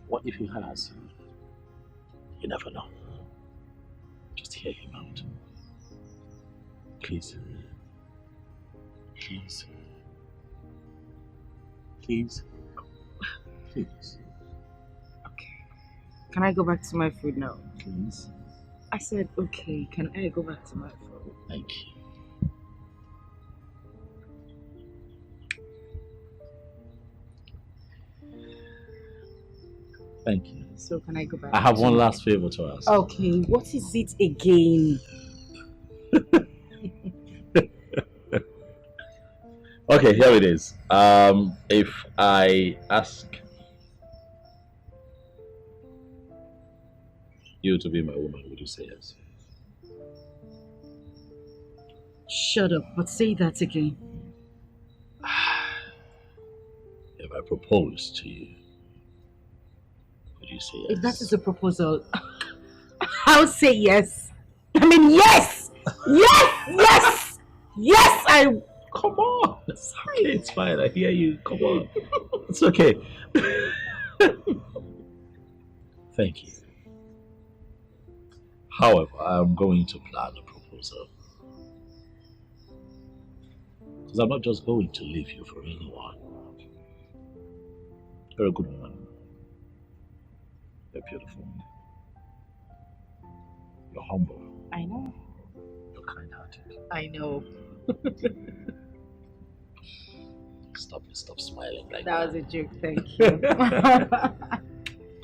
Speaker 2: What if he has? You never know. Just hear him out. Please. Please. Please. Please.
Speaker 1: Okay. Can I go back to my food now?
Speaker 2: Please.
Speaker 1: I said, okay. Can I go back to my food?
Speaker 2: Thank you. Thank you.
Speaker 1: So can I go back?
Speaker 2: I have one last favor to ask.
Speaker 1: Okay, what is it again?
Speaker 2: Okay, here it is. If I ask you to be my woman, would you say yes?
Speaker 1: Shut up, but say that again.
Speaker 2: If I propose to you, would you say yes?
Speaker 1: If that is a proposal, I'll say yes. I mean, yes! Yes! Yes! Yes!
Speaker 2: Come on! It's okay, it's fine. I hear you. Come on. It's okay. Thank you. However, I'm going to plan a proposal. Because I'm not just going to leave you for anyone. You're a good woman. You're beautiful. You're humble.
Speaker 1: I know.
Speaker 2: You're kind-hearted.
Speaker 1: I know.
Speaker 2: Stop smiling like
Speaker 1: that. That was a joke, thank you.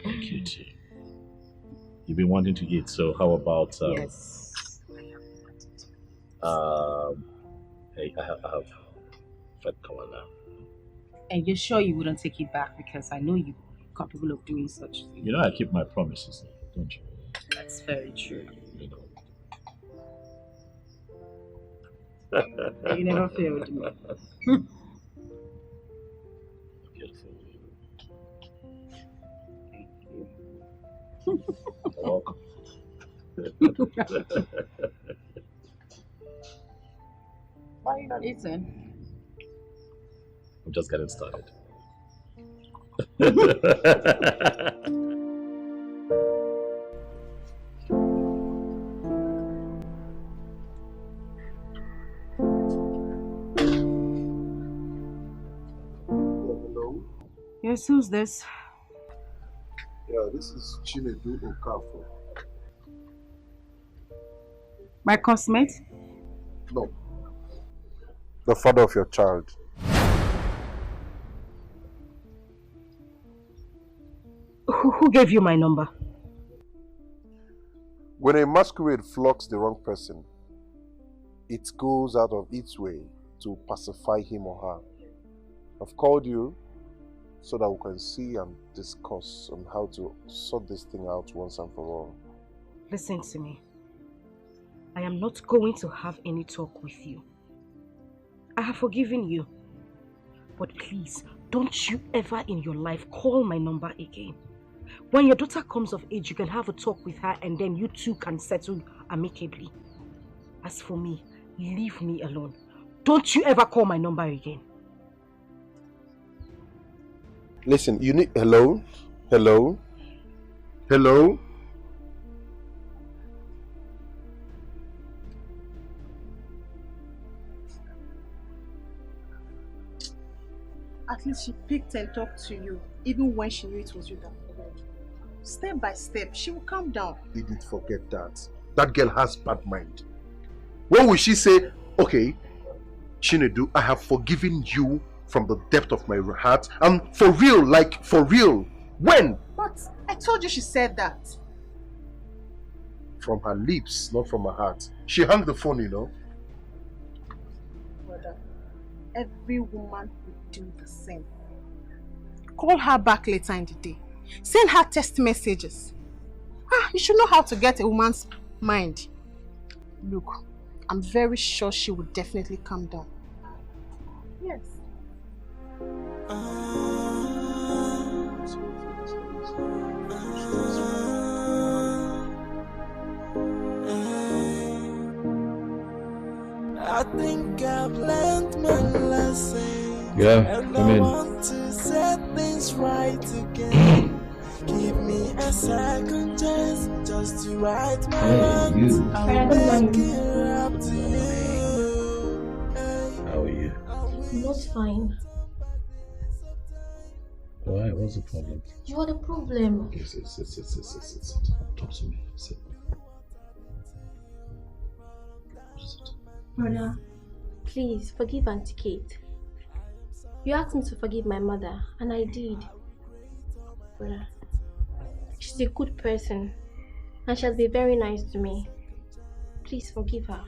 Speaker 2: Thank you too. You've been wanting to eat, so how about
Speaker 1: yes.
Speaker 2: Hey, I have Fred come on now.
Speaker 1: And you're sure you wouldn't take it back because I know you're capable of doing such things.
Speaker 2: You know I keep my promises, don't you?
Speaker 1: That's very true.
Speaker 2: You know.
Speaker 1: You never failed me.
Speaker 2: Beautiful.
Speaker 1: Thank you.
Speaker 2: You're welcome.
Speaker 1: Why are you not eating?
Speaker 2: I'm just getting started.
Speaker 1: Yes, who's this?
Speaker 8: Yeah, this is Chinedu Okafor.
Speaker 1: My classmate?
Speaker 8: No. The father of your child.
Speaker 1: Who gave you my number?
Speaker 8: When a masquerade flocks the wrong person, it goes out of its way to pacify him or her. I've called you so that we can see and discuss on how to sort this thing out once and for all.
Speaker 1: Listen to me. I am not going to have any talk with you. I have forgiven you. But please, don't you ever in your life call my number again. When your daughter comes of age, you can have a talk with her and then you two can settle amicably. As for me, leave me alone. Don't you ever call my number again.
Speaker 8: Listen, you need... Hello? Hello? Hello?
Speaker 16: At least she picked and talked to you, even when she knew it was you that called. Step by step, she will calm down.
Speaker 8: Edith, forget that. That girl has bad mind. When will she say, okay, Chinedu, I have forgiven you from the depth of my heart, and for real, like for real? When?
Speaker 16: But I told you she said that.
Speaker 8: From her lips, not from her heart. She hung the phone, you know.
Speaker 16: Brother, every woman would do the same. Call her back later in the day. Send her text messages. You should know how to get a woman's mind. Look, I'm very sure she will definitely calm down. Yes.
Speaker 9: I think I've learned my lesson.
Speaker 2: Yeah,
Speaker 9: and
Speaker 2: come
Speaker 9: I
Speaker 2: in.
Speaker 9: want to set things right again. Give me a second chance just to right my wrongs. I'll make it up to you.
Speaker 2: How are you?
Speaker 6: Not fine.
Speaker 2: Why? What's the problem?
Speaker 6: You are the problem.
Speaker 2: Okay, sit. Talk to me. Sit.
Speaker 6: Brother, please forgive Auntie Kate. You asked me to forgive my mother, and I did. Brother, she's a good person, and she'll be very nice to me. Please forgive her.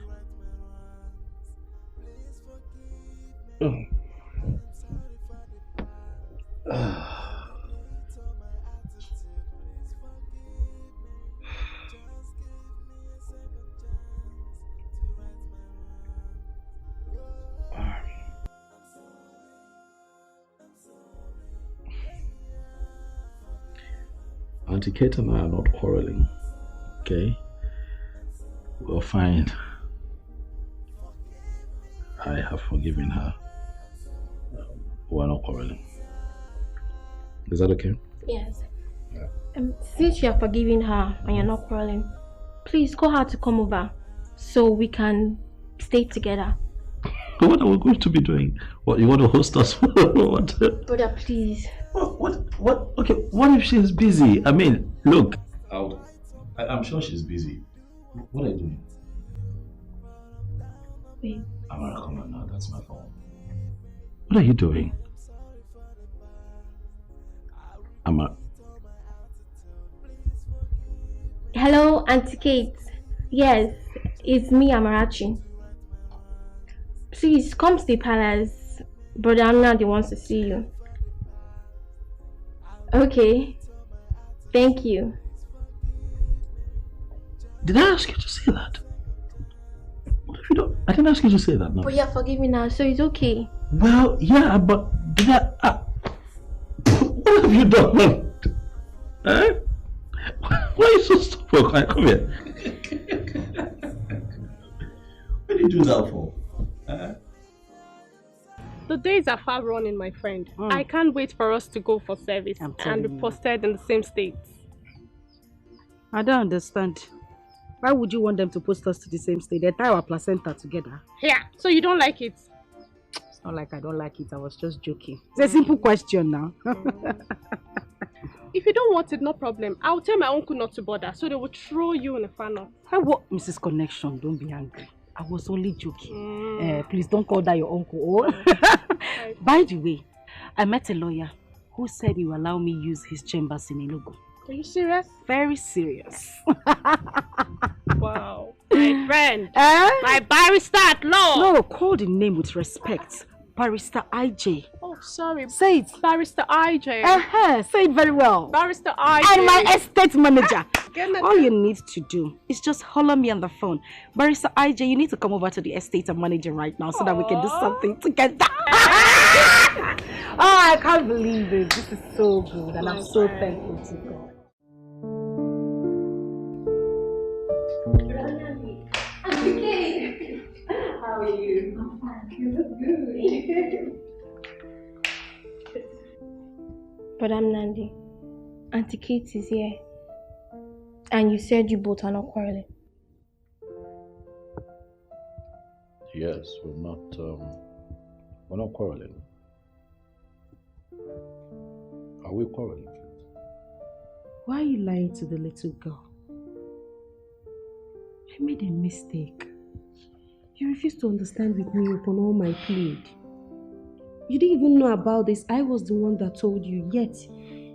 Speaker 2: Auntie Kate and I are not quarreling, okay? We're fine. I have forgiven her. We're not quarreling. Is that okay?
Speaker 6: Yes. Since you are forgiving her and you're not quarreling, please call her to come over so we can stay together.
Speaker 2: What are we going to be doing? What, you want to host us? What?
Speaker 6: Brother, please.
Speaker 2: What? Okay, what if she's busy? I mean, look. I'm sure she's busy. What are you doing?
Speaker 6: Wait.
Speaker 2: Amara, come on now. That's my phone. What are you doing? Amara.
Speaker 6: Hello, Auntie Kate. Yes, it's me, Amarachi. Please come to the palace. Brother Amnadi wants to see you. Okay. Thank you.
Speaker 2: Did I ask you to say that? What if you don't? I didn't ask you to say that, no.
Speaker 6: But you're forgiving now, so it's okay.
Speaker 2: Well, yeah, but did I? What have you done? Eh? Why are you so stupid? Come here. What did you do that for?
Speaker 22: The days are far running, my friend. I can't wait for us to go for service and be posted in the same states.
Speaker 1: I don't understand. Why would you want them to post us to the same state? They tie our placenta together.
Speaker 22: Yeah, so you don't like it?
Speaker 1: It's not like I don't like it. I was just joking. It's a simple question now.
Speaker 22: If you don't want it, no problem. I'll tell my uncle not to bother, so they will throw you in a funnel.
Speaker 1: Mrs. Connection, don't be angry. I was only joking. Please don't call that your uncle. By the way, I met a lawyer who said he will allow me use his chambers in Enugu.
Speaker 22: Are you serious?
Speaker 1: Very serious.
Speaker 22: Wow. My friend. My barrister at law.
Speaker 1: No, call the name with respect. Barrister IJ.
Speaker 22: Oh, sorry.
Speaker 1: Say it.
Speaker 22: Barrister IJ.
Speaker 1: Say it very well.
Speaker 22: Barrister IJ.
Speaker 1: And my estate manager. All you need to do is just holler me on the phone. Barrister IJ, you need to come over to the estate and manager right now so that we can do something together. Oh, I can't believe it. This is so good and I'm so thankful to God.
Speaker 6: How are you? I'm fine. You look good. But I'm Nandi. Auntie Kate is here. And you said you both are not quarreling.
Speaker 2: Yes, we're not quarreling. Are we quarreling?
Speaker 10: Why are you lying to the little girl? I made a mistake. You refused to understand with me upon all my plead. You didn't even know about this. I was the one that told you, yet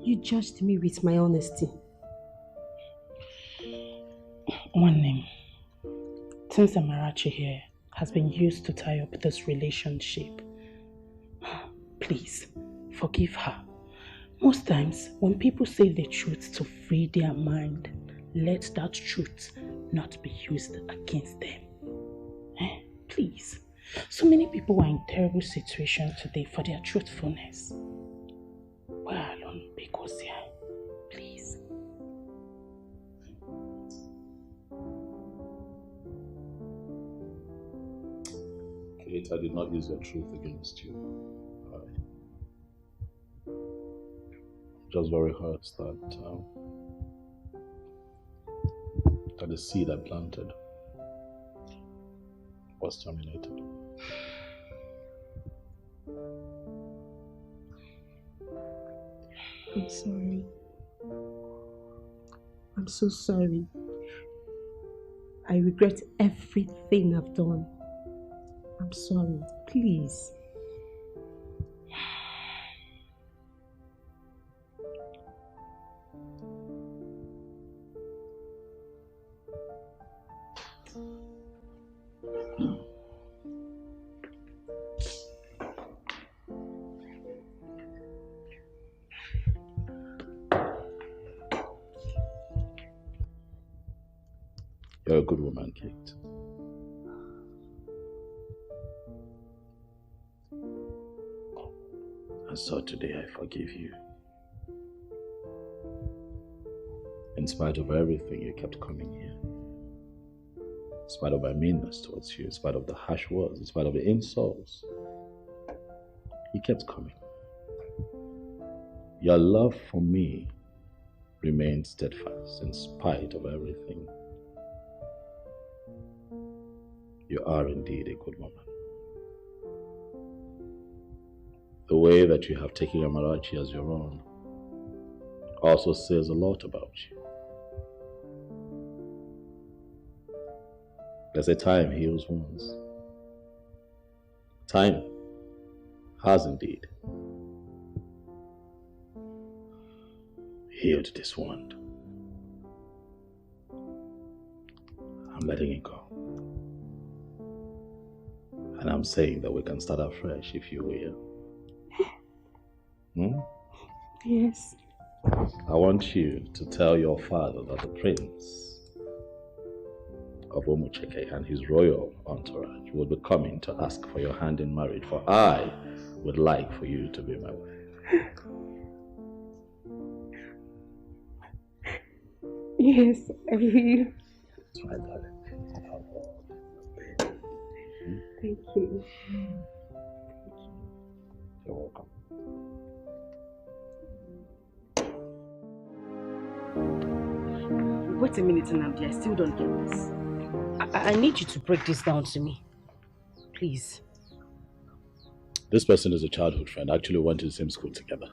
Speaker 10: you judged me with my honesty.
Speaker 15: One name. Since Amarachi here has been used to tie up this relationship, please forgive her. Most times, when people say the truth to free their mind, let that truth not be used against them. Please. So many people are in terrible situations today for their truthfulness. We're alone because please.
Speaker 2: Kate, I did not use your truth against you. Just very hurt that the seed I planted was terminated.
Speaker 10: I'm sorry. I'm so sorry. I regret everything I've done. I'm sorry. Please.
Speaker 2: You're a good woman, Kate. And so today I forgive you. In spite of everything, you kept coming here. In spite of my meanness towards you, in spite of the harsh words, in spite of the insults, you kept coming. Your love for me remained steadfast in spite of everything. You are indeed a good woman. The way that you have taken Amarachi as your own also says a lot about you. There's a time heals wounds. Time has indeed healed this wound. I'm letting it go. And I'm saying that we can start afresh, if you will.
Speaker 10: Yes.
Speaker 2: I want you to tell your father that the prince of Omucheke and his royal entourage will be coming to ask for your hand in marriage, for I would like for you to be my wife.
Speaker 10: Yes, I will.
Speaker 2: My darling.
Speaker 10: Thank you.
Speaker 2: You're welcome.
Speaker 5: Wait a minute, Nnamdi. I still don't get this. I need you to break this down to me. Please.
Speaker 2: This person is a childhood friend. Actually, we went to the same school together.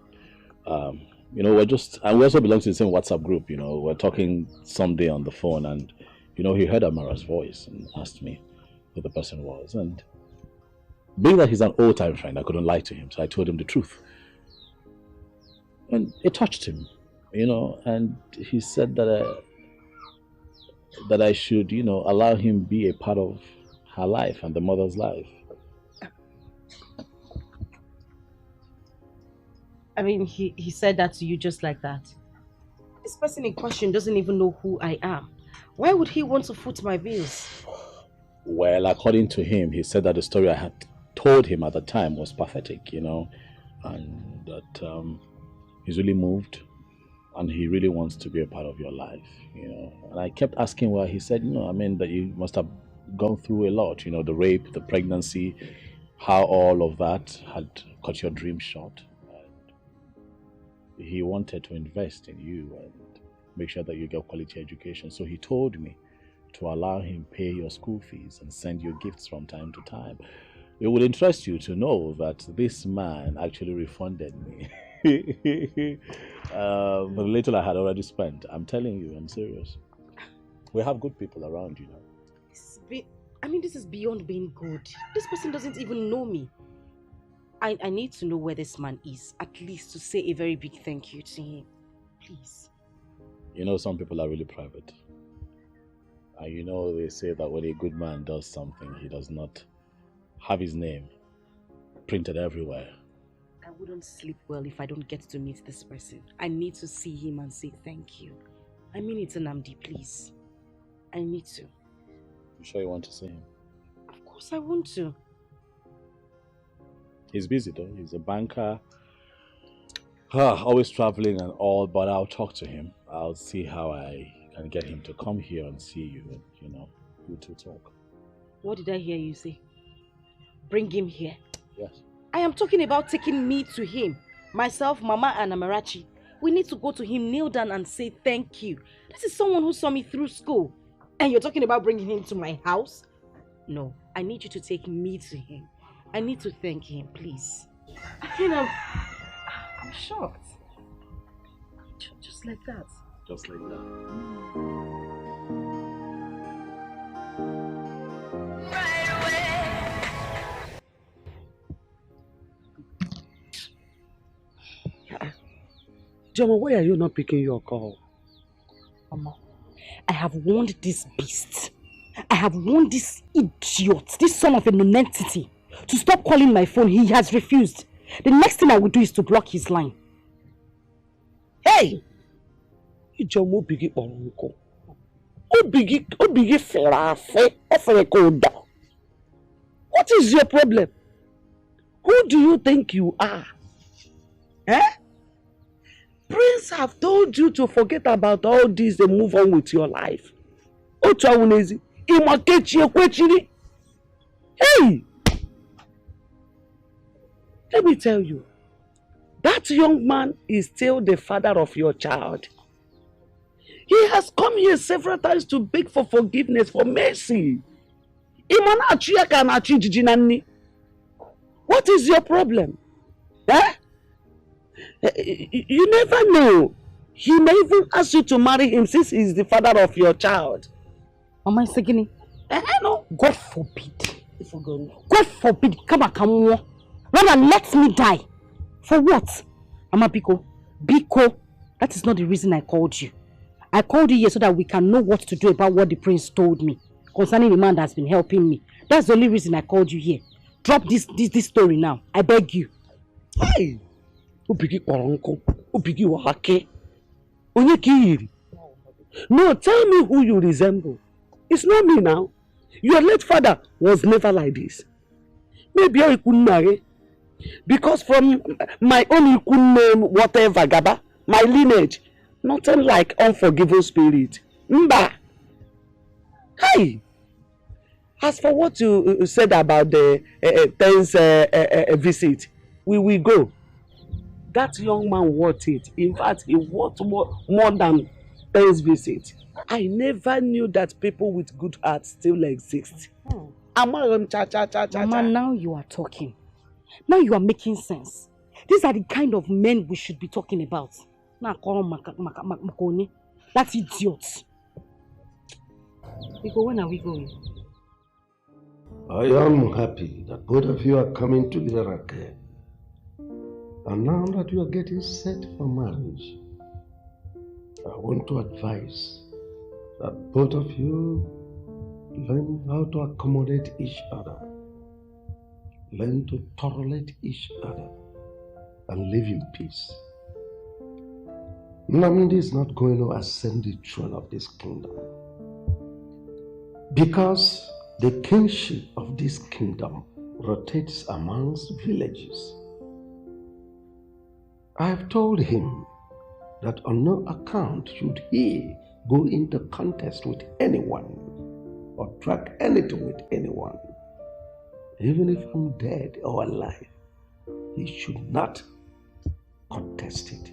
Speaker 2: And we also belong to the same WhatsApp group. We're talking someday on the phone, and he heard Amara's voice and asked me who the person was. And being that he's an old-time friend, I couldn't lie to him, so I told him the truth. And it touched him, and he said that I should, allow him be a part of her life and the mother's life.
Speaker 5: I mean, he said that to you just like that. This person in question doesn't even know who I am. Why would he want to foot my bills?
Speaker 2: Well, according to him, he said that the story I had told him at the time was pathetic, and that he's really moved and he really wants to be a part of your life, And I kept asking why. He said, that you must have gone through a lot, the rape, the pregnancy, how all of that had cut your dream short. He wanted to invest in you and make sure that you get quality education. So he told me to allow him pay your school fees and send you gifts from time to time. It would interest you to know that this man actually refunded me. But the little I had already spent, I'm telling you, I'm serious. We have good people around, you know.
Speaker 1: This is beyond being good. This person doesn't even know me. I need to know where this man is, at least to say a very big thank you to him. Please.
Speaker 2: You know, some people are really private. And you know, they say that when a good man does something, he does not have his name printed everywhere.
Speaker 1: I wouldn't sleep well if I don't get to meet this person. I need to see him and say thank you. I mean it, Nnamdi, please. I need to.
Speaker 2: You sure you want to see him?
Speaker 1: Of course I want to.
Speaker 2: He's busy though. He's a banker. Always traveling and all, but I'll talk to him. I'll see how I can get him to come here and see you and, you know, you two talk.
Speaker 1: What did I hear you say? Bring him here?
Speaker 2: Yes.
Speaker 1: I am talking about taking me to him. Myself, Mama and Amarachi. We need to go to him, kneel down and say thank you. This is someone who saw me through school. And you're talking about bringing him to my house? No, I need you to take me to him. I need to thank him, please. I'm shocked. Just like that.
Speaker 2: Just like that.
Speaker 4: Joma, why are you not picking your call?
Speaker 1: Mama, I have warned this beast. I have warned this idiot, this son of a nonentity, to stop calling my phone. He has refused. The next thing I will do is to block his line.
Speaker 4: Hey! Joma, bigi oronko. Obigi ferafe, oferekoda. What is your problem? Who do you think you are? Eh? Prince have told you to forget about all this and move on with your life. Hey! Let me tell you, that young man is still the father of your child. He has come here several times to beg for forgiveness, for mercy. What is your problem? Eh? You never know. He may even ask you to marry him since he is the father of your child.
Speaker 1: Mama Isegini,
Speaker 4: no.
Speaker 1: God forbid. God forbid. Come on. Rather let me die. For what? Mama Biko. That is not the reason I called you. I called you here so that we can know what to do about what the prince told me concerning the man that has been helping me. That's the only reason I called you here. Drop this story now. I beg you.
Speaker 4: Hey! Upigi Oronko, Upigi Wahake. Onyekiri. No, tell me who you resemble. It's not me now. Your late father was never like this. Maybe I couldn't marry. Because from my own name, whatever, Gaba, my lineage, nothing like unforgiving spirit. Mba! Hey! As for what you said about the Thames visit, we will go. That young man worth it. In fact, he worth more than Thames visit. I never knew that people with good hearts still exist.
Speaker 1: Mama, now you are talking. Now you are making sense. These are the kind of men we should be talking about. That idiot. When are we going?
Speaker 12: I am happy that both of you are coming together again. And now that you are getting set for marriage, I want to advise that both of you learn how to accommodate each other, learn to tolerate each other, and live in peace. Nnamdi is not going to ascend the throne of this kingdom because the kingship of this kingdom rotates amongst villages. I have told him that on no account should he go into contest with anyone or drag anything with anyone. Even if I'm dead or alive, he should not contest it.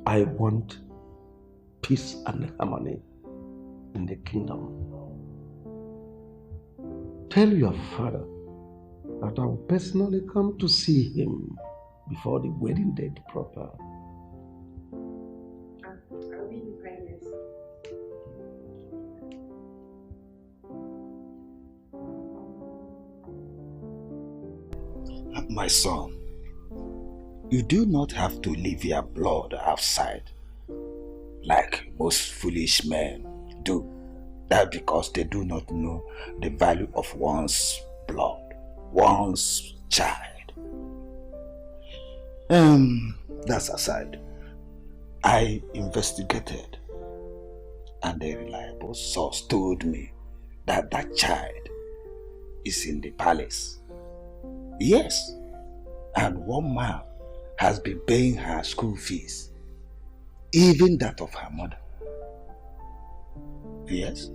Speaker 12: I want peace and harmony in the kingdom. Tell your father that I will personally come to see him before the wedding date proper.
Speaker 10: I'll be in kindness.
Speaker 20: My son, you do not have to leave your blood outside like most foolish men do. That because they do not know the value of one's blood, one's child. That's aside. I investigated and a reliable source told me that that child is in the palace. Yes, and one man has been paying her school fees, even that of her mother. Yes.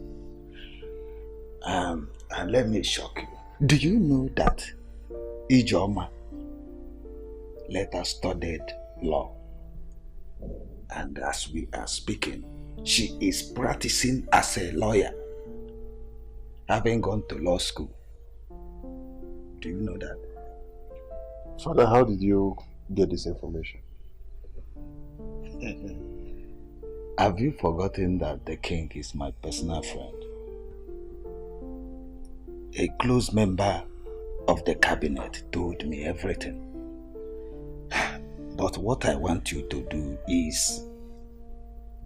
Speaker 20: And let me shock you. Do you know that Ijoma later studied law? And as we are speaking, she is practicing as a lawyer, having gone to law school. Do you know that?
Speaker 8: Father, how did you get this information?
Speaker 20: Have you forgotten that the king is my personal friend? A close member of the cabinet told me everything. But what I want you to do is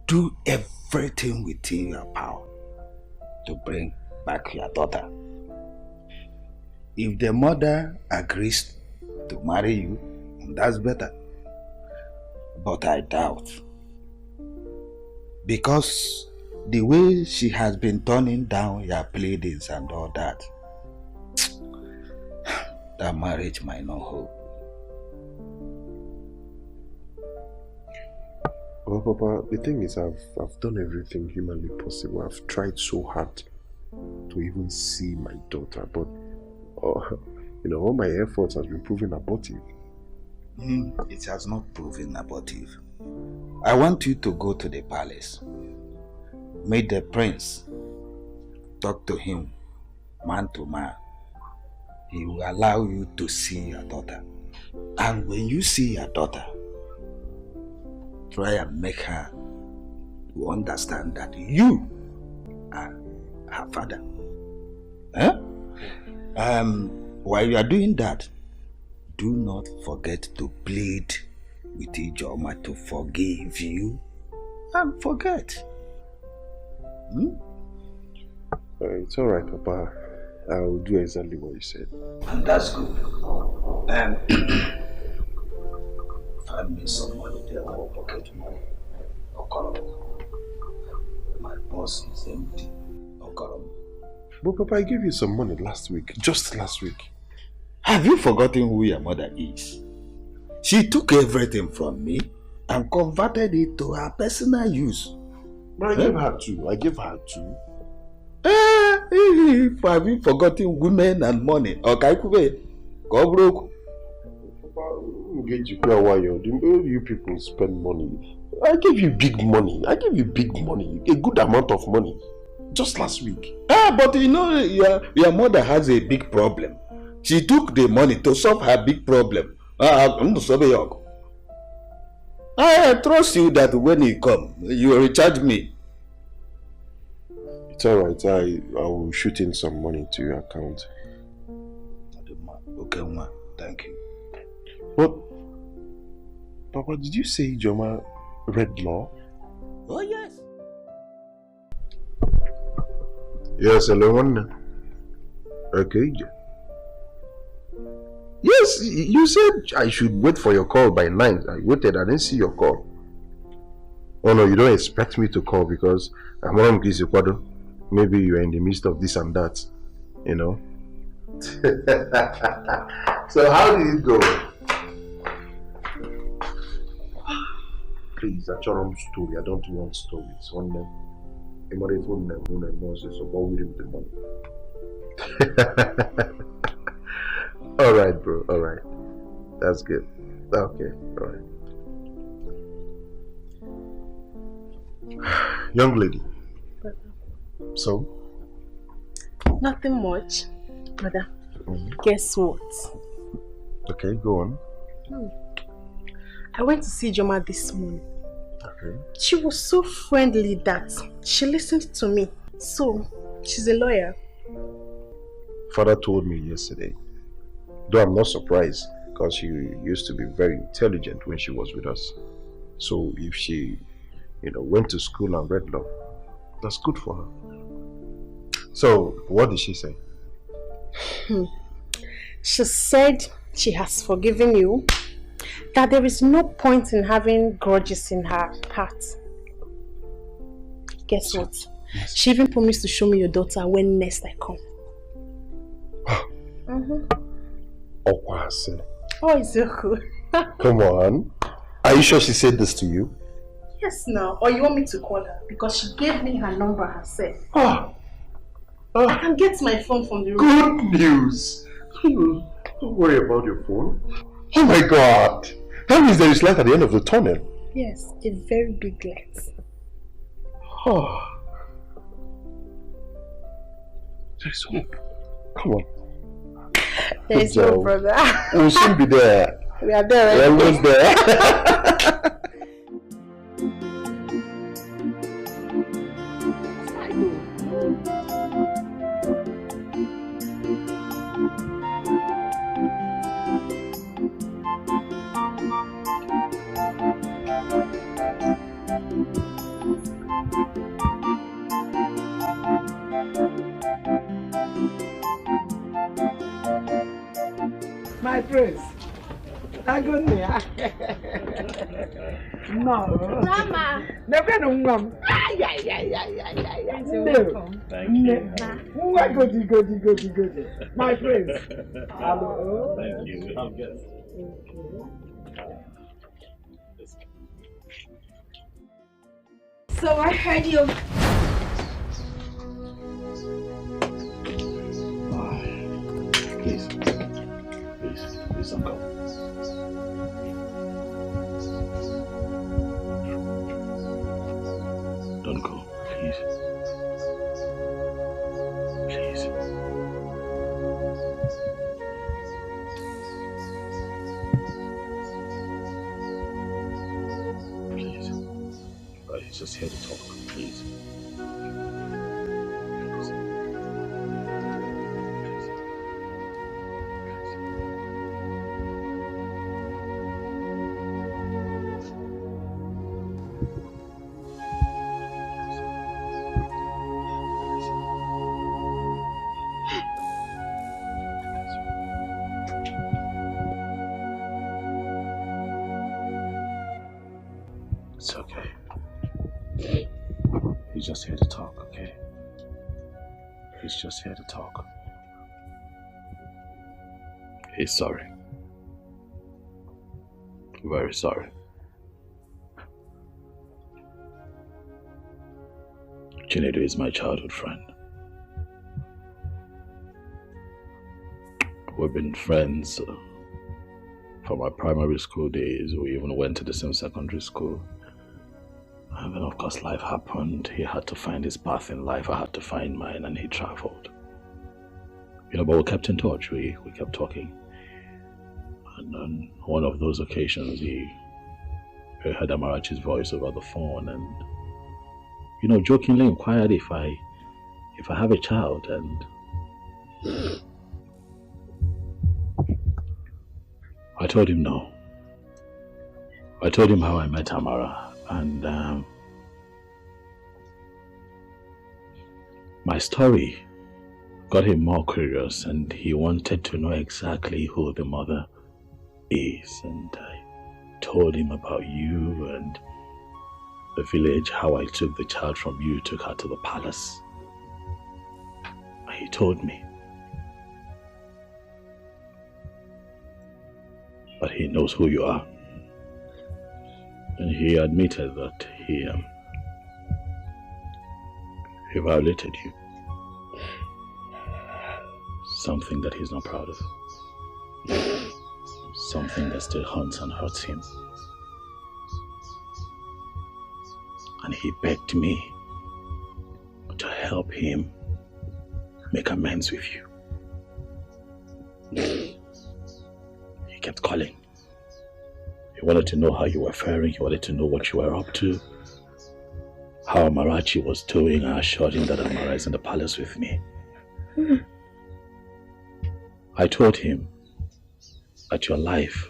Speaker 20: do everything within your power to bring back your daughter. If the mother agrees to marry you, that's better. But I doubt. Because the way she has been turning down your pleadings and all that, that marriage might not hold.
Speaker 8: Well, Papa, the thing is, I've done everything humanly possible. I've tried so hard to even see my daughter, but all my efforts has been proven abortive.
Speaker 20: It has not proven abortive. I want you to go to the palace, meet the prince, talk to him man to man. He will allow you to see your daughter. And when you see your daughter, try and make her to understand that you are her father. While you are doing that, do not forget to plead with Ijoma to forgive you and forget.
Speaker 8: It's alright, Papa. I'll do exactly what you said.
Speaker 20: And that's good. Find me some money there, or pocket money. Okoli. My purse is empty. Okoli.
Speaker 8: But Papa, I gave you some money last week. Just last week.
Speaker 20: Have you forgotten who your mother is? She took everything from me and converted it to her personal use.
Speaker 8: But I gave her two.
Speaker 20: Have you forgotten women and money? Okay, go broke.
Speaker 8: The way you people spend money, I gave you big money. A good amount of money. Just last week.
Speaker 20: But you know, your mother has a big problem. She took the money to solve her big problem. I trust you that when you come, you will recharge me.
Speaker 8: It's alright. I will shoot in some money to your account.
Speaker 20: Okay, ma. Thank you.
Speaker 8: But, Papa, did you say Ijoma read law?
Speaker 20: Oh, yes.
Speaker 8: Yes, hello. Okay. Yes, you said I should wait for your call by 9. I waited, I didn't see your call. Oh no, you don't expect me to call because I'm on Kwado. Maybe you're in the midst of this and that, you know. So how did it go? Please, that's your own story. I don't want stories. One name. So what will you do with the money? Alright, bro. Alright. That's good. Okay. Alright. Young lady. So?
Speaker 10: Nothing much, brother.
Speaker 16: Guess what?
Speaker 8: Okay, go on.
Speaker 16: I went to see Joma this morning.
Speaker 8: Okay.
Speaker 16: She was so friendly that she listened to me. So, she's a lawyer.
Speaker 8: Father told me yesterday. Though I'm not surprised, because she used to be very intelligent when she was with us. So if she, went to school and read law, that's good for her. So, what did she say?
Speaker 16: She said she has forgiven you, that there is no point in having grudges in her heart. Guess what? Yes. She even promised to show me your daughter when next I come. Oh, it's so cool.
Speaker 8: Come on. Are you sure she said this to you?
Speaker 16: Yes, now. Or you want me to call her? Because she gave me her number herself. I can get my phone from the room.
Speaker 8: Good news. Don't worry about your phone. Oh my God. That means there is light at the end of the tunnel.
Speaker 16: Yes, a very big light.
Speaker 8: There's hope. Come on.
Speaker 16: There is hope, brother.
Speaker 8: We'll soon be there.
Speaker 16: We are there.
Speaker 8: We're almost there.
Speaker 4: My prince. Agonia. No.
Speaker 6: Mama.
Speaker 4: Never know, Mom.
Speaker 6: Thank you.
Speaker 4: Goody. My prince. Hello.
Speaker 2: Thank you.
Speaker 6: So I heard you.
Speaker 2: Please don't go. Don't go, please. Please. Please. He's just here to talk, please. It's okay. He's just here to talk, okay? He's just here to talk. He's sorry. Very sorry. Chinedu is my childhood friend. We've been friends from our primary school days. We even went to the same secondary school. And then of course life happened. He had to find his path in life. I had to find mine, and he traveled. But we kept in touch. We kept talking. And on one of those occasions, he heard Amarachi's voice over the phone, and jokingly inquired if I have a child, and I told him no. I told him how I met Amara, and my story got him more curious, and he wanted to know exactly who the mother is. And I told him about you and the village, how I took the child from you, took her to the palace. He told me. But he knows who you are. And he admitted that he violated you. Something that he's not proud of. Something that still haunts and hurts him. And he begged me to help him make amends with you. He kept calling. He wanted to know how you were faring. He wanted to know what you were up to. How Amarachi was doing. I assured him that Amara is in the palace with me. I told him that your life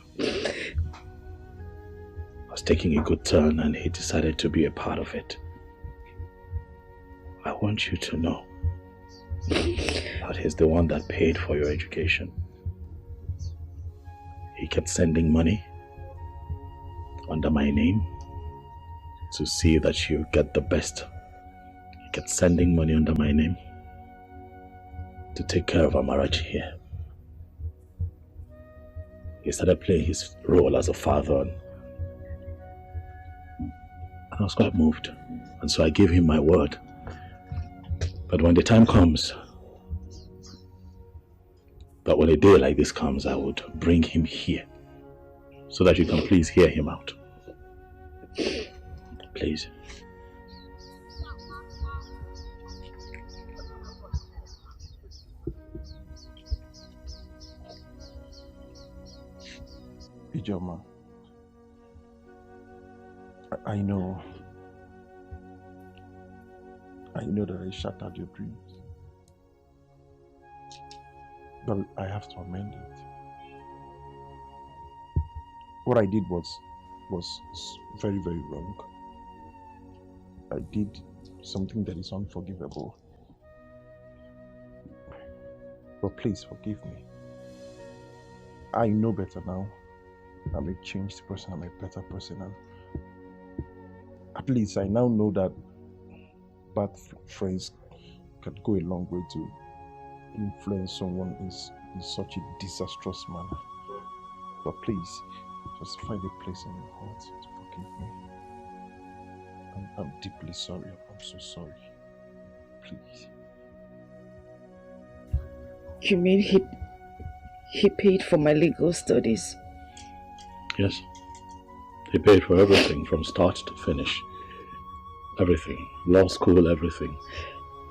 Speaker 2: was taking a good turn and he decided to be a part of it. I want you to know that he's the one that paid for your education. He kept sending money under my name to see that you get the best. He kept sending money under my name to take care of Amarachi here. He started playing his role as a father and I was quite moved. And so I gave him my word. But when the time comes, that when a day like this comes, I would bring him here so that you can please hear him out. Please.
Speaker 8: Ijoma, I know that I shattered your dreams. But I have to amend it. What I did was very, very wrong. I did something that is unforgivable. But please forgive me. I know better now. I'm a changed person, I'm a better person. And at least I now know that bad friends can go a long way to influence someone in such a disastrous manner. But please, just find a place in your heart to forgive me. I'm deeply sorry. I'm so sorry. Please.
Speaker 3: You mean he paid for my legal studies?
Speaker 2: Yes. He paid for everything from start to finish. Everything. Law school, everything.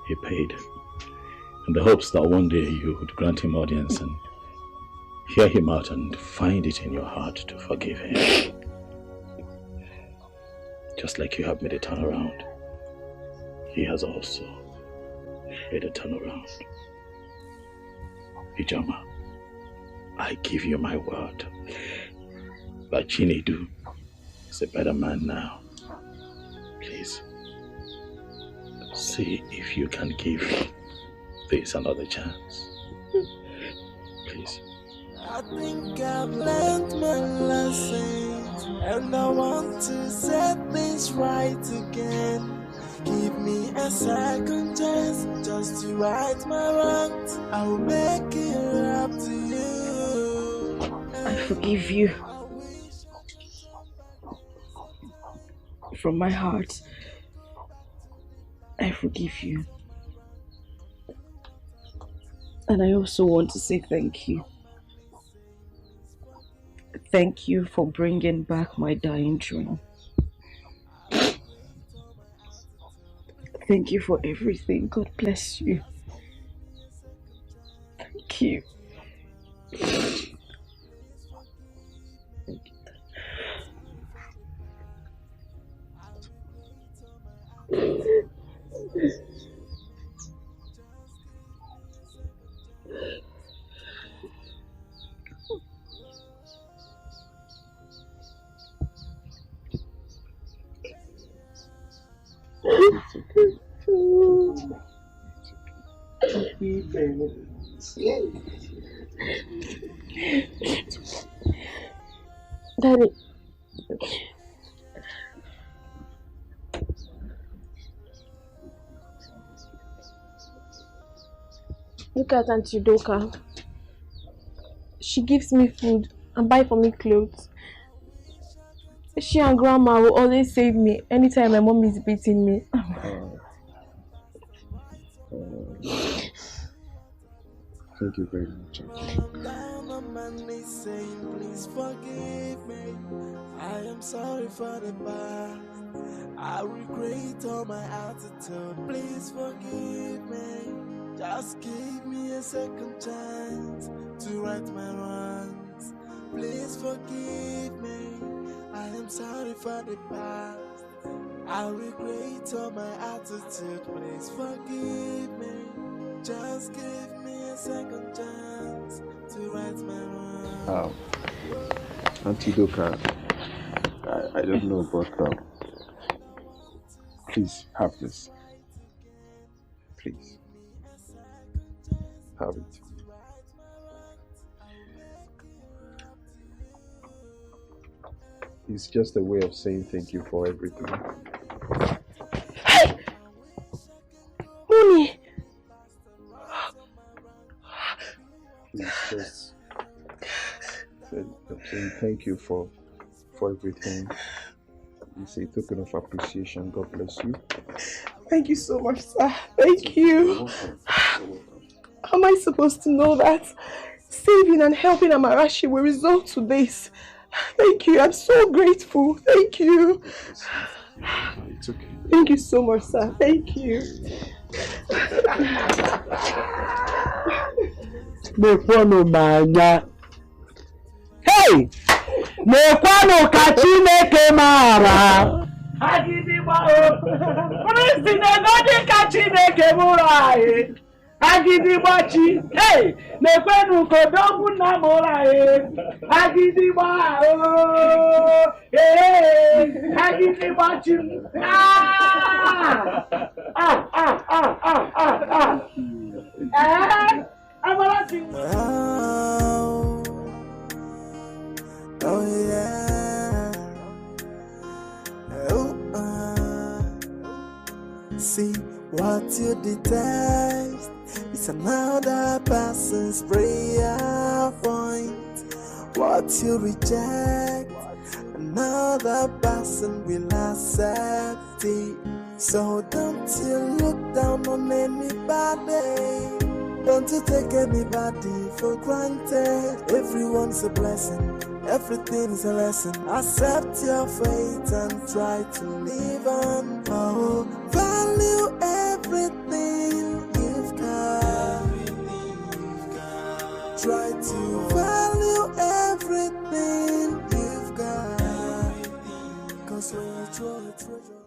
Speaker 2: He paid. In the hopes that one day you would grant him audience and hear him out and find it in your heart to forgive him. Just like you have made a turnaround, he has also made a turnaround. Ijoma, I give you my word that Chinedu is a better man now. Please, see if you can give this another chance. Please.
Speaker 9: I think I've learned my lessons, and I want to set things right again. Give me a second chance just to right my wrongs. I'll make it up to you.
Speaker 3: I forgive you. From my heart, I forgive you. And I also want to say thank you. Thank you for bringing back my dying dream. Thank you for everything. God bless you. Thank you.
Speaker 6: Daddy. Look at Auntie Doka. She gives me food and buy for me clothes. She and Grandma will always save me anytime my mom is beating me.
Speaker 8: Thank you very much.
Speaker 9: Down on my knees saying, please forgive me. I am sorry for the past. I regret all my attitude. Please forgive me. Just give me a second chance to right my wrongs. Please forgive me. I am sorry for the past. I regret all my attitude. Please forgive me. Just give me a second chance to right my wrongs.
Speaker 8: Auntie Doka, I don't know, but please have this. Please. Have it. It's just a way of saying thank you for everything.
Speaker 17: Hey! Mooney!
Speaker 8: Please just saying thank you for everything. It's a token of appreciation. God bless you.
Speaker 17: Thank you so much, sir. Thank you. How am I supposed to know that saving and helping Amarachi will result to this? Thank you. I'm so grateful. Thank you.
Speaker 8: It's okay.
Speaker 17: Thank you so much, sir. Thank you.
Speaker 4: Hey! Mekwano kachineke mara. Agidigba o. Kristi na godi kachineke mura. Agidigba chi. Hey! Mekwano kodongu na mura. Agidigba o. Hey! Agidigba chi.
Speaker 9: Oh yeah. See what you detest. It's another person's prayer point. What you reject, another person will accept it. So don't you look down on anybody. Don't you take anybody for granted. Everyone's a blessing. Everything is a lesson. Accept your fate and try to live on. Oh, value everything you've got. Try to value everything you've got. 'Cause when you throw a treasure